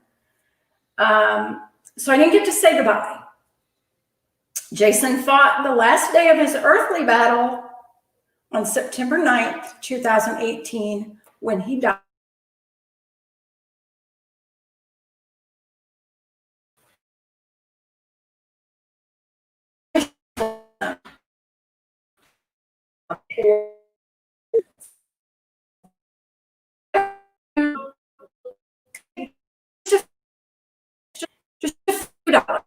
So I didn't get to say goodbye. Jason fought the last day of his earthly battle on September 9th, 2018, when he died. Just a few dollars.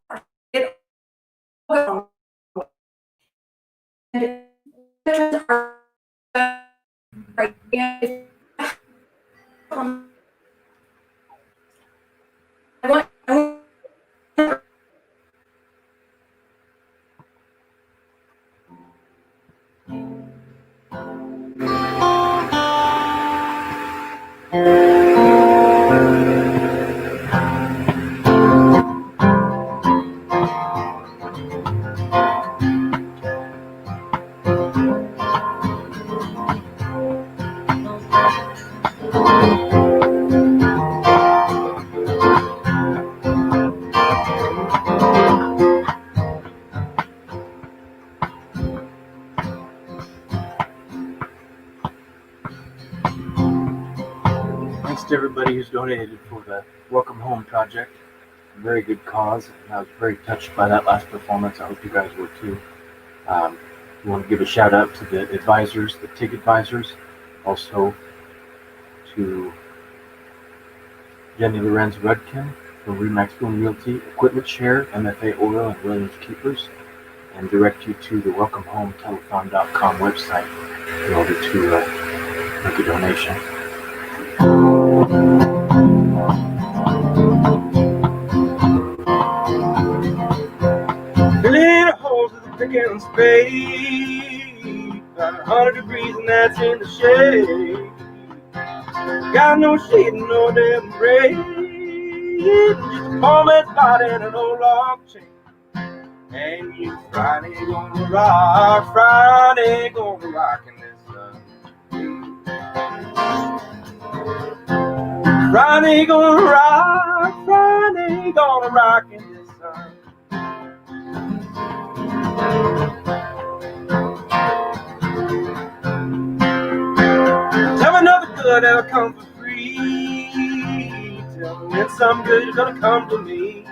thanks to everybody who's donated for the Welcome Home project. A very good cause. And I was very touched by that last performance. I hope you guys were too. We want to give a shout out to the advisors, the TIG advisors, also to Jenny Lorenz Rudkin from Remax Boone Realty, Equipment Share, MFA Oil, and Williams Keepers, and direct you to the WelcomeHomeTelethon.com website in order to make a donation. Filling the holes with a pick and spade, about 100 degrees and that's in the shade. Got no shade and no damn rain, just a poor man's body and an old log chain. And you Friday gonna rock, Friday gonna rock in this sun. Friday gonna rock, Friday gonna rock in this sun. Tell me nothing good ever come for free. Tell me when something good is gonna come to me.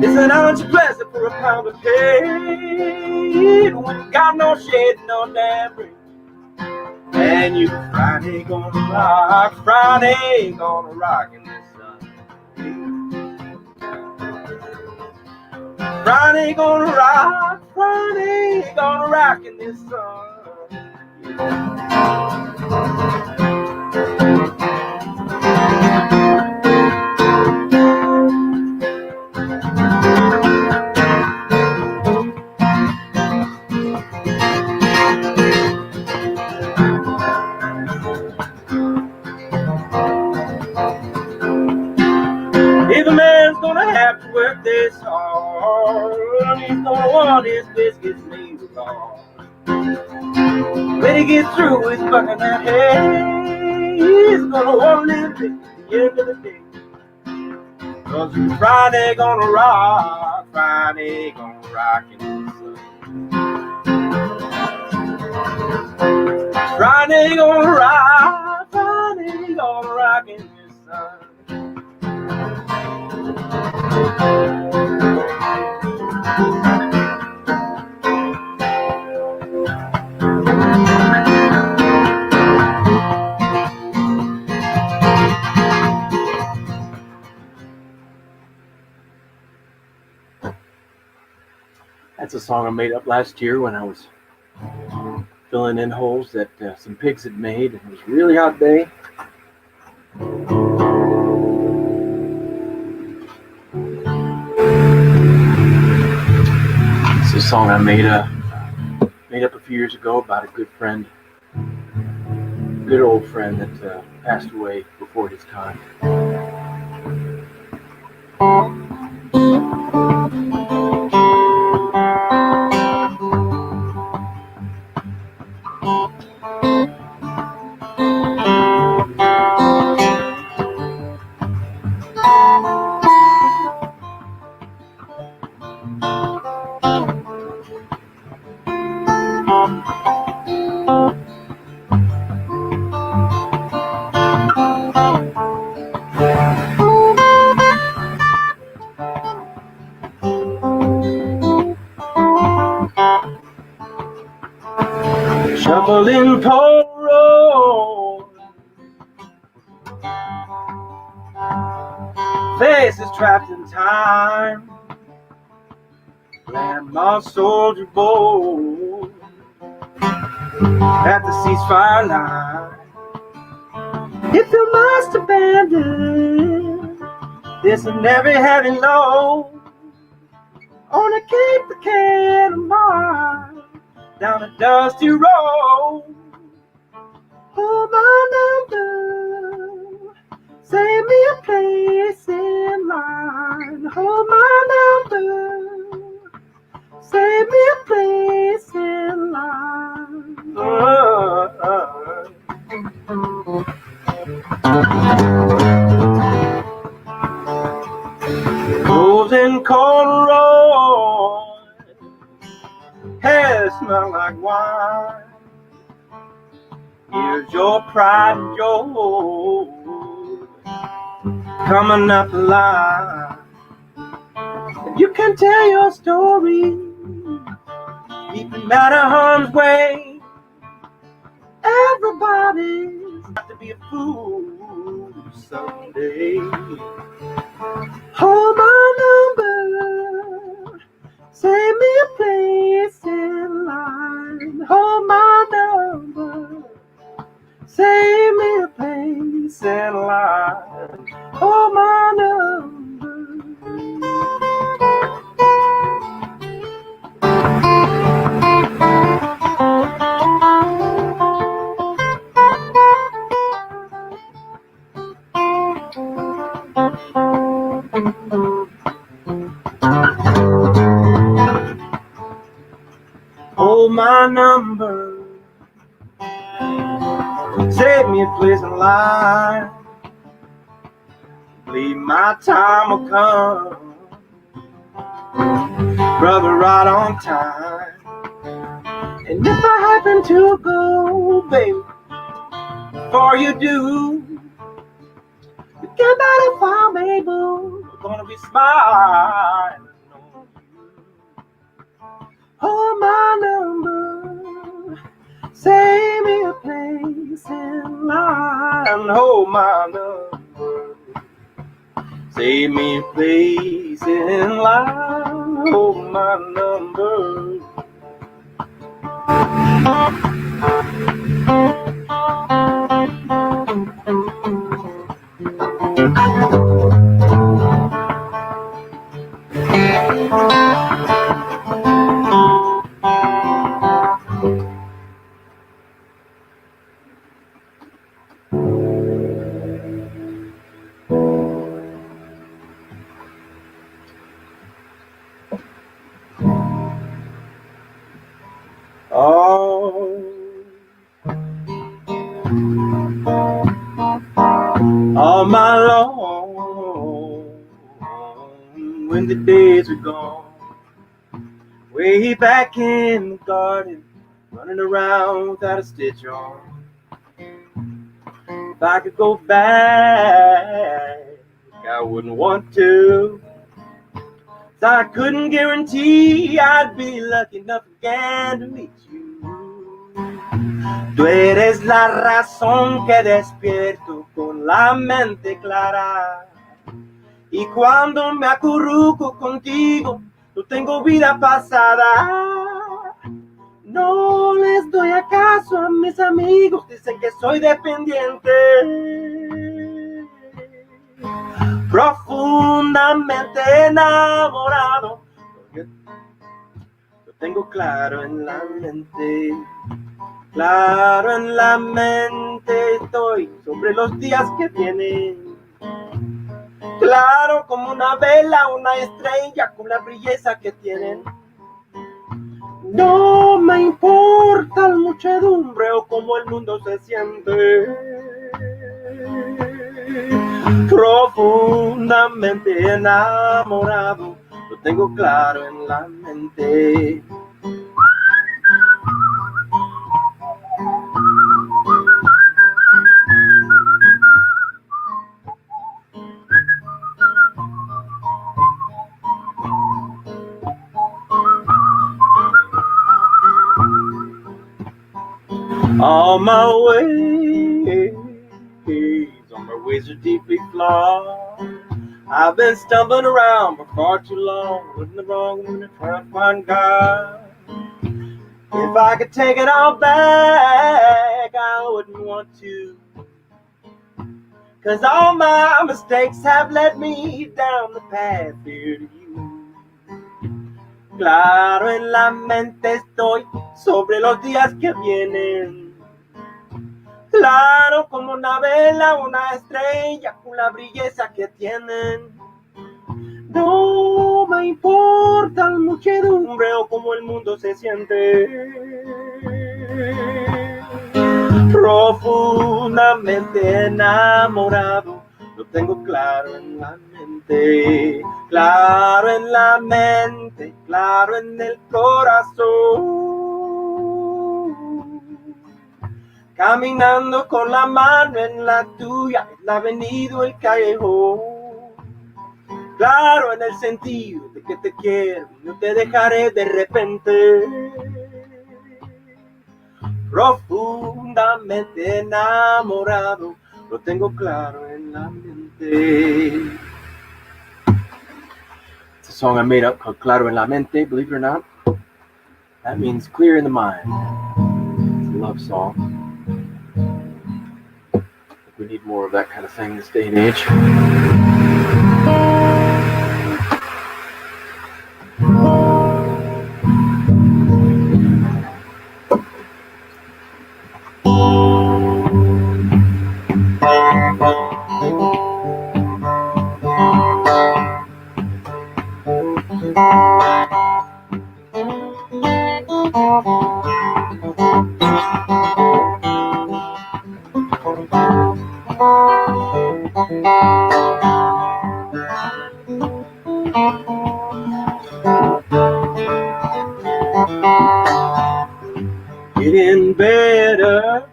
It's an ounce of pleasure for a pound of pain when you got no shade, no damn rain. And you Friday gonna rock, Friday gonna rock in this sun. Friday gonna rock, Friday gonna rock in this sun. If a man's gonna have to work this hard, he's gonna want his biscuits made raw. When he gets through with bucking that hay, he's gonna want a little bit at the end of the day. 'Cause Friday gonna rock, Friday gonna rock in the sun. Friday gonna rock, Friday gonna rock in the sun. That's a song I made up last year when I was filling in holes that some pigs had made. It was a really hot day. It's a song I made up a few years ago about a good friend, good old friend that passed away before his time. Shuffling Pole Road, face is trapped in time. Landmark soldier bold at the ceasefire line. If you must abandon this and every heavy load, only keep the can of mine down a dusty road. Hold my number, save me a place in line. Hold my number, save me a place in line. Rose and corduroy, hair smell like wine. Here's your pride and joy coming up the line. And you can tell your story, keeping out of harm's way. Everybody's got to be a fool someday. Hold my number, save me a place in line. Hold my number, save me a place in line. Hold my number. Hold my number, save me a place in line. Believe my time will come, brother, right on time. And if I happen to go, baby, before you do, you get that if I'm able, I'm gonna be smiling. Hold my number, save me a place in line. Hold my number, save me a place in line. Hold my number. All my long, when the days are gone, way back in the garden, running around without a stitch on. If I could go back, I wouldn't want to. So I couldn't guarantee I'd be lucky enough again to meet you. Tú eres la razón que despierto con la mente clara. Y cuando me acurruco contigo, no tengo vida pasada. No les doy acaso a mis amigos, dicen que soy dependiente. Profundamente enamorado, porque lo tengo claro en la mente. Claro en la mente estoy sobre los días que vienen. Claro como una vela, una estrella con la belleza que tienen. No me importa la muchedumbre o cómo el mundo se siente. Profundamente enamorado, lo tengo claro en la mente. All my ways are deeply flawed. I've been stumbling around for far too long, in the wrong mood to try to find God. If I could take it all back, I wouldn't want to. 'Cause all my mistakes have led me down the path here to you. Claro en la mente estoy sobre los días que vienen. Claro como una vela, una estrella con la belleza que tienen. No me importa la muchedumbre o cómo el mundo se siente. Profundamente enamorado, lo tengo claro en la mente. Claro en la mente, claro en el corazón. caminando con la mano en la tuya, la avenida o el callejón. Claro, en el sentido de que te quiero, no te dejaré de repente. Profundamente enamorado, lo tengo claro en la mente. It's a song I made up called Claro en la Mente, believe it or not. That means clear in the mind. It's a love song. We need more of that kind of thing in this day and age. Getting better,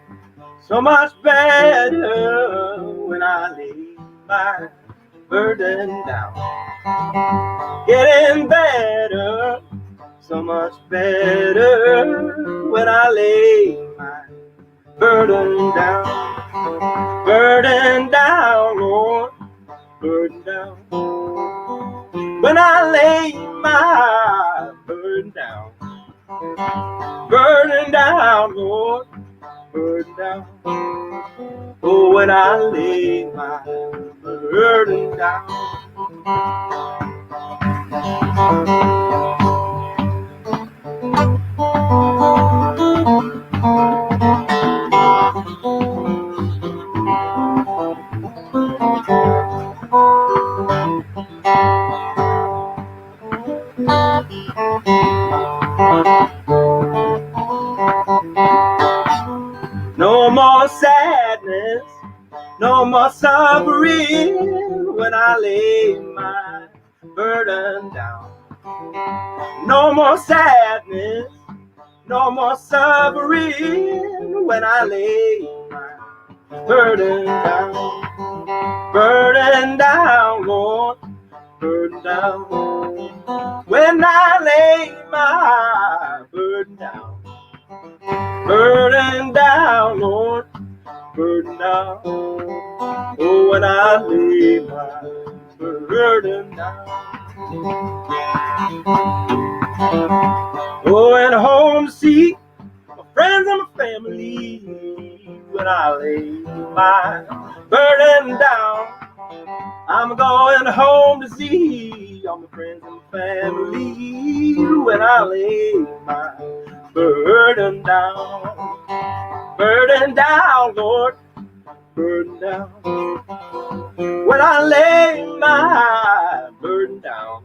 so much better when I lay my burden down. Getting better, so much better when I lay my burden down. Burden down, Lord, burden down. When I lay my burden down. Burden down, Lord, burden down. Oh, when I lay my burden down. No more sadness, no more suffering when I lay my burden down. No more sadness, no more suffering when I lay my burden down. Burden down, Lord, burden down. When I lay my burden down. Burden down, Lord, burden down. Oh, when I lay my burden down. Oh, and home to see my friends and my family when I lay my burden down. I'm going home to see all my friends and family when I lay my burden down. Burden down, Lord, burden down. When I lay my burden down.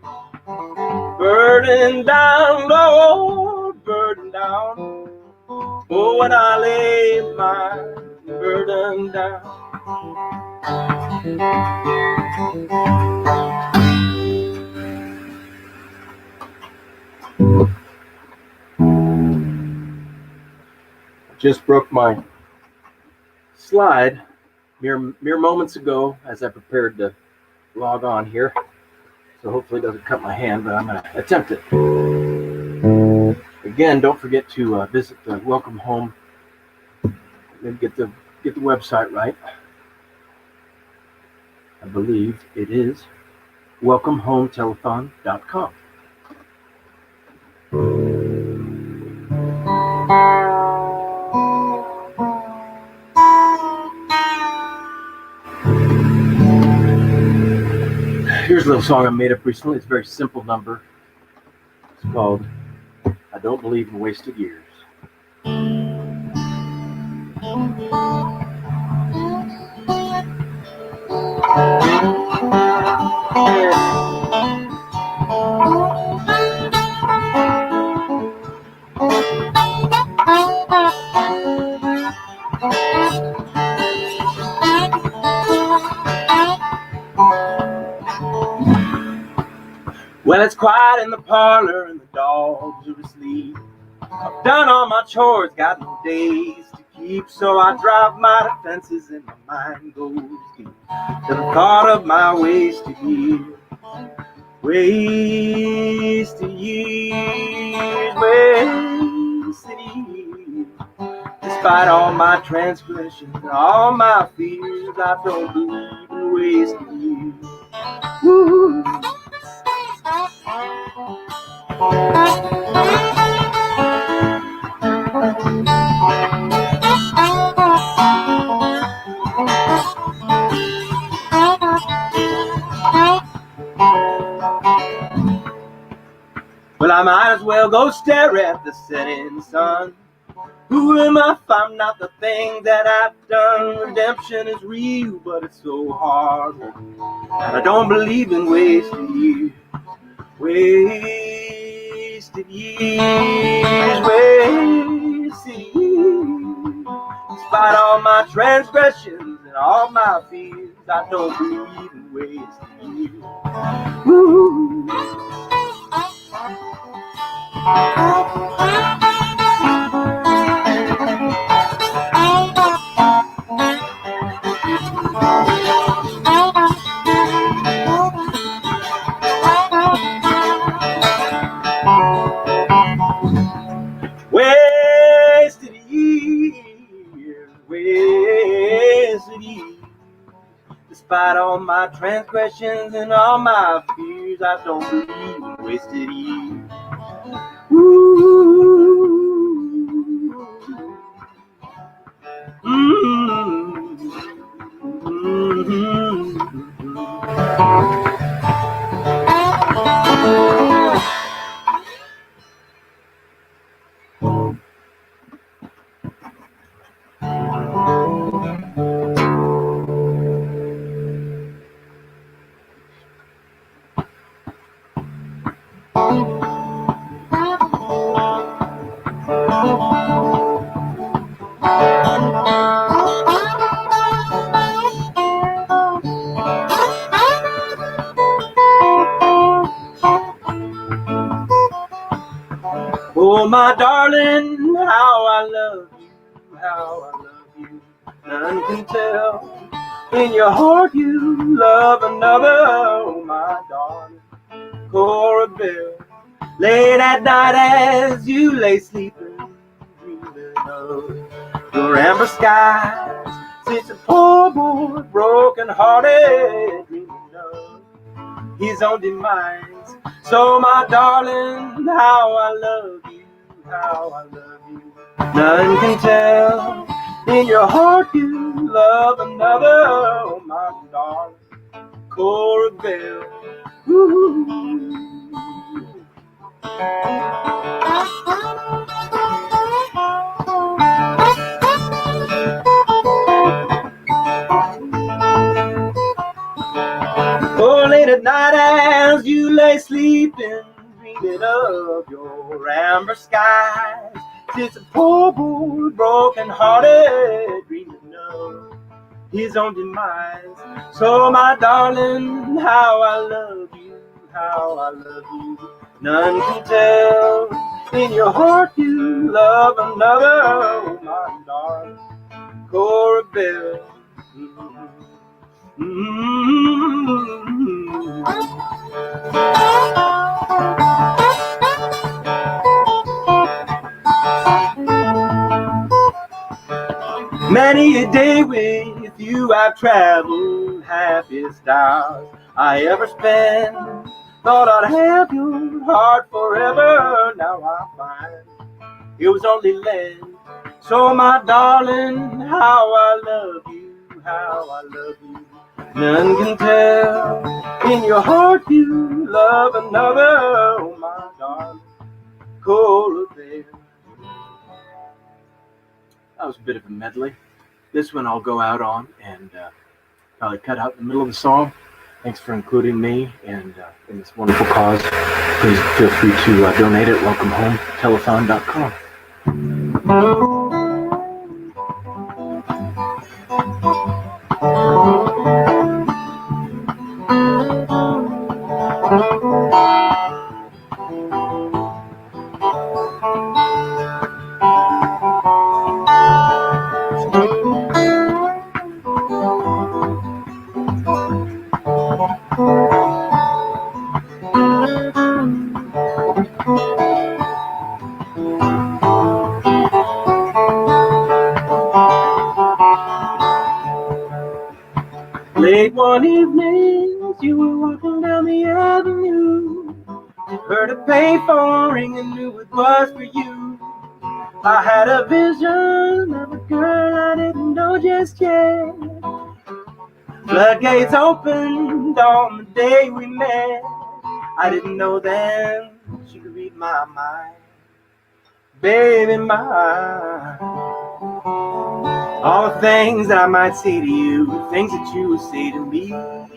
Burden down, Lord, burden down. Oh, when I lay my burden down. Just broke my slide mere moments ago as I prepared to log on here. So hopefully it doesn't cut my hand, but I'm going to attempt it. Again, don't forget to visit the Welcome Home. Maybe get the website right. I believe it is welcomehometelethon.com. Here's a little song I made up recently. It's a very simple number. It's called I Don't Believe in Wasted Years. Well, it's quiet in the parlor and the dogs are asleep. I've done all my chores, got no days to keep, so I drop my defenses and my mind goes deep to the thought of my wasted years. Wasted years, wasted years. Despite all my transgressions and all my fears, I don't believe in wasted years. Woo. Well, I might as well go stare at the setting sun. Who am I if I'm not the thing that I've done? Redemption is real, but it's so hard. And I don't believe in wasted years. Wasted years, wasted years. Despite all my transgressions and all my fears, I don't believe in wasted years. Woo. Wasted years, wasted years. Despite all my transgressions and all my fears, I don't believe in wasted years. Ooh. Oh, my darling, how I love you, how I love you. None can tell. In your heart you love another. Oh, my darling, Cora Bell. Late at night as you lay sleeping, dreaming of your amber skies. Sits a poor boy, broken hearted, dreaming of his own demise. So, my darling, how I love you, how I love you. None can tell. In your heart you love another. Oh, my darling, Cora Bell. Ooh. Oh, late at night as you lay sleeping, dreaming of your amber skies. Sits a poor boy, broken hearted, dreaming of his own demise. So, my darling, how I love you, how I love you. None can tell. In your heart you love another. Oh, my darling, Cora Bell. Many a day with you I've traveled, happiest hours I ever spent. Thought I'd have your heart forever. Now I find it was only land. So, my darling, how I love you, how I love you. None can tell. In your heart you love another. Oh, my darling, Cora Bell. That was a bit of a medley. This one I'll go out on and probably cut out in the middle of the song. Thanks for including me and in this wonderful cause. Please feel free to donate at welcomehome.telethon.com. One evening, as you were walking down the avenue, heard a payphone ring and knew it was for you. I had a vision of a girl I didn't know just yet. Floodgates opened on the day we met. I didn't know then she could read my mind. Baby, my all the things that I might say to you, the things that you would say to me. That's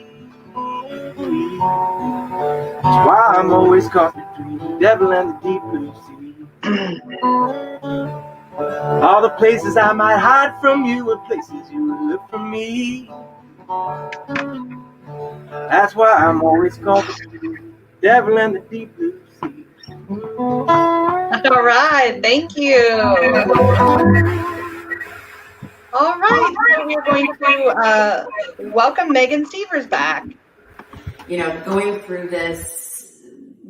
why I'm always caught between the devil and the deep blue sea. All the places I might hide from you are places you would look from me. That's why I'm always caught between the devil and the deep blue sea. All right, thank you. All right, so we're going to welcome Megan Sievers back. You know, going through this,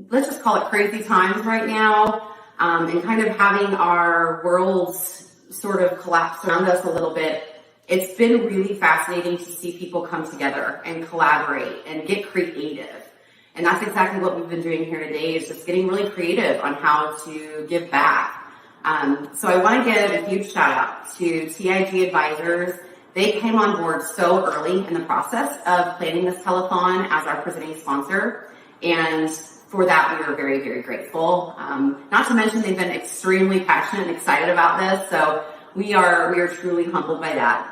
let's just call it crazy times right now, and kind of having our worlds sort of collapse around us a little bit. It's been really fascinating to see people come together and collaborate and get creative. And that's exactly what we've been doing here today, is just getting really creative on how to give back. So I want to give a huge shout out to TIG Advisors. They came on board so early in the process of planning this telethon as our presenting sponsor. And for that, we are very, very grateful. Not to mention they've been extremely passionate and excited about this. So we are truly humbled by that.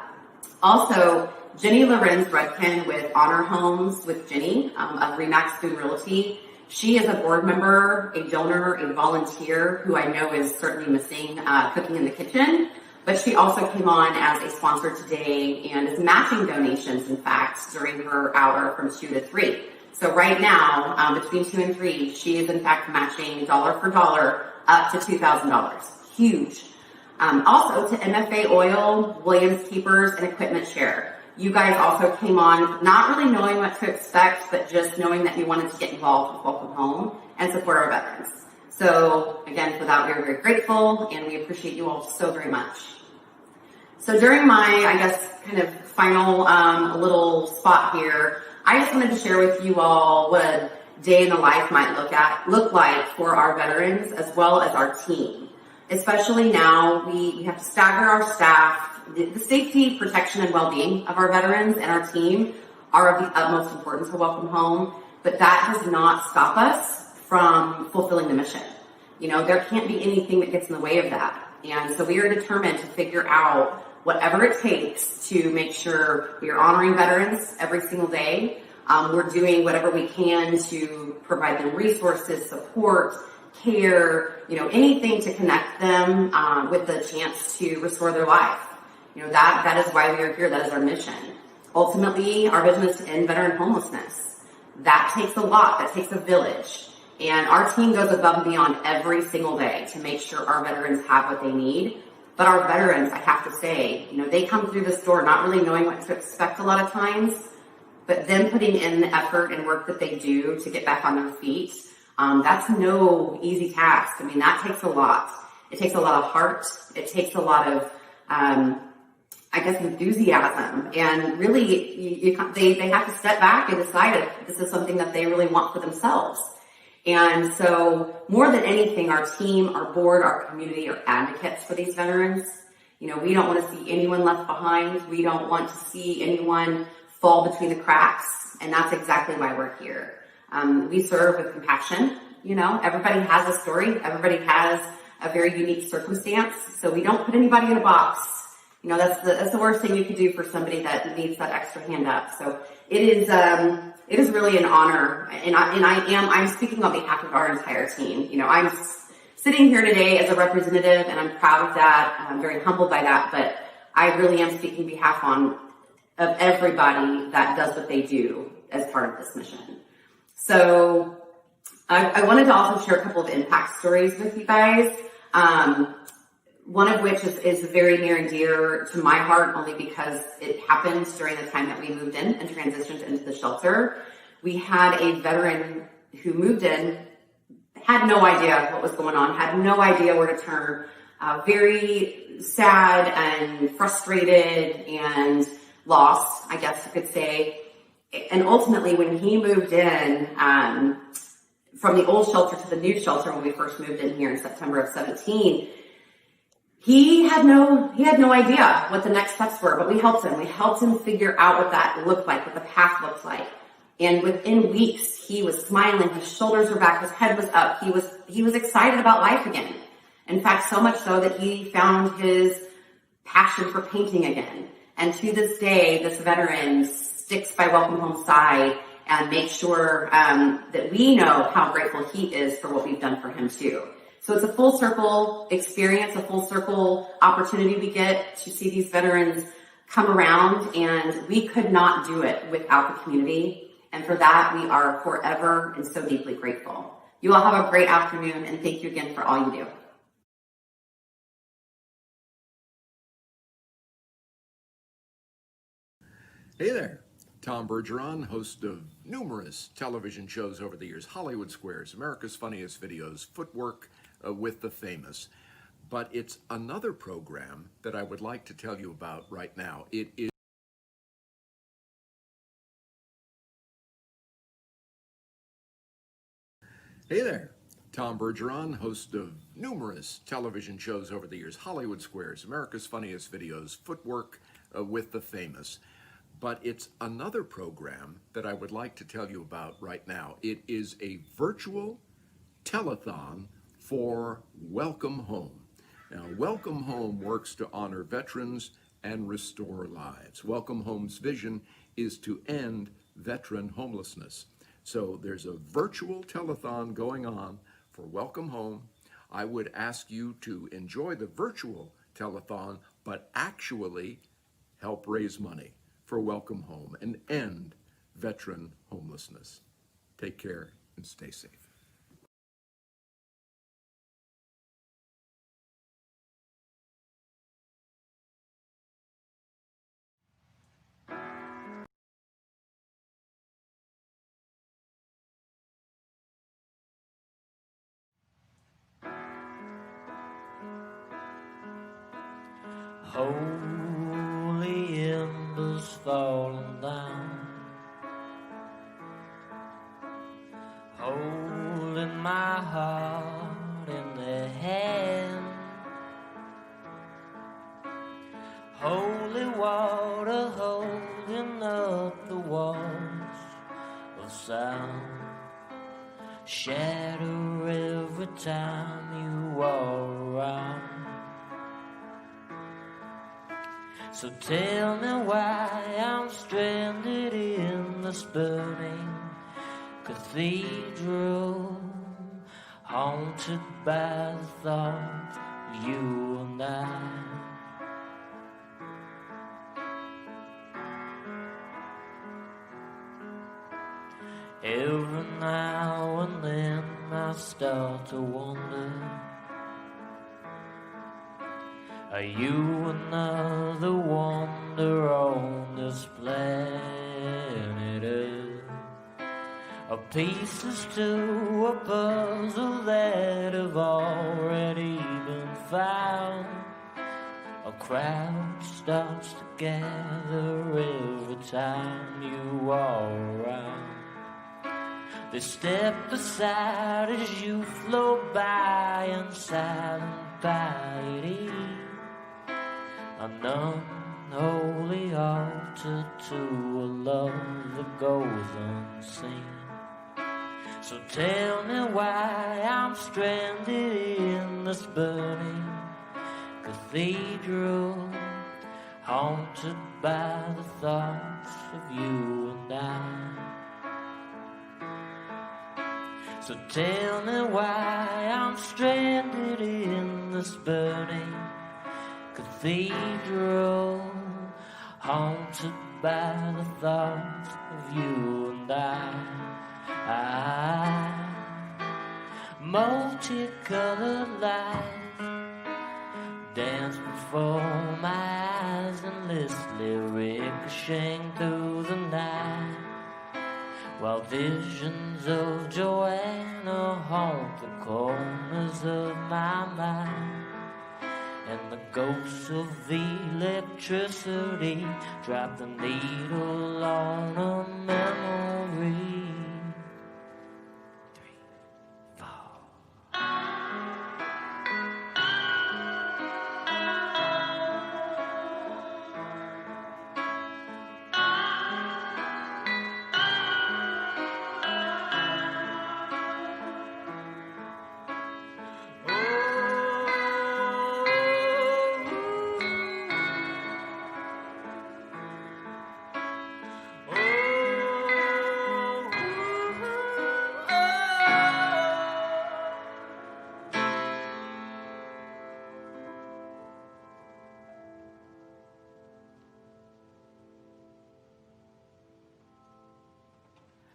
Also, Jenny Lorenz-Rudkin with Honor Homes with Jenny of Remax Boone Realty. She is a board member, a donor, a volunteer who I know is certainly missing cooking in the kitchen. But she also came on as a sponsor today and is matching donations, in fact, during her hour from 2 to 3. So right now, between 2 and 3, she is in fact matching dollar for dollar up to $2,000. Huge. Also to MFA Oil, Williams Keepers, and Equipment Share. You guys also came on not really knowing what to expect, but just knowing that you wanted to get involved with Welcome Home and support our veterans. So again, for that, we are very grateful and we appreciate you all so very much. So during my, I guess, kind of final little spot here, I just wanted to share with you all what a day in the life might look like for our veterans as well as our team. Especially now, we have to stagger our staff. The safety, protection, and well-being of our veterans and our team are of the utmost importance to Welcome Home, but that does not stop us from fulfilling the mission. You know, there can't be anything that gets in the way of that. And so we are determined to figure out whatever it takes to make sure we are honoring veterans every single day. We're doing whatever we can to provide them resources, support, care, you know, anything to connect them with the chance to restore their life. You know, that is why we are here. That is our mission. Ultimately, our vision is to end veteran homelessness. That takes a lot. That takes a village. And our team goes above and beyond every single day to make sure our veterans have what they need. But our veterans, I have to say, you know, they come through this door not really knowing what to expect a lot of times, but then putting in the effort and work that they do to get back on their feet. That's no easy task. I mean, that takes a lot. It takes a lot of heart. It takes a lot of, I guess, enthusiasm. And really, they have to step back and decide if this is something that they really want for themselves. And so more than anything, our team, our board, our community are advocates for these veterans. You know, we don't want to see anyone left behind. We don't want to see anyone fall between the cracks. And that's exactly why we're here. We serve with compassion. You know, everybody has a story. Everybody has a very unique circumstance. So we don't put anybody in a box. You know, that's the worst thing you could do for somebody that needs that extra hand up. So it is really an honor. And I'm speaking on behalf of our entire team. You know, I'm sitting here today as a representative and I'm proud of that. And I'm very humbled by that, but I really am speaking on behalf of everybody that does what they do as part of this mission. So I wanted to also share a couple of impact stories with you guys. One of which is very near and dear to my heart only because it happened during the time that we moved in and transitioned into the shelter. We had a veteran who moved in, had no idea what was going on, had no idea where to turn, very sad and frustrated and lost, I guess you could say. And ultimately, when he moved in from the old shelter to the new shelter when we first moved in here in September of 17, he had no idea what the next steps were, but we helped him. We helped him figure out what that looked like, what the path looked like. And within weeks, he was smiling, his shoulders were back, his head was up. He was excited about life again. In fact, so much so that he found his passion for painting again. And to this day, this veteran sticks by Welcome Home's side and makes sure that we know how grateful he is for what we've done for him too. So it's a full circle experience, a full circle opportunity we get to see these veterans come around, and we could not do it without the community. And for that, we are forever and so deeply grateful. You all have a great afternoon, and thank you again for all you do. Hey there, Tom Bergeron, host of numerous television shows over the years, Hollywood Squares, America's Funniest Videos, Footwork with the Famous. But it's another program that I would like to tell you about right now. It is Hey there, Tom Bergeron, host of numerous television shows over the years, Hollywood Squares, America's Funniest Videos, Footwork with the Famous. But it's another program that I would like to tell you about right now. It is a virtual telethon for Welcome Home. Now, Welcome Home works to honor veterans and restore lives. Welcome Home's vision is to end veteran homelessness. So there's a virtual telethon going on for Welcome Home. I would ask you to enjoy the virtual telethon, but actually help raise money for Welcome Home and end veteran homelessness. Take care and stay safe. Holy embers falling down, holding my heart in their hand. Holy water holding up the walls of sound. Shatter every time you walk around. So tell me why I'm stranded in this burning cathedral, haunted by the thought of you and I. Every now and then I start to wonder, are you another wonder on this planet Earth? Or pieces to a puzzle that have already been found? A crowd starts to gather every time you walk around. They step aside as you float by in silent piety. An unholy altar to a love that goes unseen. So tell me why I'm stranded in this burning cathedral, haunted by the thoughts of you and I. So tell me why I'm stranded in this burning cathedral, haunted by the thoughts of you and I. Multicolored lights dance before my eyes, endlessly ricocheting through the night, while visions of Joanna haunt the corners of my mind. and the ghosts of electricity drop the needle on a memory. 3, 4.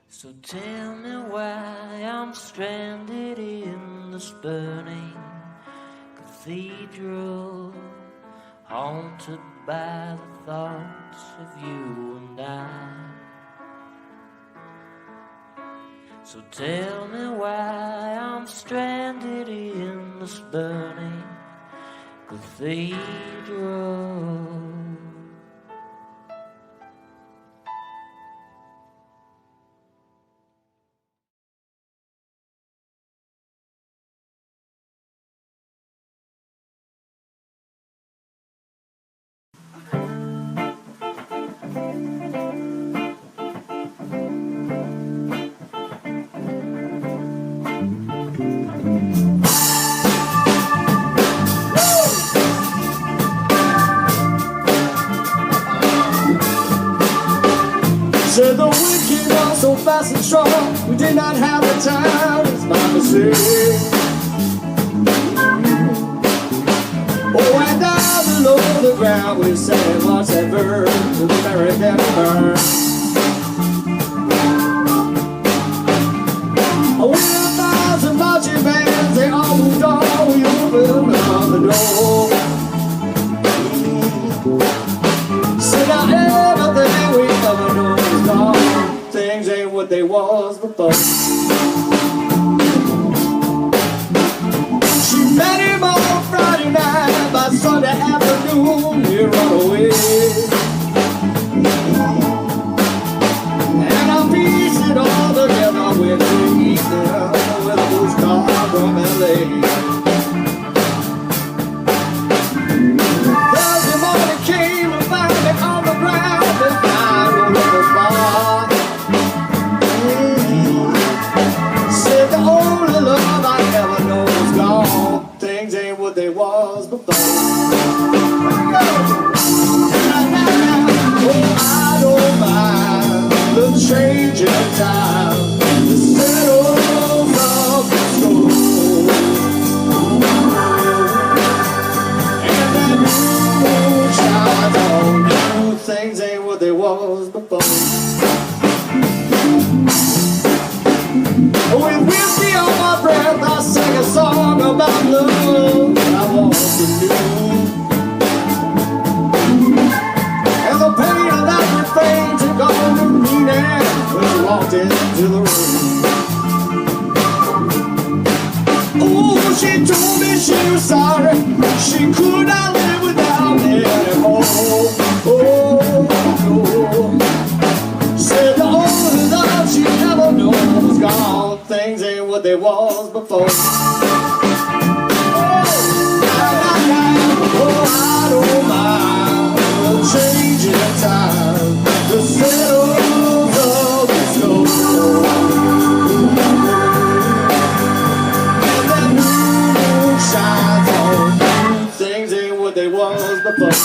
So tell me why I'm stranded in this burning cathedral, haunted by the thoughts of you and I. So tell me why I'm stranded in this burning cathedral. Said the wicked are so fast and strong, we did not have the time, it's my mistake. Oh, and down below the ground we sang lots of verbs to the American burn. Oh, with 1,000 marching bands, they all moved on, we opened up the door. Said now everything we ever knew is gone. Things ain't what they was before. She met him on Friday night. By Sunday afternoon he run away. And I pieced it all together with the evening with a postcard from L.A. Thursday morning came and found me on the ground and I rolled up a bar. Said the only love I ever know is gone. Things ain't what they was before. Oh, I don't mind the change in time. The settles of the storm. And that moon shines on you. Things ain't what they was before. With whiskey on my breath, I sang a song about love that I want to do. And the pain of that refrain took on new meaning when I walked into the room. Oh, she told me she was sorry, she could not live without me anymore. Oh, said the only love she ever knew was gone. Things ain't what they was before. Oh, I don't mind the change in time, the settles of the storm. And that moon shines on you. Things ain't what they was before.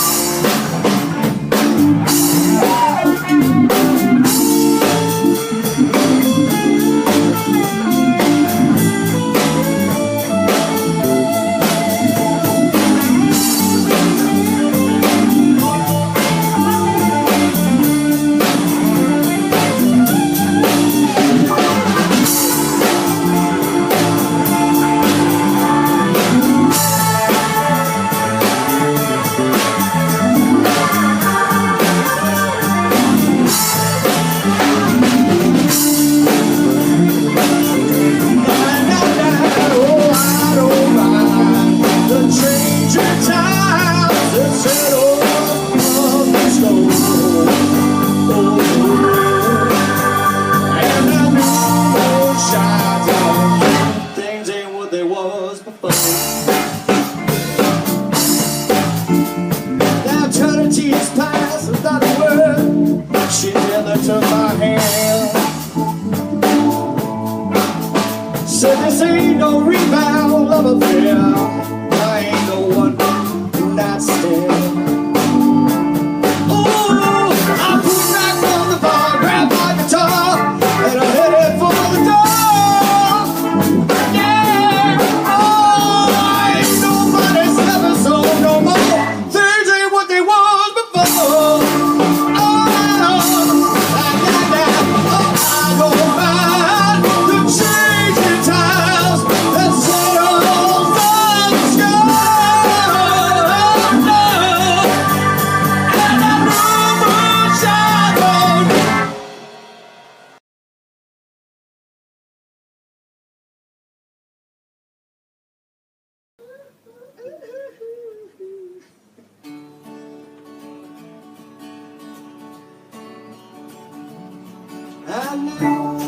I knew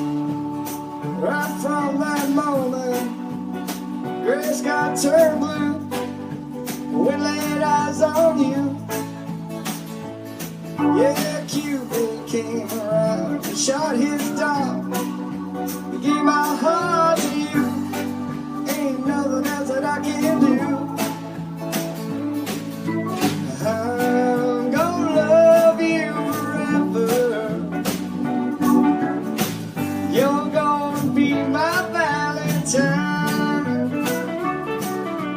right from that moment, gray sky turned blue. We laid eyes on you. Yeah, Cupid came around and shot his dart. He gave my heart to you. Ain't nothing else that I can do. I'm gonna love you forever. You're gonna be my Valentine.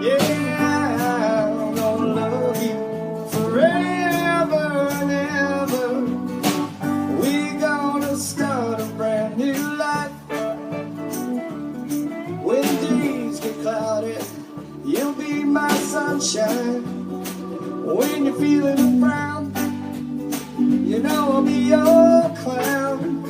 Yeah, I'm gonna love you forever and ever. We're gonna start a brand new life. When days get cloudy, you'll be my sunshine. When you're feeling frown, you know I'll be your clown.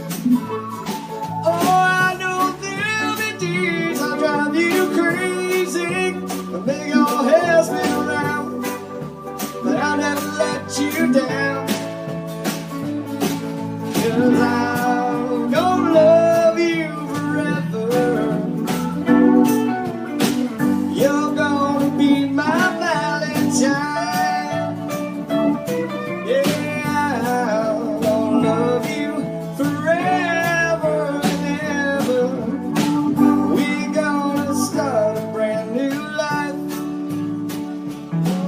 Oh, I know there'll be days I'll drive you crazy and make your hair spin around, but I'll never let you down. 'Cause I'm gonna love you forever. You're gonna be my Valentine. Yeah, I'm gonna love you forever and ever. We're gonna start a brand new life.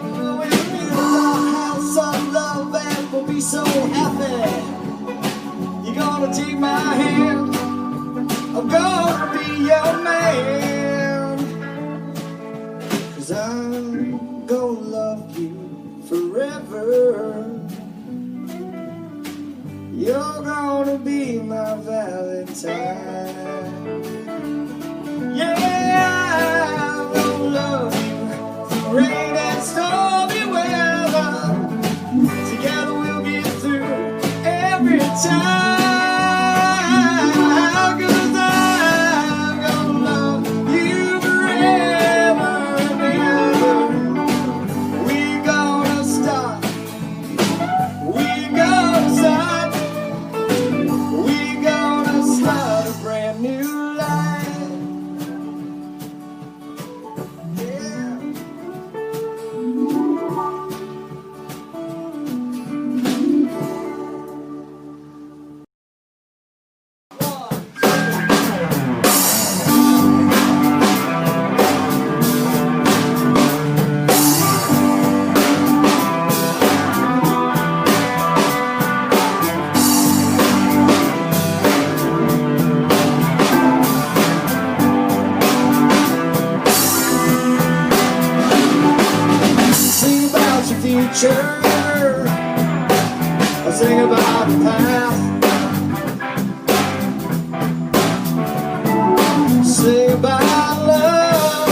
We'll build our house on love and we'll be so happy. You're gonna take my hand, I'm gonna be your man. 'Cause I'm gonna love you forever. You're gonna be my Valentine. Yeah, I'm gonna love you through rain and stormy weather. Together we'll get through every time. 'Cause I'm gonna love you forever and ever. We're gonna start. We're gonna start. We're gonna start a brand new life. Yeah. Sing about your future. I'll sing about the past. Sing about love.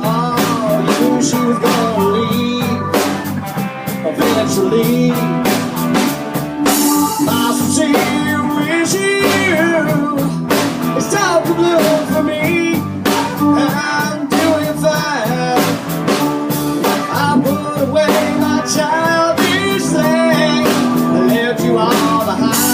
Oh, you knew she was gonna leave eventually. My sincere wish you is time to bloom for me. I'm doing fine. I put away my childish thing and left you all behind.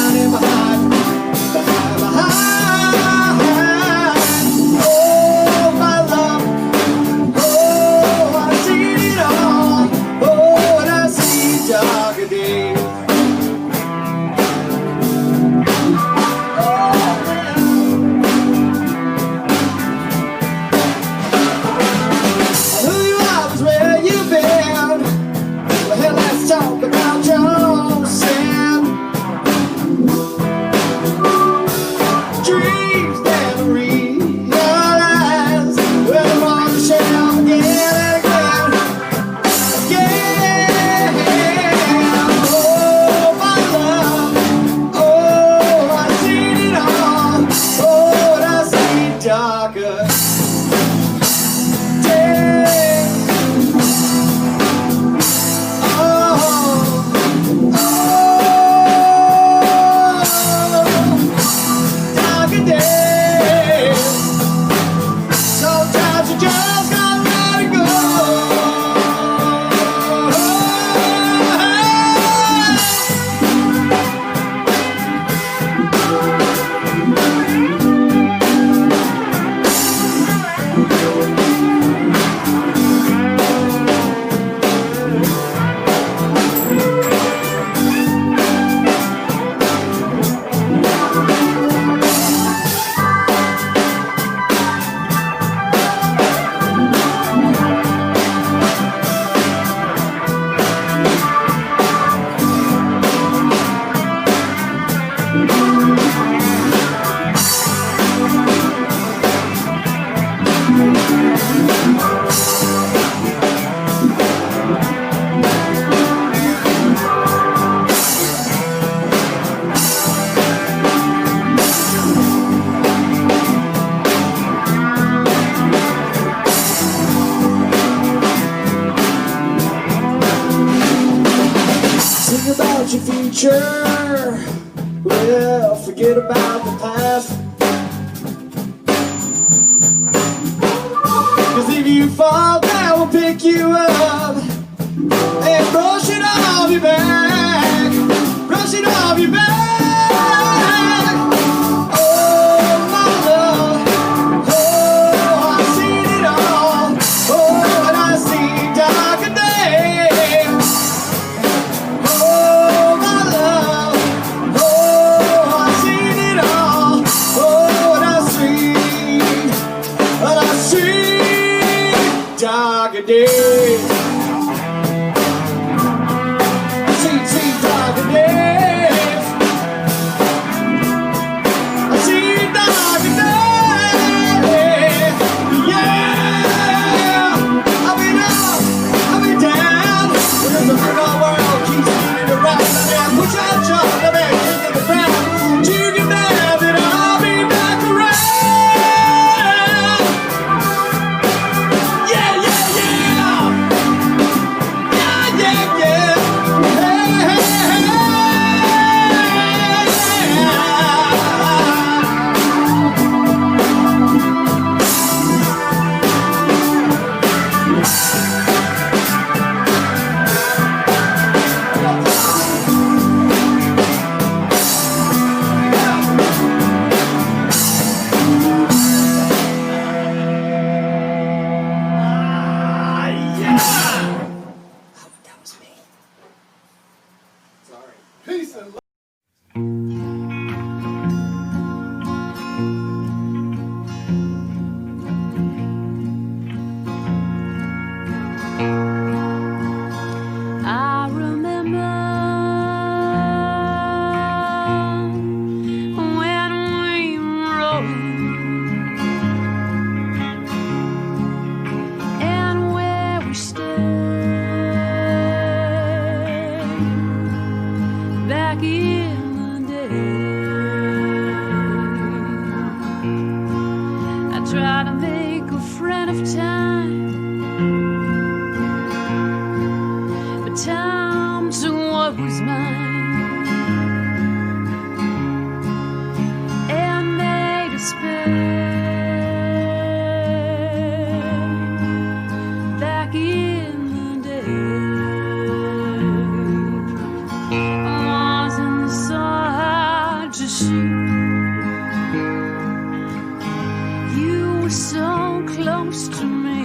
about your future. Well, forget about the past. 'Cause if you fall down, we'll pick you up and brush it off your back. Brush it off your back. Oh, my love. Oh, I've seen it all. Oh, and I've seen darker days. Oh, my love. Oh, I've seen it all. Oh, and I've seen darker days. I've seen darker days. I've seen darker days. Yeah. I've been up, I've been down. Because the football world keeps spinning around. And push out jump, the man kicking the ground. You can have it, I'll be back around. Yeah, yeah, yeah. Yeah, yeah, yeah. Hey, hey, hey. Peace and love. I remember when we were rolling and where we stood back in the day. I tried to make a friend of time. But time took what was mine and made us spend back in the day. Wasn't so hard to shoot. You were so close to me.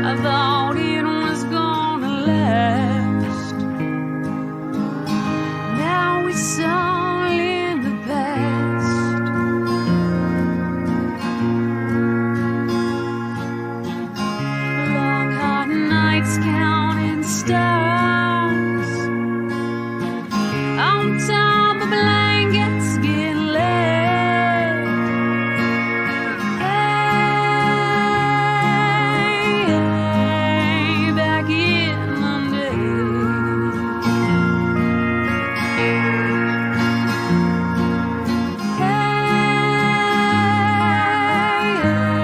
I thought it was gonna last. Now it's all in the past. Long hot nights counting stars on top of blankets getting laid. Hey, back in the day.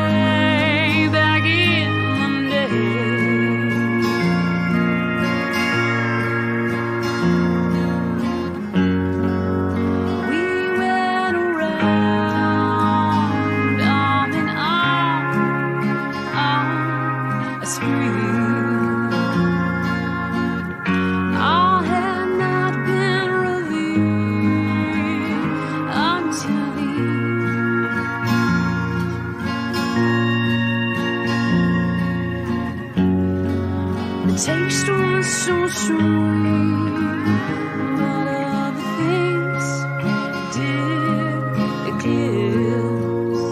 Hey, back in the we went around on and on a spree. All had not been revealed until the taste was so sweet, but other things did eclipse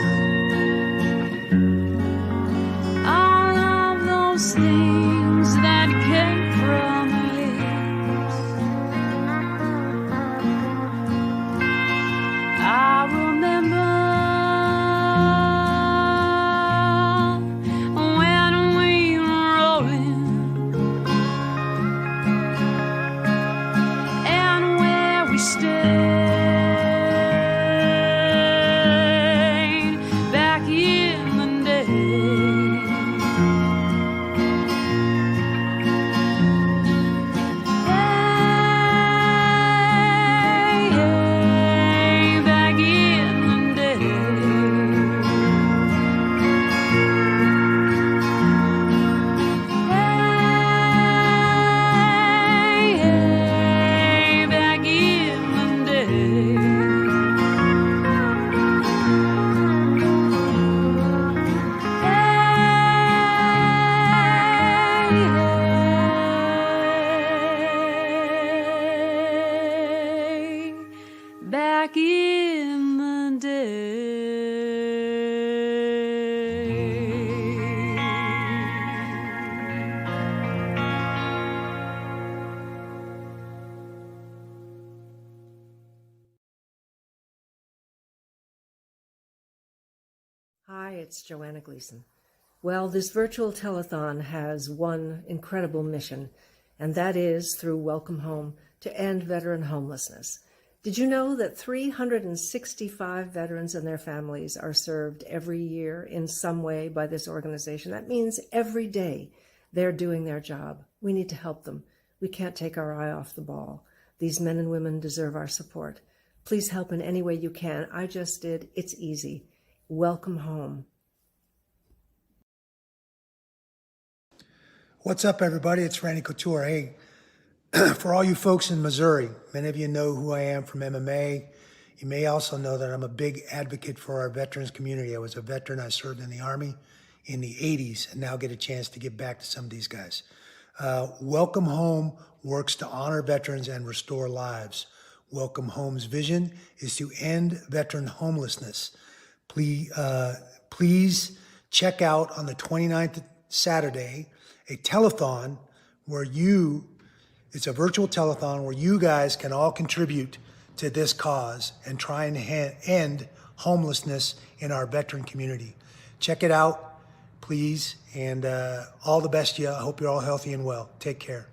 all of those things that came from her lips. I remember when we were rolling Hi, it's Joanna Gleason. Well, this virtual telethon has one incredible mission, and that is, through Welcome Home, to end veteran homelessness. Did you know that 365 veterans and their families are served every year in some way by this organization? That means every day they're doing their job. We need to help them. We can't take our eye off the ball. These men and women deserve our support. Please help in any way you can. I just did. It's easy. Welcome home. What's up, everybody? It's Randy Couture. Hey, for all you folks in Missouri, many of you know who I am from MMA. You may also know that I'm a big advocate for our veterans community. I was a veteran. I served in the Army in the 80s and now get a chance to give back to some of these guys. Welcome Home works to honor veterans and restore lives. Welcome Home's vision is to end veteran homelessness. Please check out on the 29th Saturday a telethon where it's a virtual telethon where you guys can all contribute to this cause and try and end homelessness in our veteran community. Check it out, please, and all the best to you. I hope you're all healthy and well. Take care.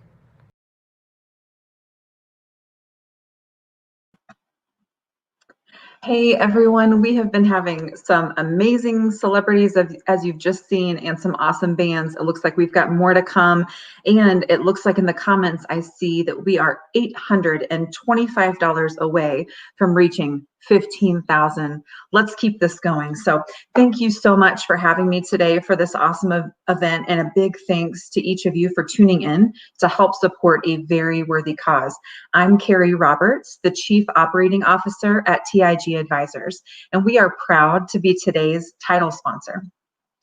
Hey everyone, we have been having some amazing celebrities as you've just seen, and some awesome bands. It looks like we've got more to come, and it looks like in the comments I see that we are $825 away from reaching 15,000. Let's keep this going. So thank you so much for having me today for this awesome event, and a big thanks to each of you for tuning in to help support a very worthy cause. I'm Carrie Roberts, the Chief Operating Officer at TIG Advisors, and we are proud to be today's title sponsor.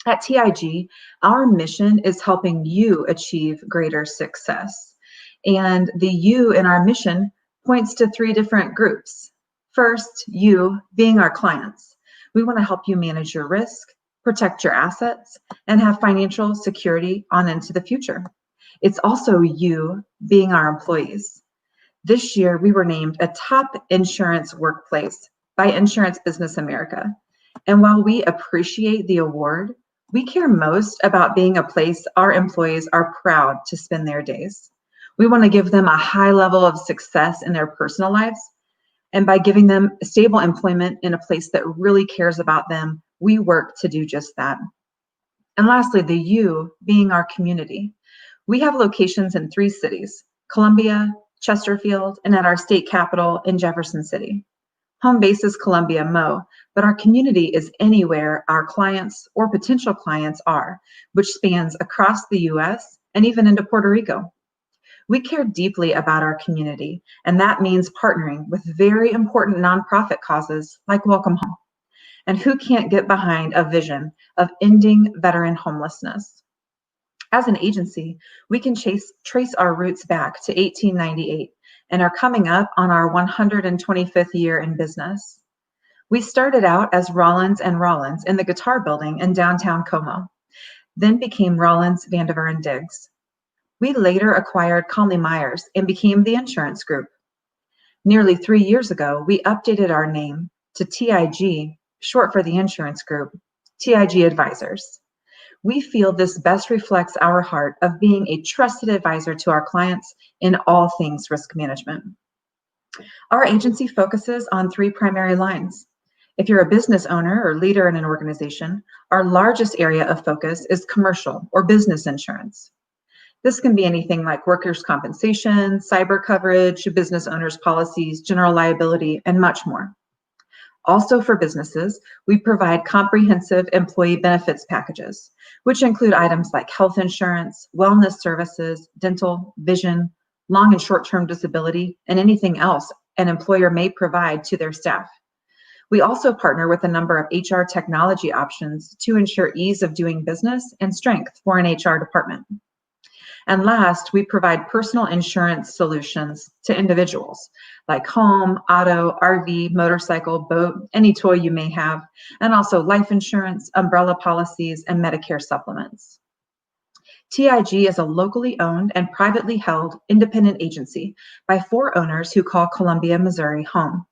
At TIG, our mission is helping you achieve greater success. And the you in our mission points to three different groups. First, you being our clients. We want to help you manage your risk, protect your assets, and have financial security on into the future. It's also you being our employees. This year, we were named a top insurance workplace by Insurance Business America. And while we appreciate the award, we care most about being a place our employees are proud to spend their days. We want to give them a high level of success in their personal lives. And by giving them stable employment in a place that really cares about them, we work to do just that. And lastly, the you being our community. We have locations in 3 cities, Columbia, Chesterfield, and at our state capital in Jefferson City. Home base is Columbia, Mo, but our community is anywhere our clients or potential clients are, which spans across the US and even into Puerto Rico. We care deeply about our community, and that means partnering with very important nonprofit causes like Welcome Home. And who can't get behind a vision of ending veteran homelessness? As an agency, we can trace our roots back to 1898 and are coming up on our 125th year in business. We started out as Rollins & Rollins in the Guitar Building in downtown Como, then became Rollins, Vandiver & Diggs. We later acquired Conley Myers and became the insurance group. Nearly 3 years ago, we updated our name to TIG, short for the insurance group, TIG Advisors. We feel this best reflects our heart of being a trusted advisor to our clients in all things risk management. Our agency focuses on 3 primary lines. If you're a business owner or leader in an organization, our largest area of focus is commercial or business insurance. This can be anything like workers' compensation, cyber coverage, business owners' policies, general liability, and much more. Also for businesses, we provide comprehensive employee benefits packages, which include items like health insurance, wellness services, dental, vision, long and short-term disability, and anything else an employer may provide to their staff. We also partner with a number of HR technology options to ensure ease of doing business and strength for an HR department. And last, we provide personal insurance solutions to individuals like home, auto, RV, motorcycle, boat, any toy you may have, and also life insurance, umbrella policies, and Medicare supplements. TIG is a locally owned and privately held independent agency by 4 owners who call Columbia, Missouri home.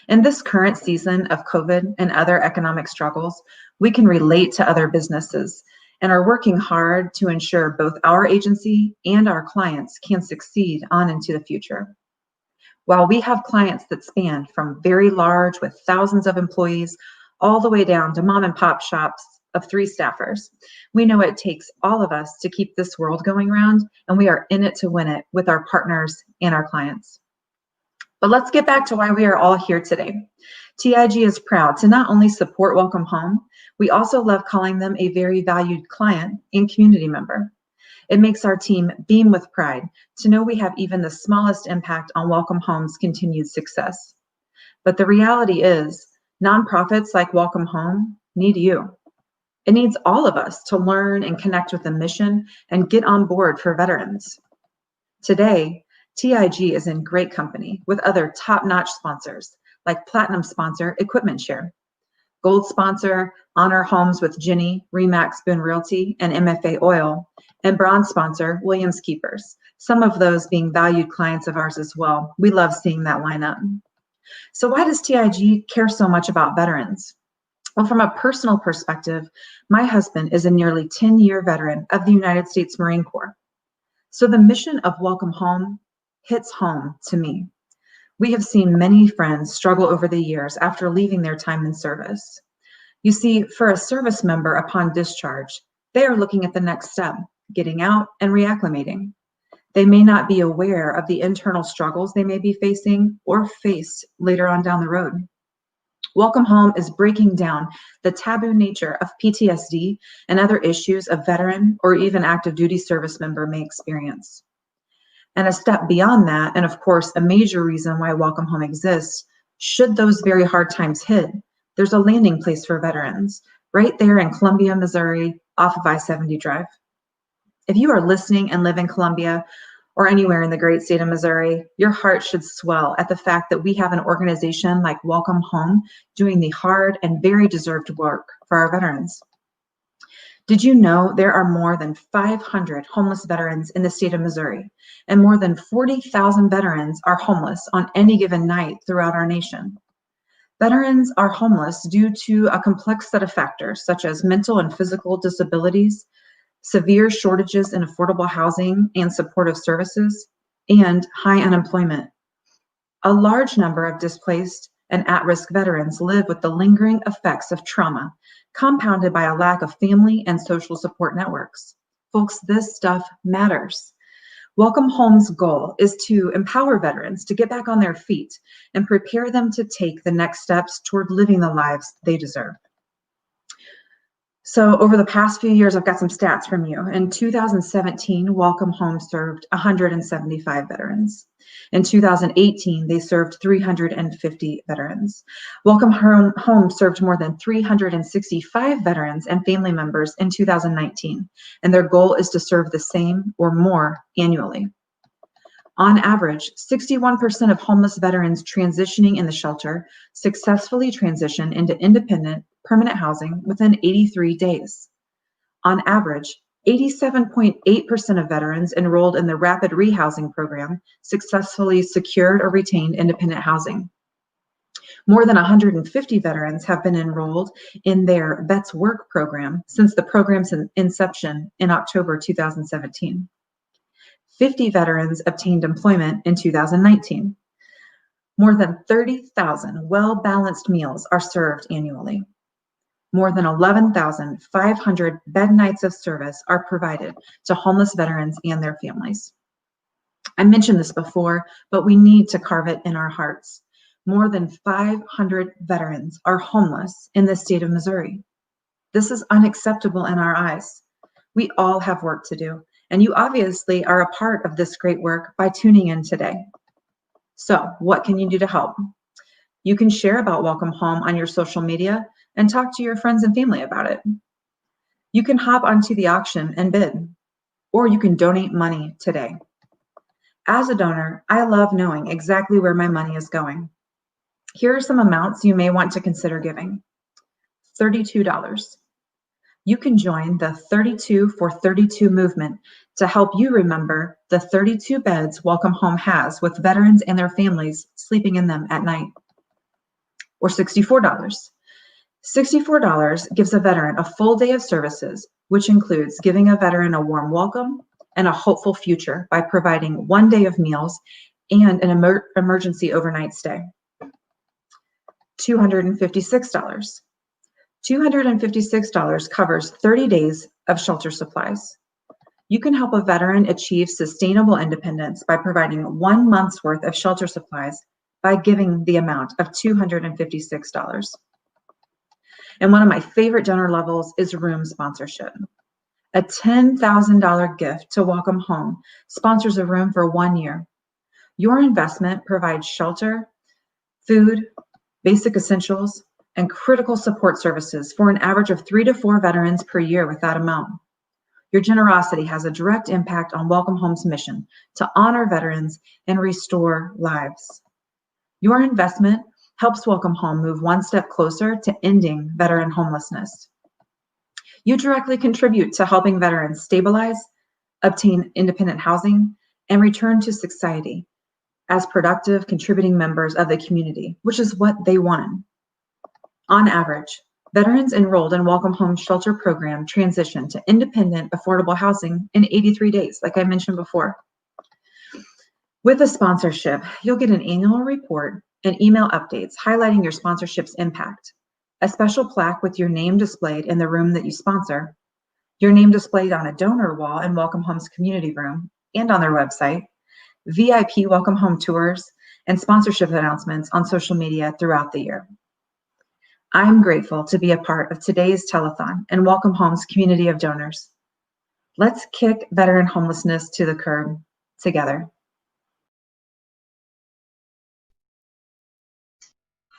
In this current season of COVID and other economic struggles, we can relate to other businesses and are working hard to ensure both our agency and our clients can succeed on into the future. While we have clients that span from very large with thousands of employees all the way down to mom and pop shops of 3 staffers, we know it takes all of us to keep this world going round, and we are in it to win it with our partners and our clients. But let's get back to why we are all here today. TIG is proud to not only support Welcome Home, we also love calling them a very valued client and community member. It makes our team beam with pride to know we have even the smallest impact on Welcome Home's continued success. But the reality is, nonprofits like Welcome Home need you. It needs all of us to learn and connect with the mission and get on board for veterans. Today, TIG is in great company with other top-notch sponsors like Platinum sponsor Equipment Share, Gold sponsor Honor Homes with Ginny, Remax Boone Realty, and MFA Oil, and Bronze sponsor Williams Keepers, some of those being valued clients of ours as well. We love seeing that lineup. So why does TIG care so much about veterans? Well, from a personal perspective, my husband is a nearly 10-year veteran of the United States Marine Corps. So the mission of Welcome Home hits home to me. We have seen many friends struggle over the years after leaving their time in service. You see, for a service member upon discharge, they are looking at the next step, getting out and reacclimating. They may not be aware of the internal struggles they may be facing or face later on down the road. Welcome Home is breaking down the taboo nature of PTSD and other issues a veteran or even active duty service member may experience. And a step beyond that, and of course, a major reason why Welcome Home exists, should those very hard times hit, there's a landing place for veterans right there in Columbia, Missouri, off of I-70 Drive. If you are listening and live in Columbia or anywhere in the great state of Missouri, your heart should swell at the fact that we have an organization like Welcome Home doing the hard and very deserved work for our veterans. Did you know there are more than 500 homeless veterans in the state of Missouri, and more than 40,000 veterans are homeless on any given night throughout our nation? Veterans are homeless due to a complex set of factors such as mental and physical disabilities, severe shortages in affordable housing and supportive services, and high unemployment. A large number of displaced and at-risk veterans live with the lingering effects of trauma, compounded by a lack of family and social support networks. Folks, this stuff matters. Welcome Home's goal is to empower veterans to get back on their feet and prepare them to take the next steps toward living the lives they deserve. So over the past few years, I've got some stats from you. In 2017, Welcome Home served 175 veterans. In 2018, they served 350 veterans. Welcome Home served more than 365 veterans and family members in 2019, and their goal is to serve the same or more annually. On average, 61% of homeless veterans transitioning in the shelter successfully transition into independent, permanent housing within 83 days. On average, 87.8% of veterans enrolled in the Rapid Rehousing Program successfully secured or retained independent housing. More than 150 veterans have been enrolled in their Vets Work program since the program's inception in October 2017. 50 veterans obtained employment in 2019. More than 30,000 well-balanced meals are served annually. More than 11,500 bed nights of service are provided to homeless veterans and their families. I mentioned this before, but we need to carve it in our hearts. More than 500 veterans are homeless in the state of Missouri. This is unacceptable in our eyes. We all have work to do, and you obviously are a part of this great work by tuning in today. So, what can you do to help? You can share about Welcome Home on your social media and talk to your friends and family about it. You can hop onto the auction and bid, or you can donate money today. As a donor, I love knowing exactly where my money is going. Here are some amounts you may want to consider giving. $32. You can join the 32 for 32 movement to help you remember the 32 beds Welcome Home has with veterans and their families sleeping in them at night. or $64. $64 gives a veteran a full day of services, which includes giving a veteran a warm welcome and a hopeful future by providing 1 day of meals and an emergency overnight stay. $256. $256 covers 30 days of shelter supplies. You can help a veteran achieve sustainable independence by providing 1 month's worth of shelter supplies by giving the amount of $256. And one of my favorite donor levels is room sponsorship. A $10,000 gift to Welcome Home sponsors a room for 1 year. Your investment provides shelter, food, basic essentials, and critical support services for an average of 3 to 4 veterans per year with that amount. Your generosity has a direct impact on Welcome Home's mission to honor veterans and restore lives. Your investment helps Welcome Home move 1 step closer to ending veteran homelessness. You directly contribute to helping veterans stabilize, obtain independent housing, and return to society as productive, contributing members of the community, which is what they want. On average, veterans enrolled in Welcome Home Shelter Program transition to independent, affordable housing in 83 days, like I mentioned before. With a sponsorship, you'll get an annual report and email updates highlighting your sponsorship's impact, a special plaque with your name displayed in the room that you sponsor, your name displayed on a donor wall in Welcome Home's community room and on their website, VIP Welcome Home tours, and sponsorship announcements on social media throughout the year. I'm grateful to be a part of today's telethon and Welcome Home's community of donors. Let's kick veteran homelessness to the curb together.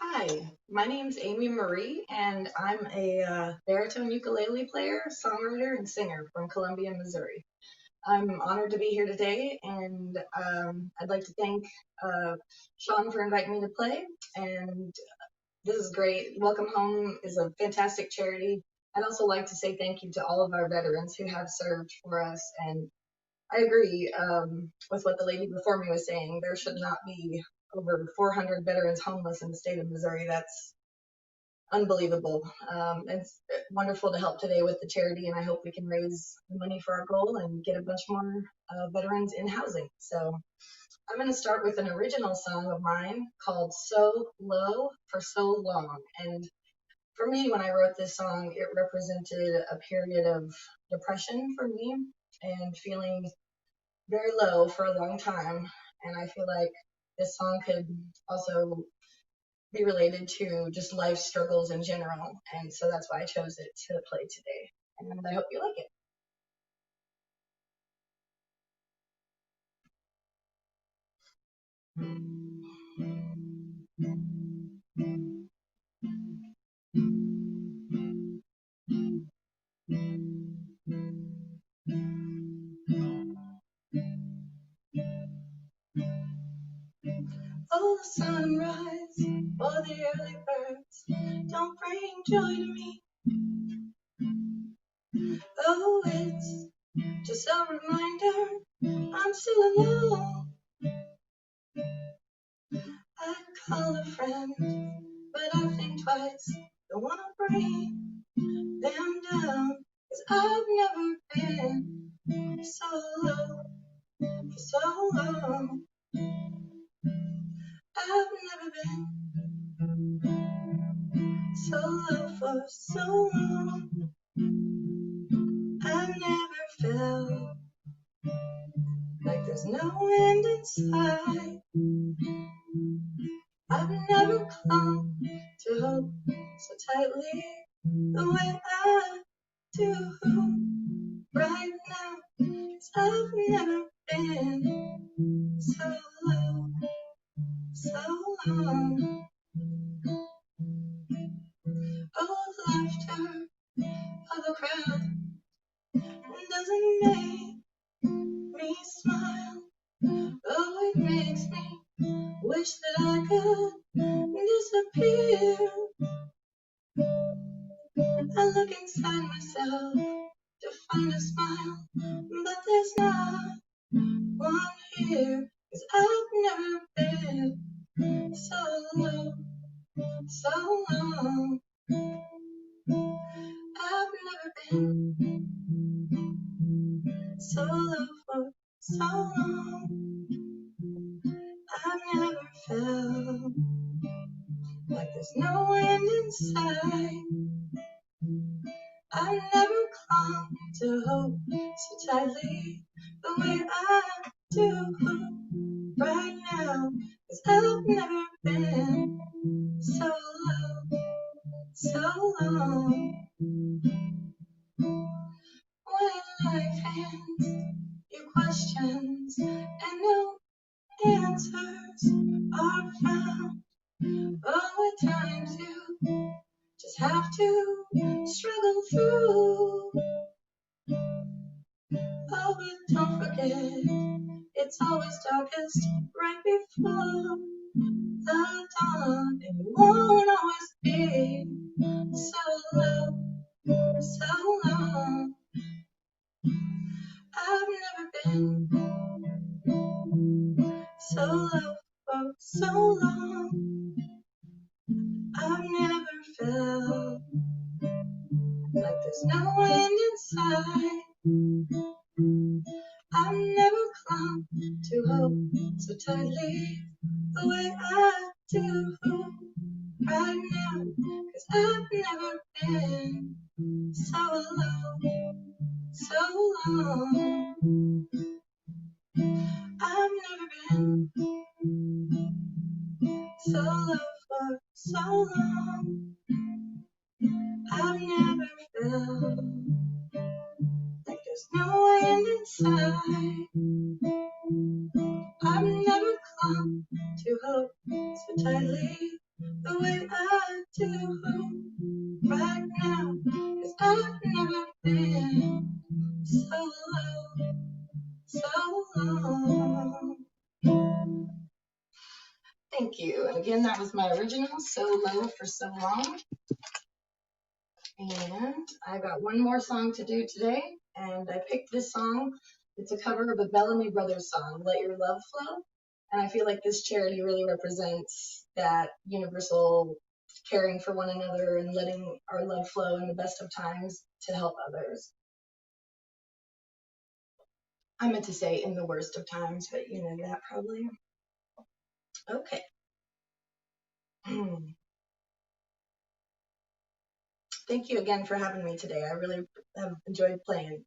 Hi, my name's Amy Marie, and I'm a baritone ukulele player, songwriter, and singer from Columbia, Missouri. I'm honored to be here today, and I'd like to thank Sean for inviting me to play, and this is great. Welcome Home is a fantastic charity. I'd also like to say thank you to all of our veterans who have served for us, and I agree with what the lady before me was saying. There should not be over 400 veterans homeless in the state of Missouri. That's unbelievable. It's wonderful to help today with the charity, and I hope we can raise money for our goal and get a bunch more veterans in housing. So I'm going to start with an original song of mine called So Low for So Long. And for me, when I wrote this song, it represented a period of depression for me and feeling very low for a long time. And I feel like this song could also be related to just life struggles in general. And so that's why I chose it to play today. And I hope you like it. Oh, the sunrise or the early birds don't bring joy to me. Oh, it's just a reminder I'm still alone. I'd call a friend, but I think twice. Don't wanna bring them down, 'cause I've never been so low for so long. I've never been so low for so long. I've never felt like there's no end in sight. I've never clung to hope so tightly the way I do right now. 'Cause I've never been so low, so long. Oh, the laughter of a crowd doesn't make me smile. Oh, it makes me wish that I could disappear. I look inside myself to find a smile, but there's not one here. 'Cause I've never been so low, so low for so long. I've never felt like there's no end in sight. I've never clung to hope so tightly the way I do right now. 'Cause I've never been so low, so long. When life hands you questions and no answers are found, oh, at times you just have to struggle through. Oh, but don't forget, it's always darkest right before the dawn, and you won't always be so low, so long. I've never been so low for so long. I've never felt like there's no end in sight. I've never clung to hope so tightly the way I do right now. 'Cause I've never been so low, so long. I've never been so low for so long. I've never felt like there's no end in sight. I've never clung to hope so tightly the way I do right now. 'Cause I've never been so low, so long. Thank you. And again, that was my original, So Low for So Long. And I got one more song to do today, and I picked this song. It's a cover of a Bellamy Brothers song, Let Your Love Flow. And I feel like this charity really represents that universal caring for one another and letting our love flow in the best of times to help others. I meant to say in the worst of times, but you know that probably. Okay. Thank you again for having me today. I really have enjoyed playing.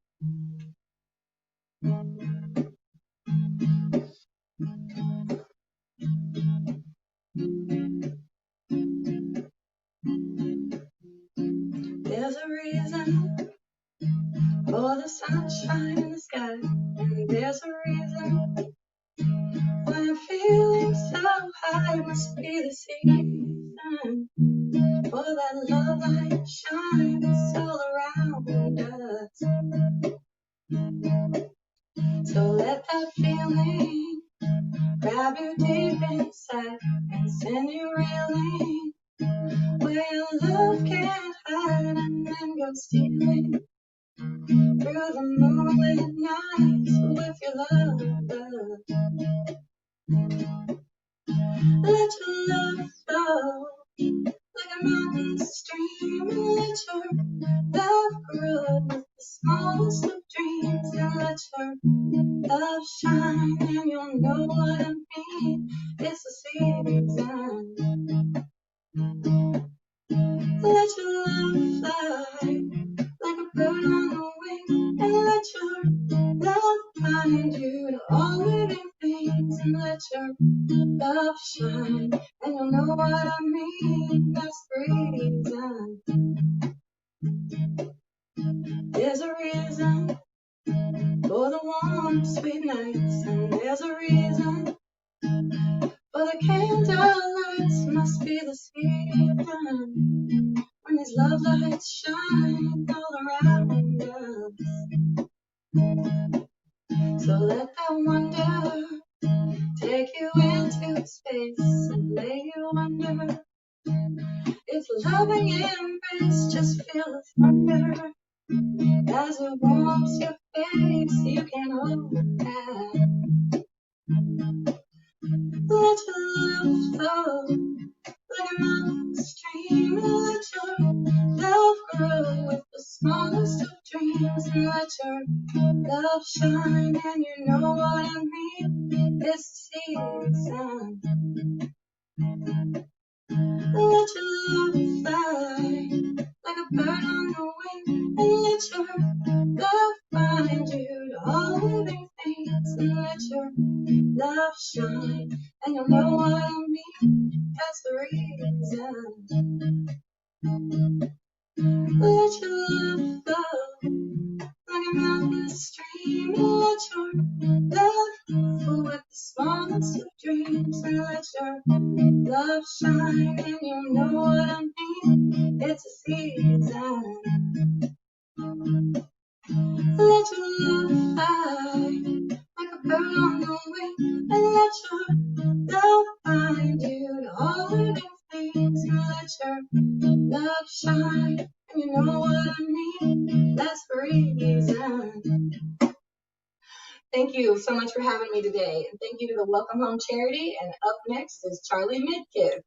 There's a reason for the sunshine in the sky, and there's a reason when I'm feeling so high. It must be the season for that love light shines all around us. So let that feeling grab you deep inside and send you reeling where your love can't hide, and then go stealing through the moonlit nights with your love. Let your love flow like a mountain stream, and let your love grow with the smallest of dreams, and let your love shine, and you'll know what I mean. It's the season. Let your love fly like a bird on the wing, and let your love find you to all living things, and let your love shine, and you'll know what I mean. That's the reason. There's a reason for the warm, sweet nights, and there's a reason for the candle lights. Must be the season when these love lights shine all around us. So let that wonder take you into space and lay you under its loving embrace. Just feel the thunder as it warms your face. You can hold that. Let your love flow like a mountain stream, and let your love grow with the smallest of dreams, and let your love shine, shine, and you know what I mean. It's the season. Let your love fly like a bird on the wing, and let your love find you to all living things, and let your love shine, and you know what I mean. That's the reason. Let your love flow like a mountain stream, and let your love fill with the smallest of dreams, and let your love shine, and you know what I mean. It's a season. Let your love fly like a bird on the wing, and let your love find you to all living things, and let your love shine, and you know what I mean. That's the reason. Thank you so much for having me today, and thank you to the Welcome Home Charity. And up next is Charlie Midkiff.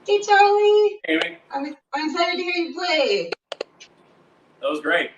Hey, Charlie. Amy, I'm excited to hear you play. that was great.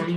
So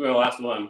we're the last one.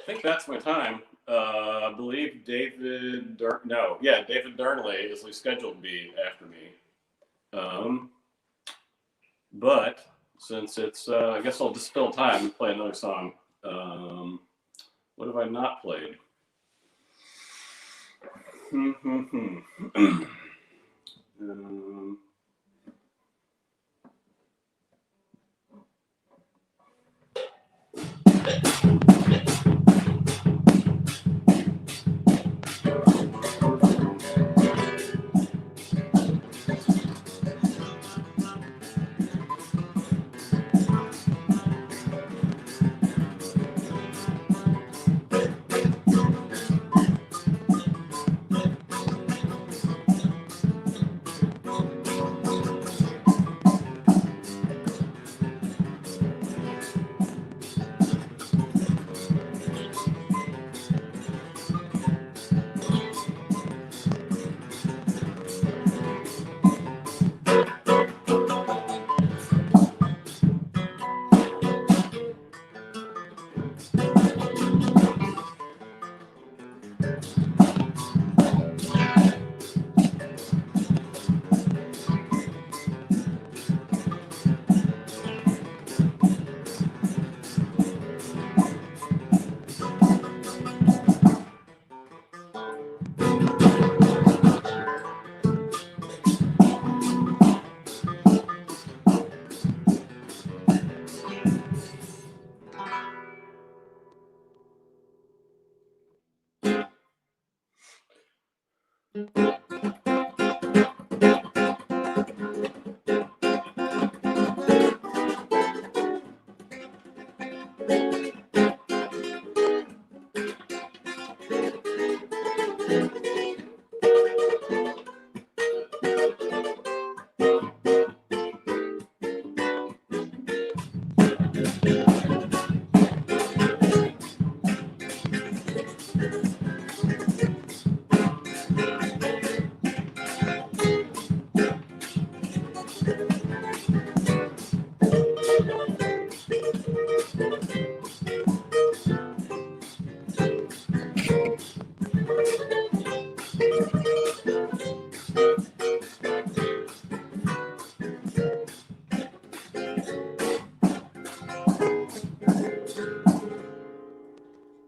think that's my time. I believe David Darnley is scheduled to be after me. But since it's, I guess I'll just fill time and play another song. What have I not played?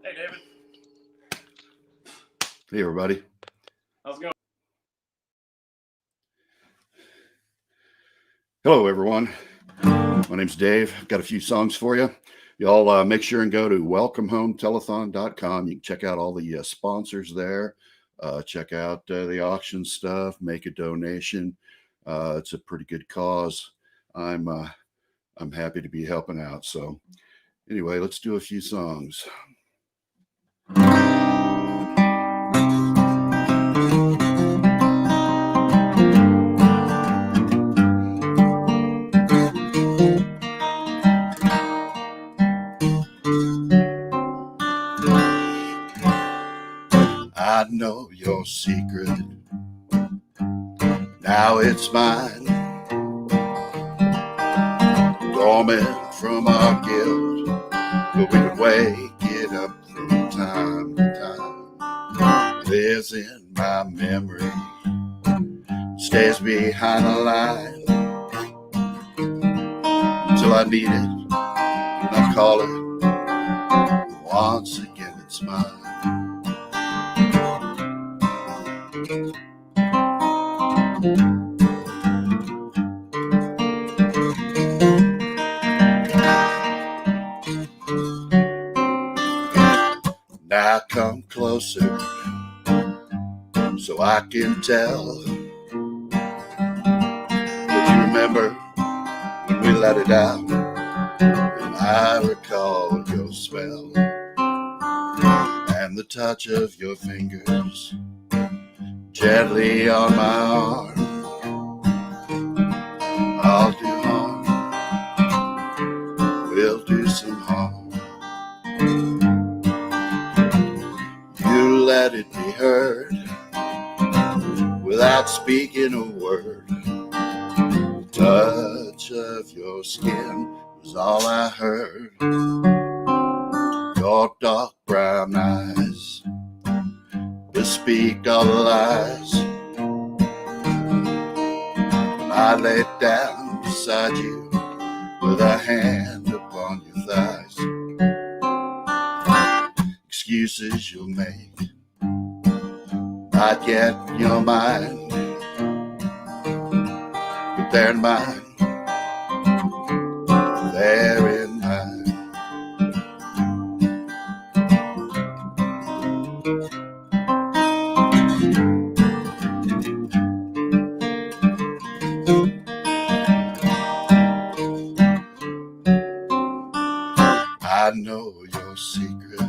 Hey, David. Hey, everybody. How's it going? Hello, everyone. My name's Dave. I've got a few songs for you. Y'all make sure and go to welcomehometelethon.com. You can check out all the sponsors there. Check out the auction stuff. Make a donation. It's a pretty good cause. I'm happy to be helping out. So anyway, let's do a few songs. I know your secret, now it's mine. Dormant from our guilt, but we would wake it up from time to time. Lives in my memory, stays behind the line. Till I need it, and I call it, once again it's mine. Now come closer, so I can tell. Would you remember when we let it out? And I recall your smell and the touch of your fingers gently on my arm. I'll do harm, we'll do some harm. You let it be heard without speaking a word. The touch of your skin was all I heard. Your Your dark brown eyes bespeak all the lies. When I lay down beside you with a hand upon your thighs, excuses you'll make, not yet your mind, but they're in mine, they're in mine. I know your secret,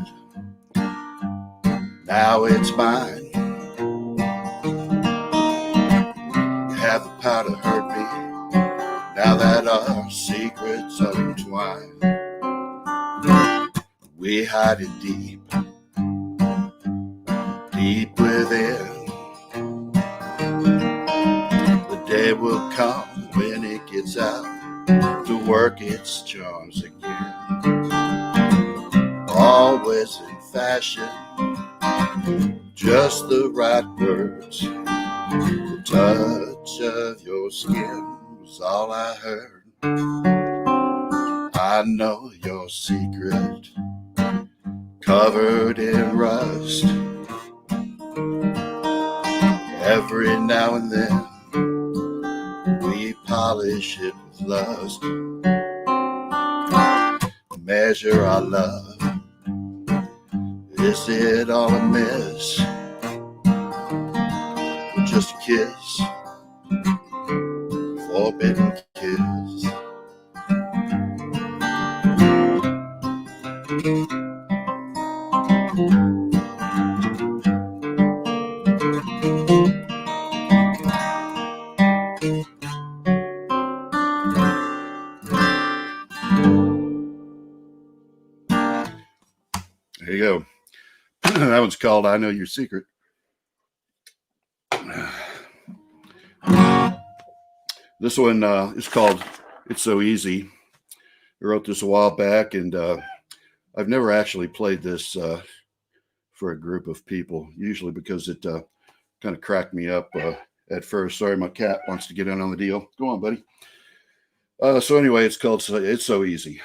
now it's mine. You have the power to hurt me, now that our secrets are entwined. We hide it deep, deep within. The day will come when it gets out to work its charms again. Always in fashion, just the right words. The touch of your skin was all I heard. I know your secret, covered in rust. Every now and then we polish it with lust. Measure our love, is it all amiss? Or just a kiss, forbidden kiss? There you go. That one's called I Know Your Secret. This one is called It's So Easy. I wrote this a while back, and I've never actually played this for a group of people, usually because it kind of cracked me up at first. Sorry, my cat wants to get in on the deal. Go on, buddy. So anyway, it's called It's So Easy.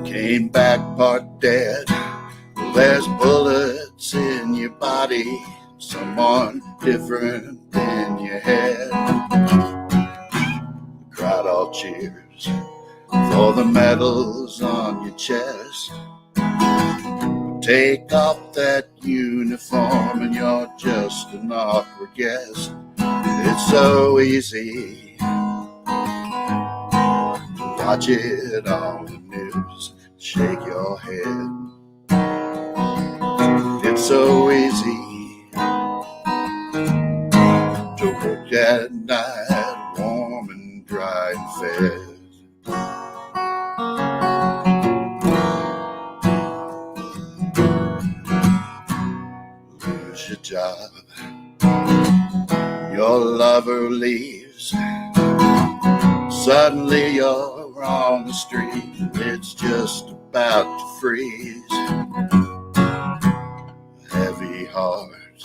Came back part dead. Well, there's bullets in your body, someone different than you had. The crowd all cheers for the medals on your chest. Take off that uniform and you're just an awkward guest. It's so easy to watch it on the news, shake your head. It's so easy to work at night, warm and dry and fed. Lose your job, your lover leaves, suddenly you're on the street, it's just about to freeze. Heavy heart,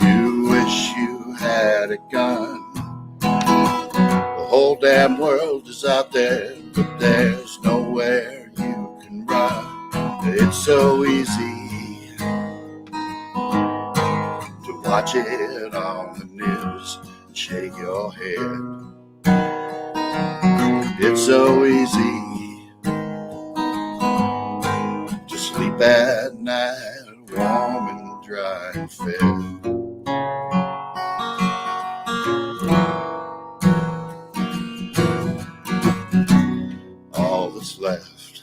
you wish you had a gun. The whole damn world is out there, but there's nowhere you can run. It's so easy to watch it on the news and shake your head. It's so easy to sleep at night, warm and dry and fed. All that's left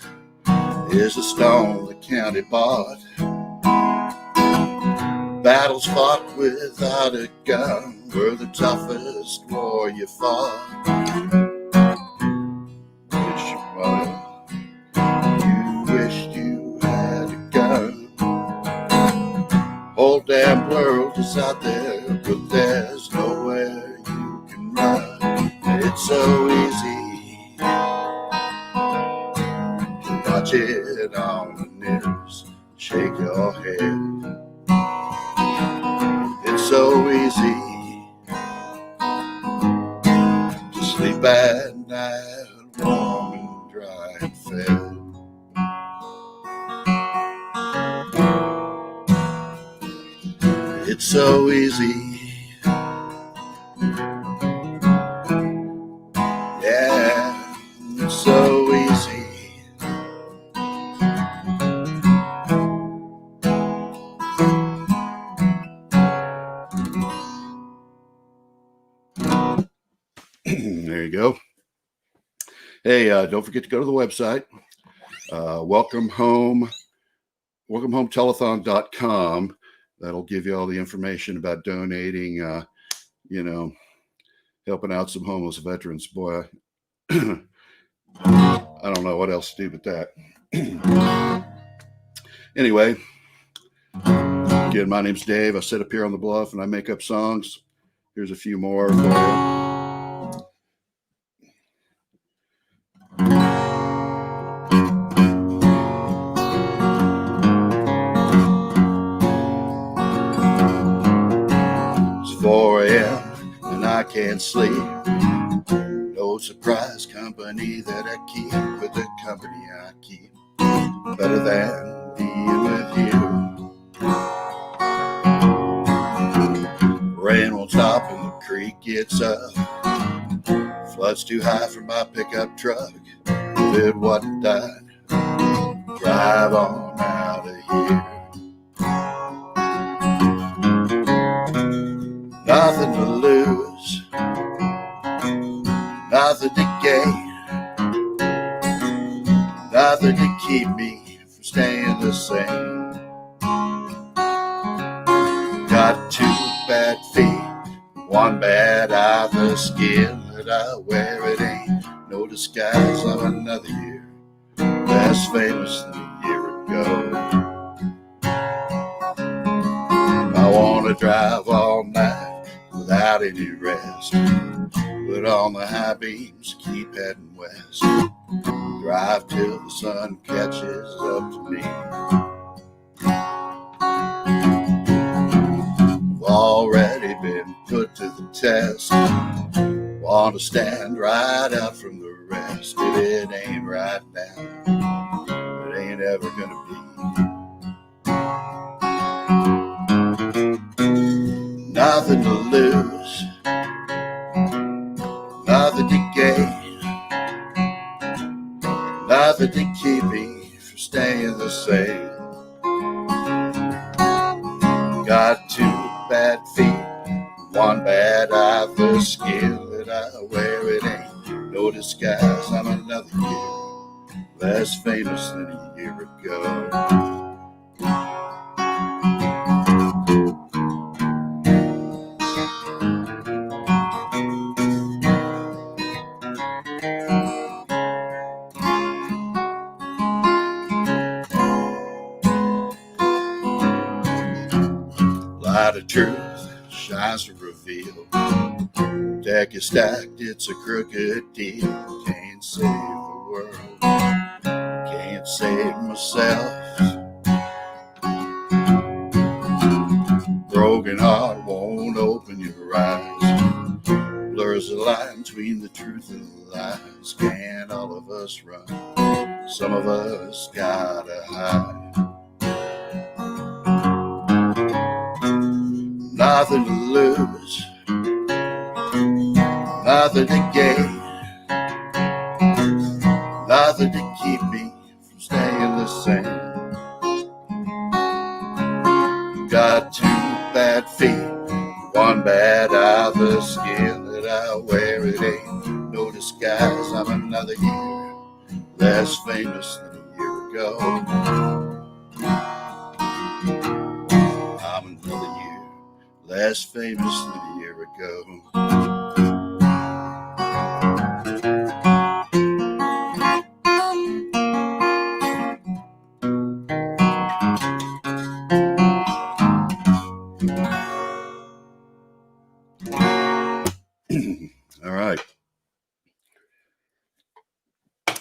is a stone the county bought. Battles fought without a gun were the toughest war you fought. miles out there, but there's nowhere you can run. It's so easy to watch it on the news, shake your head. It's so easy to sleep at night, warm and dry and fed. It's so easy, yeah, it's so easy. There you go. Hey, don't forget to go to the website, welcomehometelethon.com. That'll give you all the information about donating, helping out some homeless veterans. Boy, I don't know what else to do but that. Anyway, again, my name's Dave. I sit up here on the bluff and I make up songs. Here's a few more for you. It's 4 a.m. and I can't sleep. No surprise company that I keep with the company I keep. Better than being with you. Rain won't stop and the creek gets up. Flood's too high for my pickup truck. If it wasn't done, drive on out of here. Nothing to lose, nothing to gain, nothing to keep me from staying the same. Got 2 bad feet, 1 bad eye, the skin that I wear, it ain't no disguise. I'm another year less famous than a year ago. I wanna drive all night without any rest. Put on the high beams, keep heading west. Drive till the sun catches up to me. I've already been put to the test. Want to stand right out from the rest. If it ain't right now, it ain't ever gonna be. Nothing to lose, nothing to gain, nothing to keep me from staying the same. Got 2 bad feet, 1 bad eye, the skin that I wear, it ain't no disguise. I'm another year less famous than a year ago. Light of truth shines to reveal. Deck is stacked, it's a crooked deal. Can't save the world, can't save myself. Broken heart won't open your eyes. Blurs the line between the truth and the lies. Can't all of us run? Some of us gotta hide. Nothing to lose, nothing to gain, nothing to keep me from staying the same. Got 2 bad feet, 1 bad eye, the skin that I wear, it ain't no disguise. I'm another year less famous than a year ago. I'm another year less famous than a year ago. All right.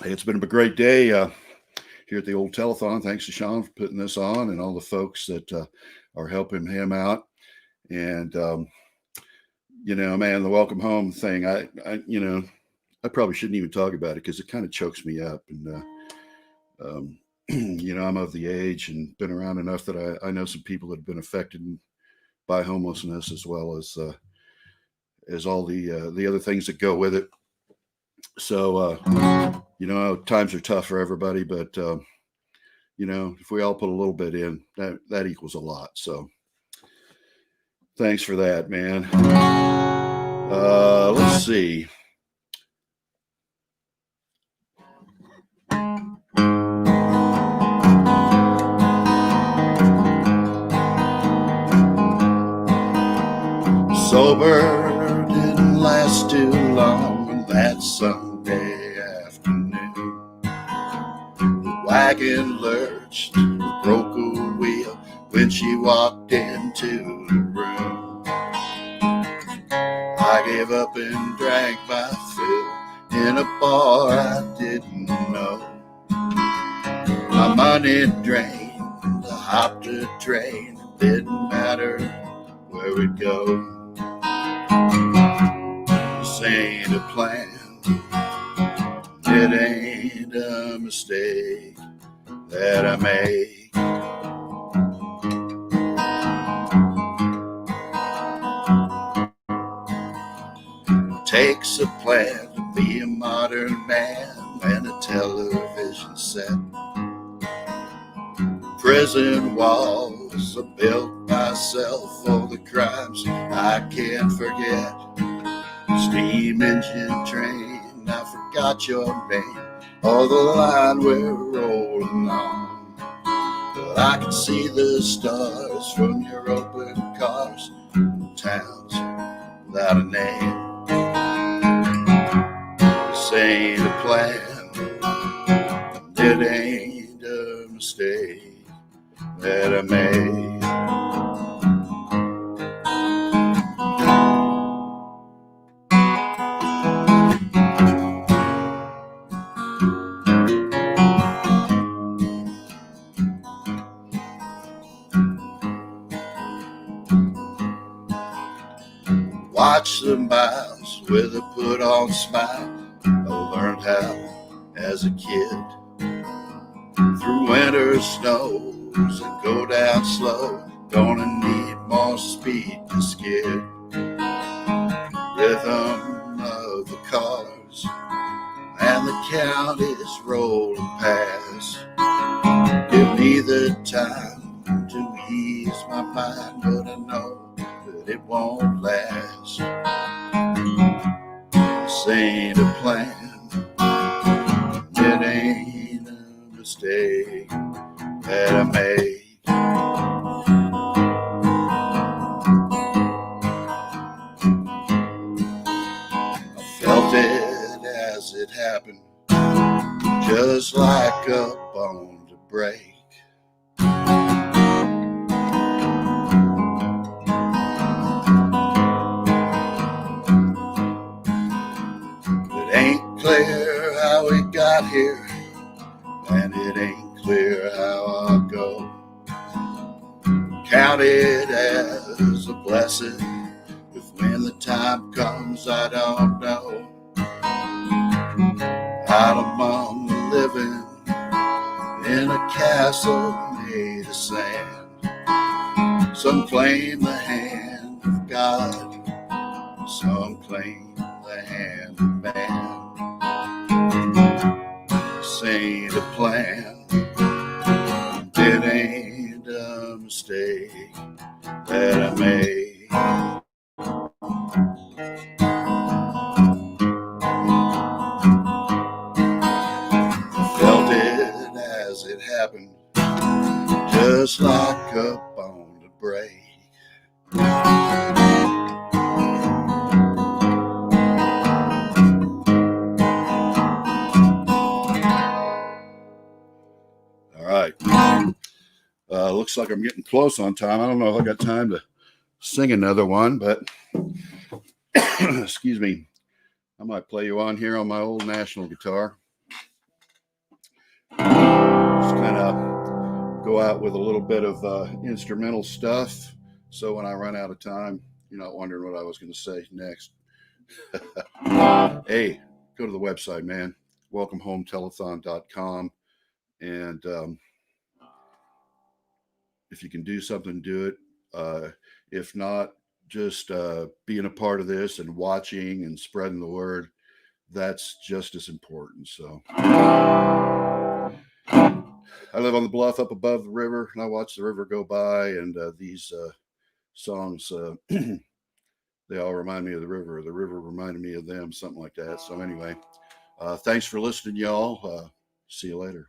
Hey, it's been a great day here at the old telethon. Thanks to Sean for putting this on and all the folks that are helping him out. And, you know, man, the welcome home thing, I probably shouldn't even talk about it because it kind of chokes me up. And, you know, I'm of the age and been around enough that I know some people that have been affected by homelessness as well as all the other things that go with it. So, you know, times are tough for everybody, but, you know, if we all put a little bit in, that equals a lot. So thanks for that, man. Let's see. Sober didn't last too long on that Sunday afternoon. The wagon lurched, broke a wheel when she walked into the room. I gave up and drank my fill in a bar I didn't know. My money drained, I hopped a train, it didn't matter where we'd go. This ain't a plan, it ain't a mistake that I make. It takes a plan to be a modern man and a television set. Prison walls are built myself for the crimes I can't forget. Steam engine train, I forgot your name, or the line we're rolling on. But I can see the stars from your open cars, towns without a name. This ain't a plan, it ain't a mistake that I made. Watch the miles with a put on smile. I learned how as a kid. Through winter snows and go down slow. Gonna need more speed to skid. Rhythm of the cars and the counties rolling past. Give me the time to ease my mind, but I know that it won't last. This ain't a plan, it ain't a mistake that I made. I felt it as it happened, just like a bone to break. It ain't clear how we got here, and it ain't clear how I'll go. Count it as a blessing, if when the time comes I don't know. Out among the living, in a castle made of sand. Some claim the hand of God, some claim the hand of man. This ain't a plan, it ain't a mistake that I made. Felt it as it happened, just like a bone to break. All right. Looks like I'm getting close on time. I don't know if I got time to sing another one, but excuse me. I might play you on here on my old National guitar. Just kind of go out with a little bit of instrumental stuff. So when I run out of time, you're not wondering what I was going to say next. Hey, go to the website, man. WelcomeHomeTelethon.com. And if you can do something, do it. If not, just being a part of this and watching and spreading the word, that's just as important. So I live on the bluff up above the river, and I watch the river go by, and these songs, they all remind me of the river. The river reminded me of them, something like that. So anyway, thanks for listening, y'all. See you later.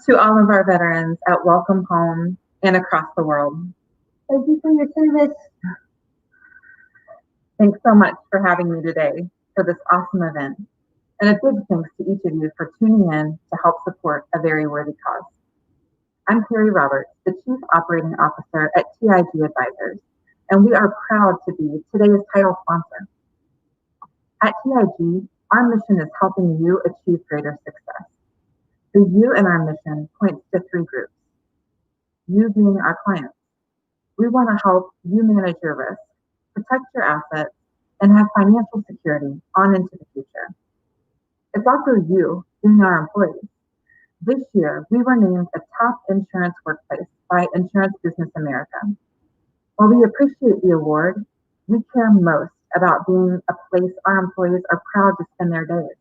To all of our veterans at Welcome Home and across the world, thank you for your service. Thanks so much for having me today for this awesome event. And a big thanks to each of you for tuning in to help support a very worthy cause. I'm Carrie Roberts, the Chief Operating Officer at TIG Advisors, and we are proud to be today's title sponsor. At TIG, our mission is helping you achieve greater success. The you in our mission points to three groups. You being our clients. We want to help you manage your risk, protect your assets, and have financial security on into the future. It's also you being our employees. This year, we were named a top insurance workplace by Insurance Business America. While we appreciate the award, we care most about being a place our employees are proud to spend their days.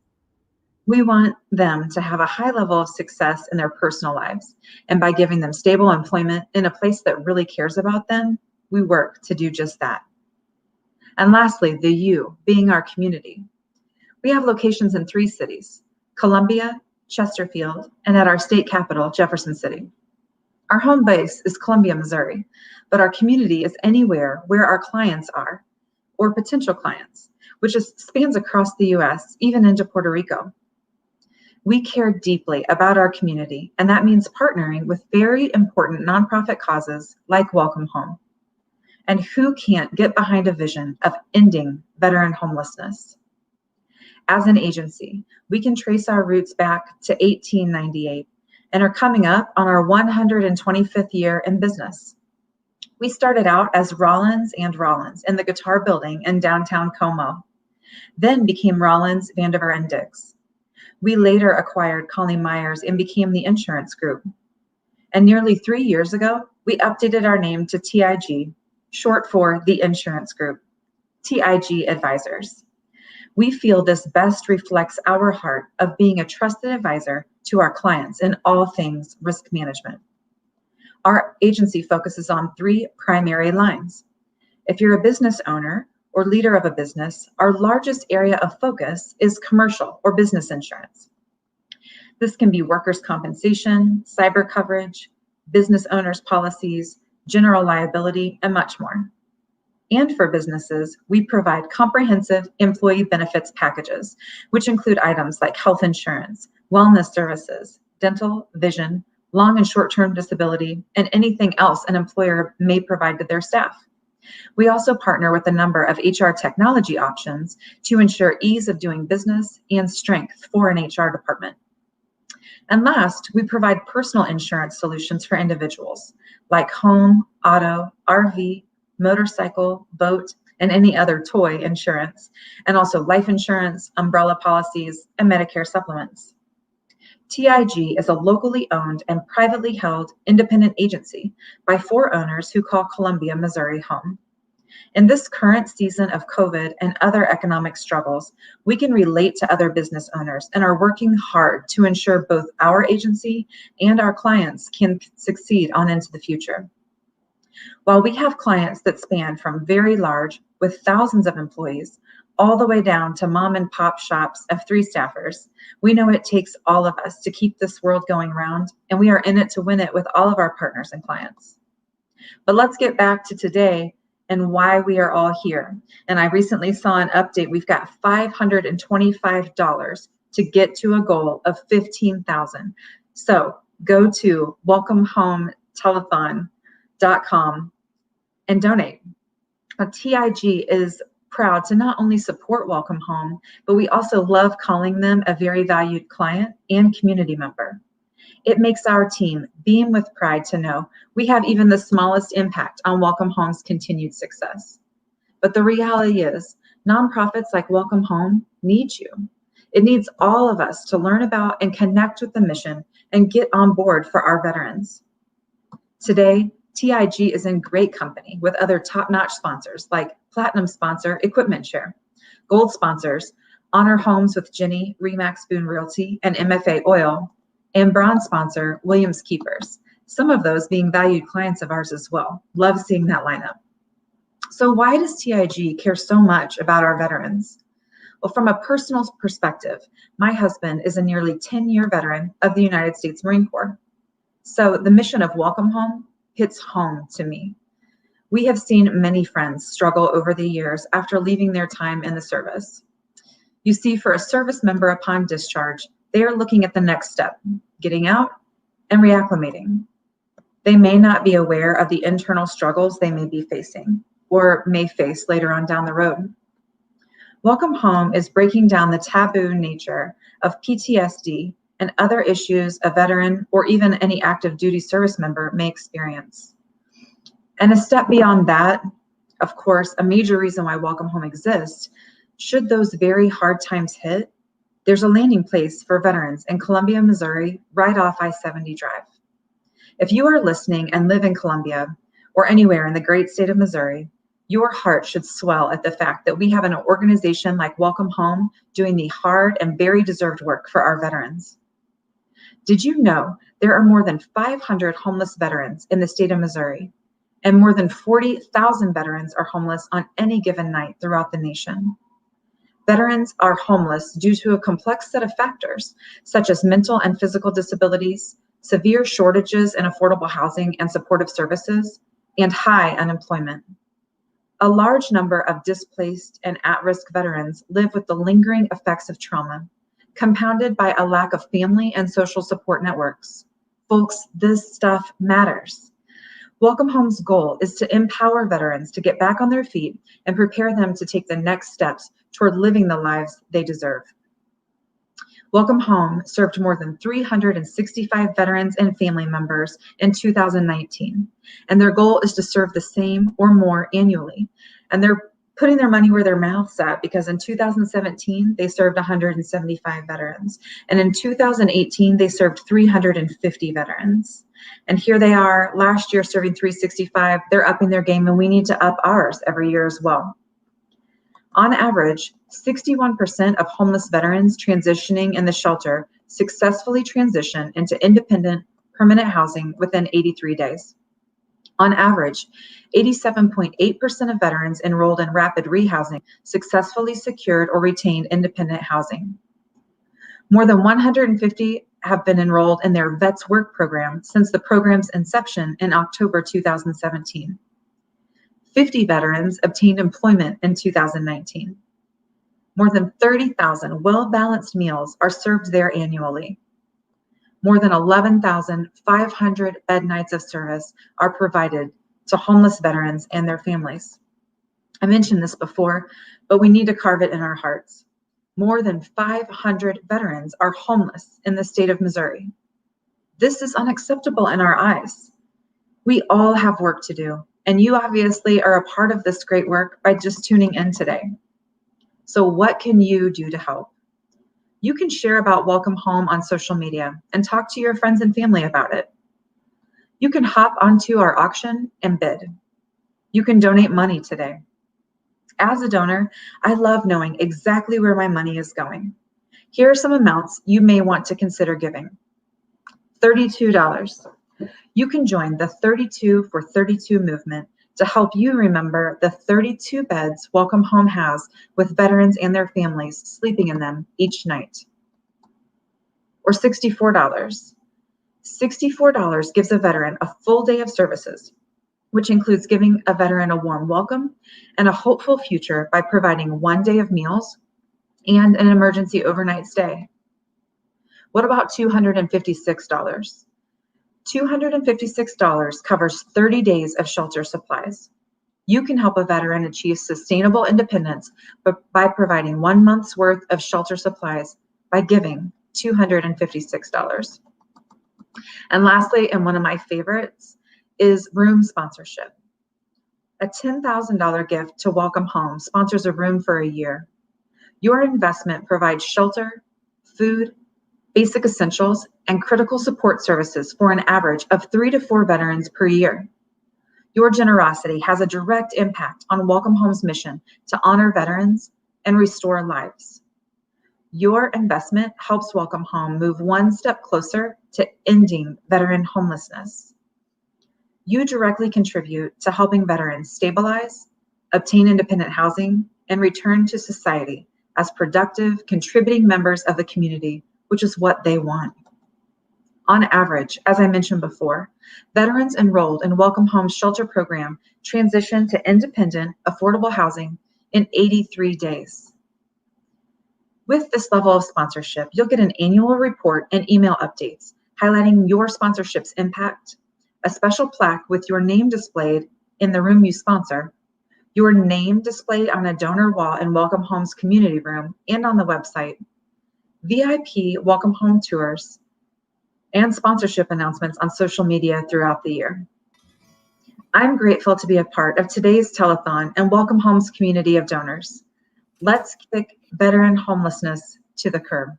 We want them to have a high level of success in their personal lives, and by giving them stable employment in a place that really cares about them, we work to do just that. And lastly, the you being our community. We have locations in 3 cities, Columbia, Chesterfield, and at our state capital, Jefferson City. Our home base is Columbia, Missouri, but our community is anywhere where our clients are or potential clients. which spans across the U.S., even into Puerto Rico. We care deeply about our community, and that means partnering with very important nonprofit causes like Welcome Home. And who can't get behind a vision of ending veteran homelessness? As an agency, we can trace our roots back to 1898 and are coming up on our 125th year in business. We started out as Rollins and Rollins in the Guitar Building in downtown Como, then became Rollins, Vandiver, and Diggs. We later acquired Colleen Myers and became the insurance group. And nearly 3 years ago, we updated our name to TIG, short for the Insurance Group, TIG Advisors. We feel this best reflects our heart of being a trusted advisor to our clients in all things risk management. Our agency focuses on 3 primary lines. If you're a business owner or leader of a business, our largest area of focus is commercial or business insurance. This can be workers' compensation, cyber coverage, business owners' policies, general liability, and much more. And for businesses, we provide comprehensive employee benefits packages, which include items like health insurance, wellness services, dental, vision, long and short-term disability, and anything else an employer may provide to their staff. We also partner with a number of HR technology options to ensure ease of doing business and strength for an HR department. And last, we provide personal insurance solutions for individuals like home, auto, RV, motorcycle, boat, and any other toy insurance, and also life insurance, umbrella policies, and Medicare supplements. TIG is a locally owned and privately held independent agency by 4 owners who call Columbia, Missouri home. In this current season of COVID and other economic struggles, we can relate to other business owners and are working hard to ensure both our agency and our clients can succeed on into the future. While we have clients that span from very large with thousands of employees all the way down to mom and pop shops of 3 staffers, we know it takes all of us to keep this world going round, and we are in it to win it with all of our partners and clients. But let's get back to today and why we are all here. And I recently saw an update. We've got $525 to get to a goal of $15,000. So go to welcomehometelethon.com and donate. TIG is proud to not only support Welcome Home, but we also love calling them a very valued client and community member. It makes our team beam with pride to know we have even the smallest impact on Welcome Home's continued success. But the reality is, nonprofits like Welcome Home need you. It needs all of us to learn about and connect with the mission and get on board for our veterans. Today, TIG is in great company with other top-notch sponsors like Platinum sponsor Equipment Share, Gold sponsors Honor Homes with Jenny, Remax Boone Realty, and MFA Oil, and Bronze sponsor Williams Keepers, some of those being valued clients of ours as well. Love seeing that lineup. So why does TIG care so much about our veterans? Well, from a personal perspective, my husband is a nearly 10-year veteran of the United States Marine Corps. So the mission of Welcome Home hits home to me. We have seen many friends struggle over the years after leaving their time in the service. You see, for a service member upon discharge, they are looking at the next step, getting out and reacclimating. They may not be aware of the internal struggles they may be facing or may face later on down the road. Welcome Home is breaking down the taboo nature of PTSD and other issues a veteran or even any active duty service member may experience. And a step beyond that, of course, a major reason why Welcome Home exists, should those very hard times hit, there's a landing place for veterans in Columbia, Missouri, right off I-70 Drive. If you are listening and live in Columbia or anywhere in the great state of Missouri, your heart should swell at the fact that we have an organization like Welcome Home doing the hard and very deserved work for our veterans. Did you know there are more than 500 homeless veterans in the state of Missouri, and more than 40,000 veterans are homeless on any given night throughout the nation? Veterans are homeless due to a complex set of factors, such as mental and physical disabilities, severe shortages in affordable housing and supportive services, and high unemployment. A large number of displaced and at-risk veterans live with the lingering effects of trauma, compounded by a lack of family and social support networks. Folks, this stuff matters. Welcome Home's goal is to empower veterans to get back on their feet and prepare them to take the next steps toward living the lives they deserve. Welcome Home served more than 365 veterans and family members in 2019, and their goal is to serve the same or more annually. And they're putting their money where their mouth's at, because in 2017, they served 175 veterans, and in 2018, they served 350 veterans. And here they are last year serving 365. They're upping their game, and we need to up ours every year as well. On average, 61% of homeless veterans transitioning in the shelter successfully transition into independent, permanent housing within 83 days. On average, 87.8% of veterans enrolled in rapid rehousing successfully secured or retained independent housing. More than 150 have been enrolled in their Vets Work program since the program's inception in October 2017. 50 veterans obtained employment in 2019. More than 30,000 well-balanced meals are served there annually. More than 11,500 bed nights of service are provided to homeless veterans and their families. I mentioned this before, but we need to carve it in our hearts. More than 500 veterans are homeless in the state of Missouri. This is unacceptable in our eyes. We all have work to do, and you obviously are a part of this great work by just tuning in today. So what can you do to help? You can share about Welcome Home on social media and talk to your friends and family about it. You can hop onto our auction and bid. You can donate money today. As a donor, I love knowing exactly where my money is going. Here are some amounts you may want to consider giving. $32. You can join the 32 for 32 movement to help you remember the 32 beds Welcome Home has with veterans and their families sleeping in them each night. Or $64. $64 gives a veteran a full day of services, which includes giving a veteran a warm welcome and a hopeful future by providing 1 day of meals and an emergency overnight stay. What about $256? $256 covers 30 days of shelter supplies. You can help a veteran achieve sustainable independence by providing 1 month's worth of shelter supplies by giving $256. And lastly, and one of my favorites, is room sponsorship. A $10,000 gift to Welcome Home sponsors a room for a year. Your investment provides shelter, food, basic essentials, and critical support services for an average of 3 to 4 veterans per year. Your generosity has a direct impact on Welcome Home's mission to honor veterans and restore lives. Your investment helps Welcome Home move 1 step closer to ending veteran homelessness. You directly contribute to helping veterans stabilize, obtain independent housing, and return to society as productive, contributing members of the community, which is what they want. On average, as I mentioned before, veterans enrolled in Welcome Home's shelter program transition to independent, affordable housing in 83 days. With this level of sponsorship, you'll get an annual report and email updates highlighting your sponsorship's impact, a special plaque with your name displayed in the room you sponsor, your name displayed on a donor wall in Welcome Home's community room and on the website, VIP Welcome Home tours, and sponsorship announcements on social media throughout the year. I'm grateful to be a part of today's telethon and Welcome Home's community of donors. Let's kick veteran homelessness to the curb.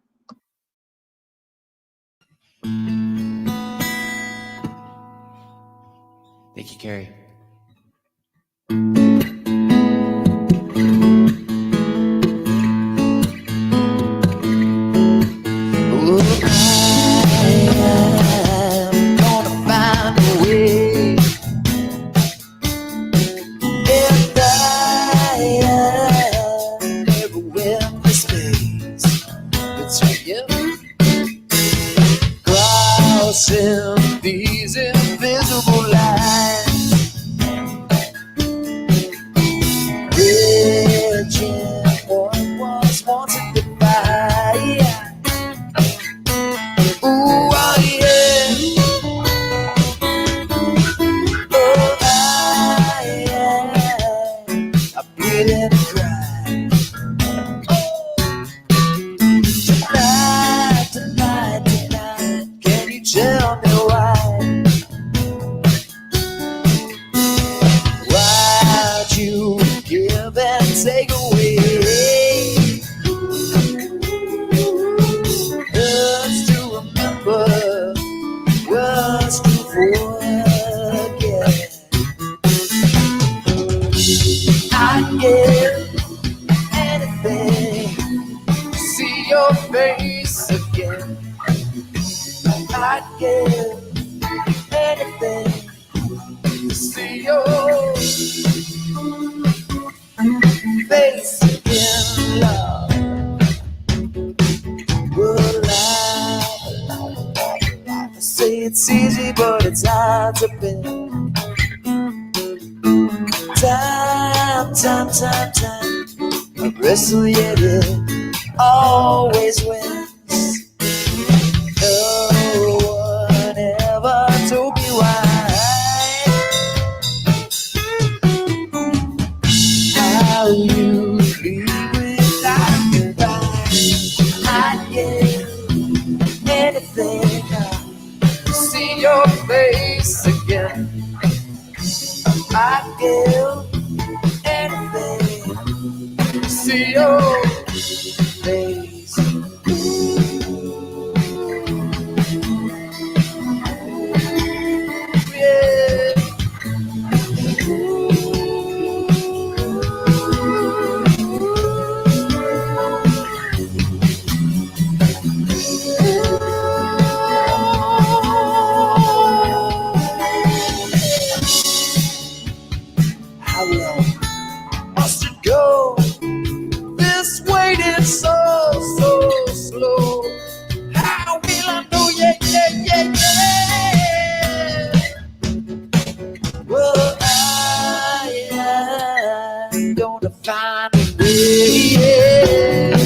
Thank you, Carrie. These invisible lines, face again. I'd give anything to see your face again, love. Well, I say it's easy, but it's hard to bear. Time, I wrestle yet it always wins. No one ever told me why. How you leave without goodbye. I'd give anything to see your face again. I'd give anything to see your face. Yeah. How long must it go? This waiting so slow. How will I know? Yeah. Well, I'm gonna find a way. Yeah.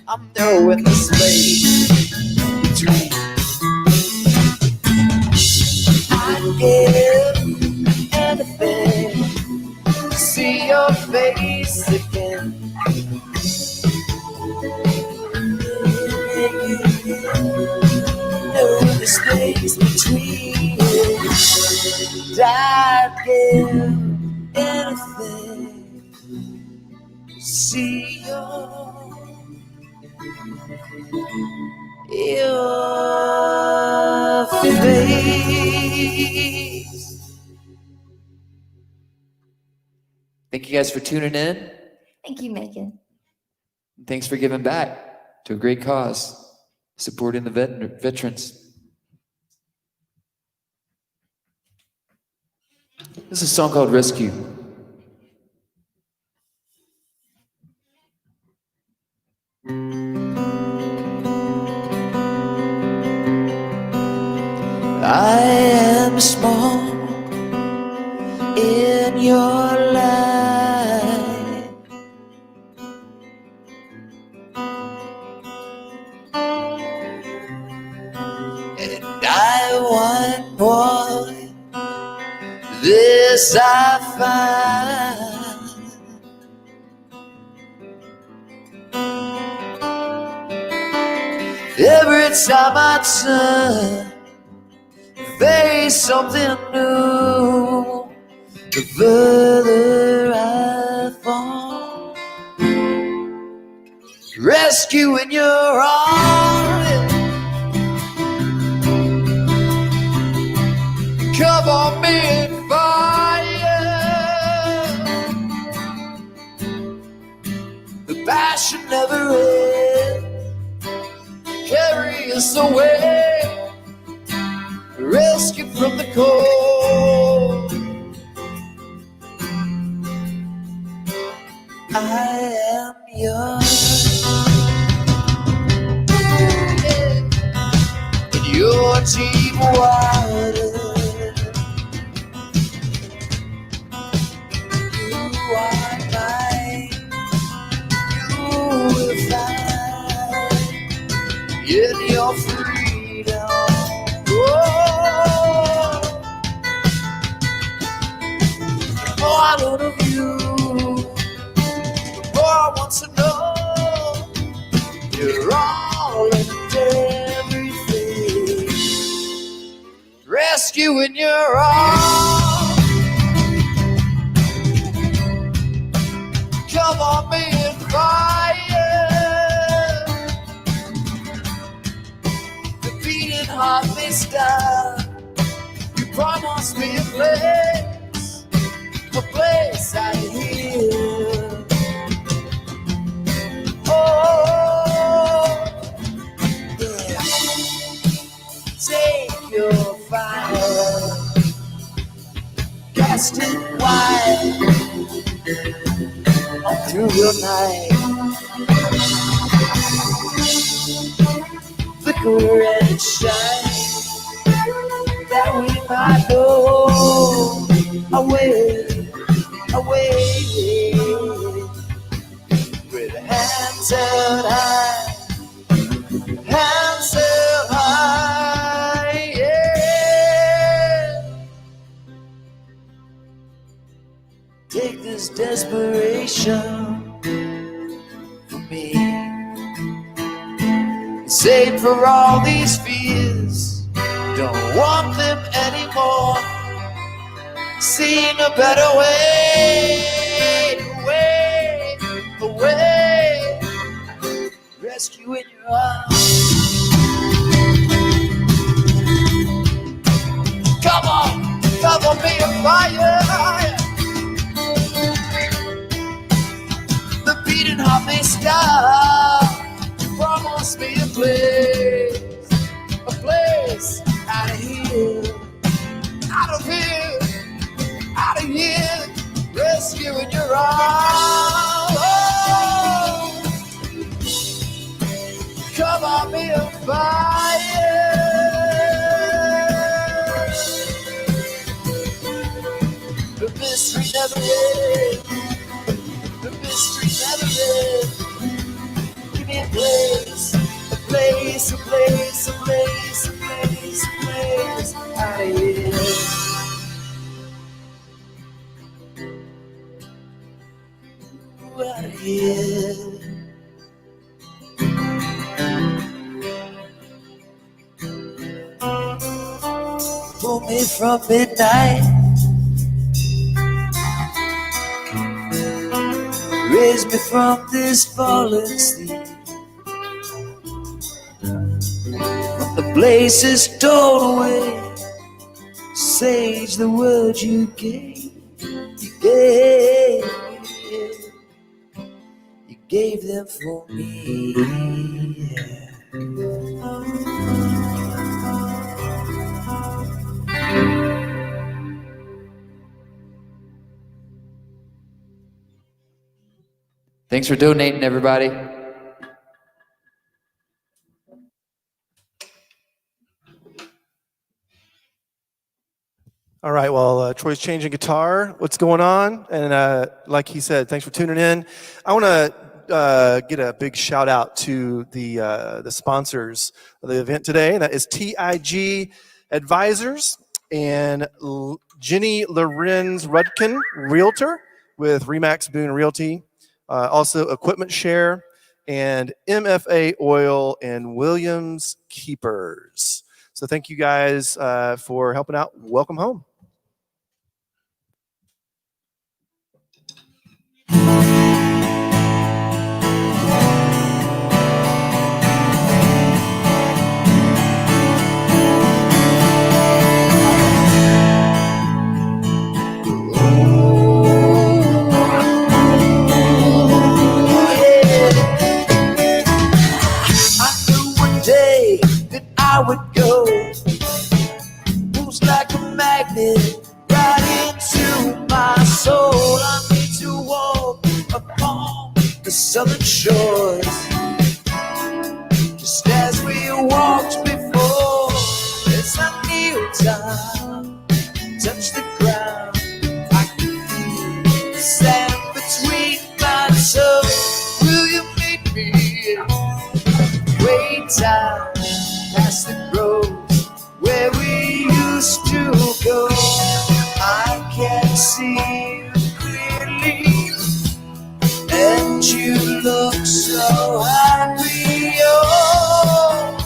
I'm knowing the space between. I'd give anything to see your face again. Know the space between. I'd give anything to see your face. Thank you guys for tuning in. Thank you, Megan. Thanks for giving back to a great cause, supporting the veterans. This is a song called Rescue. I am small in your life. And I want more. This I find. Every time I turn, face something new. The further I fall, rescue in your arms. Cover me in fire. The passion never ends. Carry us away. Rescue from the cold. I am yours. In your deep water. You are mine. You will find in your freedom. Oh, I love you. Oh, I want to know you're all and everything. Rescue in your arms. Come on me in fire. The beating heart may stop. You promised me a place I hear. through the night. Flicker and shine, that we might go away, away, with hands held high, hands held high, yeah. Take this desperation from me, save for all these fears, don't want them anymore. Seen a better way, away, away. Rescue in your arms. Come on, cover me in fire. The beating heart may stop. Promise me a place out of here, out of here, out of here. Rescue in your arms. Oh, cover me in fire. The mystery never ends. The mystery never ends. Give me a place, a place, a place, a place, a place, a place out of here. Out of here. Pull me from midnight, raise me from this fallen sleep, from the places torn away. Sage the words you gave, you gave them for me. Thanks for donating, everybody. All right, well, Troy's changing guitar. What's going on? And like he said, thanks for tuning in. I want to get a big shout out to the sponsors of the event today. That is TIG Advisors and Jenny Lorenz Rudkin, Realtor with Remax Boone Realty. Also Equipment Share and MFA Oil and Williams Keepers. So thank you guys for helping out. Welcome home. I would go, moves like a magnet right into my soul. I need to walk upon the southern shores, just as we walked before. As I kneel down, touch the ground, I can feel the sand between my toes. Will you meet me way down past the roads where we used to go? I can see you clearly, and you look so happy. Oh,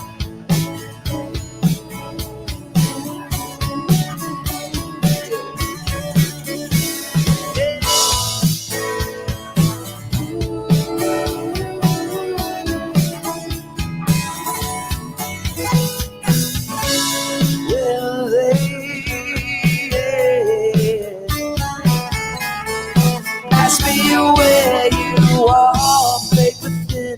ask me where you are, play with this.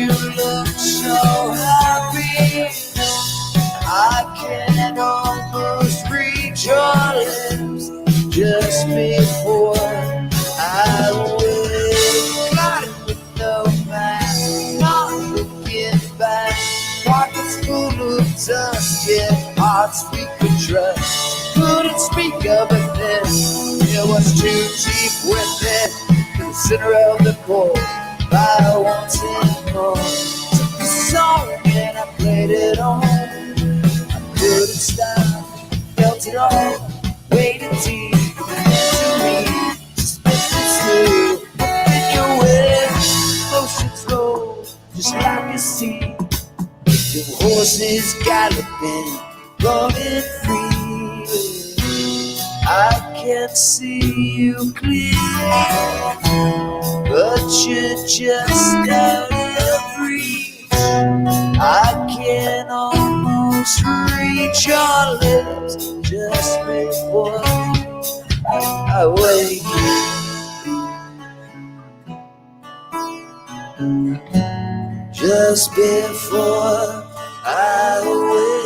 you look so happy. I can almost reach your lips just before I wake. Got it with no man, not looking back. Pockets full of dust, yet hearts we could trust. Couldn't speak of it then, it was too deep within. The center of the chord, I wanted more. Took the song and I played it on. Couldn't stop, felt it all, waiting deep into me. Just listen slow, in your way, motions roll, just like a sea. Your horses galloping, running free. I can see you clearly, but you're just out of reach. I can almost reach your lips just before I wake. Just before I wake.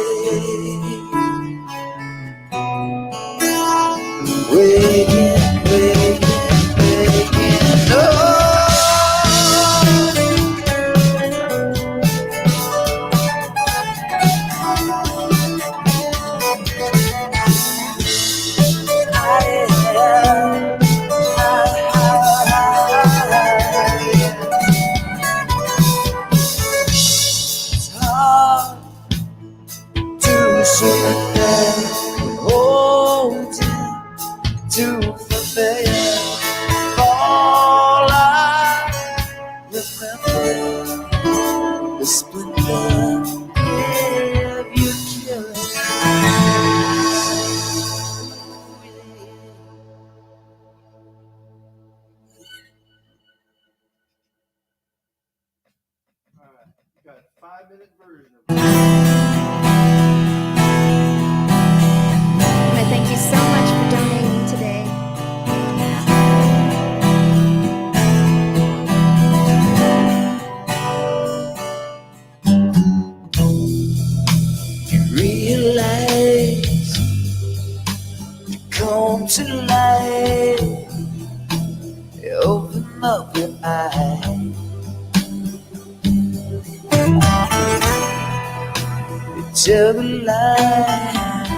Waking, waking, waking up. Too familiar. All I remember, the splendor of your killing. Got a 5-minute version of I thank you so much for donating today. Realize you come to life. You open up your eyes. You tell the lie,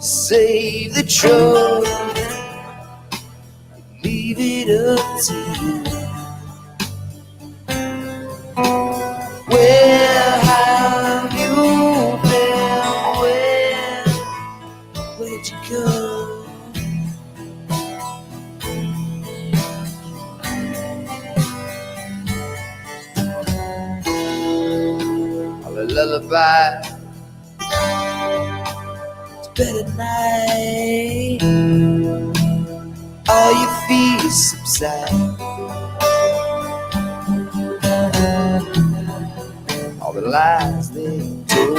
save the truth, leave it up to you. Where have you been? Where'd you go? A lullaby to bed at night. All your fears subside. All the lies they told,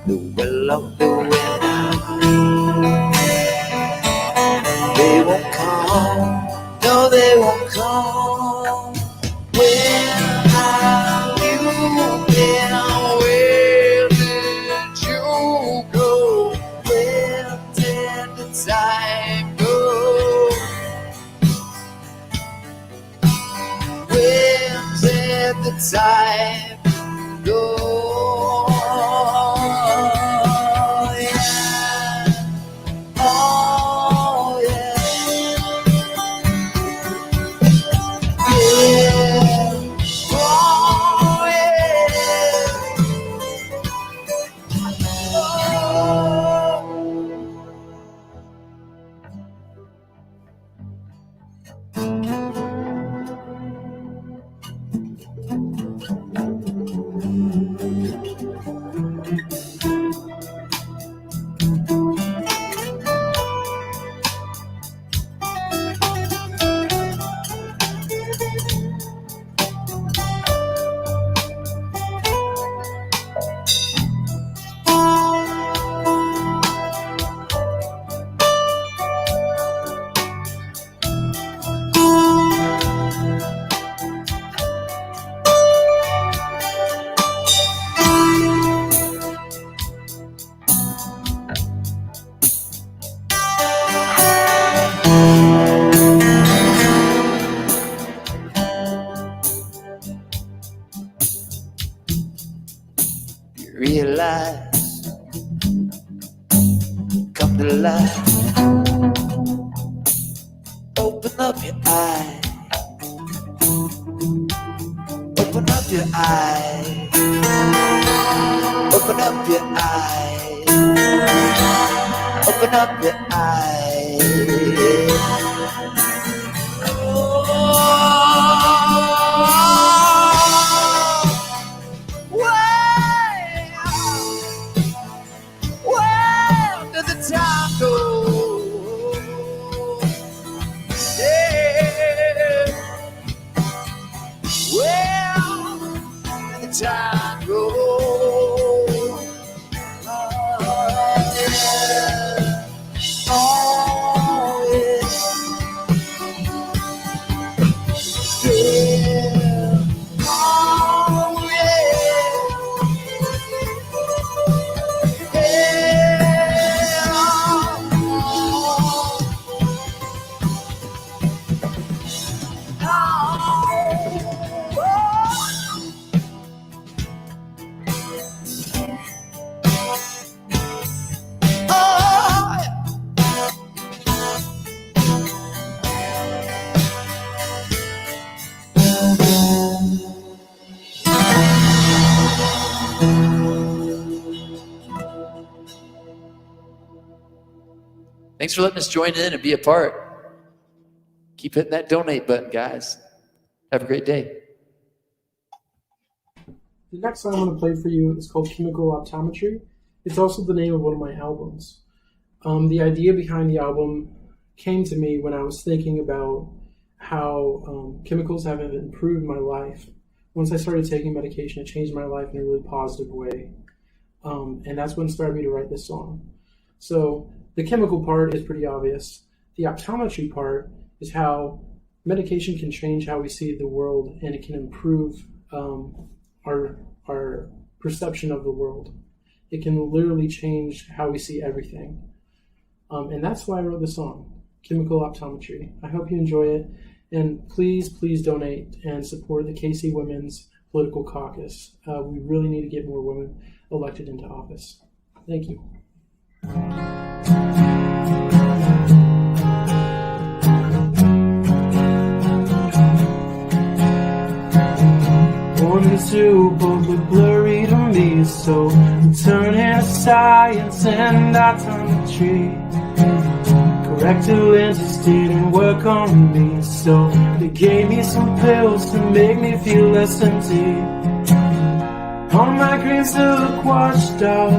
the will of the wind, they won't come. No, they won't come. Where have you been? Where did you go? Where did the time go? Where did the time go? Yeah. Oh, yeah. Yeah. Oh, yeah. realize, come to life. Open up your eyes, open up your eyes, open up your eyes, open up your eyes. Where does the time go? Yeah. Where does the time go? Oh, yeah. Oh, yeah. Yeah. Oh, Thanks for letting us join in and be a part. Keep hitting that donate button, guys. Have a great day. The next song I'm going to play for you is called Chemical Optometry. It's also the name of one of my albums. The idea behind the album came to me when I was thinking about how chemicals have improved my life. Once I started taking medication, it changed my life in a really positive way. And that's what inspired me to write this song. So the chemical part is pretty obvious. The optometry part is how medication can change how we see the world, and it can improve our perception of the world. It can literally change how we see everything. And that's why I wrote the song, Chemical Optometry. I hope you enjoy it. And please, please donate and support the KC Women's Political Caucus. We really need to get more women elected into office. Thank you. One and two both look blurry to me, so I'm turning to science and optometry. Corrective lenses didn't work on me, so they gave me some pills to make me feel less empty. All my greens look washed out,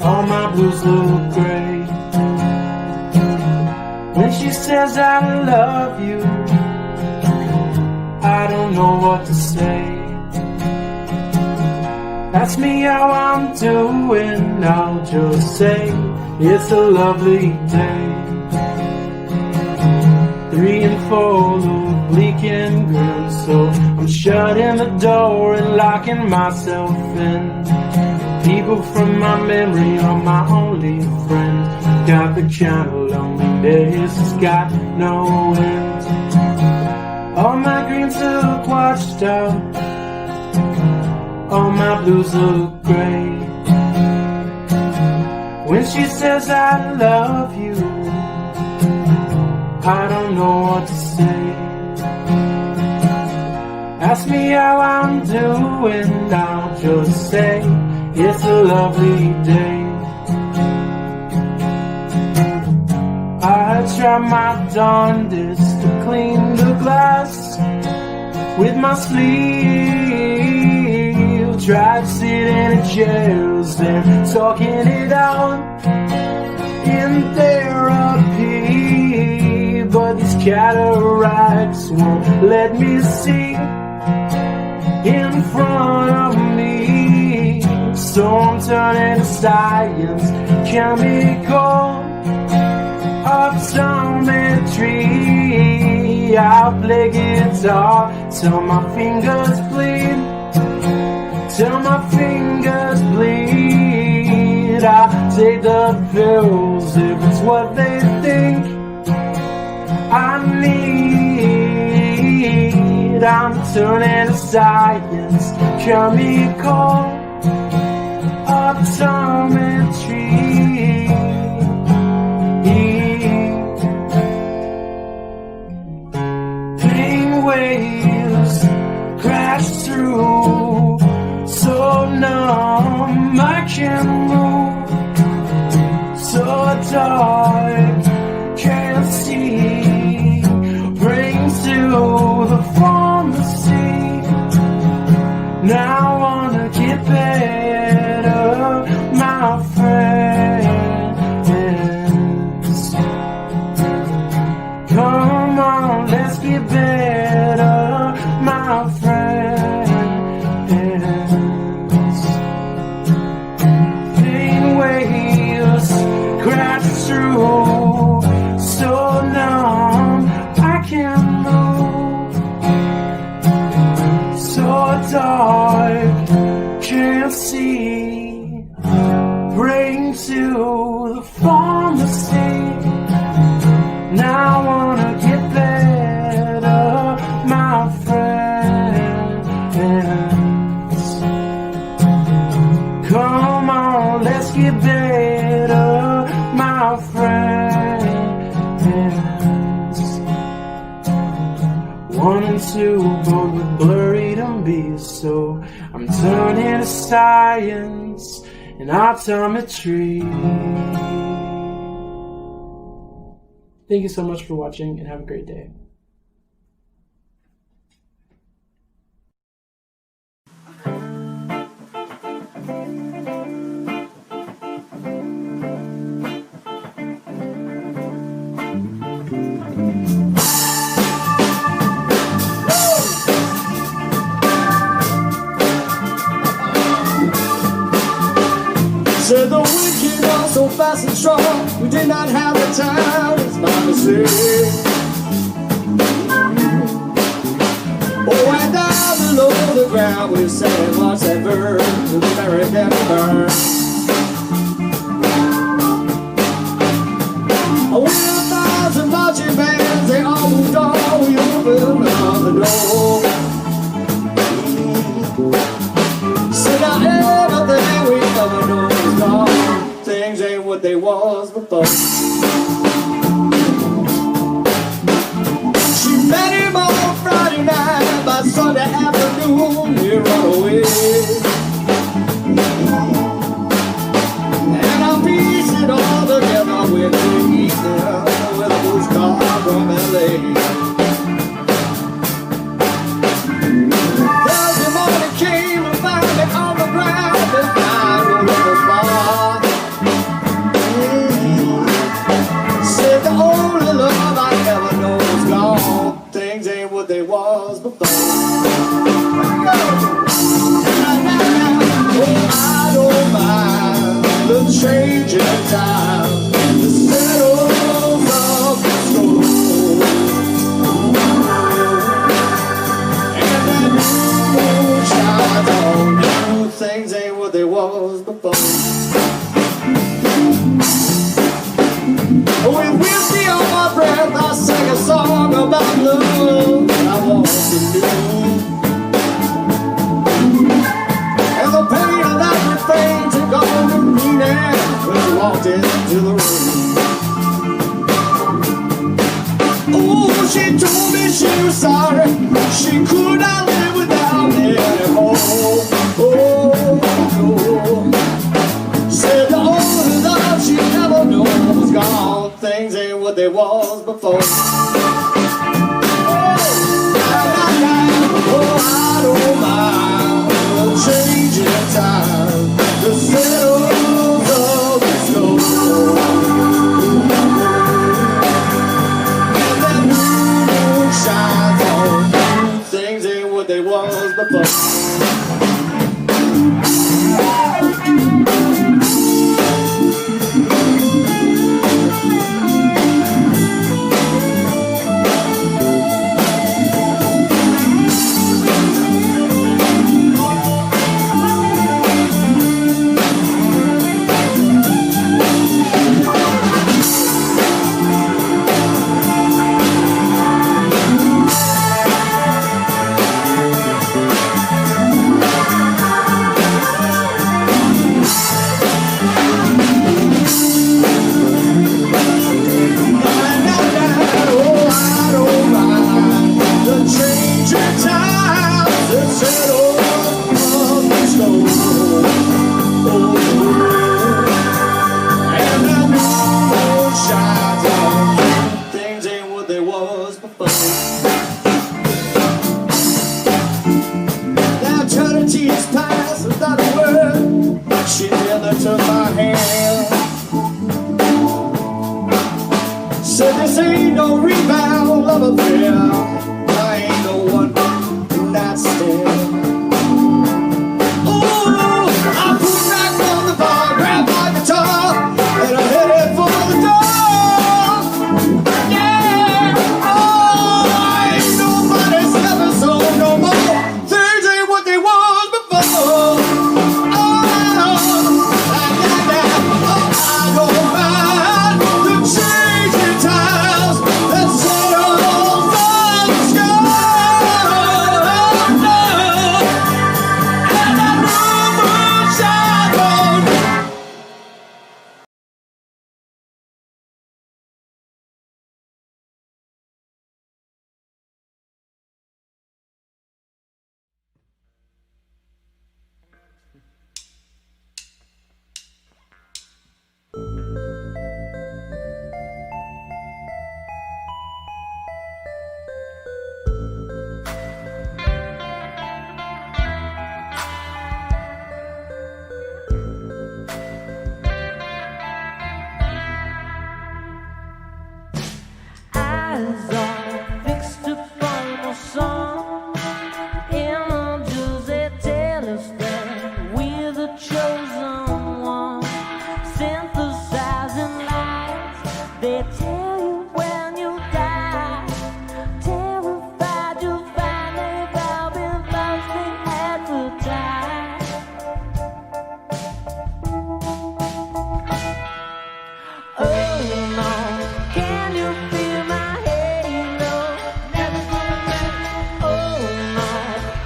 all my blues look gray. When she says I love you, I don't know what to say. Ask me how I'm doing, I'll just say it's a lovely day. 3 and 4 look bleak and grim, so I'm shutting the door and locking myself in. People from my memory are my only friends. Got the kind of loneliness that's got no end. All my greens look washed out, all my blues look gray. When she says I love you, I don't know what to say. Ask me how I'm doing, I'll just say it's a lovely day. I try my darndest to clean the glass with my sleeve. Tried sitting in chairs and talking it out in therapy, but these cataracts won't let me see in front of me. So I'm turning to science, chemical optometry. I'll play guitar till my fingers bleed, till my fingers bleed. I'll take the pills if it's what they think I need. and I'm turning to science, chemical optometry. Pain waves crash through, so numb I can't move, so dark can't see, brings to the pharmacy. Now I wanna get better, my friends. Come on, let's get better, my friends. Pain waves crash through, so numb I can't move, so dark can't see, bring to the pharmacy. Now I wanna get better, my friends. Come on, let's get better, my friends. 1 and 2 both with blurry and bees, so I'm turning to science and optometry. Thank you so much for watching and have a great day. Said the wicked are so fast and strong, we did not have the time, it's my mistake. Oh, and down below the ground we sang, watch that bird, the American bird. Oh, with 1,000 marching bands, they all moved on, we opened up the door. Said now everything we ever knew is gone, things ain't what they was before. She met him on Friday night, by Sunday afternoon he run away. And I pieced it all together with the evening, with a postcard from LA. Thursday morning came and found me on the ground behind the river bar. Said the only love I ever know is gone, things ain't what they was before. Oh, I don't mind the change in time, the settles of the storm. And that moon shines on you, things ain't what they was before. With whiskey on my breath, I sang a song about love that I want to do. And the pain of that refrain took on new meaning when I walked into the room. Oh, she told me she was sorry, she could not live without me anymore. Oh, no. Said the only love she ever knew was gone, things ain't what they was before. Oh, I don't mind the change in time, the settles of the storm. And that moon shines on you, things ain't what they was before. This ain't no rebound love affair. I ain't no one night stand. Oh, I put back on the bar, grab my guitar, and I headed for the door. Yeah, oh, ain't nobody's ever sold no more. Things ain't what they was before. Oh, I don't mind the changing times that settle on the sky. And the moon shine on. Eyes are fixed upon the sun. Images they tell us that we're the chosen one. Synthesizing lies, they tell you when you die. Terrified you'll find they've all been falsely advertised. Oh no, can you feel my halo? Never gonna let. Oh no,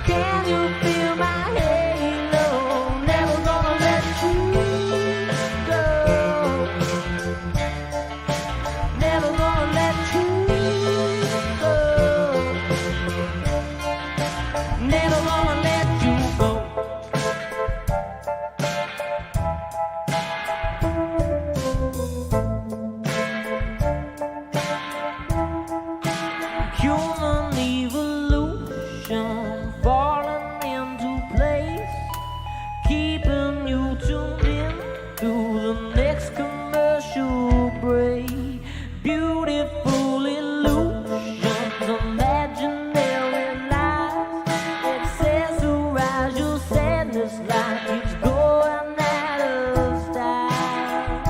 can you feel my halo? Never gonna let you go. Never gonna let you go. Never gonna let you go. Human evolution falling into place, keeping you tuned in to the next commercial break. Beautiful illusions, imaginary lies, accessorize your sadness like it's going out of style.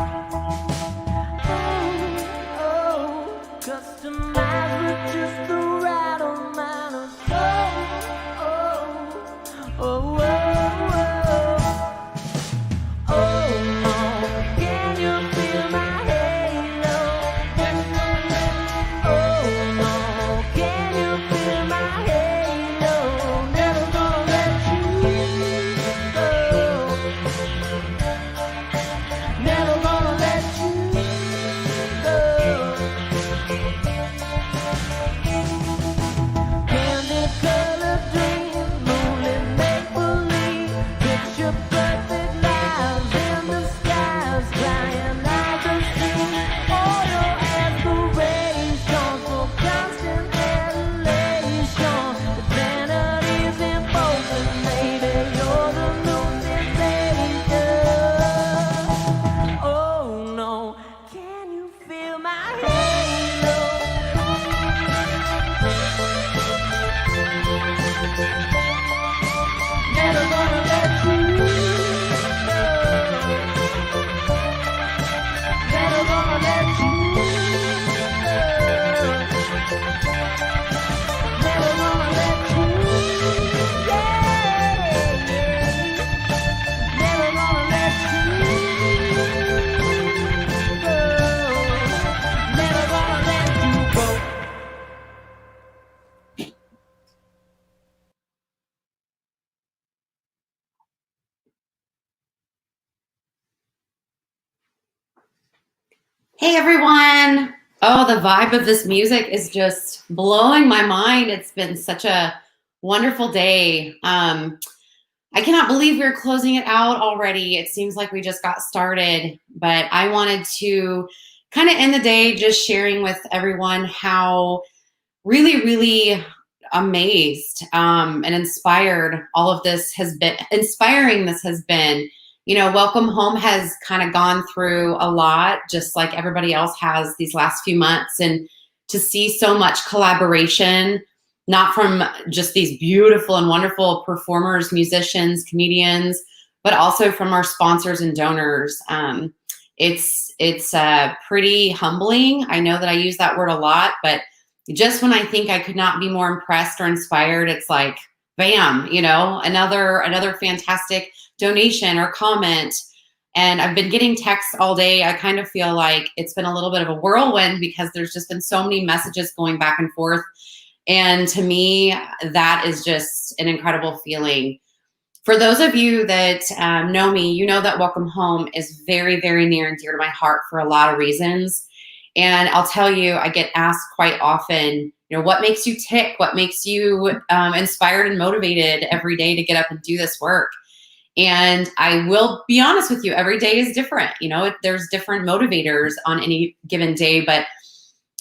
Oh, customize with just the right amount of soul. Oh, oh, oh, oh, can you feel my halo? Oh no, can you feel my halo? Never gonna let you go. Never gonna let you go. Candy colored dreams, moonlit make believe, picture perfect lives in the skies, flying out the sea. All your aspirations for constant elevation. The vanity's imposing, maybe you're the new sensation. Oh no, can you feel my halo? Never gonna let you go. Never gonna let you go. Never gonna let you. Yeah, yeah. Never gonna let you go. Never gonna let you go. Hey everyone! Oh, the vibe of this music is just blowing my mind. It's been such a wonderful day. I cannot believe we're closing it out already. It seems like we just got started, but I wanted to kind of end the day just sharing with everyone how really amazed and inspired all of this has been, inspiring this has been, Welcome Home has kind of gone through a lot, just like everybody else has these last few months. And to see so much collaboration, not from just these beautiful and wonderful performers, musicians, comedians, but also from our sponsors and donors. It's pretty humbling. I know that I use that word a lot, but just when I think I could not be more impressed or inspired, it's like, bam, another fantastic donation or comment. And I've been getting texts all day. I kind of feel like it's been a little bit of a whirlwind because there's just been so many messages going back and forth. And to me, that is just an incredible feeling. For those of you that know me, you know that Welcome Home is very, very near and dear to my heart for a lot of reasons. And I'll tell you, I get asked quite often, what makes you tick? What makes you inspired and motivated every day to get up and do this work? And I will be honest with you, every day is different. There's different motivators on any given day, but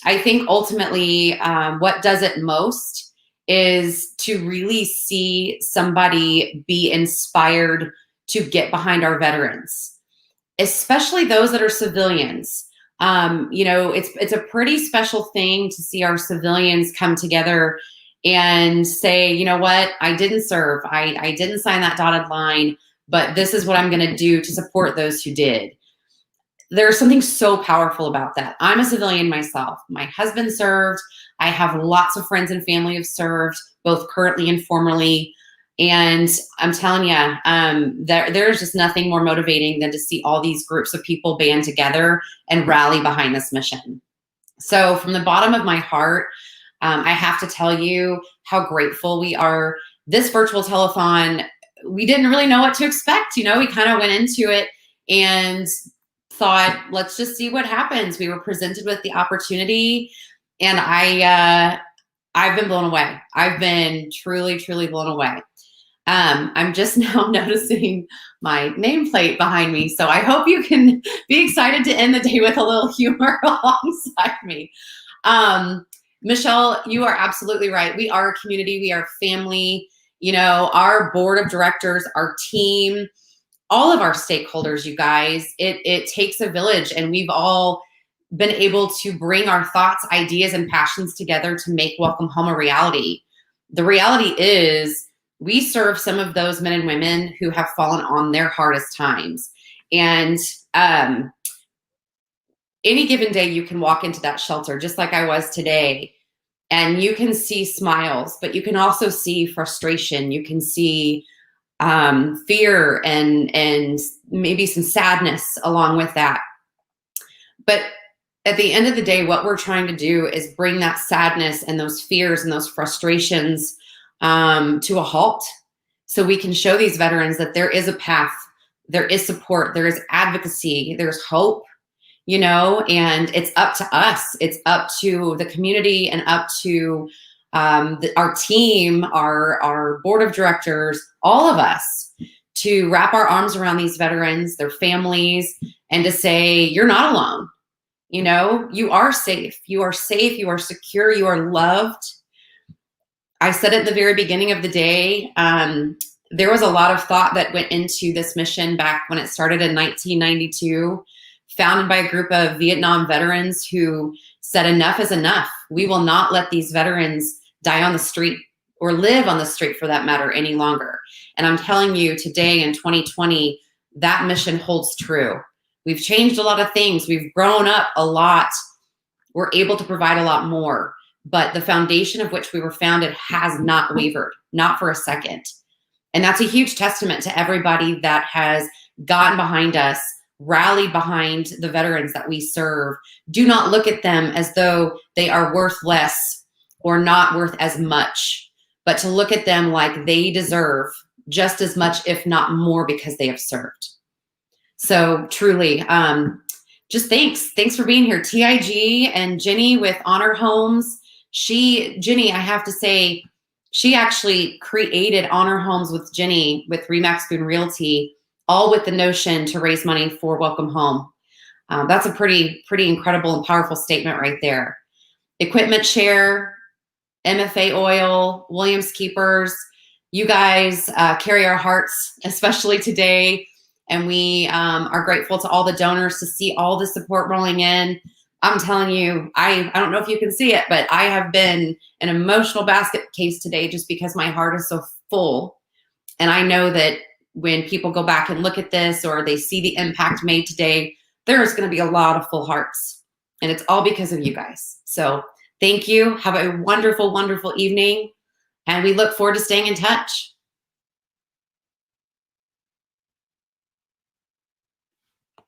I think ultimately what does it most is to really see somebody be inspired to get behind our veterans, especially those that are civilians. It's a pretty special thing to see our civilians come together and say, you know what, I didn't serve. I didn't sign that dotted line, but this is what I'm going to do to support those who did. There's something so powerful about that. I'm a civilian myself. My husband served. I have lots of friends and family who've served, both currently and formerly. And I'm telling you, there's just nothing more motivating than to see all these groups of people band together and rally behind this mission. So from the bottom of my heart, I have to tell you how grateful we are. This virtual telethon, we didn't really know what to expect. We kind of went into it and thought, let's just see what happens. We were presented with the opportunity, and I've been blown away. I've been truly, truly blown away. I'm just now noticing my nameplate behind me, so I hope you can be excited to end the day with a little humor alongside me. Michelle, you are absolutely right. We are a community. We are family. Our board of directors, our team, all of our stakeholders, you guys, it takes a village, and we've all been able to bring our thoughts, ideas, and passions together to make Welcome Home a reality. The reality is we serve some of those men and women who have fallen on their hardest times. And any given day, you can walk into that shelter, just like I was today, and you can see smiles, but you can also see frustration. You can see fear and maybe some sadness along with that. But at the end of the day, what we're trying to do is bring that sadness and those fears and those frustrations to a halt, so we can show these veterans that there is a path, there is support, there is advocacy, there's hope, and it's up to us. It's up to the community and up to our team, our board of directors, all of us, to wrap our arms around these veterans, their families, and to say, you're not alone. You are safe. You are safe. You are secure. You are loved. I said at the very beginning of the day, there was a lot of thought that went into this mission back when it started in 1992, founded by a group of Vietnam veterans who said enough is enough. We will not let these veterans die on the street, or live on the street for that matter, any longer. And I'm telling you, today in 2020, that mission holds true. We've changed a lot of things. We've grown up a lot. We're able to provide a lot more. But the foundation of which we were founded has not wavered, not for a second. And that's a huge testament to everybody that has gotten behind us, rallied behind the veterans that we serve. Do not look at them as though they are worth less or not worth as much, but to look at them like they deserve just as much, if not more, because they have served. So truly, just thanks for being here. TIG and Jenny with Honor Homes. Jenny, I have to say, she actually created Honor Homes with Jenny with Remax Boone Realty, all with the notion to raise money for Welcome Home. That's a pretty incredible and powerful statement right there. Equipment Share, MFA Oil, Williams Keepers, you guys carry our hearts, especially today. And we are grateful to all the donors to see all the support rolling in. I'm telling you, I don't know if you can see it, but I have been an emotional basket case today just because my heart is so full. And I know that when people go back and look at this or they see the impact made today, there's going to be a lot of full hearts. And it's all because of you guys. So thank you. Have a wonderful, wonderful evening. And we look forward to staying in touch.